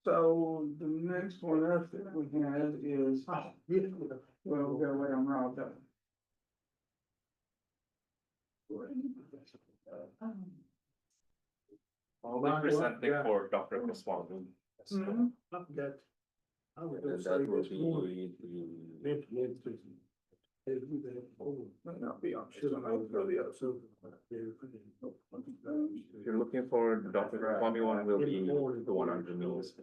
so the next one up that we have is, well, we gotta wait on Rob though. I'll be presenting for Dr. Goswami. Mhm. That. I was And gonna that say will this morning. be Might not be on. Should have known for the other. If you're looking for the Dr. Goswami one, will be the one under meals.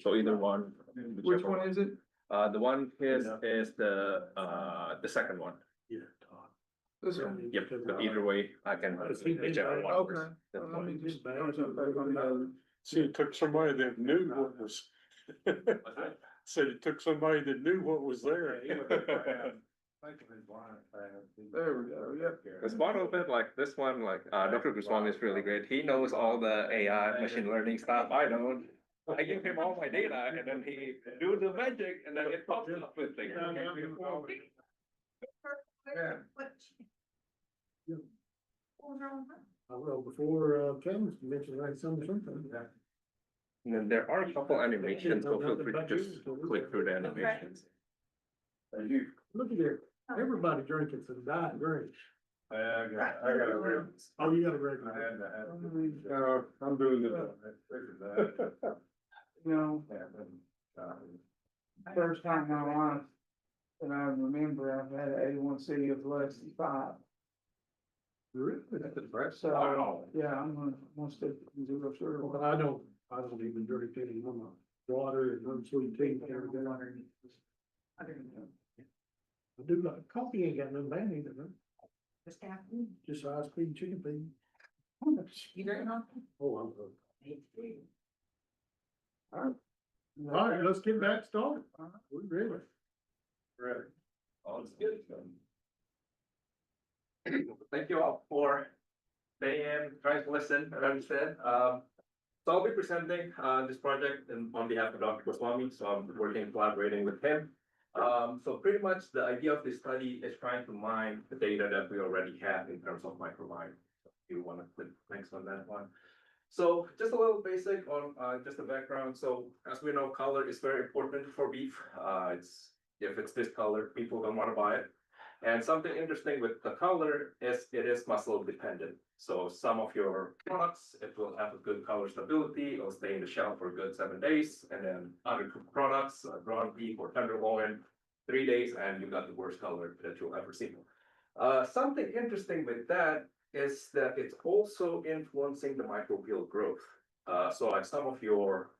So either one. Which one is it? The one is the second one. This one? Yep, but either way, I can, whichever one. Okay. works. That's Let fine. me just, I'll jump back on the other. See, it took somebody that knew what was. Said it took somebody that knew what was there. There we go, yep. Because part of it, like this one, like, Dr. Goswami is really great. He knows all the AI machine learning stuff. I don't. I give him all my data and then he do the magic and then it pops up with things. Yeah. Well, before, Kevin mentioned like something. And then there are a couple animations, so feel free to just click through the animations. Look at there, everybody drinking some diet drink. I got a real. Oh, you got a regular. I'm doing it. You know, first time in my life that I remember, I've had an A1C of less than 5. Really? So, yeah, I'm gonna stick with zero sugar. Well, I don't even drink any water and unsweet tea. I do like coffee, ain't got no bad either, no. Just ice cream, chicken feed. You drink nothing? Oh, I'm good. All right, let's get back started. We're ready. Right. All is good. Thank you all for staying in, trying to listen and understand. So I'll be presenting this project on behalf of Dr. Goswami, so I'm working, collaborating with him. So pretty much the idea of this study is trying to mine the data that we already have in terms of microbiome. So if you want to click next on that one. So just a little basic on just the background. So as we know, color is very important for beef. If it's this color, people don't want to buy it. And something interesting with the color is it is muscle dependent. So some of your products, it will have a good color stability, it'll stay in the shelf for a good 7 days. And then other products, ground beef or tenderloin, 3 days, and you got the worst color that you'll ever see. Something interesting with that is that it's also influencing the microbial growth. So like some of your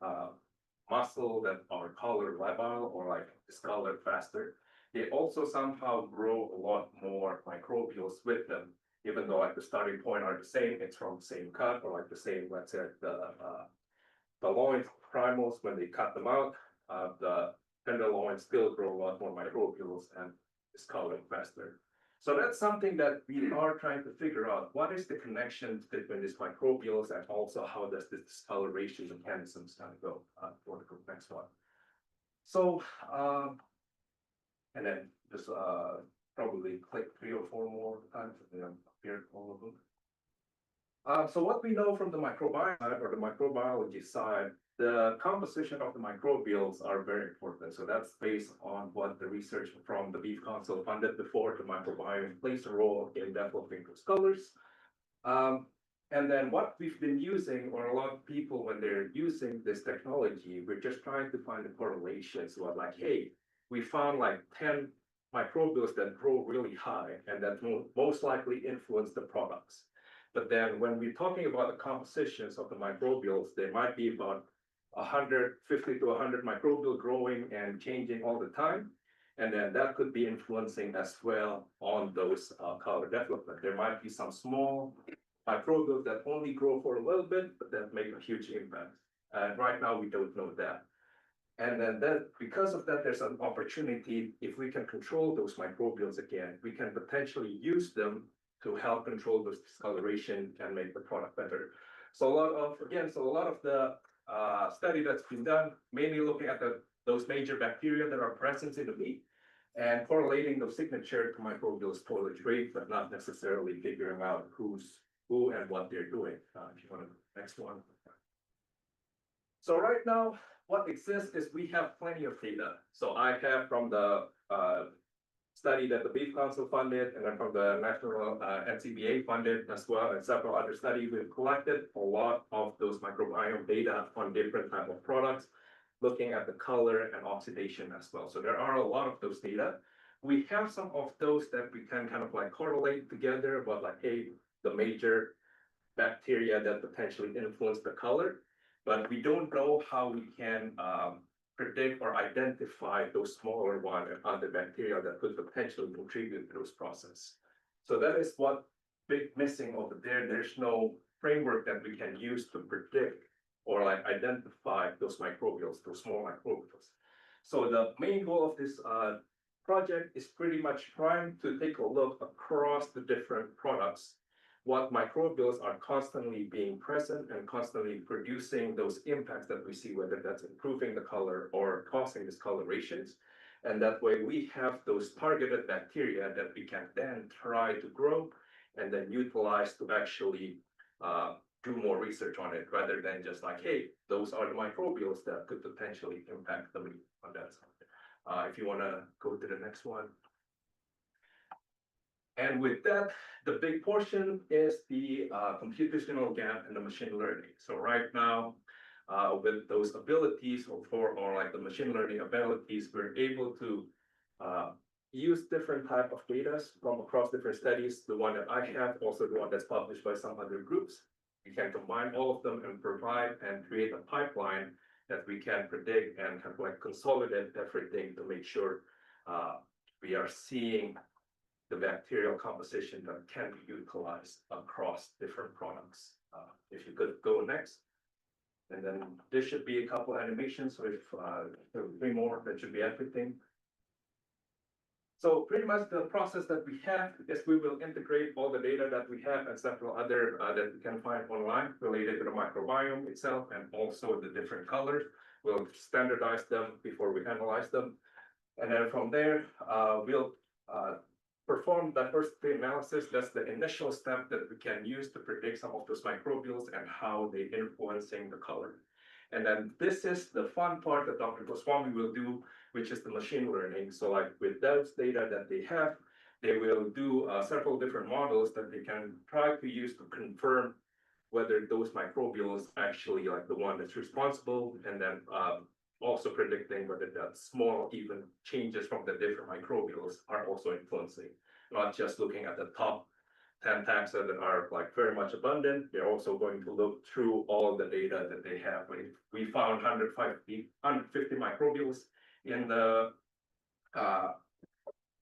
muscle that are color labile or like discolored faster, they also somehow grow a lot more microbials with them, even though like the starting point are the same, it's from the same cut or like the same, let's say the loins primals, when they cut them out, the tenderloins still grow a lot more microbials and discolor faster. So that's something that we are trying to figure out. What is the connection between these microbials and also how does this discoloration mechanisms kind of go? For the next one. So, and then just probably click 3 or 4 more times and then appear all of them. So what we know from the microbiome or the microbiology side, the composition of the microbials are very important. So that's based on what the research from the Beef Council funded before. The microbiome plays a role in developing those colors. And then what we've been using, or a lot of people when they're using this technology, we're just trying to find the correlations. So like, hey, we found like 10 microbials that grow really high and that will most likely influence the products. But then when we're talking about the compositions of the microbials, there might be about 150 to 100 microbial growing and changing all the time. And then that could be influencing as well on those color development. There might be some small microbials that only grow for a little bit, but that make a huge impact. And right now we don't know that. And then because of that, there's an opportunity, if we can control those microbials again, we can potentially use them to help control those discoloration and make the product better. So a lot of the study that's been done, mainly looking at those major bacteria that are present in the meat and correlating those signature to microbial spoilage rate, but not necessarily figuring out who's who and what they're doing. If you want to, next one. So right now, what exists is we have plenty of data. So I have from the study that the Beef Council funded, and then from the National NCBA funded as well, and several other studies, we've collected a lot of those microbiome data on different type of products, looking at the color and oxidation as well. So there are a lot of those data. We have some of those that we can kind of like correlate together, but like, hey, the major bacteria that potentially influence the color, but we don't know how we can predict or identify those smaller one and other bacteria that could potentially contribute to those process. So that is what big missing over there. There's no framework that we can use to predict or like identify those microbials, those small microbials. So the main goal of this project is pretty much trying to take a look across the different products, what microbials are constantly being present and constantly producing those impacts that we see, whether that's improving the color or causing discolorations. And that way we have those targeted bacteria that we can then try to grow and then utilize to actually do more research on it, rather than just like, hey, those are the microbials that could potentially impact the meat on that side. If you want to go to the next one. And with that, the big portion is the computational gap and the machine learning. So right now, with those abilities or like the machine learning abilities, we're able to use different type of data from across different studies. The one that I have, also the one that's published by some other groups. We can combine all of them and provide and create a pipeline that we can predict and kind of like consolidate everything to make sure we are seeing the bacterial composition that can be utilized across different products. If you could go next. And then this should be a couple animations. So if there are 3 more, that should be everything. So pretty much the process that we have is we will integrate all the data that we have and several other that we can find online related to the microbiome itself and also the different colors. We'll standardize them before we analyze them. And then from there, we'll perform diversity analysis. That's the initial step that we can use to predict some of those microbials and how they influencing the color. And then this is the fun part that Dr. Goswami will do, which is the machine learning. So like with those data that they have, they will do several different models that they can try to use to confirm whether those microbials actually like the one that's responsible, and then also predicting whether that small even changes from the different microbials are also influencing, not just looking at the top 10 taxa that are like very much abundant. They're also going to look through all of the data that they have. We found 150 microbials in the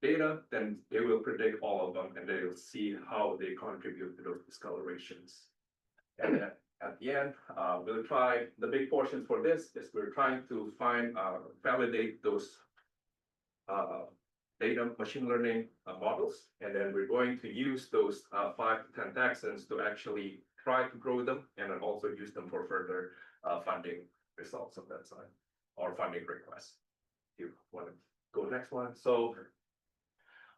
data, then they will predict all of them and they will see how they contribute to those discolorations. And then at the end, we'll try, the big portion for this is we're trying to find, validate those data machine learning models. And then we're going to use those 5 to 10 taxons to actually try to grow them and then also use them for further funding results of that side or funding requests. If you want to go next one. So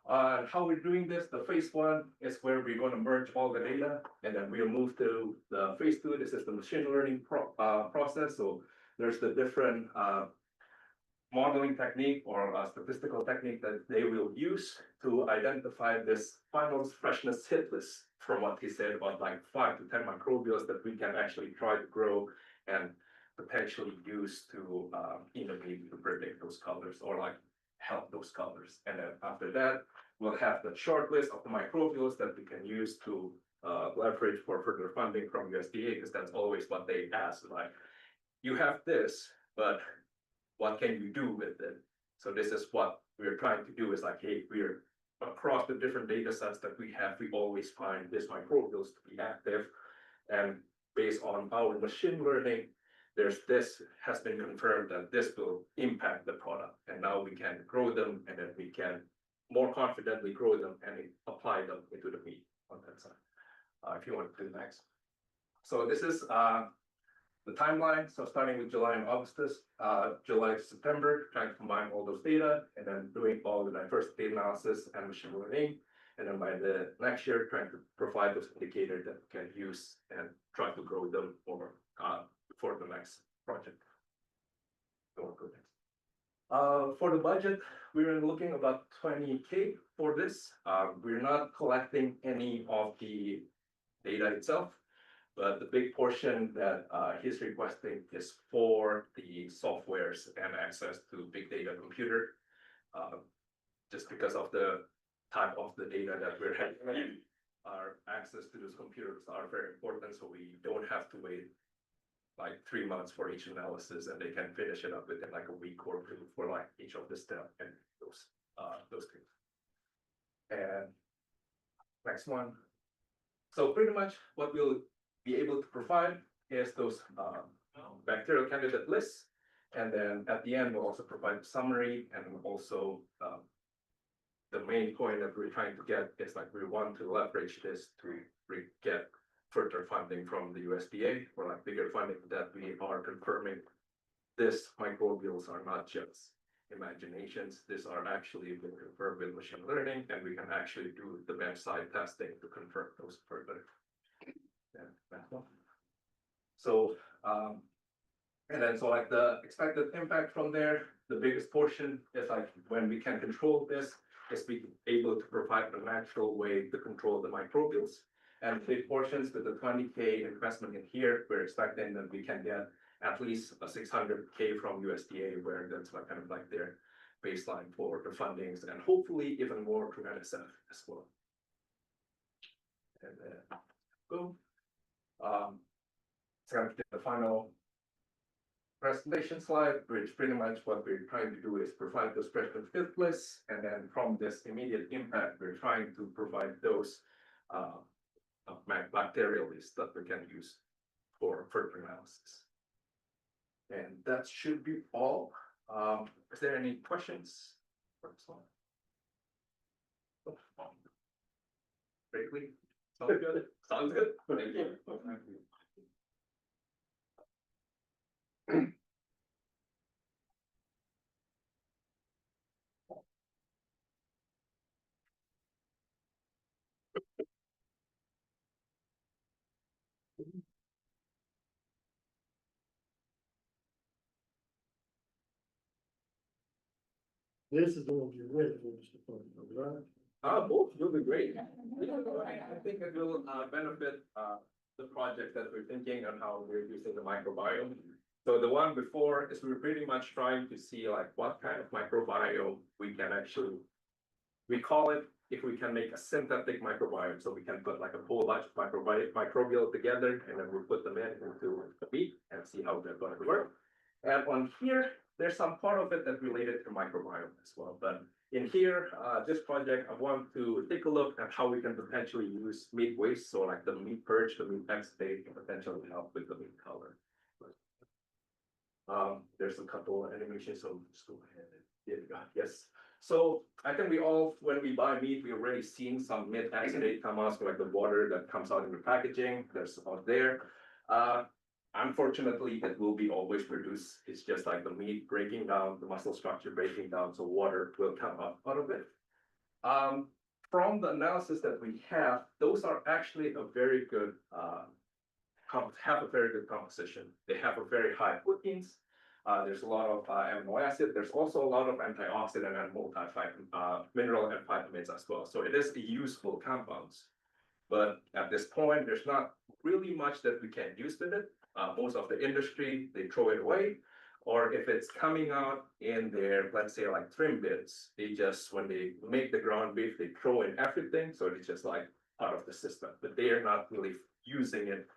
how we're doing this, the phase 1 is where we're going to merge all the data, and then we'll move to the phase 2. This is the machine learning process. So there's the different modeling technique or statistical technique that they will use to identify this final freshness hit list, from what he said about like 5 to 10 microbials that we can actually try to grow and potentially use to maybe to predict those colors or like help those colors. And then after that, we'll have the short list of the microbials that we can use to leverage for further funding from USDA, because that's always what they ask, like, you have this, but what can you do with it? So this is what we're trying to do, is like, hey, we're across the different data sets that we have, we always find these microbials to be active. And based on our machine learning, this has been confirmed that this will impact the product, and now we can grow them, and then we can more confidently grow them and apply them into the meat on that side. If you want to do next. So this is the timeline. So starting with July and August, July to September, trying to combine all those data and then doing all the diversity analysis and machine learning. And then by the next year, trying to provide those indicators that we can use and try to grow them for the next project. For the budget, we're looking about 20K for this. We're not collecting any of the data itself, but the big portion that he's requesting is for the softwares and access to big data computer. Just because of the type of the data that we're having, our access to those computers are very important, so we don't have to wait like 3 months for each analysis, and they can finish it up within like a week or two for like each of the step and those things. And next one. So pretty much what we'll be able to provide is those bacterial candidate lists. And then at the end, we'll also provide a summary, and also the main point that we're trying to get is like we want to leverage this to get further funding from the USDA, or like bigger funding, that we are confirming this microbials are not just imaginations. These are actually been confirmed with machine learning, and we can actually do the bench side testing to confirm those further. So and then so like the expected impact from there, the biggest portion is like when we can control this, is be able to provide a natural way to control the microbials. And big portions with the 20K investment in here, we're expecting that we can get at least a 600K from USDA, where that's like kind of like their baseline for the fundings, and hopefully even more from NSF as well. And then boom. It's gonna be the final presentation slide, which pretty much what we're trying to do is provide those preference fit lists, and then from this immediate impact, we're trying to provide those bacterial lists that we can use for further analysis. And that should be all. Is there any questions for this one? Briefly, sounds good. Sounds good. Thank you. This is the one you're with, Mr. Fulton, right? Both will be great. I think it will benefit the project that we're thinking on how we're using the microbiome. So the one before is we're pretty much trying to see like what kind of microbiome we can actually, we call it, if we can make a synthetic microbiome. So we can put like a whole bunch of microbial together, and then we'll put them into the meat and see how they're going to work. And on here, there's some part of it that's related to microbiome as well. But in here, this project, I want to take a look at how we can potentially use meat waste. So like the meat purge, the meat exudate can potentially help with the meat color. There's a couple of animations, so just go ahead and there you go. Yes. So I think we all, when we buy meat, we already seen some meat exudate come out, so like the water that comes out in the packaging, there's out there. Unfortunately, it will be always produced. It's just like the meat breaking down, the muscle structure breaking down, so water will come up out of it. From the analysis that we have, those are actually a very good, have a very good composition. They have a very high proteins. There's a lot of amino acid. There's also a lot of antioxidant and mineral and vitamins as well. So it is a useful compounds. But at this point, there's not really much that we can use with it. Most of the industry, they throw it away. Or if it's coming out in their, let's say like trim bits, they just, when they make the ground beef, they throw in everything. So it's just like out of the system, but they are not really using it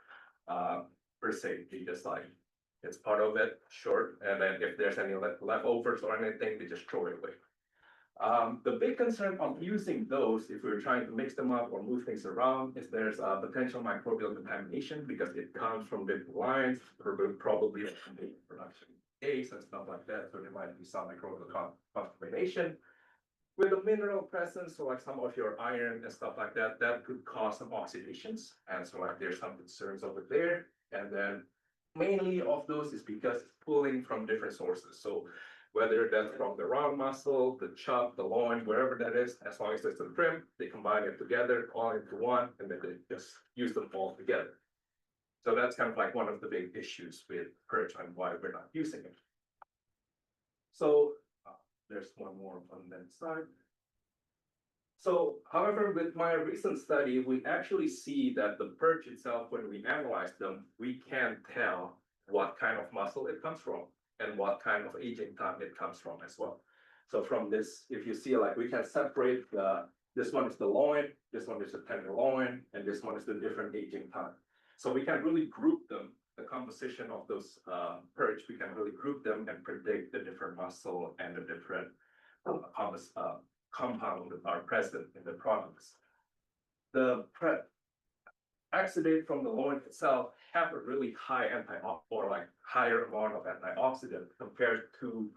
per se. They just like, it's part of it, short. And then if there's any leftovers or anything, they just throw it away. The big concern of using those, if we're trying to mix them up or move things around, is there's a potential microbial contamination because it comes from different lines, probably from the production case and stuff like that. So there might be some microbial contamination. With the mineral presence, so like some of your iron and stuff like that, that could cause some oxidations. And so like there's some concerns over there. And then mainly of those is because it's pulling from different sources. So Whether that's from the round muscle, the chub, the loin, wherever that is, as long as it's a trim, they combine it together, all into one, and then they just use them all together. So that's kind of like one of the big issues with perch and why we're not using it. So there's one more on that side. So, however, with my recent study, we actually see that the perch itself, when we analyze them, we can't tell what kind of muscle it comes from and what kind of aging time it comes from as well. So from this, if you see, like, we can separate this one is the loin, this one is the tenderloin, and this one is the different aging time. So we can really group them, the composition of those perch, we can really group them and predict the different muscle and the different compound that are present in the products. The exudate from the loin itself have a really high or like higher amount of antioxidant compared to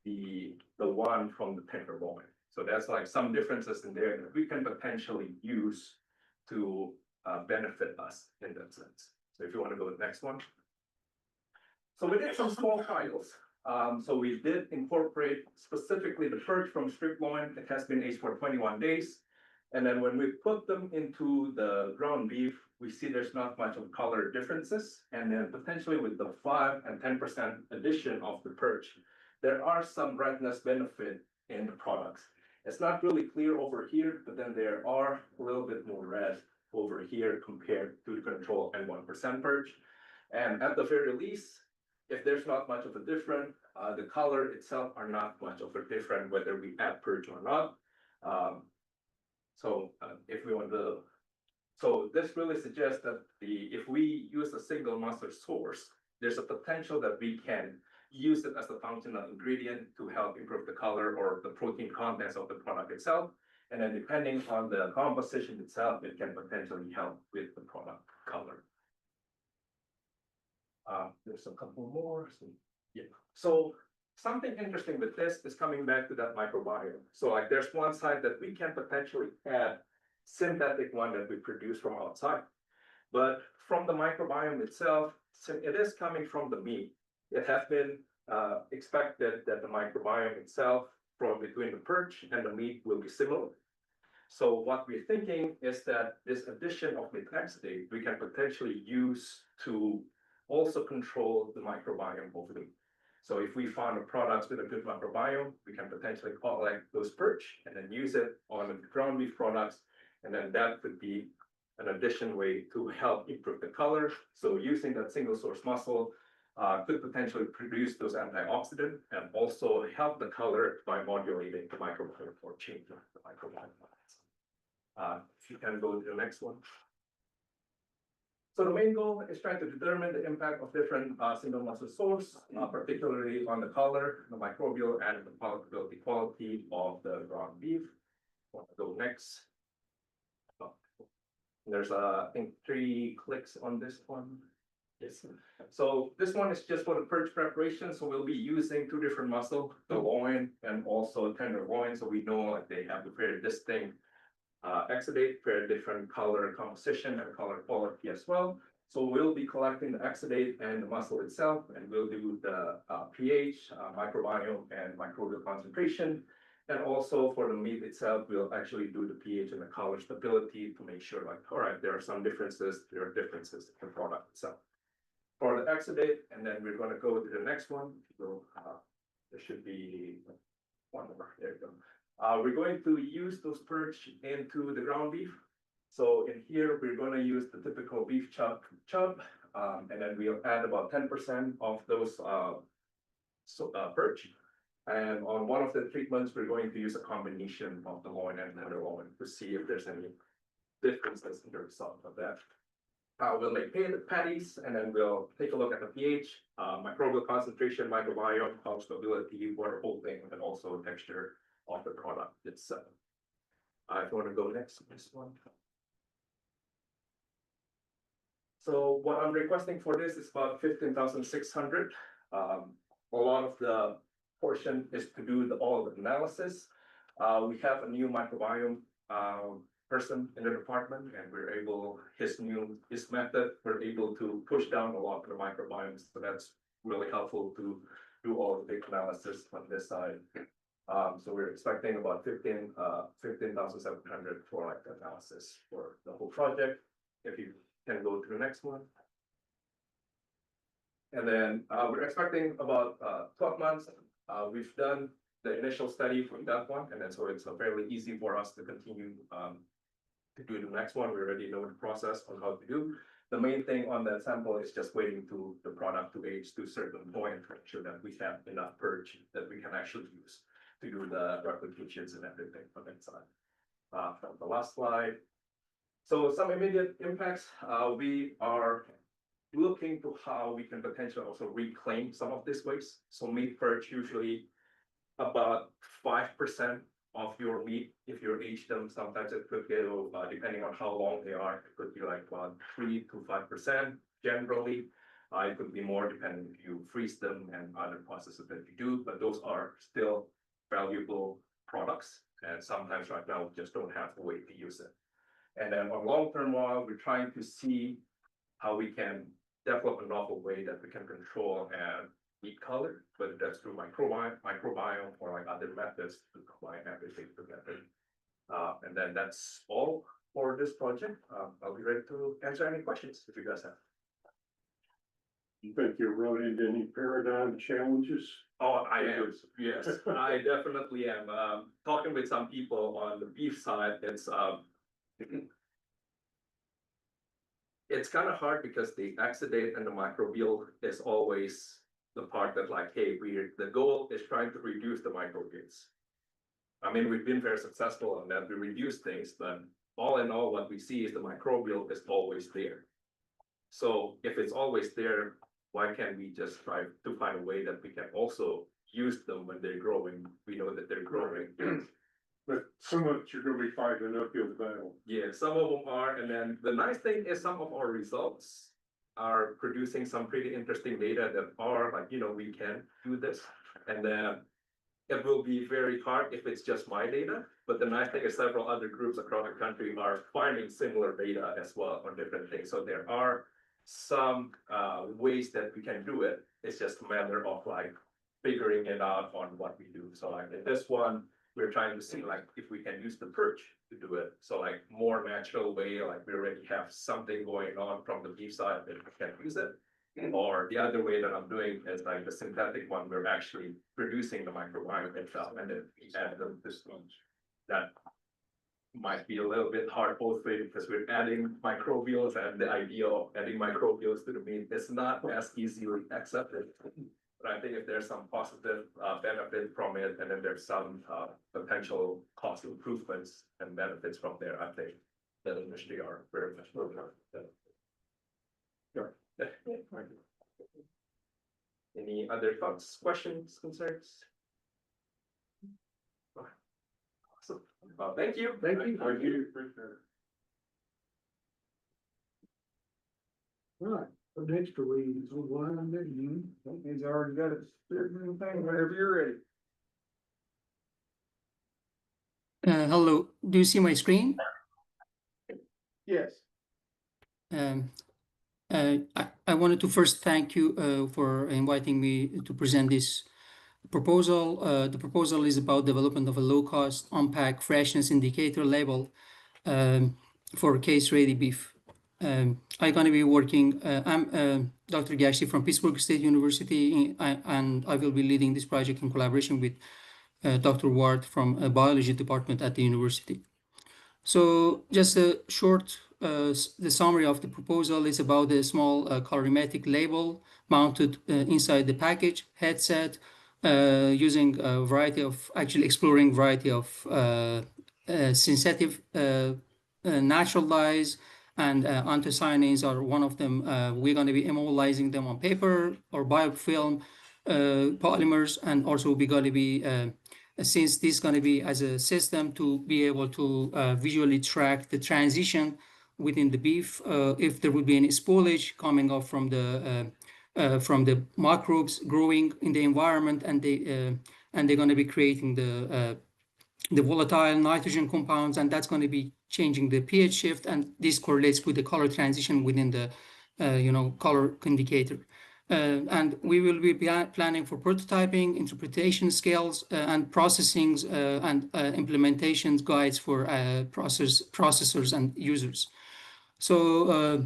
the one from the tenderloin. So there's like some differences in there that we can potentially use to benefit us in that sense. So if you want to go to the next one. So we did some small trials. So we did incorporate specifically the perch from strip loin. It has been aged for 21 days. And then when we put them into the ground beef, we see there's not much of color differences. And then potentially with the 5 and 10% addition of the perch, there are some redness benefit in the products. It's not really clear over here, but then there are a little bit more red over here compared to the control and 1% perch. And at the very least, if there's not much of a difference, the color itself are not much of a difference whether we add perch or not. If we want to, so this really suggests that if we use a single muscle source, there's a potential that we can use it as a functional ingredient to help improve the color or the protein contents of the product itself. And then depending on the composition itself, it can potentially help with the product color. There's a couple more. So something interesting with this is coming back to that microbiome. So like there's one side that we can potentially add synthetic one that we produce from outside. But from the microbiome itself, it is coming from the meat. It has been expected that the microbiome itself from between the perch and the meat will be similar. So what we're thinking is that this addition of methoxidate we can potentially use to also control the microbiome of the meat. So if we find a product with a good microbiome, we can potentially collect those perch and then use it on the ground beef products. And then that could be an additional way to help improve the color. So using that single source muscle could potentially produce those antioxidants and also help the color by modulating the microbiome or changing the microbiome. If you can go to the next one. So the main goal is trying to determine the impact of different single muscle source, particularly on the color, the microbial, and the palatability quality of the ground beef. Want to go next? There's I think 3 clicks on this one. Yes. So this one is just for the perch preparation. So we'll be using 2 different muscle, the loin and also tenderloin. So we know like they have a very distinct exudate, very different color composition and color quality as well. So we'll be collecting the exudate and the muscle itself, and we'll do the pH, microbiome, and microbial concentration. And also for the meat itself, we'll actually do the pH and the color stability to make sure like, all right, there are some differences, there are differences in the product itself. For the exudate, and then we're going to go to the next one. So there should be one more. There you go. We're going to use those perch into the ground beef. So in here, we're going to use the typical beef chub, and then we'll add about 10% of those perch. And on one of the treatments, we're going to use a combination of the loin and tenderloin to see if there's any differences in the result of that. We'll make patties, and then we'll take a look at the pH, microbial concentration, microbiome, color stability, water holding, and also texture of the product itself. If you want to go next to this one. So what I'm requesting for this is about 15,600. A lot of the portion is to do all the analysis. We have a new microbiome person in the department, and we're able, his method, we're able to push down a lot of the microbiomes. So that's really helpful to do all the data analysis on this side. So we're expecting about 15,700 for like the analysis for the whole project. If you can go to the next one. And then we're expecting about 12 months. We've done the initial study from that one, and then so it's fairly easy for us to continue to do the next one. We already know the process on how to do. The main thing on that sample is just waiting to the product to age to a certain point to make sure that we have enough purge that we can actually use to do the replications and everything from inside. From the last slide. So some immediate impacts, we are looking to how we can potentially also reclaim some of this waste. So meat purge usually about 5% of your meat, if you age them, sometimes it could go, depending on how long they are, it could be like about 3 to 5% generally. It could be more depending if you freeze them and other processes that you do, but those are still valuable products. And sometimes right now we just don't have the way to use it. And then on long-term while we're trying to see how we can develop a novel way that we can control and meat color, whether that's through microbiome or like other methods to combine everything together. And then that's all for this project. I'll be ready to answer any questions if you guys have. You think you'll run into any paradigm challenges? Oh, I am, yes, I definitely am. Talking with some people on the beef side, it's kind of hard because the exudate and the microbial is always the part that like, hey, the goal is trying to reduce the microbials. I mean, we've been very successful on that. We reduce things, but all in all, what we see is the microbial is always there. So if it's always there, why can't we just try to find a way that we can also use them when they're growing? We know that they're growing. But some of it you're gonna be fighting an uphill battle. Yeah, some of them are, and then the nice thing is some of our results are producing some pretty interesting data that are like, we can do this. And then it will be very hard if it's just my data, but the nice thing is several other groups across the country are finding similar data as well on different things. So there are some ways that we can do it. It's just a matter of like figuring it out on what we do. So like in this one, we're trying to see like if we can use the purge to do it. So like more natural way, like we already have something going on from the beef side that we can use it. Or the other way that I'm doing is like the synthetic one, we're actually producing the microbiome itself and then we add them to sponge. That might be a little bit hard both ways because we're adding microbials, and the idea of adding microbials to the meat is not as easily accepted. But I think if there's some positive benefit from it, and then there's some potential cost improvements and benefits from there, I think the industry are very much looking at that. Sure. Any other thoughts, questions, concerns? Awesome. Well, thank you. Thank you. Thank you. Right, so next we wind it. He's already got it, thing, whenever you're ready. Hello, do you see my screen? Yes. I wanted to first thank you for inviting me to present this proposal. The proposal is about development of a low-cost unpacked freshness indicator label for case-ready beef. I'm going to be working, I'm Dr. Gashti from Pittsburgh State University, and I will be leading this project in collaboration with Dr. Ward from Biology Department at the university. So just a short, the summary of the proposal is about a small colorimetric label mounted inside the package headset, using a variety of, actually exploring variety of synthetic natural dyes, and anthocyanins are one of them. We're going to be immobilizing them on paper or biofilm polymers, and also we're going to be, since this is going to be as a system to be able to visually track the transition within the beef, if there would be any spoilage coming off from the microbes growing in the environment, and they're going to be creating the volatile nitrogen compounds, and that's going to be changing the pH shift, and this correlates with the color transition within the color indicator. And we will be planning for prototyping, interpretation scales, and processings and implementation guides for processors and users. So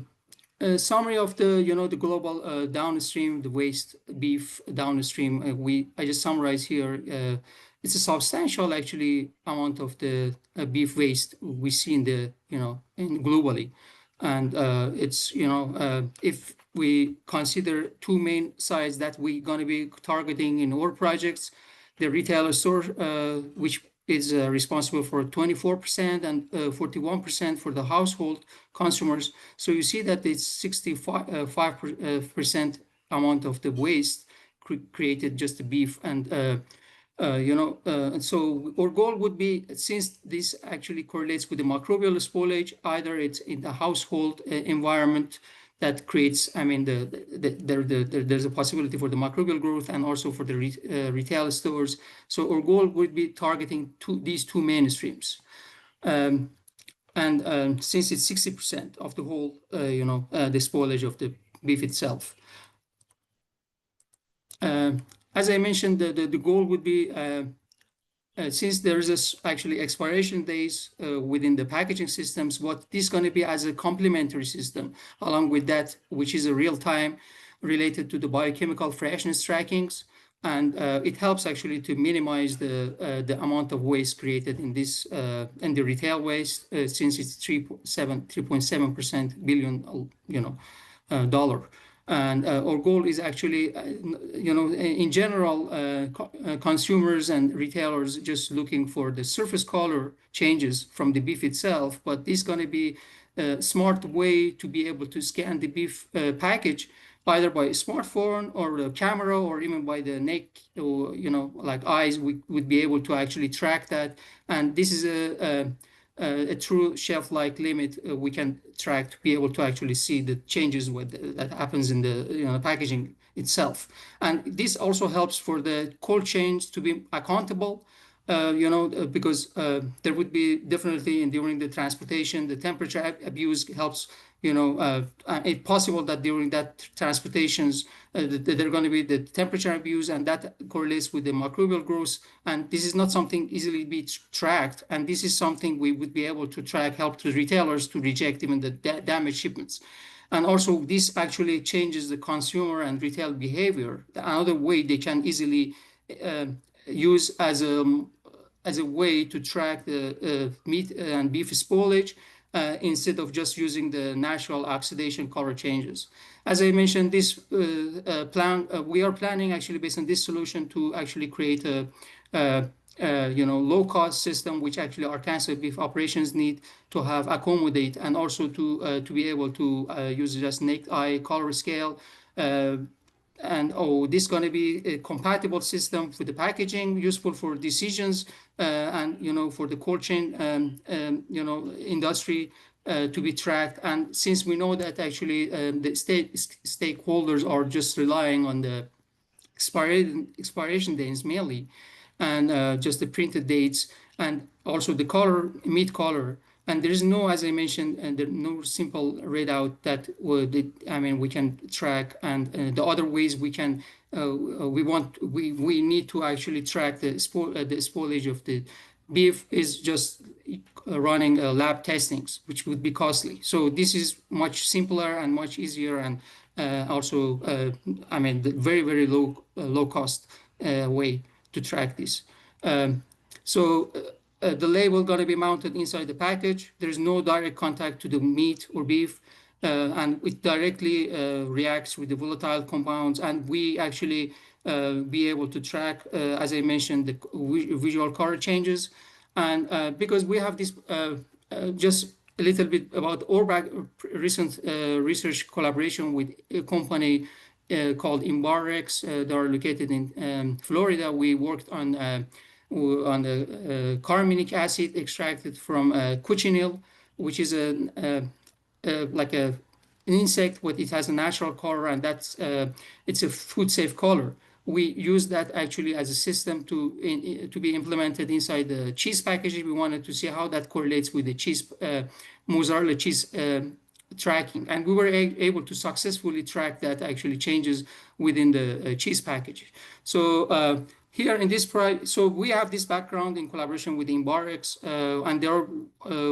a summary of the the global downstream, the waste beef downstream. I just summarize here. It's a substantial actually amount of the beef waste we see in the in globally, and it's if we consider two main sides that we're going to be targeting in our projects, the retailer store, which is responsible for 24% and 41% for the household consumers. So you see that it's 65% amount of the waste created just the beef. And so our goal would be, since this actually correlates with the microbial spoilage, either it's in the household environment that creates, I mean, there's a possibility for the microbial growth and also for the retail stores. So our goal would be targeting these two mainstreams. Since it's 60% of the whole, the spoilage of the beef itself. As I mentioned, the goal would be, since there is actually expiration days within the packaging systems, what this is going to be as a complementary system along with that, which is a real time related to the biochemical freshness trackings. And it helps actually to minimize the amount of waste created in this and the retail waste, since it's 3.7% billion dollar. And our goal is actually, in general, consumers and retailers just looking for the surface color changes from the beef itself. But this is going to be a smart way to be able to scan the beef package, either by a smartphone or the camera, or even by the neck, or like eyes. We would be able to actually track that. And this is a true shelf-like limit we can track to be able to actually see the changes that happens in the packaging itself. And this also helps for the cold chains to be accountable, because there would be definitely during the transportation, the temperature abuse helps. It's possible that during that transportations, there are going to be the temperature abuse, and that correlates with the microbial growth. And this is not something easily be tracked. And this is something we would be able to track, help the retailers to reject even the damaged shipments. And also this actually changes the consumer and retail behavior. Another way they can easily use as a way to track the meat and beef spoilage, instead of just using the natural oxidation color changes. As I mentioned, this we are planning actually based on this solution to actually create a low-cost system, which actually Arkansas beef operations need to have accommodate, and also to be able to use just naked eye color scale. This is going to be a compatible system for the packaging, useful for decisions, and for the cold chain industry to be tracked. And since we know that actually the stakeholders are just relying on the expiration dates mainly, and just the printed dates, and also the color, meat color. And there is no, as I mentioned, and there no simple readout that we can track. And the other ways we can, we need to actually track the spoilage of the beef is just running lab testings, which would be costly. So this is much simpler and much easier, and also, the very, very low cost way to track this. The label going to be mounted inside the package. There's no direct contact to the meat or beef, and it directly reacts with the volatile compounds. And we actually be able to track, as I mentioned, the visual color changes. And because we have this, just a little bit about our recent research collaboration with a company called Imbarrex. They are located in Florida. We worked on the carminic acid extracted from cochineal, which is like an insect, but it has a natural color, and that's it's a food safe color. We use that actually as a system to be implemented inside the cheese packaging. We wanted to see how that correlates with the cheese, mozzarella cheese tracking, and we were able to successfully track that actually changes within the cheese package. So here in this so we have this background in collaboration with Embarx, and they're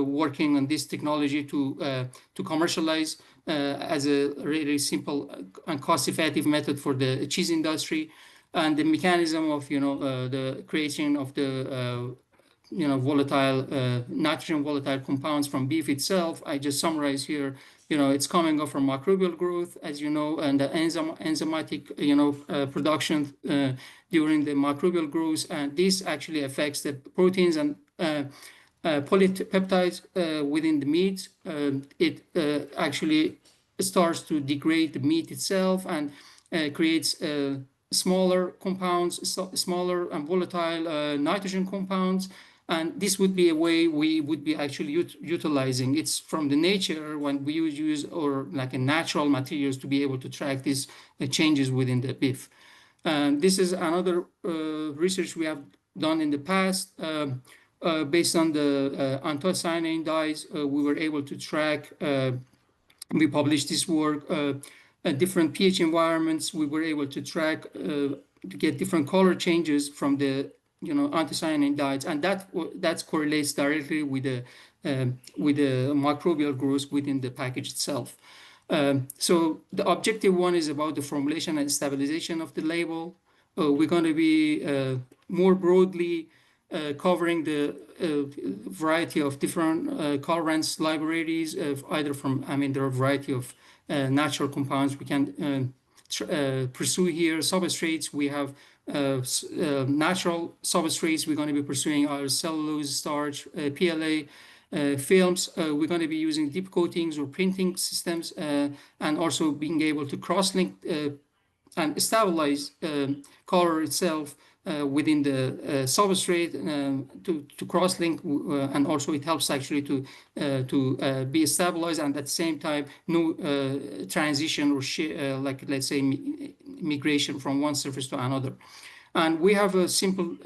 working on this technology to commercialize as a really simple and cost-effective method for the cheese industry. And the mechanism of the creation of the volatile nitrogen volatile compounds from beef itself, I just summarize here. It's coming off from microbial growth, as you know, and the enzymatic production during the microbial growth, and this actually affects the proteins and polypeptides within the meat. It actually starts to degrade the meat itself and creates smaller compounds, smaller and volatile nitrogen compounds. And this would be a way we would be actually utilizing. It's from the nature when we use or like a natural materials to be able to track these changes within the beef. This is another research we have done in the past. Based on the anthocyanin dyes, we were able to track, we published this work, at different pH environments. We were able to track, to get different color changes from the anthocyanin dyes, and that correlates directly with the microbial growth within the package itself. So the objective one is about the formulation and stabilization of the label. We're going to be more broadly covering the variety of different colorants libraries, either from, there are a variety of natural compounds we can pursue here. Substrates, we have natural substrates. We're going to be pursuing our cellulose, starch, PLA, films. We're going to be using deep coatings or printing systems, and also being able to cross-link and stabilize color itself within the substrate to cross-link, and also it helps actually to be stabilized, and at the same time no transition or like let's say migration from one surface to another. And we have a simple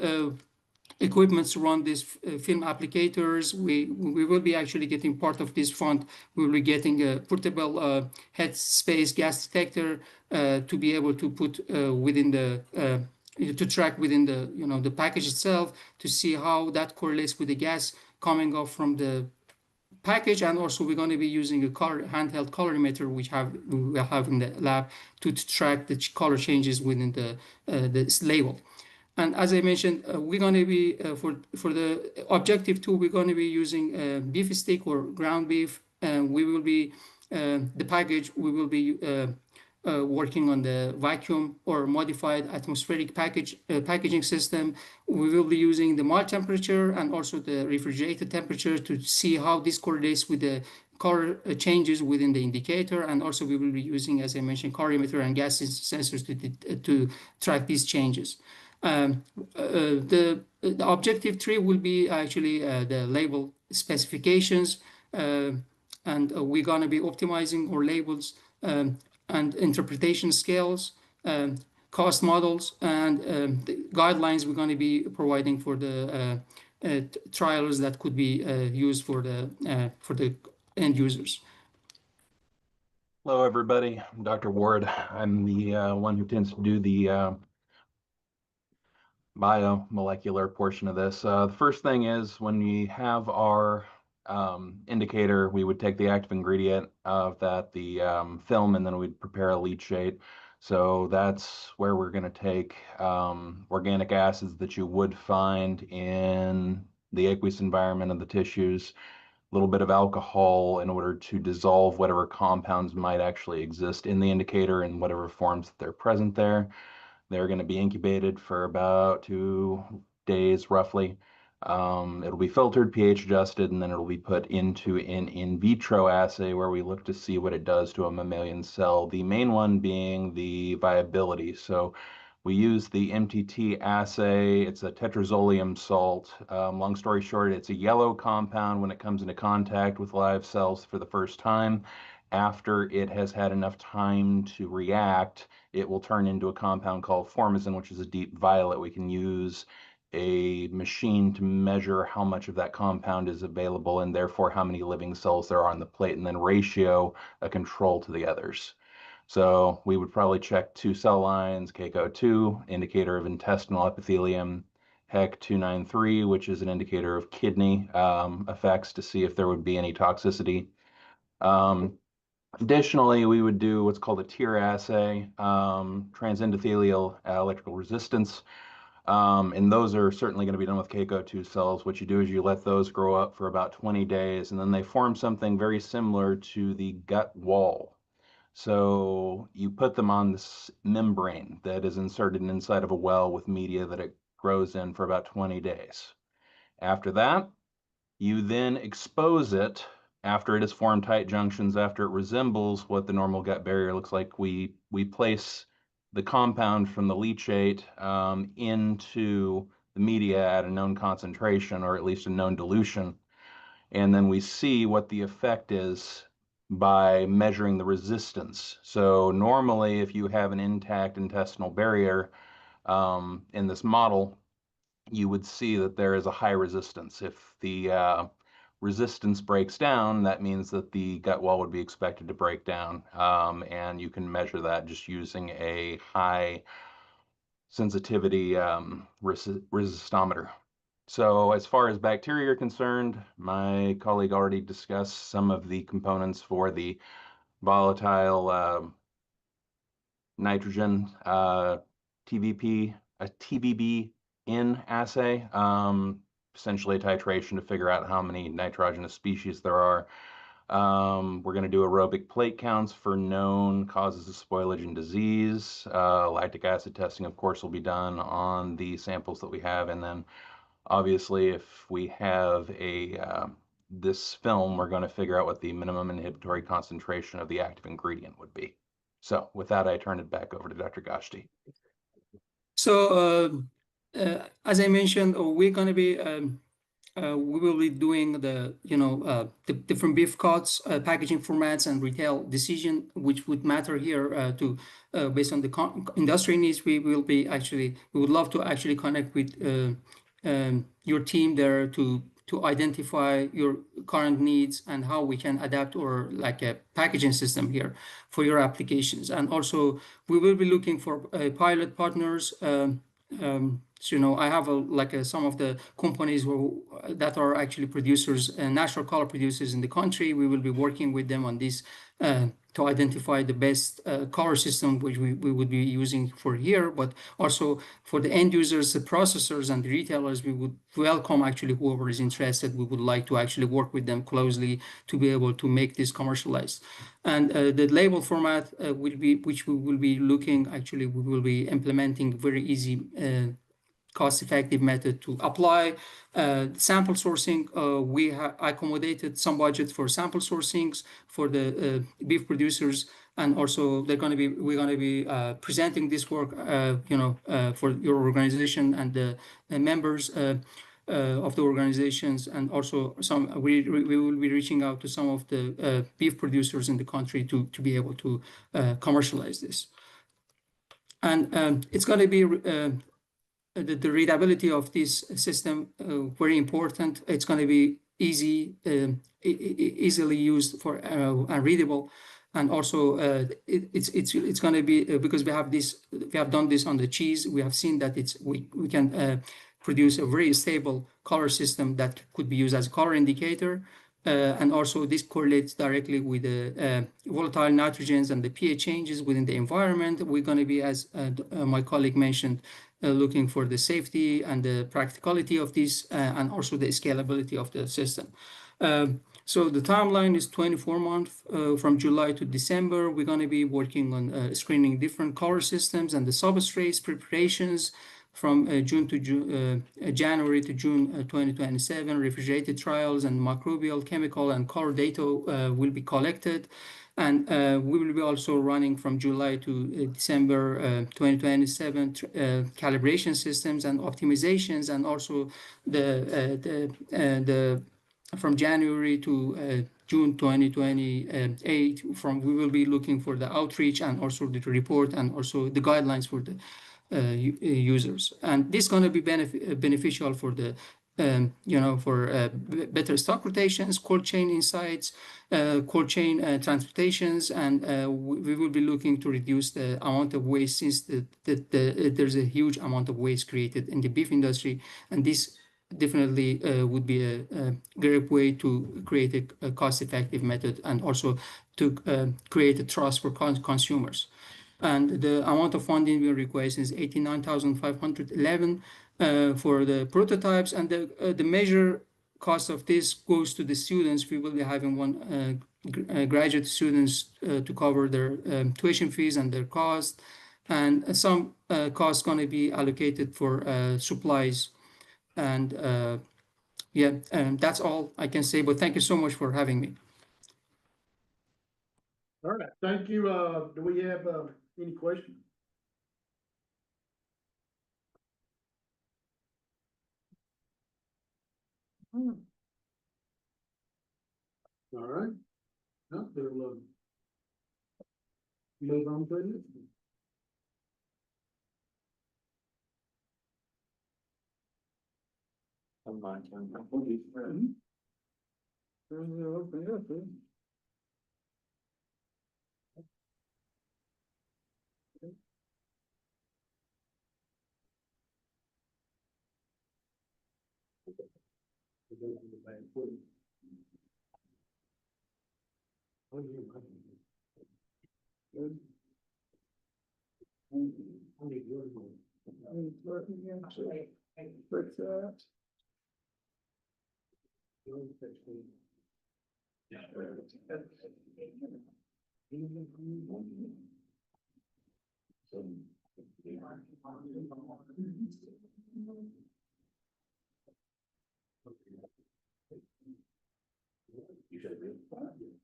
equipment to run these film applicators. We will be actually getting part of this fund. We will be getting a portable headspace gas detector to be able to put within the to track within the the package itself, to see how that correlates with the gas coming off from the package. And also we're going to be using a handheld colorimeter, which we will have in the lab to track the color changes within this label. And as I mentioned, we're going to be for the objective 2, we're going to be using beef stick or ground beef, and we will be the package. We will be working on the vacuum or modified atmospheric packaging system. We will be using the mild temperature and also the refrigerated temperature to see how this correlates with the color changes within the indicator. And also we will be using, as I mentioned, colorimeter and gas sensors to track these changes. The objective 3 will be actually the label specifications, and we're going to be optimizing our labels and interpretation scales, cost models, and the guidelines we're going to be providing for the trials that could be used for the end users. Hello, everybody. I'm Dr. Ward. I'm the one who tends to do the biomolecular portion of this. The first thing is when we have our indicator, we would take the active ingredient of that, the film, and then we'd prepare a leachate. So that's where we're going to take organic acids that you would find in the aqueous environment of the tissues, a little bit of alcohol in order to dissolve whatever compounds might actually exist in the indicator in whatever forms that they're present there. They're going to be incubated for about 2 days roughly. It'll be filtered, pH adjusted, and then it'll be put into an in vitro assay where we look to see what it does to a mammalian cell, the main one being the viability. So we use the MTT assay. It's a tetrazolium salt. Long story short, it's a yellow compound when it comes into contact with live cells for the first time. After it has had enough time to react, it will turn into a compound called formazine, which is a deep violet. We can use a machine to measure how much of that compound is available and therefore how many living cells there are on the plate, and then ratio a control to the others. So we would probably check 2 cell lines, KCO2, indicator of intestinal epithelium, HEC-293, which is an indicator of kidney effects to see if there would be any toxicity. Additionally, we would do what's called a TEER assay, transendothelial electrical resistance. And those are certainly going to be done with KCO2 cells. What you do is you let those grow up for about 20 days, and then they form something very similar to the gut wall. So you put them on this membrane that is inserted inside of a well with media that it grows in for about 20 days. After that, you then expose it after it has formed tight junctions, after it resembles what the normal gut barrier looks like. We place the compound from the leachate into the media at a known concentration, or at least a known dilution. And then we see what the effect is by measuring the resistance. So normally, if you have an intact intestinal barrier in this model, you would see that there is a high resistance. If the resistance breaks down, that means that the gut wall would be expected to break down. And you can measure that just using a high sensitivity resistometer. So as far as bacteria are concerned, my colleague already discussed some of the components for the volatile nitrogen TBBN assay, essentially a titration to figure out how many nitrogenous species there are. We're going to do aerobic plate counts for known causes of spoilage and disease. Lactic acid testing, of course, will be done on the samples that we have. And then obviously, if we have this film, we're going to figure out what the minimum inhibitory concentration of the active ingredient would be. So with that, I turn it back over to Dr. Gashti. So as I mentioned, we're going to be we will be doing the different beef cuts, packaging formats, and retail decision, which would matter here to based on the industry needs. We would love to actually connect with your team there to identify your current needs and how we can adapt or like a packaging system here for your applications. And also we will be looking for pilot partners. So, I have some of the companies that are actually producers, natural color producers in the country. We will be working with them on this to identify the best color system which we would be using for here, but also for the end users, the processors, and the retailers. We would welcome actually whoever is interested. We would like to actually work with them closely to be able to make this commercialized. And the label format which we will be looking, actually we will be implementing very easy cost-effective method to apply. Sample sourcing, we have accommodated some budget for sample sourcings for the beef producers, and also we're going to be presenting this work, for your organization and the members of the organizations, and also we will be reaching out to some of the beef producers in the country to be able to commercialize this. And it's going to be the readability of this system very important. It's going to be easily used for and readable, and also it's going to be because we have done this on the cheese. We have seen that we can produce a very stable color system that could be used as a color indicator. And also this correlates directly with the volatile nitrogens and the pH changes within the environment. We're going to be, as my colleague mentioned, looking for the safety and the practicality of this, and also the scalability of the system. So the timeline is 24 months from July to December. We're going to be working on screening different color systems and the substrates preparations from January to June 2027. Refrigerated trials and microbial, chemical, and color data will be collected. And we will be also running from July to December 2027 calibration systems and optimizations, and also from January to June 2028. We will be looking for the outreach and also the report and also the guidelines for the users. And this is going to be beneficial for the for better stock rotations, cold chain insights, cold chain transportations, and we will be looking to reduce the amount of waste, since there's a huge amount of waste created in the beef industry, and this definitely would be a great way to create a cost-effective method, and also to create a trust for consumers. And the amount of funding we request is 89,511 for the prototypes, and the measure cost of this goes to the students. We will be having one graduate students to cover their tuition fees and their cost, and some costs going to be allocated for supplies. And yeah, that's all I can say, but thank you so much for having me. All right, thank you. Do we have, any questions? All right. No, they'll, move on to it.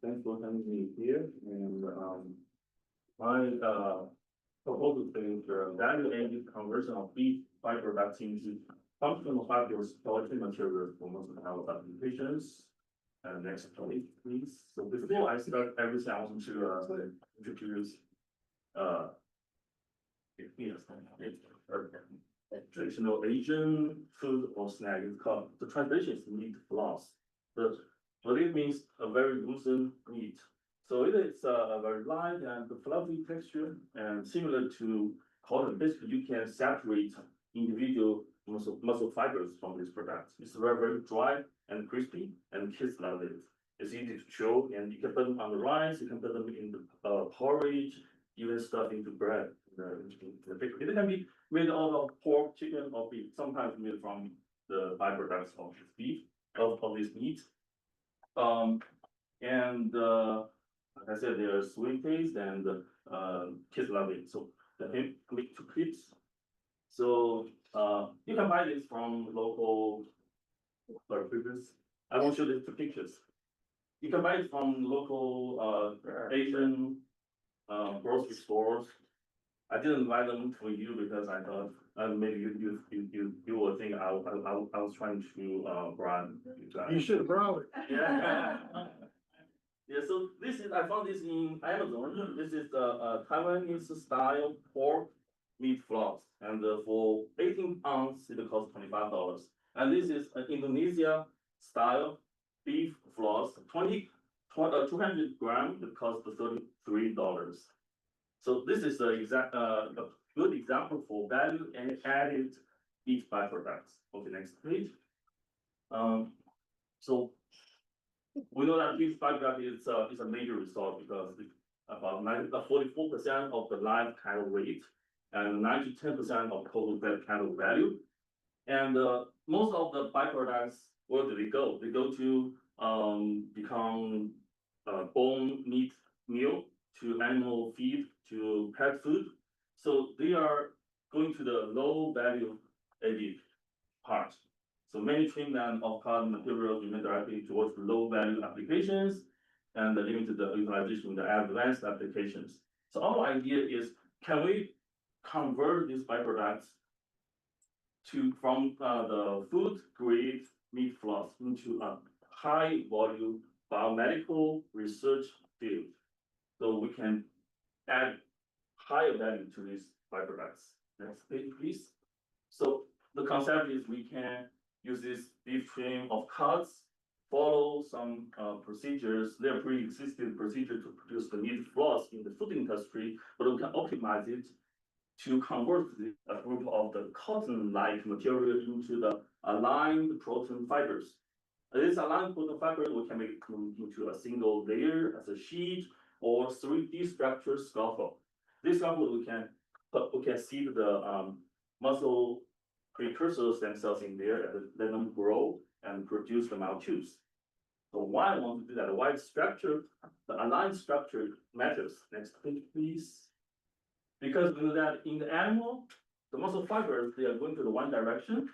Thanks for having me here, and, my, proposal is value-added conversion of beef byproducts into functional fibers poultry materials for most of our applications. Next slide, please. So before I start everything, I want to, introduce, traditional Asian food or snack is called, the translation is meat floss. But it means a very loosened meat. So it is a very light and fluffy texture, and similar to cotton. Basically, you can separate individual muscle fibers from this product. It's very, very dry and crispy, and kids love it. It's easy to chew, and you can put them on the rice, you can put them in the porridge, even stuff into bread. It can be made out of pork, chicken, or beef. Sometimes made from the byproducts of this beef, of this meat. Like I said, they are sweet taste, and kids love it. So the click to clips. So you can buy this from local previous. I won't show the pictures. You can buy it from local Asian grocery stores. I didn't buy them for you because I thought maybe you will think I was trying to bribe you guys. You should have brought it. Yeah. Yeah, so I found this in Amazon. This is the Taiwanese style pork meat floss, and for 18 ounce it costs $25. And this is an Indonesia style beef floss, 200 grams. It costs $33. So this is a good example for value and added beef byproducts. Okay, next page. So we know that beef byproduct is a major resource because about 44% of the live cattle weight and 9 to 10% of total cattle value. And most of the byproducts, where do they go? They go to become bone meat meal, to animal feed, to pet food. So they are going to the low value added part. So many treatment of carbon materials remain directly towards low value applications and limited the utilization in the advanced applications. So our idea is, can we convert these byproducts from the food grade meat floss into a high volume biomedical research field, so we can add higher value to these byproducts. Next page, please. So the concept is we can use this beef trim of cuts, follow some procedures, they're pre-existing procedure to produce the meat floss in the food industry, but we can optimize it to convert a group of the cotton-like material into the aligned protein fibers. This aligned protein fiber, we can make it into a single layer as a sheet or 3D structure scaffold. This scaffold we can see the muscle precursor stem cells in there and let them grow and produce the myotubes. So why I want to do that? Why structure, the aligned structure matters. Next page, please. Because we know that in the animal, the muscle fibers, they are going to the one direction.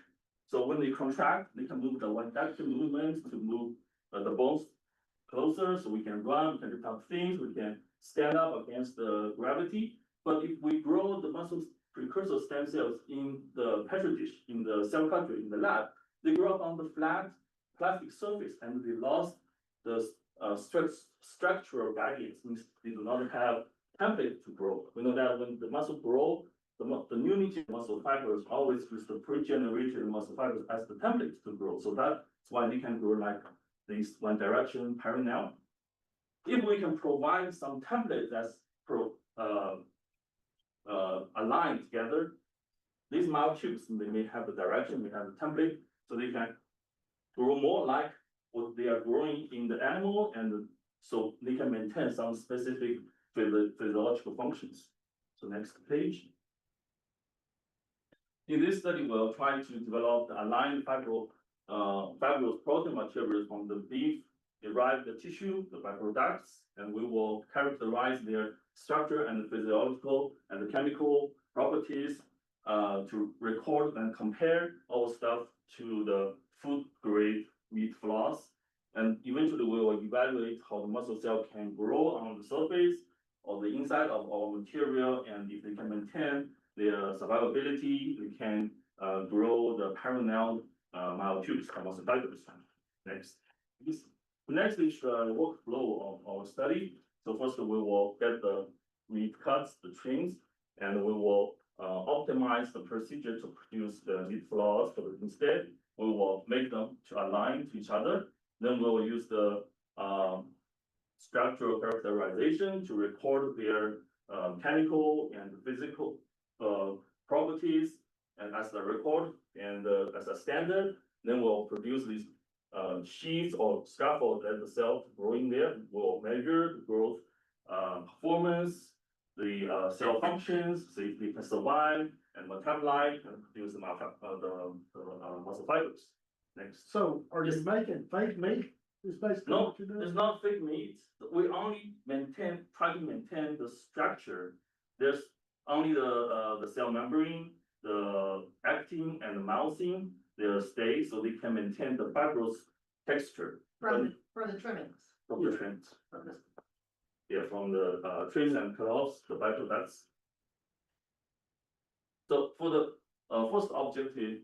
So when they contract, they can move the one direction movement to move the bones closer, so we can run, we can lift up things, we can stand up against the gravity. But if we grow the muscle precursor stem cells in the petri dish, in the cell culture, in the lab, they grow up on the flat plastic surface and they lost the structural guidance, means they do not have template to grow. We know that when the muscle grow, the new muscle fibers always use the pre-generated muscle fibers as the template to grow. So that's why they can grow like this one direction parallel. If we can provide some template that's aligned together, these myotubes, they may have the direction, may have the template, so they can grow more like what they are growing in the animal, and so they can maintain some specific physiological functions. So next page. In this study, we'll try to develop the aligned fibrous protein materials from the beef derived tissue, the byproducts, and we will characterize their structure and physiological and the chemical properties to record and compare our stuff to the food grade meat floss. And eventually we will evaluate how the muscle cell can grow on the surface or the inside of our material, and if they can maintain their survivability, we can grow the parallel myotubes from muscle fibers. Next. Next is the workflow of our study. So first we will get the meat cuts, the trims, and we will optimize the procedure to produce the meat floss, but instead we will make them to align to each other. Then we will use the structural characterization to record their chemical and physical properties and as a record and as a standard. Then we'll produce these sheets or scaffold that the cell growing there. We'll measure the growth performance, the cell functions, see if they can survive and metabolize and produce the muscle fibers. Next. So are you making fake meat? Is basically No, what you're doing? it's not fake meat. We only try to maintain the structure. There's only the cell membrane, the actin and the myosin, they'll stay so they can maintain the fibrous texture. For the trimmings. From the trims. Yeah, from the trims and cut-offs, the byproducts. So for the first objective,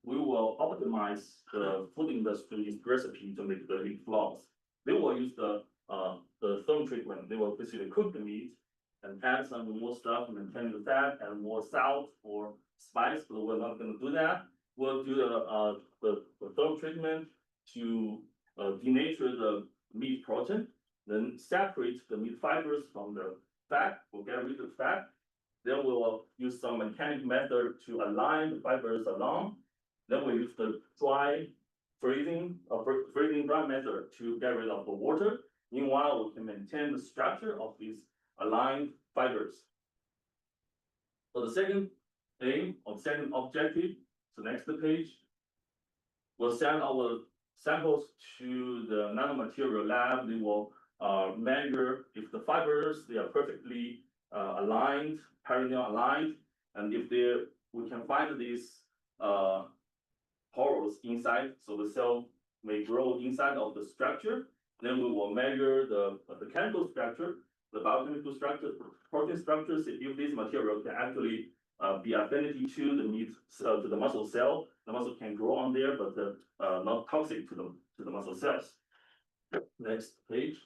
we will optimize the food industry's recipe to make the meat floss. They will use the thermal treatment. They will basically cook the meat and add some more stuff, maintain the fat and more salt or spice, but we're not going to do that. We'll do the thermal treatment to denature the meat protein, then separate the meat fibers from the fat. We'll get rid of the fat. Then we will use some mechanical method to align the fibers along. Then we use the freezing dry method to get rid of the water. Meanwhile, we can maintain the structure of these aligned fibers. So the second aim or second objective, so next page, we'll send our samples to the nanomaterial lab. They will measure if the fibers, they are perfectly aligned, parallel aligned, and if we can find these pores inside, so the cell may grow inside of the structure. Then we will measure the chemical structure, the biochemical structure, protein structures. If this material can actually be affinity to the meat to the muscle cell, the muscle can grow on there, but not toxic to the muscle cells. Next page.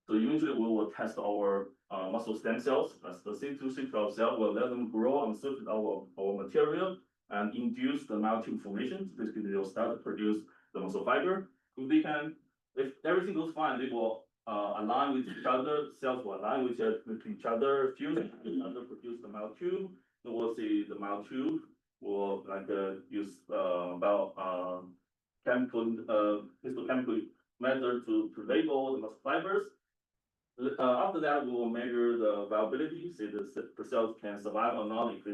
So usually we will test our muscle stem cells, as the C2C12 cell, we'll let them grow on the surface of our material and induce the myotube formation. Basically, they will start to produce the muscle fiber. If everything goes fine, they will align with each other, cells will align with each other, fuse with each other, produce the myotube. Then we'll see the myotube will use about histochemical method to label the muscle fibers. After that, we will measure the viability, see the cells can survive or not, if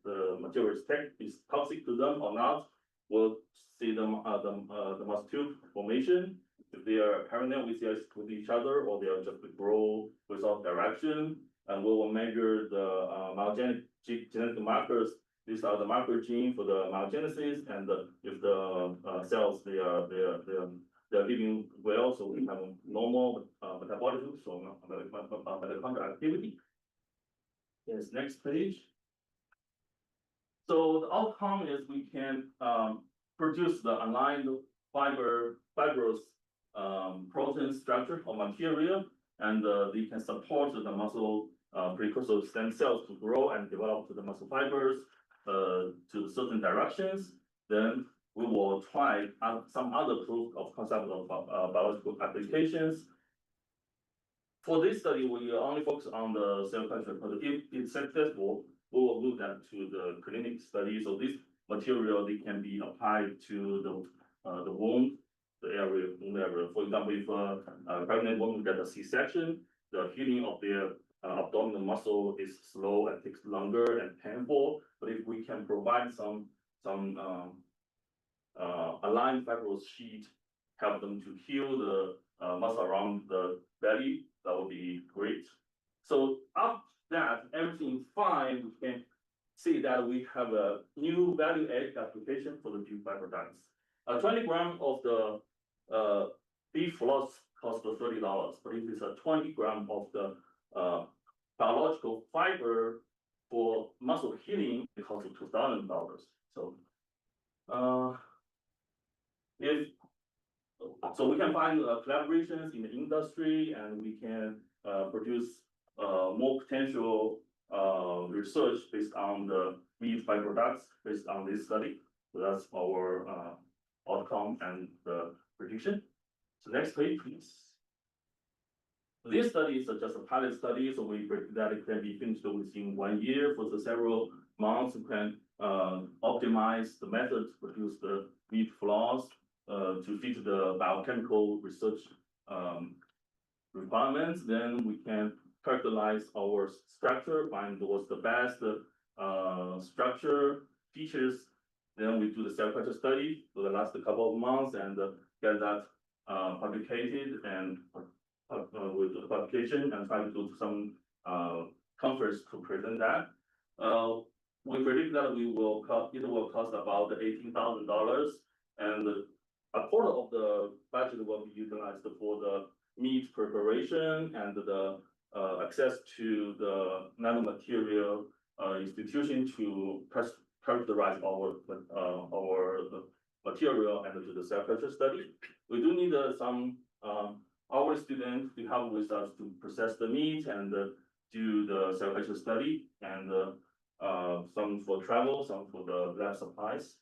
the material is toxic to them or not. We'll see the muscle tube formation, if they are parallel with each other or they are just grow without direction. And we will measure the myogenic genetic markers. These are the marker gene for the myogenesis, and if the cells they're living well, so we have a normal metabolism, so mitochondrial activity. Yes, next page. So the outcome is we can produce the aligned fibrous protein structure or material, and they can support the muscle precursor stem cells to grow and develop to the muscle fibers to certain directions. Then we will try some other proof of concept of biological applications. For this study, we only focus on the cell culture, but if it's successful, we will move that to the clinic study. So this material, they can be applied to the wound, the area, wound area. For example, if a pregnant woman gets a C-section, the healing of their abdominal muscle is slow and takes longer and painful. But if we can provide some aligned fibrous sheet, help them to heal the muscle around the belly, that would be great. So after that, everything fine, we can see that we have a new value add application for the beef fiber products. 20 grams of the beef floss costs $30, but if it's a 20 grams of the biological fiber for muscle healing, it costs $2,000. So so we can find collaborations in the industry, and we can produce more potential research based on the meat fiber products based on this study. So that's our outcome and the prediction. So next page, please. This study is just a pilot study, so we predict that it can be finished within 1 year. For the several months, we can optimize the method to produce the meat floss to fit the biochemical research requirements. Then we can characterize our structure, find what's the best structure features. Then we do the cell culture study for the last couple of months and get that publicated and with the publication and try to do some conference to present that. We predict that it will cost about $18,000, and a quarter of the budget will be utilized for the meat preparation and the access to the nanomaterial institution to characterize our material and do the cell culture study. We do need some our students to help with us to process the meat and do the cell culture study, and some for travel, some for the lab supplies.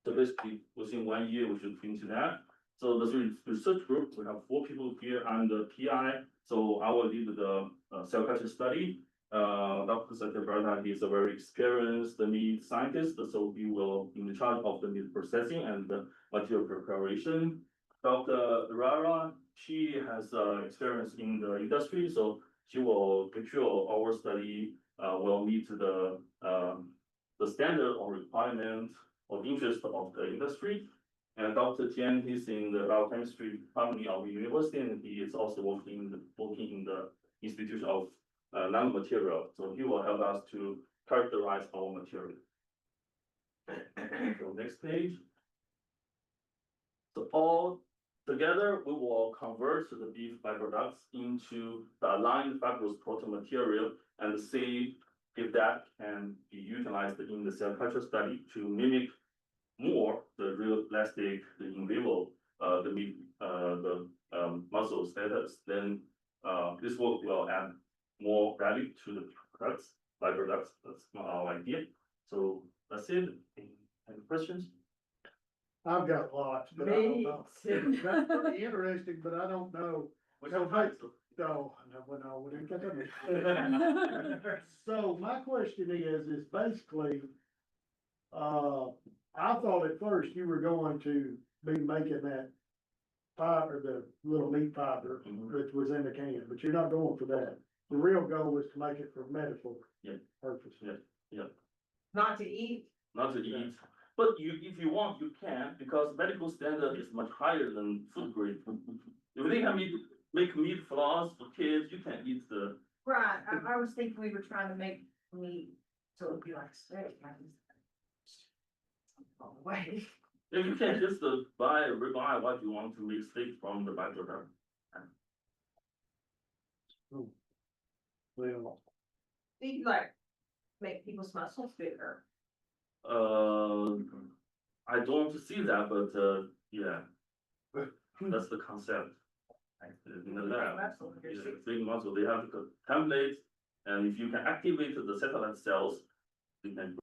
So basically, within 1 year, we should finish that. So the research group, we have 4 people here. I'm the PI, so I will lead the cell culture study. Dr. Satyavrata, he is a very experienced meat scientist, so he will be in charge of the meat processing and the material preparation. Dr. Rara, she has experience in the industry, so she will make sure our study will meet the standard or requirement of interest of the industry. And Dr. Tian, he's in the biochemistry department of the university, and he is also working in the Institute of Nanomaterial. So he will help us to characterize our material. So next page. So all together, we will convert the beef byproducts into the aligned fibrous protein material and see if that can be utilized in the cell culture study to mimic more the real plastic, the in vivo, the muscle status. Then this will add more value to the products, byproducts. That's our idea. So that's it. Any questions? I've got lots, but I don't know. That's pretty interesting, but I don't know. No, we didn't get that. So my question is basically, I thought at first you were going to be making that fiber, the little meat fiber that was in the can, but you're not going for that. The real goal was to make it for medical purpose. Not to eat. Not to eat, but if you want, you can, because medical standard is much higher than food grade. If they can make meat floss for kids, you can eat the. Right, I was thinking we were trying to make meat, so it'd be like steak. Oh, wait. If you can just buy what you want to make steak from the byproduct. Well, You like, make people's muscles bigger. I don't want to see that, but yeah, that's the concept. In the lab, big muscle, they have the template, and if you can activate the satellite cells, you can.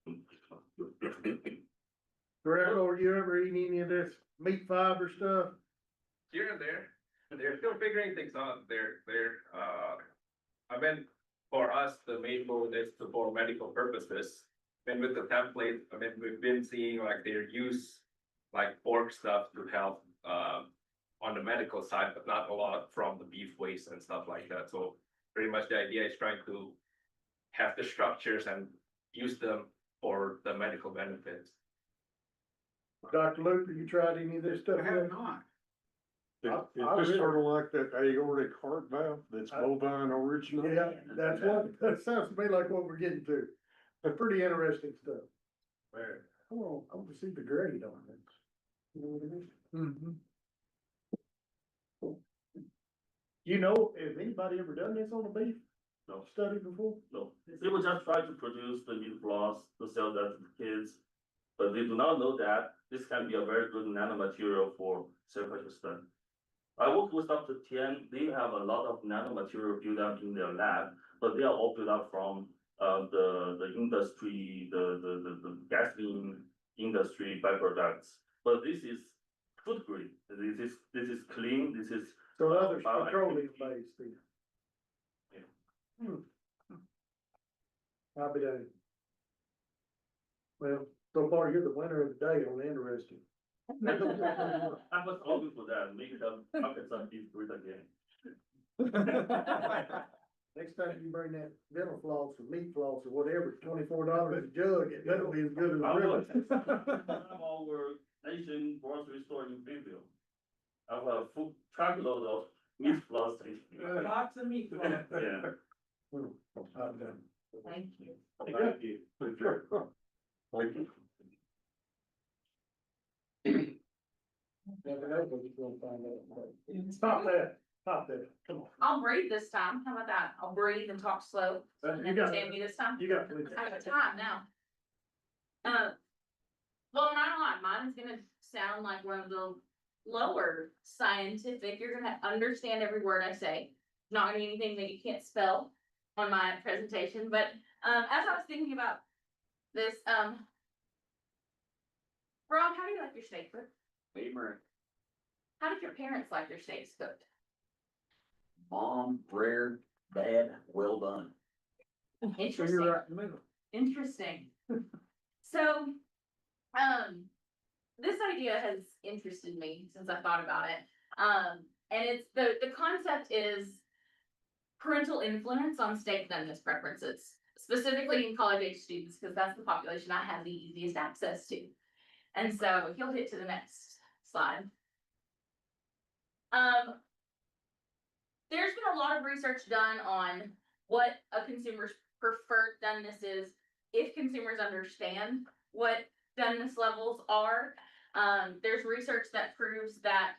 Gerardo, are you ever eating any of this meat fiber stuff? Here and there, they're still figuring things out. I mean, for us, the main goal is for medical purposes. And with the template, I mean, we've been seeing like their use, like pork stuff to help, on the medical side, but not a lot from the beef waste and stuff like that. So pretty much the idea is trying to have the structures and use them for the medical benefits. Dr. Luke, have you tried any of this stuff? I have not. It's just sort of like that aortic heart valve that's bovine original. Yeah, that's what, that sounds to me like what we're getting to. But pretty interesting stuff. I want to see the grade on it. You know what I mean? Mm-hmm. You know, has anybody ever done this on a beef? No. Study before? No, they will just try to produce the meat floss to sell that to the kids, but they do not know that this can be a very good nanomaterial for cell culture study. I work with Dr. Tian. They have a lot of nanomaterial built up in their lab, but they are all built up from the industry, the gasoline industry byproducts. But this is food grade. This is clean. This is So others petroleum based then. Yeah. I'll be done. Well, so far you're the winner of the day on interesting. I was hoping for that. Make them pockets of beef with again. Next time you bring that dental floss or meat floss or whatever, $24 a jug, that'll be as good as I a will. river. Our Asian grocery store in Greenville. I have a full truckload of meat floss. Lots of meat. Yeah. I'm done. Thank you. Thank you. Thank you. Never know what you're gonna find out. Stop that, come on. I'll breathe this time. How about that? I'll breathe and talk slow. You got, Understand me this time? you got plenty. I got time now. Well, not a lot. Mine's gonna sound like one of the lower scientific. You're gonna understand every word I say. Not gonna be anything that you can't spell on my presentation, but as I was thinking about this, Rob, how do you like your steak cooked? Favorite, How did your parents like their steaks cooked? mom, rare, dad, well done. So Interesting. you're right in the middle. Interesting. So, this idea has interested me since I thought about it. And it's the concept is parental influence on steak doneness preferences, specifically in college age students, because that's the population I have the easiest access to. And so if you'll hit to the next slide. There's been a lot of research done on what a consumer's preferred doneness is, if consumers understand what doneness levels are. There's research that proves that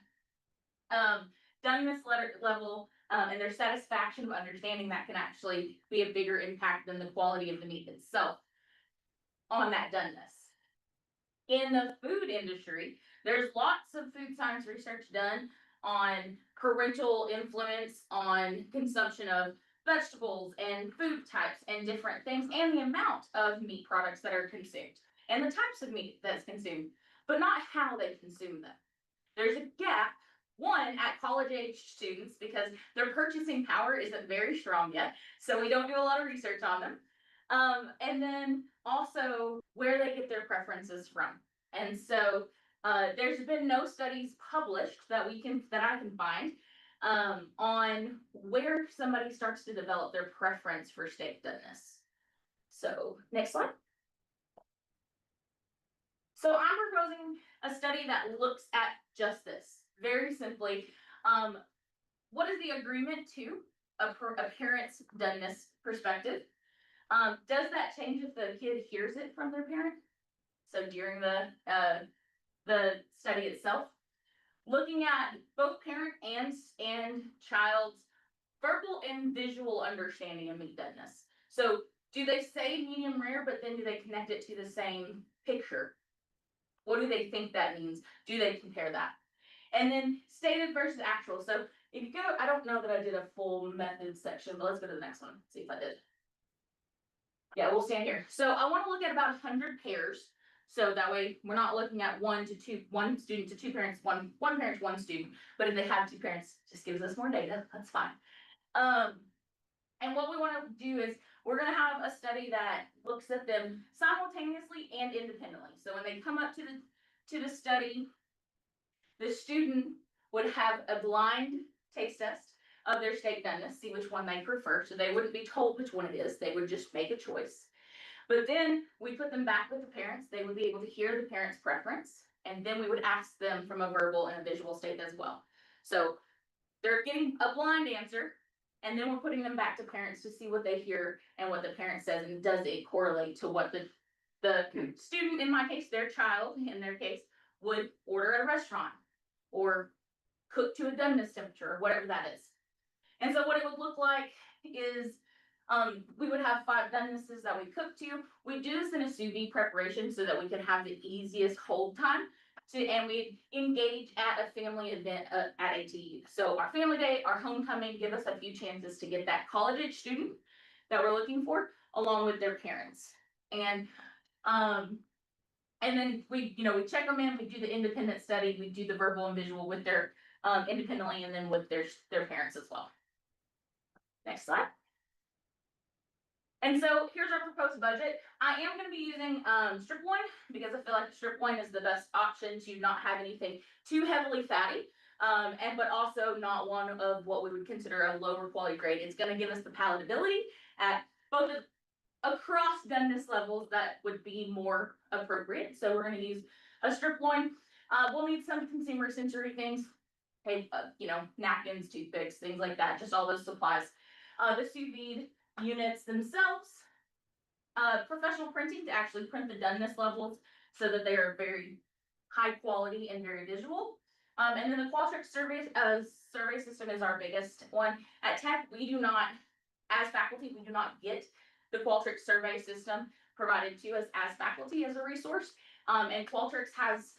doneness level and their satisfaction of understanding that can actually be a bigger impact than the quality of the meat itself on that doneness. In the food industry, there's lots of food science research done on parental influence on consumption of vegetables and food types and different things, and the amount of meat products that are consumed, and the types of meat that's consumed, but not how they consume them. There's a gap, one, at college age students, because their purchasing power isn't very strong yet, so we don't do a lot of research on them. And then also where they get their preferences from. And so there's been no studies published that I can find on where somebody starts to develop their preference for steak doneness. So next slide. So I'm proposing a study that looks at just this. Very simply, what is the agreement to a parent's doneness perspective? Does that change if the kid hears it from their parent? So during the study itself, looking at both parent and child's verbal and visual understanding of meat doneness. So do they say medium rare, but then do they connect it to the same picture? What do they think that means? Do they compare that? And then stated versus actual. So if you go, I don't know that I did a full method section, but let's go to the next one. See if I did. Yeah, we'll stand here. So I want to look at about 100 pairs. So that way we're not looking at one student to two parents, one parent to one student. But if they have two parents, just gives us more data. That's fine. And what we want to do is we're going to have a study that looks at them simultaneously and independently. So when they come up to the study, the student would have a blind taste test of their steak doneness, see which one they prefer. So they wouldn't be told which one it is. They would just make a choice. But then we put them back with the parents. They would be able to hear the parents' preference. And then we would ask them from a verbal and a visual state as well. So they're getting a blind answer. And then we're putting them back to parents to see what they hear and what the parent says. And does it correlate to what the student, in my case, their child, in their case, would order at a restaurant or cook to a doneness temperature or whatever that is. And so what it would look like is we would have 5 donenesses that we cook to. We do this in a sous vide preparation so that we can have the easiest hold time. And we engage at a family event at ATU. So our family day, our homecoming, give us a few chances to get that college age student that we're looking for along with their parents. And then we check them in, we do the independent study, we do the verbal and visual with their independently and then with their parents as well. Next slide. And so here's our proposed budget. I am going to be using strip loin because I feel like strip loin is the best option to not have anything too heavily fatty, but also not one of what we would consider a lower quality grade. It's going to give us the palatability at both across doneness levels that would be more appropriate. So we're going to use a strip loin. We'll need some consumer sensory things, napkins, toothpicks, things like that, just all those supplies. The sous vide units themselves, professional printing to actually print the doneness levels so that they are very high quality and very visual. And then the Qualtrics survey system is our biggest one. At Tech, we do not, as faculty, we do not get the Qualtrics survey system provided to us as faculty as a resource. And Qualtrics has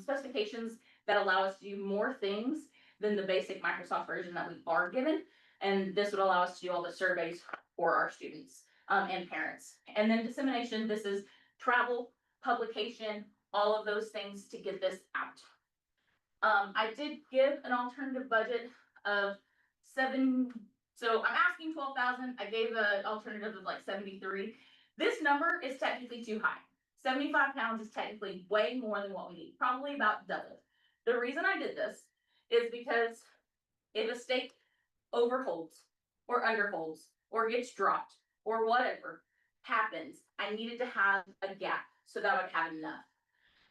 specifications that allow us to do more things than the basic Microsoft version that we are given. And this would allow us to do all the surveys for our students and parents. And then dissemination, this is travel, publication, all of those things to get this out. I did give an alternative budget of so I'm asking 12,000. I gave an alternative of like 73. This number is technically too high. 75 pounds is technically way more than what we need, probably about double. The reason I did this is because if a steak overholds or underholds or gets dropped or whatever happens, I needed to have a gap so that I would have enough.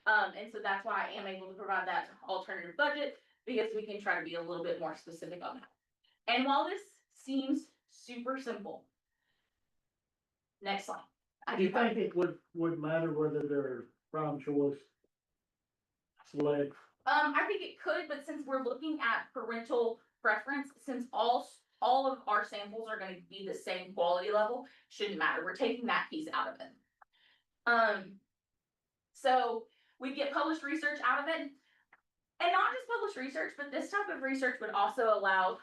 And so that's why I am able to provide that alternative budget, because we can try to be a little bit more specific on that. And while this seems super simple, next slide. Do you think it would matter whether they're prime choice, select? I think it could, but since we're looking at parental preference, since all of our samples are going to be the same quality level, shouldn't matter. We're taking that piece out of it. So we get published research out of it. And not just published research, but this type of research would also allow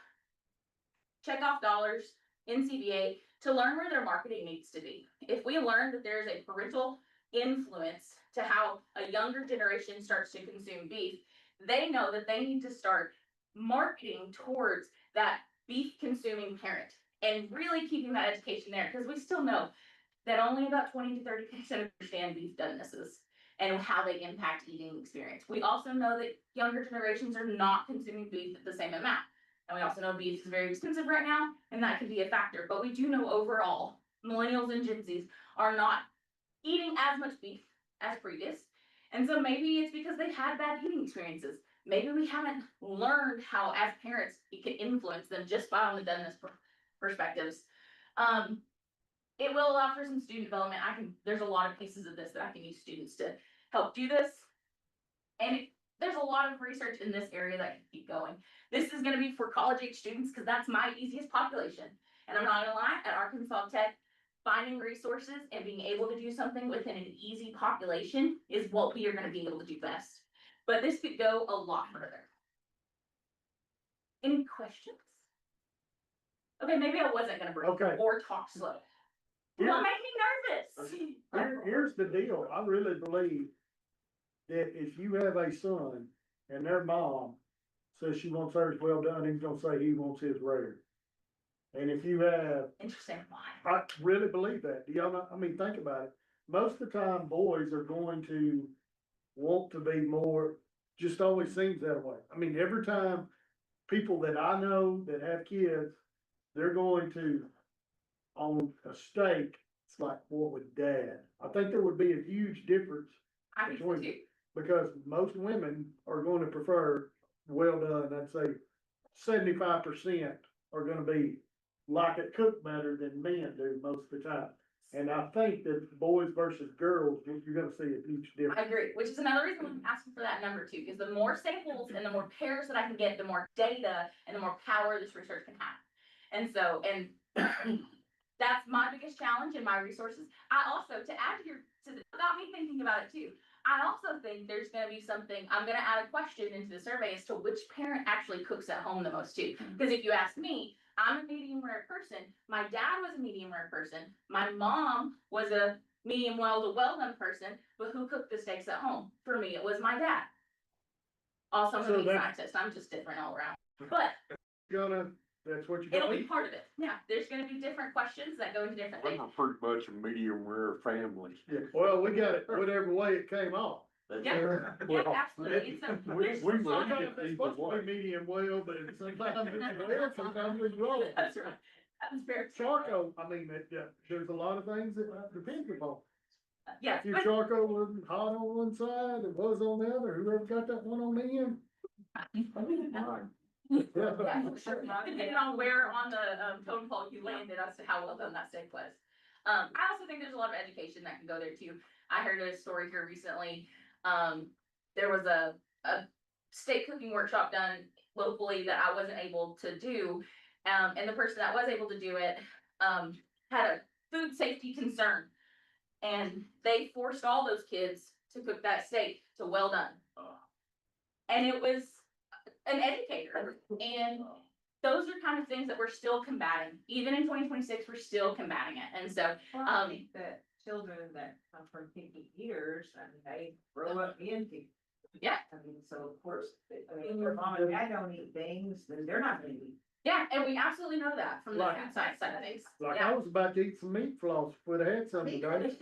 checkoff dollars, NCBA, to learn where their marketing needs to be. If we learn that there's a parental influence to how a younger generation starts to consume beef, they know that they need to start marketing towards that beef consuming parent and really keeping that education there, because we still know that only about 20 to 30% understand beef doneness and how they impact eating experience. We also know that younger generations are not consuming beef at the same amount. And we also know beef is very expensive right now, and that could be a factor. But we do know overall, millennials and Gen Zs are not eating as much beef as previous. And so maybe it's because they've had bad eating experiences. Maybe we haven't learned how, as parents, it can influence them just by on the doneness perspectives. It will allow for some student development. There's a lot of pieces of this that I can use students to help do this. And there's a lot of research in this area that can keep going. This is gonna be for college age students because that's my easiest population. And I'm not gonna lie, at Arkansas Tech, finding resources and being able to do something within an easy population is what we are gonna be able to do best. But this could go a lot further. Any questions? Okay, maybe I wasn't gonna breathe Okay. or talk slow. Here- Don't make me nervous. Here's the deal, I really believe that if you have a son and their mom says she wants hers well done, he's gonna say he wants his rare. And if you have, Interesting. Why? I really believe that, do y'all know, I mean, think about it, most of the time, boys are going to want to be more, just always seems that way. I mean, every time people that I know that have kids, they're going to, on a steak, it's like, what with dad? I think there would be a huge difference I think so between, too. because most women are going to prefer well done, I'd say 75% are gonna be like it cooked better than men do most of the time. And I think that boys versus girls, you're gonna see a huge I difference. agree, which is another reason I'm asking for that number too, because the more samples and the more pairs that I can get, the more data and the more power this research can have. And so, and that's my biggest challenge in my resources. I also, to add here, got me thinking about it too. I also think there's gonna be something, I'm gonna add a question into the survey as to which parent actually cooks at home the most too. Because if you ask me, I'm a medium rare person. My dad was a medium rare person. My mom was a medium well to well done person, but who cooked the steaks at home? For me, it was my dad. Also, I'm a So meat that- scientist. I'm just different all around. But That's what you're it'll gonna be part of it. Yeah, there's gonna be different questions that go into different We're things. pretty much a medium rare family. Well, we got it, whatever way it came off. Yeah, yeah, absolutely. It's a, there's we a lot of- like Sometimes it's supposed to be medium well, but sometimes it's well, sometimes it's raw. That's right. That's fair. Charcoal, I mean, there's a lot of things that depends upon. Yes, If your but charcoal wasn't hot on one side, it was on the other, whoever got that one on the end. yeah, for sure. Depending on where on the totem pole you landed as to how well done that steak was. I also think there's a lot of education that can go there too. I heard a story here recently. There was a steak cooking workshop done locally that I wasn't able to do. And the person that was able to do it, had a food safety concern. And they forced all those kids to cook that steak to well done. And it was an educator, and those are kind of things that we're still combating. Even in 2026, we're still combating it, and so, I think that children that come from picky eaters, I mean, they grow up being picky. Yeah. I mean, so of course, I mean, if their mom and dad don't eat things, then they're not gonna eat. yeah, and we absolutely know that from the Like- food science side of things. Like Yeah. I was about to eat some meat floss if we'd have had some today.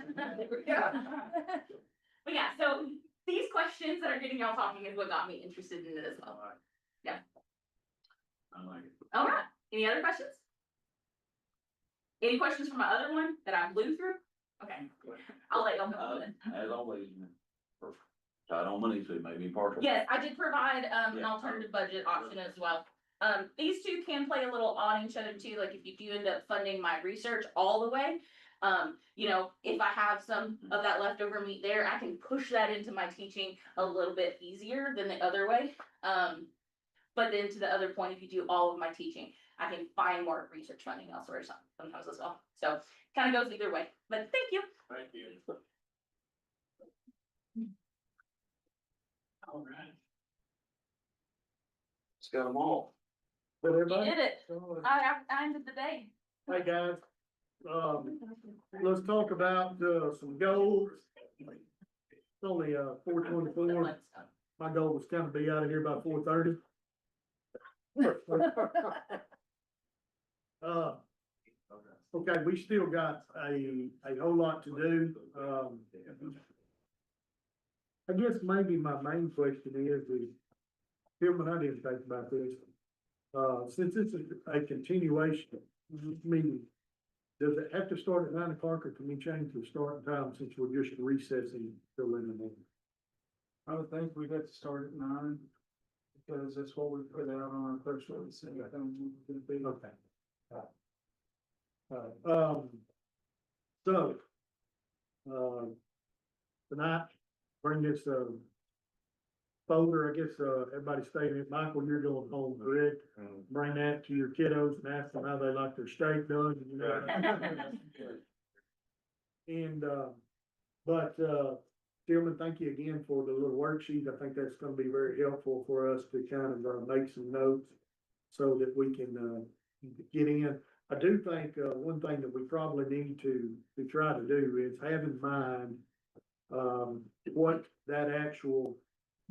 But yeah, so these questions that are getting y'all talking is what got me interested in it as well. Yeah. I like it. All right, any other questions? Any questions from my other one that I blew through? Okay, I'll let y'all know then. As always, tight on money, so it may be partial. Yes, I did provide an Yeah. alternative budget option as well. These two can play a little on each other too, like if you do end up funding my research all the way. You know, if I have some of that leftover meat there, I can push that into my teaching a little bit easier than the other way. But then to the other point, if you do all of my teaching, I can find more research funding elsewhere sometimes as well. So kind of goes either way, but thank you. Thank you. All right. got them all. But You everybody, did it. I ended the day. hey guys, let's talk about, some goals. It's only, 4:24. My goal was kind of be out of here by 4:30. Okay, we still got a whole lot to do. I guess maybe my main question is, Tillman, I didn't think about this. Since this is a continuation meeting, does it have to start at 9 o'clock, or can we change the starting time since we're just recessing till in the morning? I would think we'd have to start at 9, because that's what we put out on our first release. Okay. So, tonight, bring this, folder, I guess, everybody staying at Michael, you're going home, correct? Bring that to your kiddos and ask them how they like their steak done. And, Tillman, thank you again for the little worksheet. I think that's gonna be very helpful for us to kind of, make some notes so that we can, get in. I do think, one thing that we probably need to try to do is have in mind, what that actual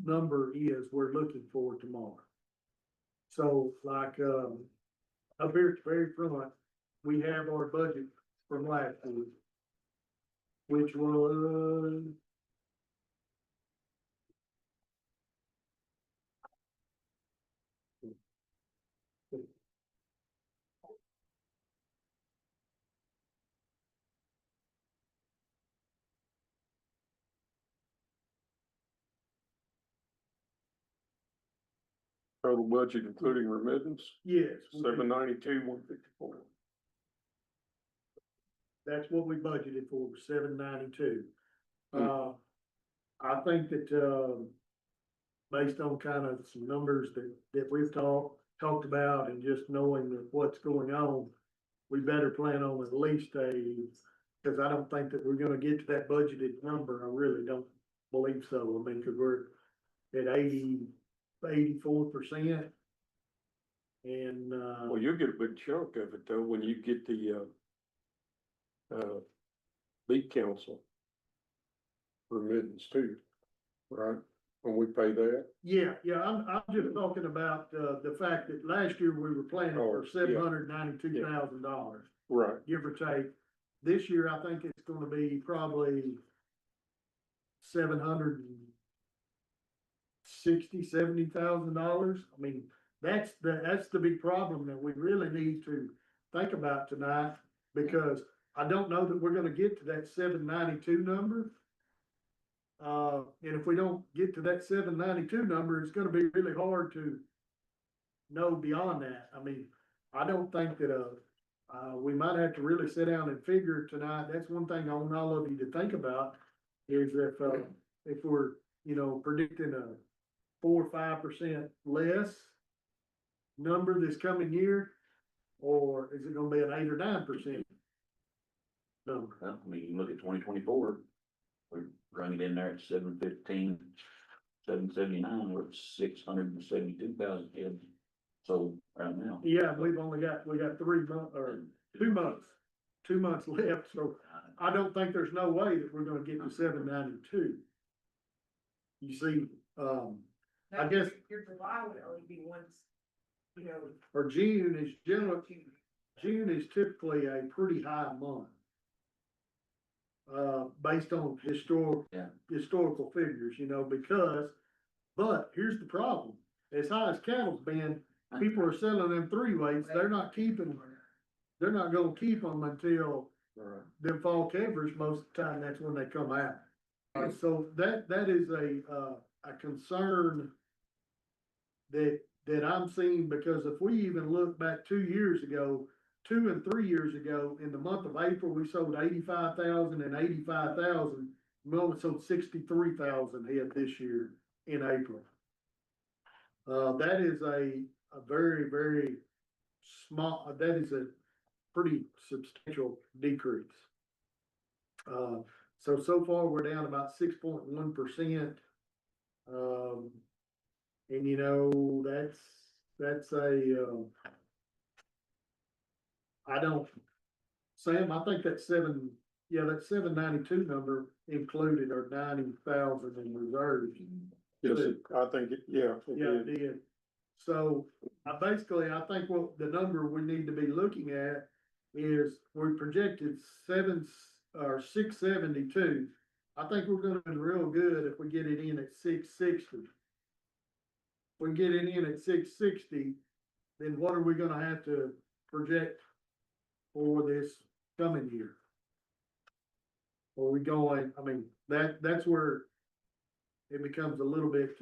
number is we're looking for tomorrow. So like, up here at the very front, we have our budget from last week, which was Total budget including remittance, yes. 792, 154. That's what we budgeted for, 792. I think that, based on kind of some numbers that we've talked about and just knowing that what's going on, we better plan on at least cause I don't think that we're gonna get to that budgeted number. I really don't believe so. I mean, cause we're at 84%. And, Well, you'll get a big chunk of it though, when you get the, beat council remittance too, right? When we pay that. yeah, I'm just talking about, the fact that last year we were planning for Oh, yeah. $792,000, Right. give or take. This year, I think it's gonna be probably 70,000. I mean, that's the big problem that we really need to think about tonight, because I don't know that we're gonna get to that 792 number. And if we don't get to that 792 number, it's gonna be really hard to know beyond that. I mean, I don't think that, we might have to really sit down and figure tonight. That's one thing I want all of you to think about, is if we're, predicting a 4 or 5% less number this coming year, or is it gonna be an 8 or 9% number? Well, I mean, you look at 2024, we're running in there at 715, 779, we're at 672,000 kids. So right now. Yeah, we got 3 months or 2 months, 2 months left, so I don't think there's no way that we're gonna get to 792. You see, I guess, Your July would only be once, or June is typically a pretty high month. Based on historical figures, but here's the problem, as high as cattle's been, people are selling them 3-weights, they're not gonna keep them until them fall calvers. Most of the time, that's when they come out. So that is a concern that I'm seeing, because if we even look back 2 years ago, 2 and 3 years ago, in the month of April, we sold 85,000 and 85,000. We only sold 63,000 head this year in April. That is a very, very small, that is a pretty substantial decrease. So far, we're down about 6.1%. And that's a, I don't, Sam, I think that that 792 number included our 90,000 in reserves. Yes, I think, it Yeah, it did. So, basically, I think what the number we need to be looking at is we projected 672. I think we're gonna do real good if we get it in at 660. If we get it in at 660, then what are we gonna have to project for this coming year? Are we going, I mean, that's where it becomes a little bit,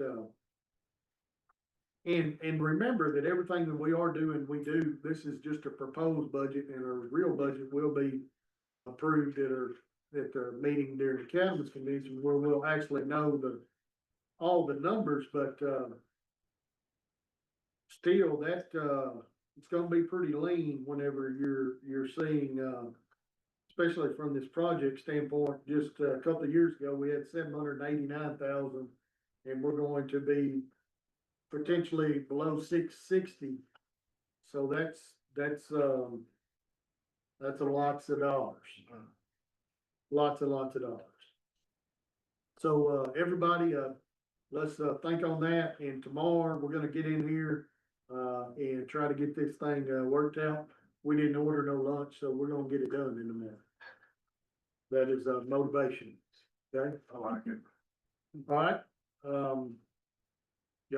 and remember that everything that we are doing, this is just a proposed budget, and our real budget will be approved at the meeting during the Cabinet Convention, where we'll actually know all the numbers, but, still, it's gonna be pretty lean whenever you're seeing, especially from this project standpoint. Just a couple of years ago, we had 789,000, and we're going to be potentially below 660. So that's a lots of dollars. Lots and lots of dollars. So, everybody, let's, think on that, and tomorrow we're gonna get in here, and try to get this thing, worked out. We didn't order no lunch, so we're gonna get it done in a minute. That is, motivation, okay? I like it. All right, y'all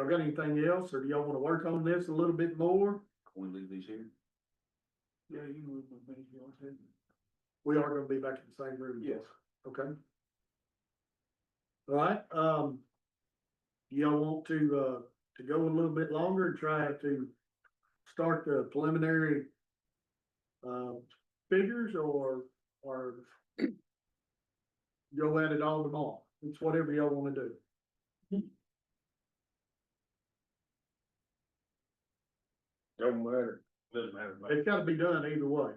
got anything else, or do y'all wanna work on this a little bit more? Can we leave these here? Yeah, you can move them if you want to. We are gonna be back in the same room. Yes. Okay. All right, y'all want to go a little bit longer and try to start the preliminary figures, or go at it all tomorrow? It's whatever y'all wanna do. Don't matter. Doesn't matter. It's gotta be done either way.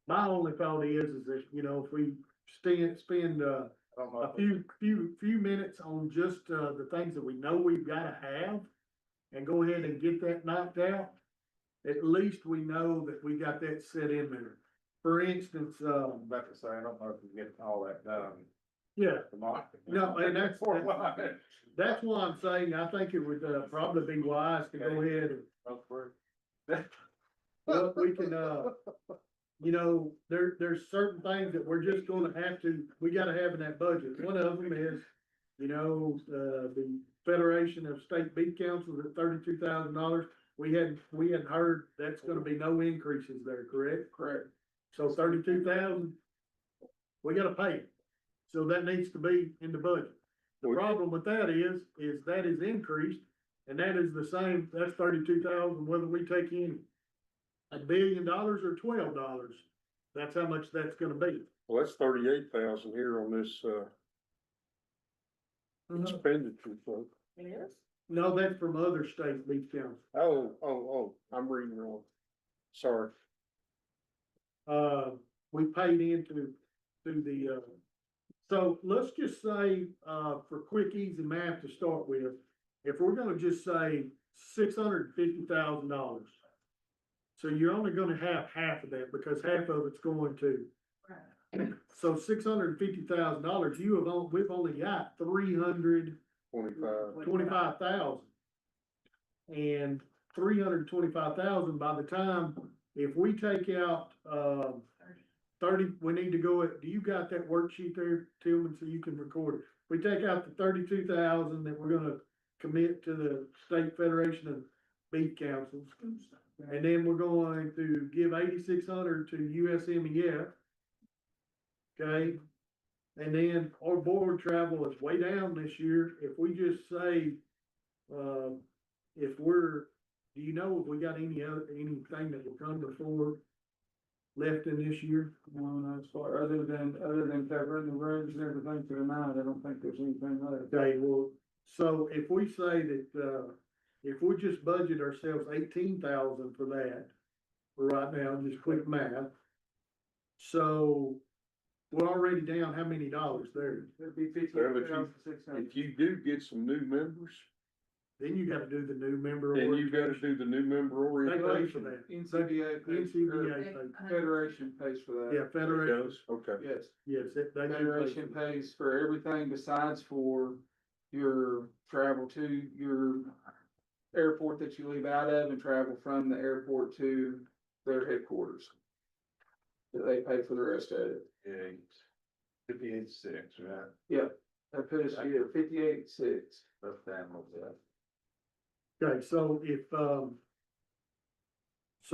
My only thought is that, if we spend a few minutes on just, the things that we know we've gotta have, and go ahead and get that knocked out, at least we know that we got that set in there. For instance, About to say, I don't know if we can get all that done. yeah, Tomorrow. no, and that's why I'm saying, I think it would, probably be wise to go ahead and, look, we can, there's certain things that we're just gonna we gotta have in that budget. One of them is, the Federation of State Beef Councils at $32,000. We hadn't heard, that's gonna be no increases there, correct? Correct. So 32,000, we gotta pay it. So that needs to be in the budget. The problem with that is that is increased, and that is the same, that's 32,000, whether we take in $1 billion or $12, that's how much that's gonna be. Well, that's 38,000 here on this, expenditure, so. Yes. No, that's from other state beef councils. Oh, I'm reading wrong. Sorry. We paid into the, so let's just say, for quick, easy math to start with, if we're gonna just say $650,000. So you're only gonna have half of that, because half of it's going to. So $650,000, we've only got 325,000. And 325,000 by the time, if we take out, 30, we need to go at, do you got that worksheet there, Tillman, so you can record it? We take out the 32,000 that we're gonna commit to the State Federation of Beef Councils. And then we're going to give 8,600 to USMEF. Okay, and then our board travel is way down this year. If we just say, do you know if we got anything that will come before left in this year? No, as far, other than covering the roads and everything for the night, I don't think there's anything left. Okay, well, so if we say that, if we just budget ourselves 18,000 for that, for right now, just quick math. So we're already down how many dollars there? It'd be Well, 58,600. if you do get some new members, then you gotta do the new member. And you gotta do the new member They pay for orientation. that. NCBA pays, NCBA, Federation pays for that. yeah, Federation, Okay. Yes, yes, they do pay Federation for that. pays for everything besides for your travel to your airport that you leave out of and travel from the airport to their headquarters. They pay for the rest of it. Yeah, 58.6, right? Yeah, that put us here 58.6. That's damn well good. Okay, so if, so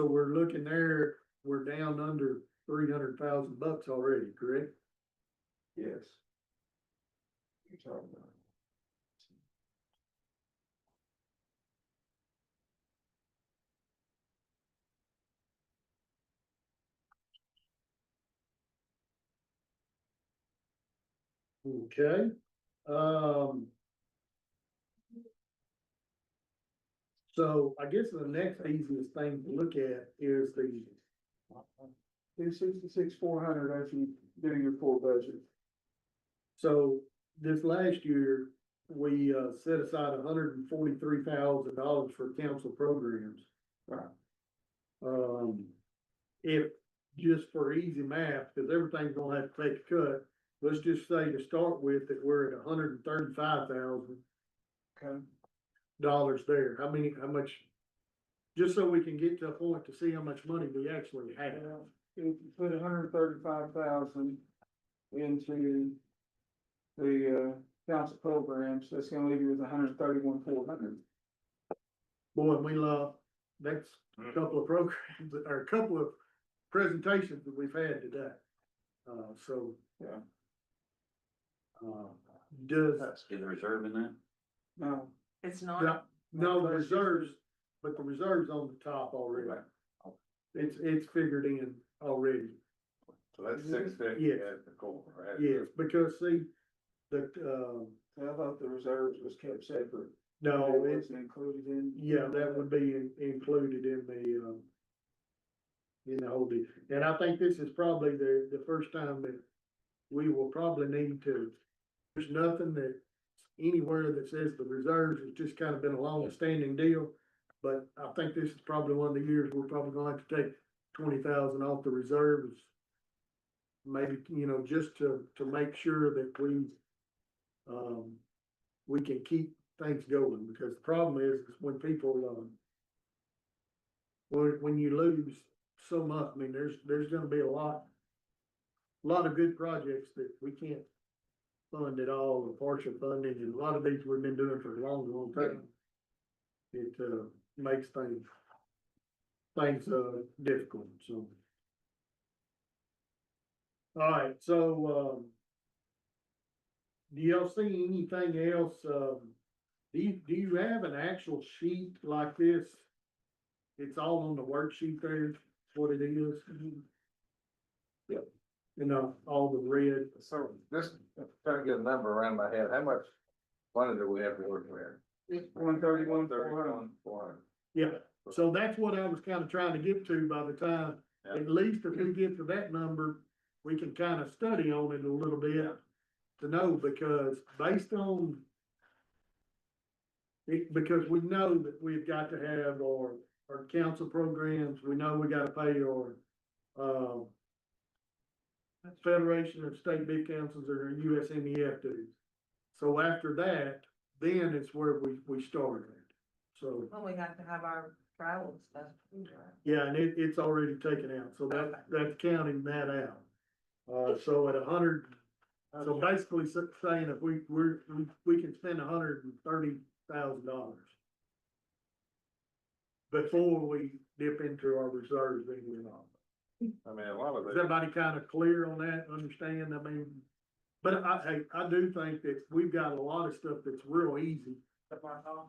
we're looking there, we're down under $300,000 already, correct? Yes. You're talking about. Okay, um. So I guess the next easiest thing to look at is the, 266,400 as you do your full budget. so this last year, we, set aside $143,000 for council programs. Right. If, just for easy math, because everything's gonna have to take a cut, let's just say to start with that we're at $135,000 Okay. there. How much? Just so we can get to a point to see how much money we actually have. If you put 135,000 into the council programs, that's gonna leave you with 131,400. Boy, we love, that's a couple of programs, or a couple of presentations that we've had today. So. Yeah. Does, Is the reserve in that? No, It's no, not, no, the reserves, but the reserve's on the top already. It's figured in already. So that's 650 Yes. at the core, right? Yes, because see, the, I thought the reserves was kept separate. no, It it's, wasn't included in. yeah, that would be included in the whole deal. And I think this is probably the first time that we will probably need to, there's nothing that anywhere that says the reserves, it's just kind of been a long-standing deal. But I think this is probably one of the years we're probably going to have to take 20,000 off the reserves. Maybe, just to make sure that we can keep things going, because the problem is when people, when you lose so much, I mean, there's gonna be a lot of good projects that we can't fund at all, or partial funding, and a lot of these we've been doing for a long time. It, makes things difficult, so. All right, so, do y'all see anything else, do you have an actual sheet like this? It's all on the worksheet there, what it is? Yep. All the red. So just trying to get a number around my head, how much money do we have to work with? 131,400. Yeah, so that's what I was kind of trying to get to by the time, at least if we get to that number, we can kind of study on it a little bit to know, because based on it, because we know that we've got to have our council programs, we know we gotta pay our, Federation of State Big Councils or USMEF dues. So after that, then it's where we started. So, well, we have to have our travel stuff. yeah, and it's already taken out, so that's counting that out. So at 100, so basically saying if we can spend $130,000 before we dip into our reserves, then we're not. I mean, a lot of Is it. everybody kind of clear on that, understand? I mean, but I do think that we've got a lot of stuff that's real easy. to mark off.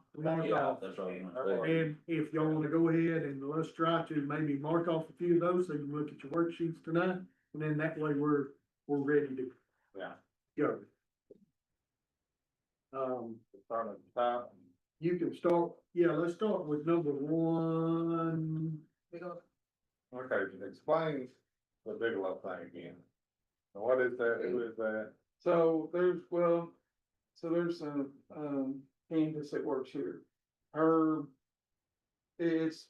That's what I'm gonna say. And if y'all wanna go ahead and let's try to maybe mark off a few of those, so you can look at your worksheets tonight, and then that way we're ready to go. Start at the top. You can start, let's start with number 1. Okay, explain the Bigelow thing again. Now, what is that? Who is that? So there's some, canvas that works here. her, it's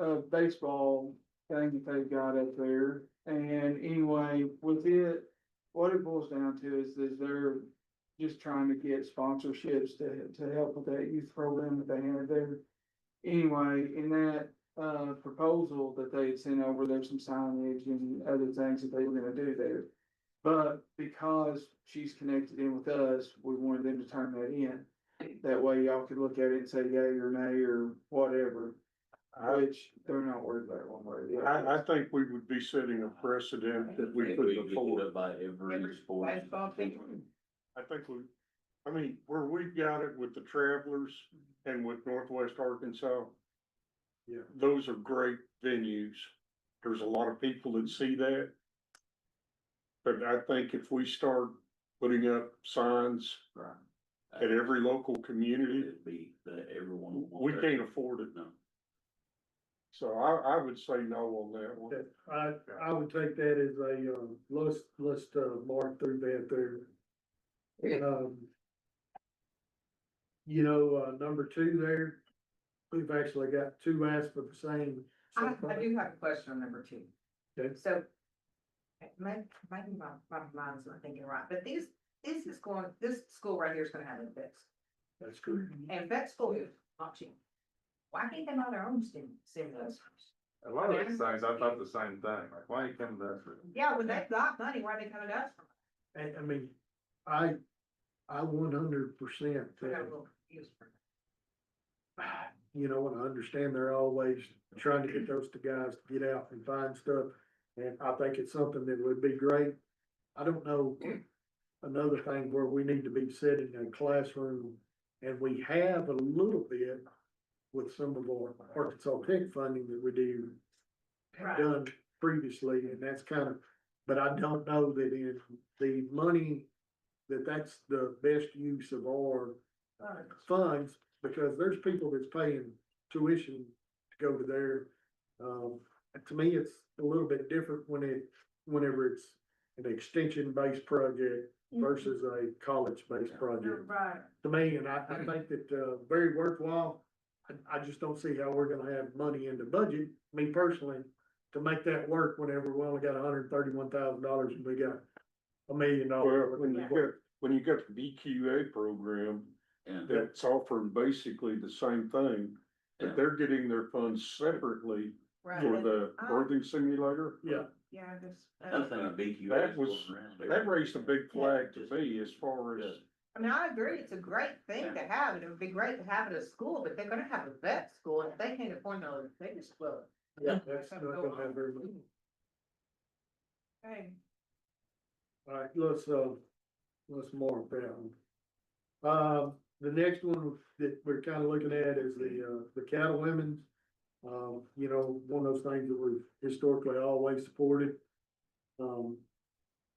a baseball thing that they've got up there. And anyway, with it, what it boils down to is they're just trying to get sponsorships to help with that youth program that they have there. Anyway, in that, proposal that they had sent over, there's some signage and other things that they were gonna do there. But because she's connected in with us, we wanted them to turn that in. That way y'all could look at it and say yay or nay or whatever, which they're not worried about one way or the other. I think we would be setting a precedent that we couldn't afford. By every sport. I think I mean, where we've got it with the Travelers and with Northwest Arkansas. Yeah. Those are great venues. There's a lot of people that see that. But I think if we start putting up signs Right. at every local community, It'd be that everyone. will want we that. can't afford it. No. So I would say no on that one. I would take that as a, let's mark through that there. You know, number 2 there, we've actually got 2 asked for the same. I do have a question on number 2. Okay. So, maybe my mind's not thinking right, but this school right here is gonna have an vet. That's good. And vet school is not cheap. Why can't they buy their own stimulus? A lot of these things, I thought the same thing, like, why you come to us for? Yeah, when they've got money, why are they coming to us for? And I mean, I 100%, you know, and I understand they're always trying to get those guys to get out and find stuff. And I think it's something that would be great. I don't know, another thing where we need to be setting a classroom, and we have a little bit with some of our Arkansas Tech funding that we do done previously, and that's kind of, but I don't know that in the money, that's the best use of our funds, because there's people that's paying tuition to go to there. To me, it's a little bit different whenever it's an extension-based project versus a college-based project. Right. To me, and I think that, very worthwhile. I just don't see how we're gonna have money in the budget, me personally, to make that work whenever we only got $131,000 and we got $1 million. Well, when you got the BQA program, Yeah. that's offering basically the same thing, but they're getting their funds separately for the birthing simulator. Yeah. Yeah, Another thing, a BQA. That is was, going around. that raised a big flag to me as far as, I mean, I agree, it's a great thing to have, and it would be great to have it at school, but they're gonna have a vet school, and if they can't afford no, they just will. Yeah, that's not gonna have very much. Okay. All right, let's mark that one. The next one that we're kind of looking at is the cattle women's. You know, one of those things that we've historically always supported.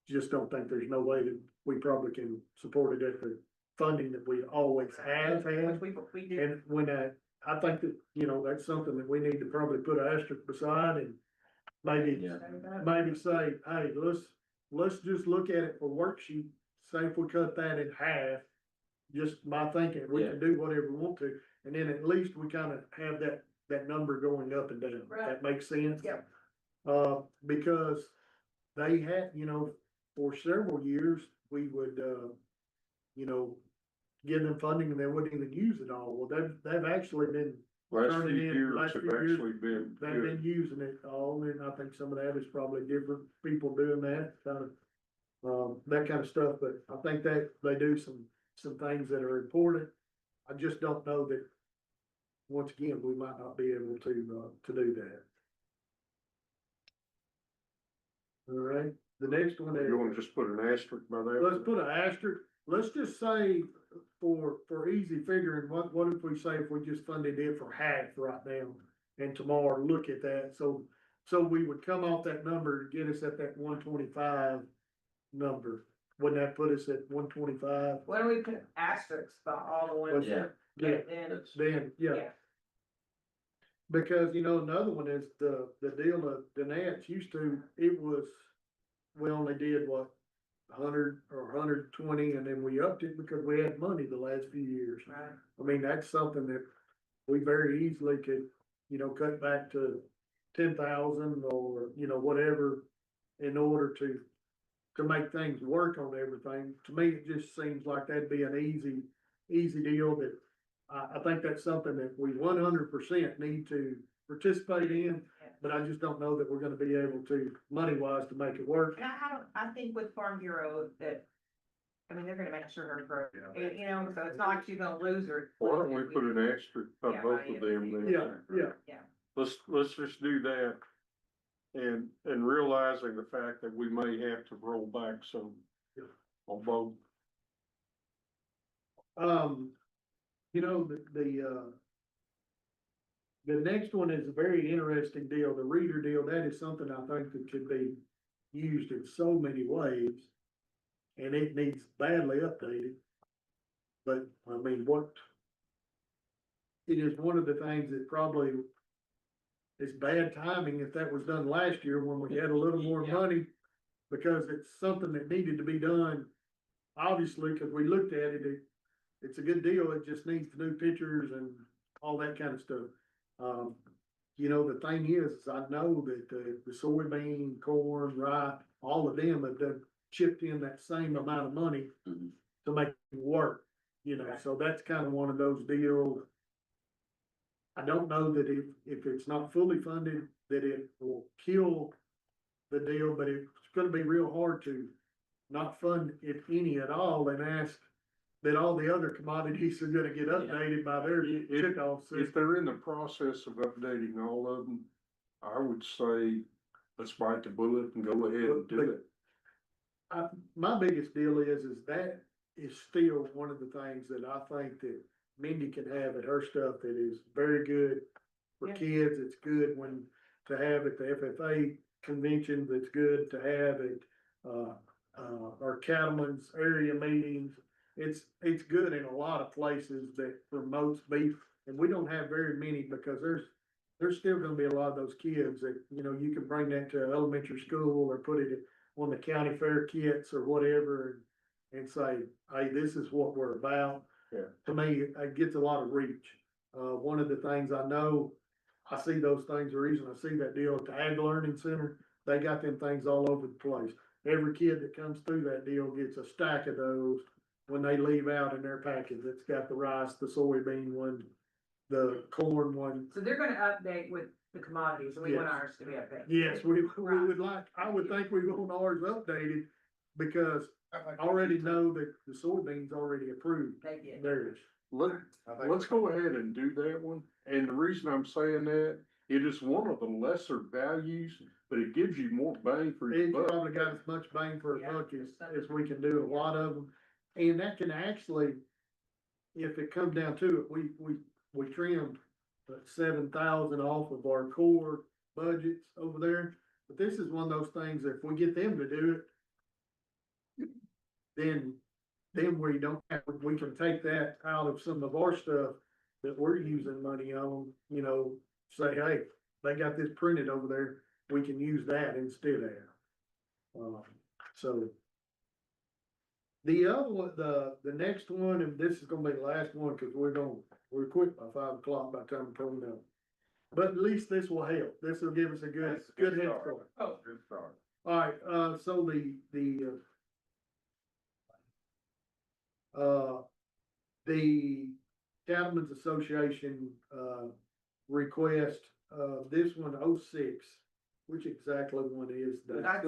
Just don't think there's no way that we probably can support it at the funding that we always have had. We did. And when I think that, you know, that's something that we need to probably put an asterisk beside and maybe say, hey, let's just look at it for worksheet. Say if we cut that in half, just my thinking, we can do whatever we want to. And then at least we kind of have that number going up and down. Right. That makes sense? Yep. Because they had, you know, for several years, we would, you know, give them funding and they wouldn't even use it all. Well, they've actually been last turning few in, years last have few years, actually been they've good. been using it all, and I think some of that is probably different people doing that, kind of, that kind of stuff, but I think that they do some things that are important. I just don't know that, once again, we might not be able to do that. All right, the next one is. You wanna just put an asterisk by that? Let's put an asterisk, let's just say for easy figuring, what if we say if we just funded it for half right now? And tomorrow look at that, so we would come off that number, to get us at that 125 number. Wouldn't that put us at 125? Why don't we put asterisks by all the ones that? Yeah, Then, yeah. Because, you know, another one is the deal of Danette used to, it was, we only did what? 100 or 120, and then we upped it because we had money the last few years. Right. I mean, that's something that we very easily could, you know, cut back to 10,000 or, you know, whatever in order to make things work on everything. To me, it just seems like that'd be an easy deal that I think that's something that we 100% need to participate in, but I just don't know that we're gonna be able to, money-wise, to make it work. And I think with Farm Bureau that, I mean, they're gonna make sure her growth, you know, so it's not like she's gonna lose her. Why don't we put an asterisk on Yeah, both of them then? Yeah. Let's just do that. And realizing the fact that we may have to roll back some on both. You know, the next one is a very interesting deal, the reader deal. That is something I think that could be used in so many ways. And it needs badly updated. But, I mean, it is one of the things that probably is bad timing if that was done last year when we had a little more money. Because it's something that needed to be done, obviously, because we looked at it, it's a good deal, it just needs the new pictures and all that kind of stuff. You know, the thing is I know that the soybean, corn, rye, all of them have done chipped in that same amount of money to make it work, you know, so that's kind of one of those deals. I don't know that if it's not fully funded, that it will kill the deal, but it's gonna be real hard to not fund it any at all and ask that all the other commodities are gonna get updated by their kickoff system. If they're in the process of updating all of them, I would say, let's bite the bullet and go ahead and do it. My biggest deal is that is still one of the things that I think that Mindy can have at her stuff that is very good for kids. It's good when to have at the FFA conventions. It's good to have at our cattlemen's area meetings. It's good in a lot of places that promotes beef, and we don't have very many because there's still gonna be a lot of those kids that, you know, you can bring that to elementary school or put it on the county fair kits or whatever and say, hey, this is what we're about. Yeah. To me, it gets a lot of reach. One of the things I know, I see those things, the reason I see that deal at the Ag Learning Center, they got them things all over the place. Every kid that comes through that deal gets a stack of those when they leave out in their package. It's got the rice, the soybean one, the corn one. So they're gonna update with the commodities, and we want Yes. ours to be updated. Yes, we would like, I would think we want ours updated because I already know that the soybeans already approved They did. theirs. Let's go ahead and do that one. And the reason I'm saying that, it is one of the lesser values, but it gives you more bang for your It's buck. probably got as much bang for a buck as we can do a lot of them. And that can actually, if it comes down to it, we trimmed 7,000 off of our core budgets over there. But this is one of those things, if we get them to do it, then we don't have, we can take that out of some of our stuff that we're using money on, you know, say, hey, they got this printed over there, we can use that instead of. So. The other one, the next one, and this is gonna be the last one, cause we're quick by 5 o'clock by the time we come down. But at least this will help, this will give us a good head start. Oh, good start. Alright, so the Cattlemen's Association, request, this one, 06, which exactly one is that? That's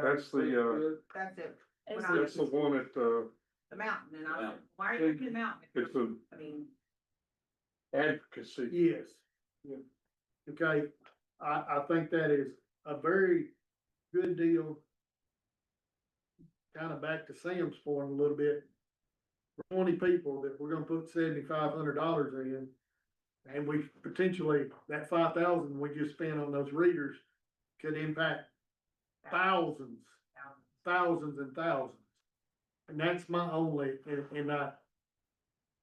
That's the, That's it. that's the one at, The mountain, and I said, why are you picking the mountain? it's a I mean, advocacy. Yes. Yeah. Okay, I think that is a very good deal. Kind of back to Sam's point a little bit. For 20 people that we're gonna put $7,500 in. And we potentially, that 5,000 we just spent on those readers could impact thousands and thousands. And that's my only,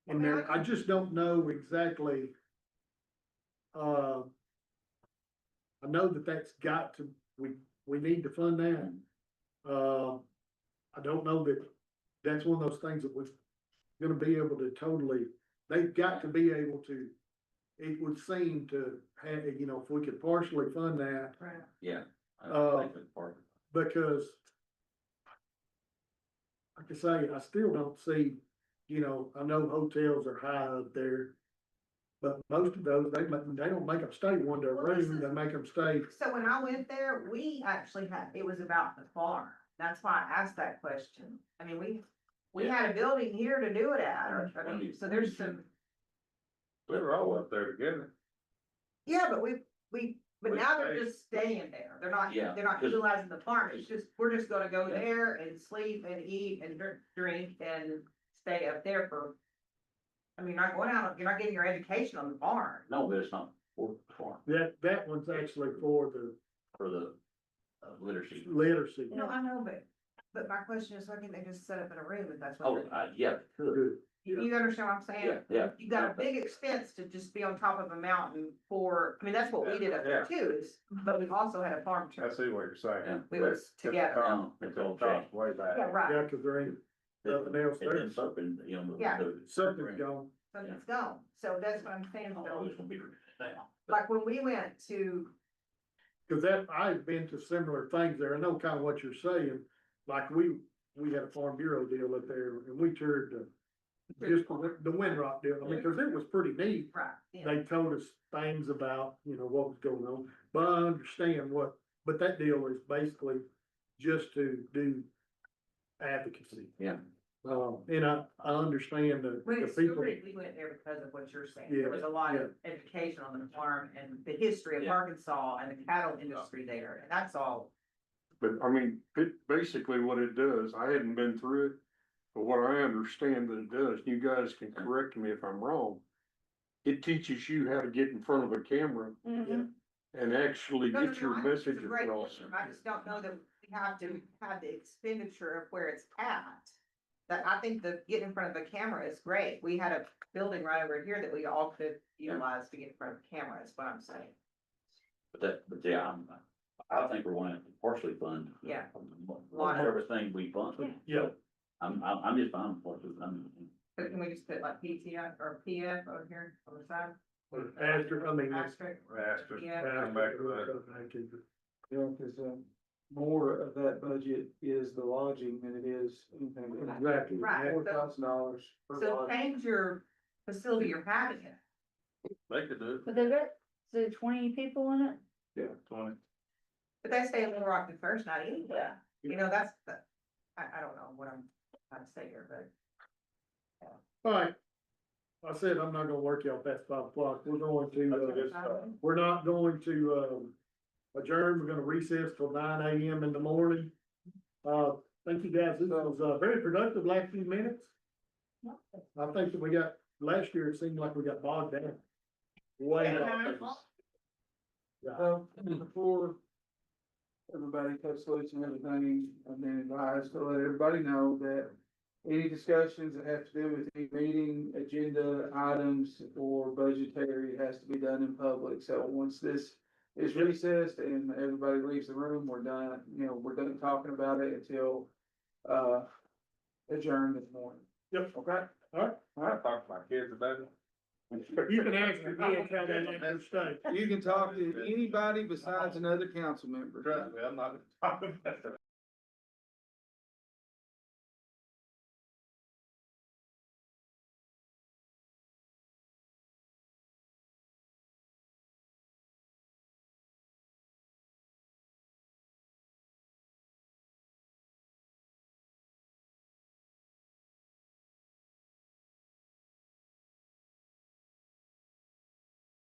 I just don't know exactly. I know that that's got to, we need to fund that. I don't know that that's one of those things that was gonna be able to totally, they've got to be able to it would seem to have, you know, if we could partially fund that, Yeah. I Uh, think it's part of it. because like I say, I still don't see, you know, I know hotels are high up there. But most of those, they don't make them stay one to a Well, this room, is- they make them stay. So when I went there, we actually had, it was about the farm. That's why I asked that question. I mean, we had a building here to do it at, or, I mean, so there's some, We were all up there together. yeah, but but We now they're stayed. just staying there. They're not, Yeah, they're not 'cause- utilizing the farm. It's just, we're just gonna go Yeah. there and sleep and eat and drink and stay up there for. I mean, not going out, you're not getting your education on the farm. No, but it's not for That one's actually for the the literacy. literacy. No, I know, but my question is, why can't they just set up in a room if that's what? Oh, they're- yeah, good. You understand what I'm saying? Yeah, yeah. You got a big expense to just be on top of a mountain for, I mean, that's what we did up there too, is, but we've also had a farm I trip. see what you're saying. We was together. No, it's all changed. Way back. Yeah, right. Yeah, cause there ain't nothing else And there. then something, you know. Yeah. Something's gone. So it's gone. So that's what I'm saying. Oh, So, it's gonna be now. like when we went to, Cause I've been to similar things there. I know kind of what you're saying. Like we had a Farm Bureau deal up there and we toured just the Windrock deal. I mean, cause it was pretty neat. right, yeah, They told us things about, you know, what was going on, but I understand but that deal is basically just to do advocacy. Yeah. And I understand when the it people. started, we went there because of what you're saying. Yeah, There was a lot of education on the farm and the history of Yeah. Arkansas and the cattle industry there, and that's all. But I mean, basically what it does, I hadn't been through it, but what I understand that it does, you guys can correct me if I'm wrong. It teaches you how to get in front of a camera and actually No, no, get your no, I think it's a message great across. system. I just don't know that we have to have the expenditure of where it's at. That I think the getting in front of a camera is great. We had a building right over here that we all could utilize to get in front of a camera, is what I'm saying. But yeah, I think we're wanting to partially fund. Yeah. Everything we fund. Yeah. I'm just fine with partially funding. But can we just put like PTF or PF over here on the side? Asterisk, I mean, it's- Asterisk. Asterisk. Yeah. Come back to that. Yeah, cause, more of that budget is the lodging than it is anything. Exactly. Right. $4,000 per So lodge. change your facility you're having it. They could do it. But they've got, so 20 people in it? Yeah, 20. But they stay in Little Rock the first night anyway. You know, that's the, I don't know what I'm trying to say here, but. All right. I said, I'm not gonna work y'all past 5 o'clock. We're going to, we're not going to, adjourn. We're gonna recess till 9 AM in the morning. Thank you guys. This was, very productive last few minutes. I think that we got, last year it seemed like we got bogged down. Way off. Before everybody cuts loose and everything, I've been advised to let everybody know that any discussions that have to do with any meeting, agenda items or budgetary has to be done in public. So once this is recessed and everybody leaves the room, we're done, we're done talking about it until, adjourned in the morning. Yep. Okay? All right. Talk to my kids about it. You can ask your kids how they like their steak. You can talk to anybody besides another council member. Trust me, I'm not talking about that.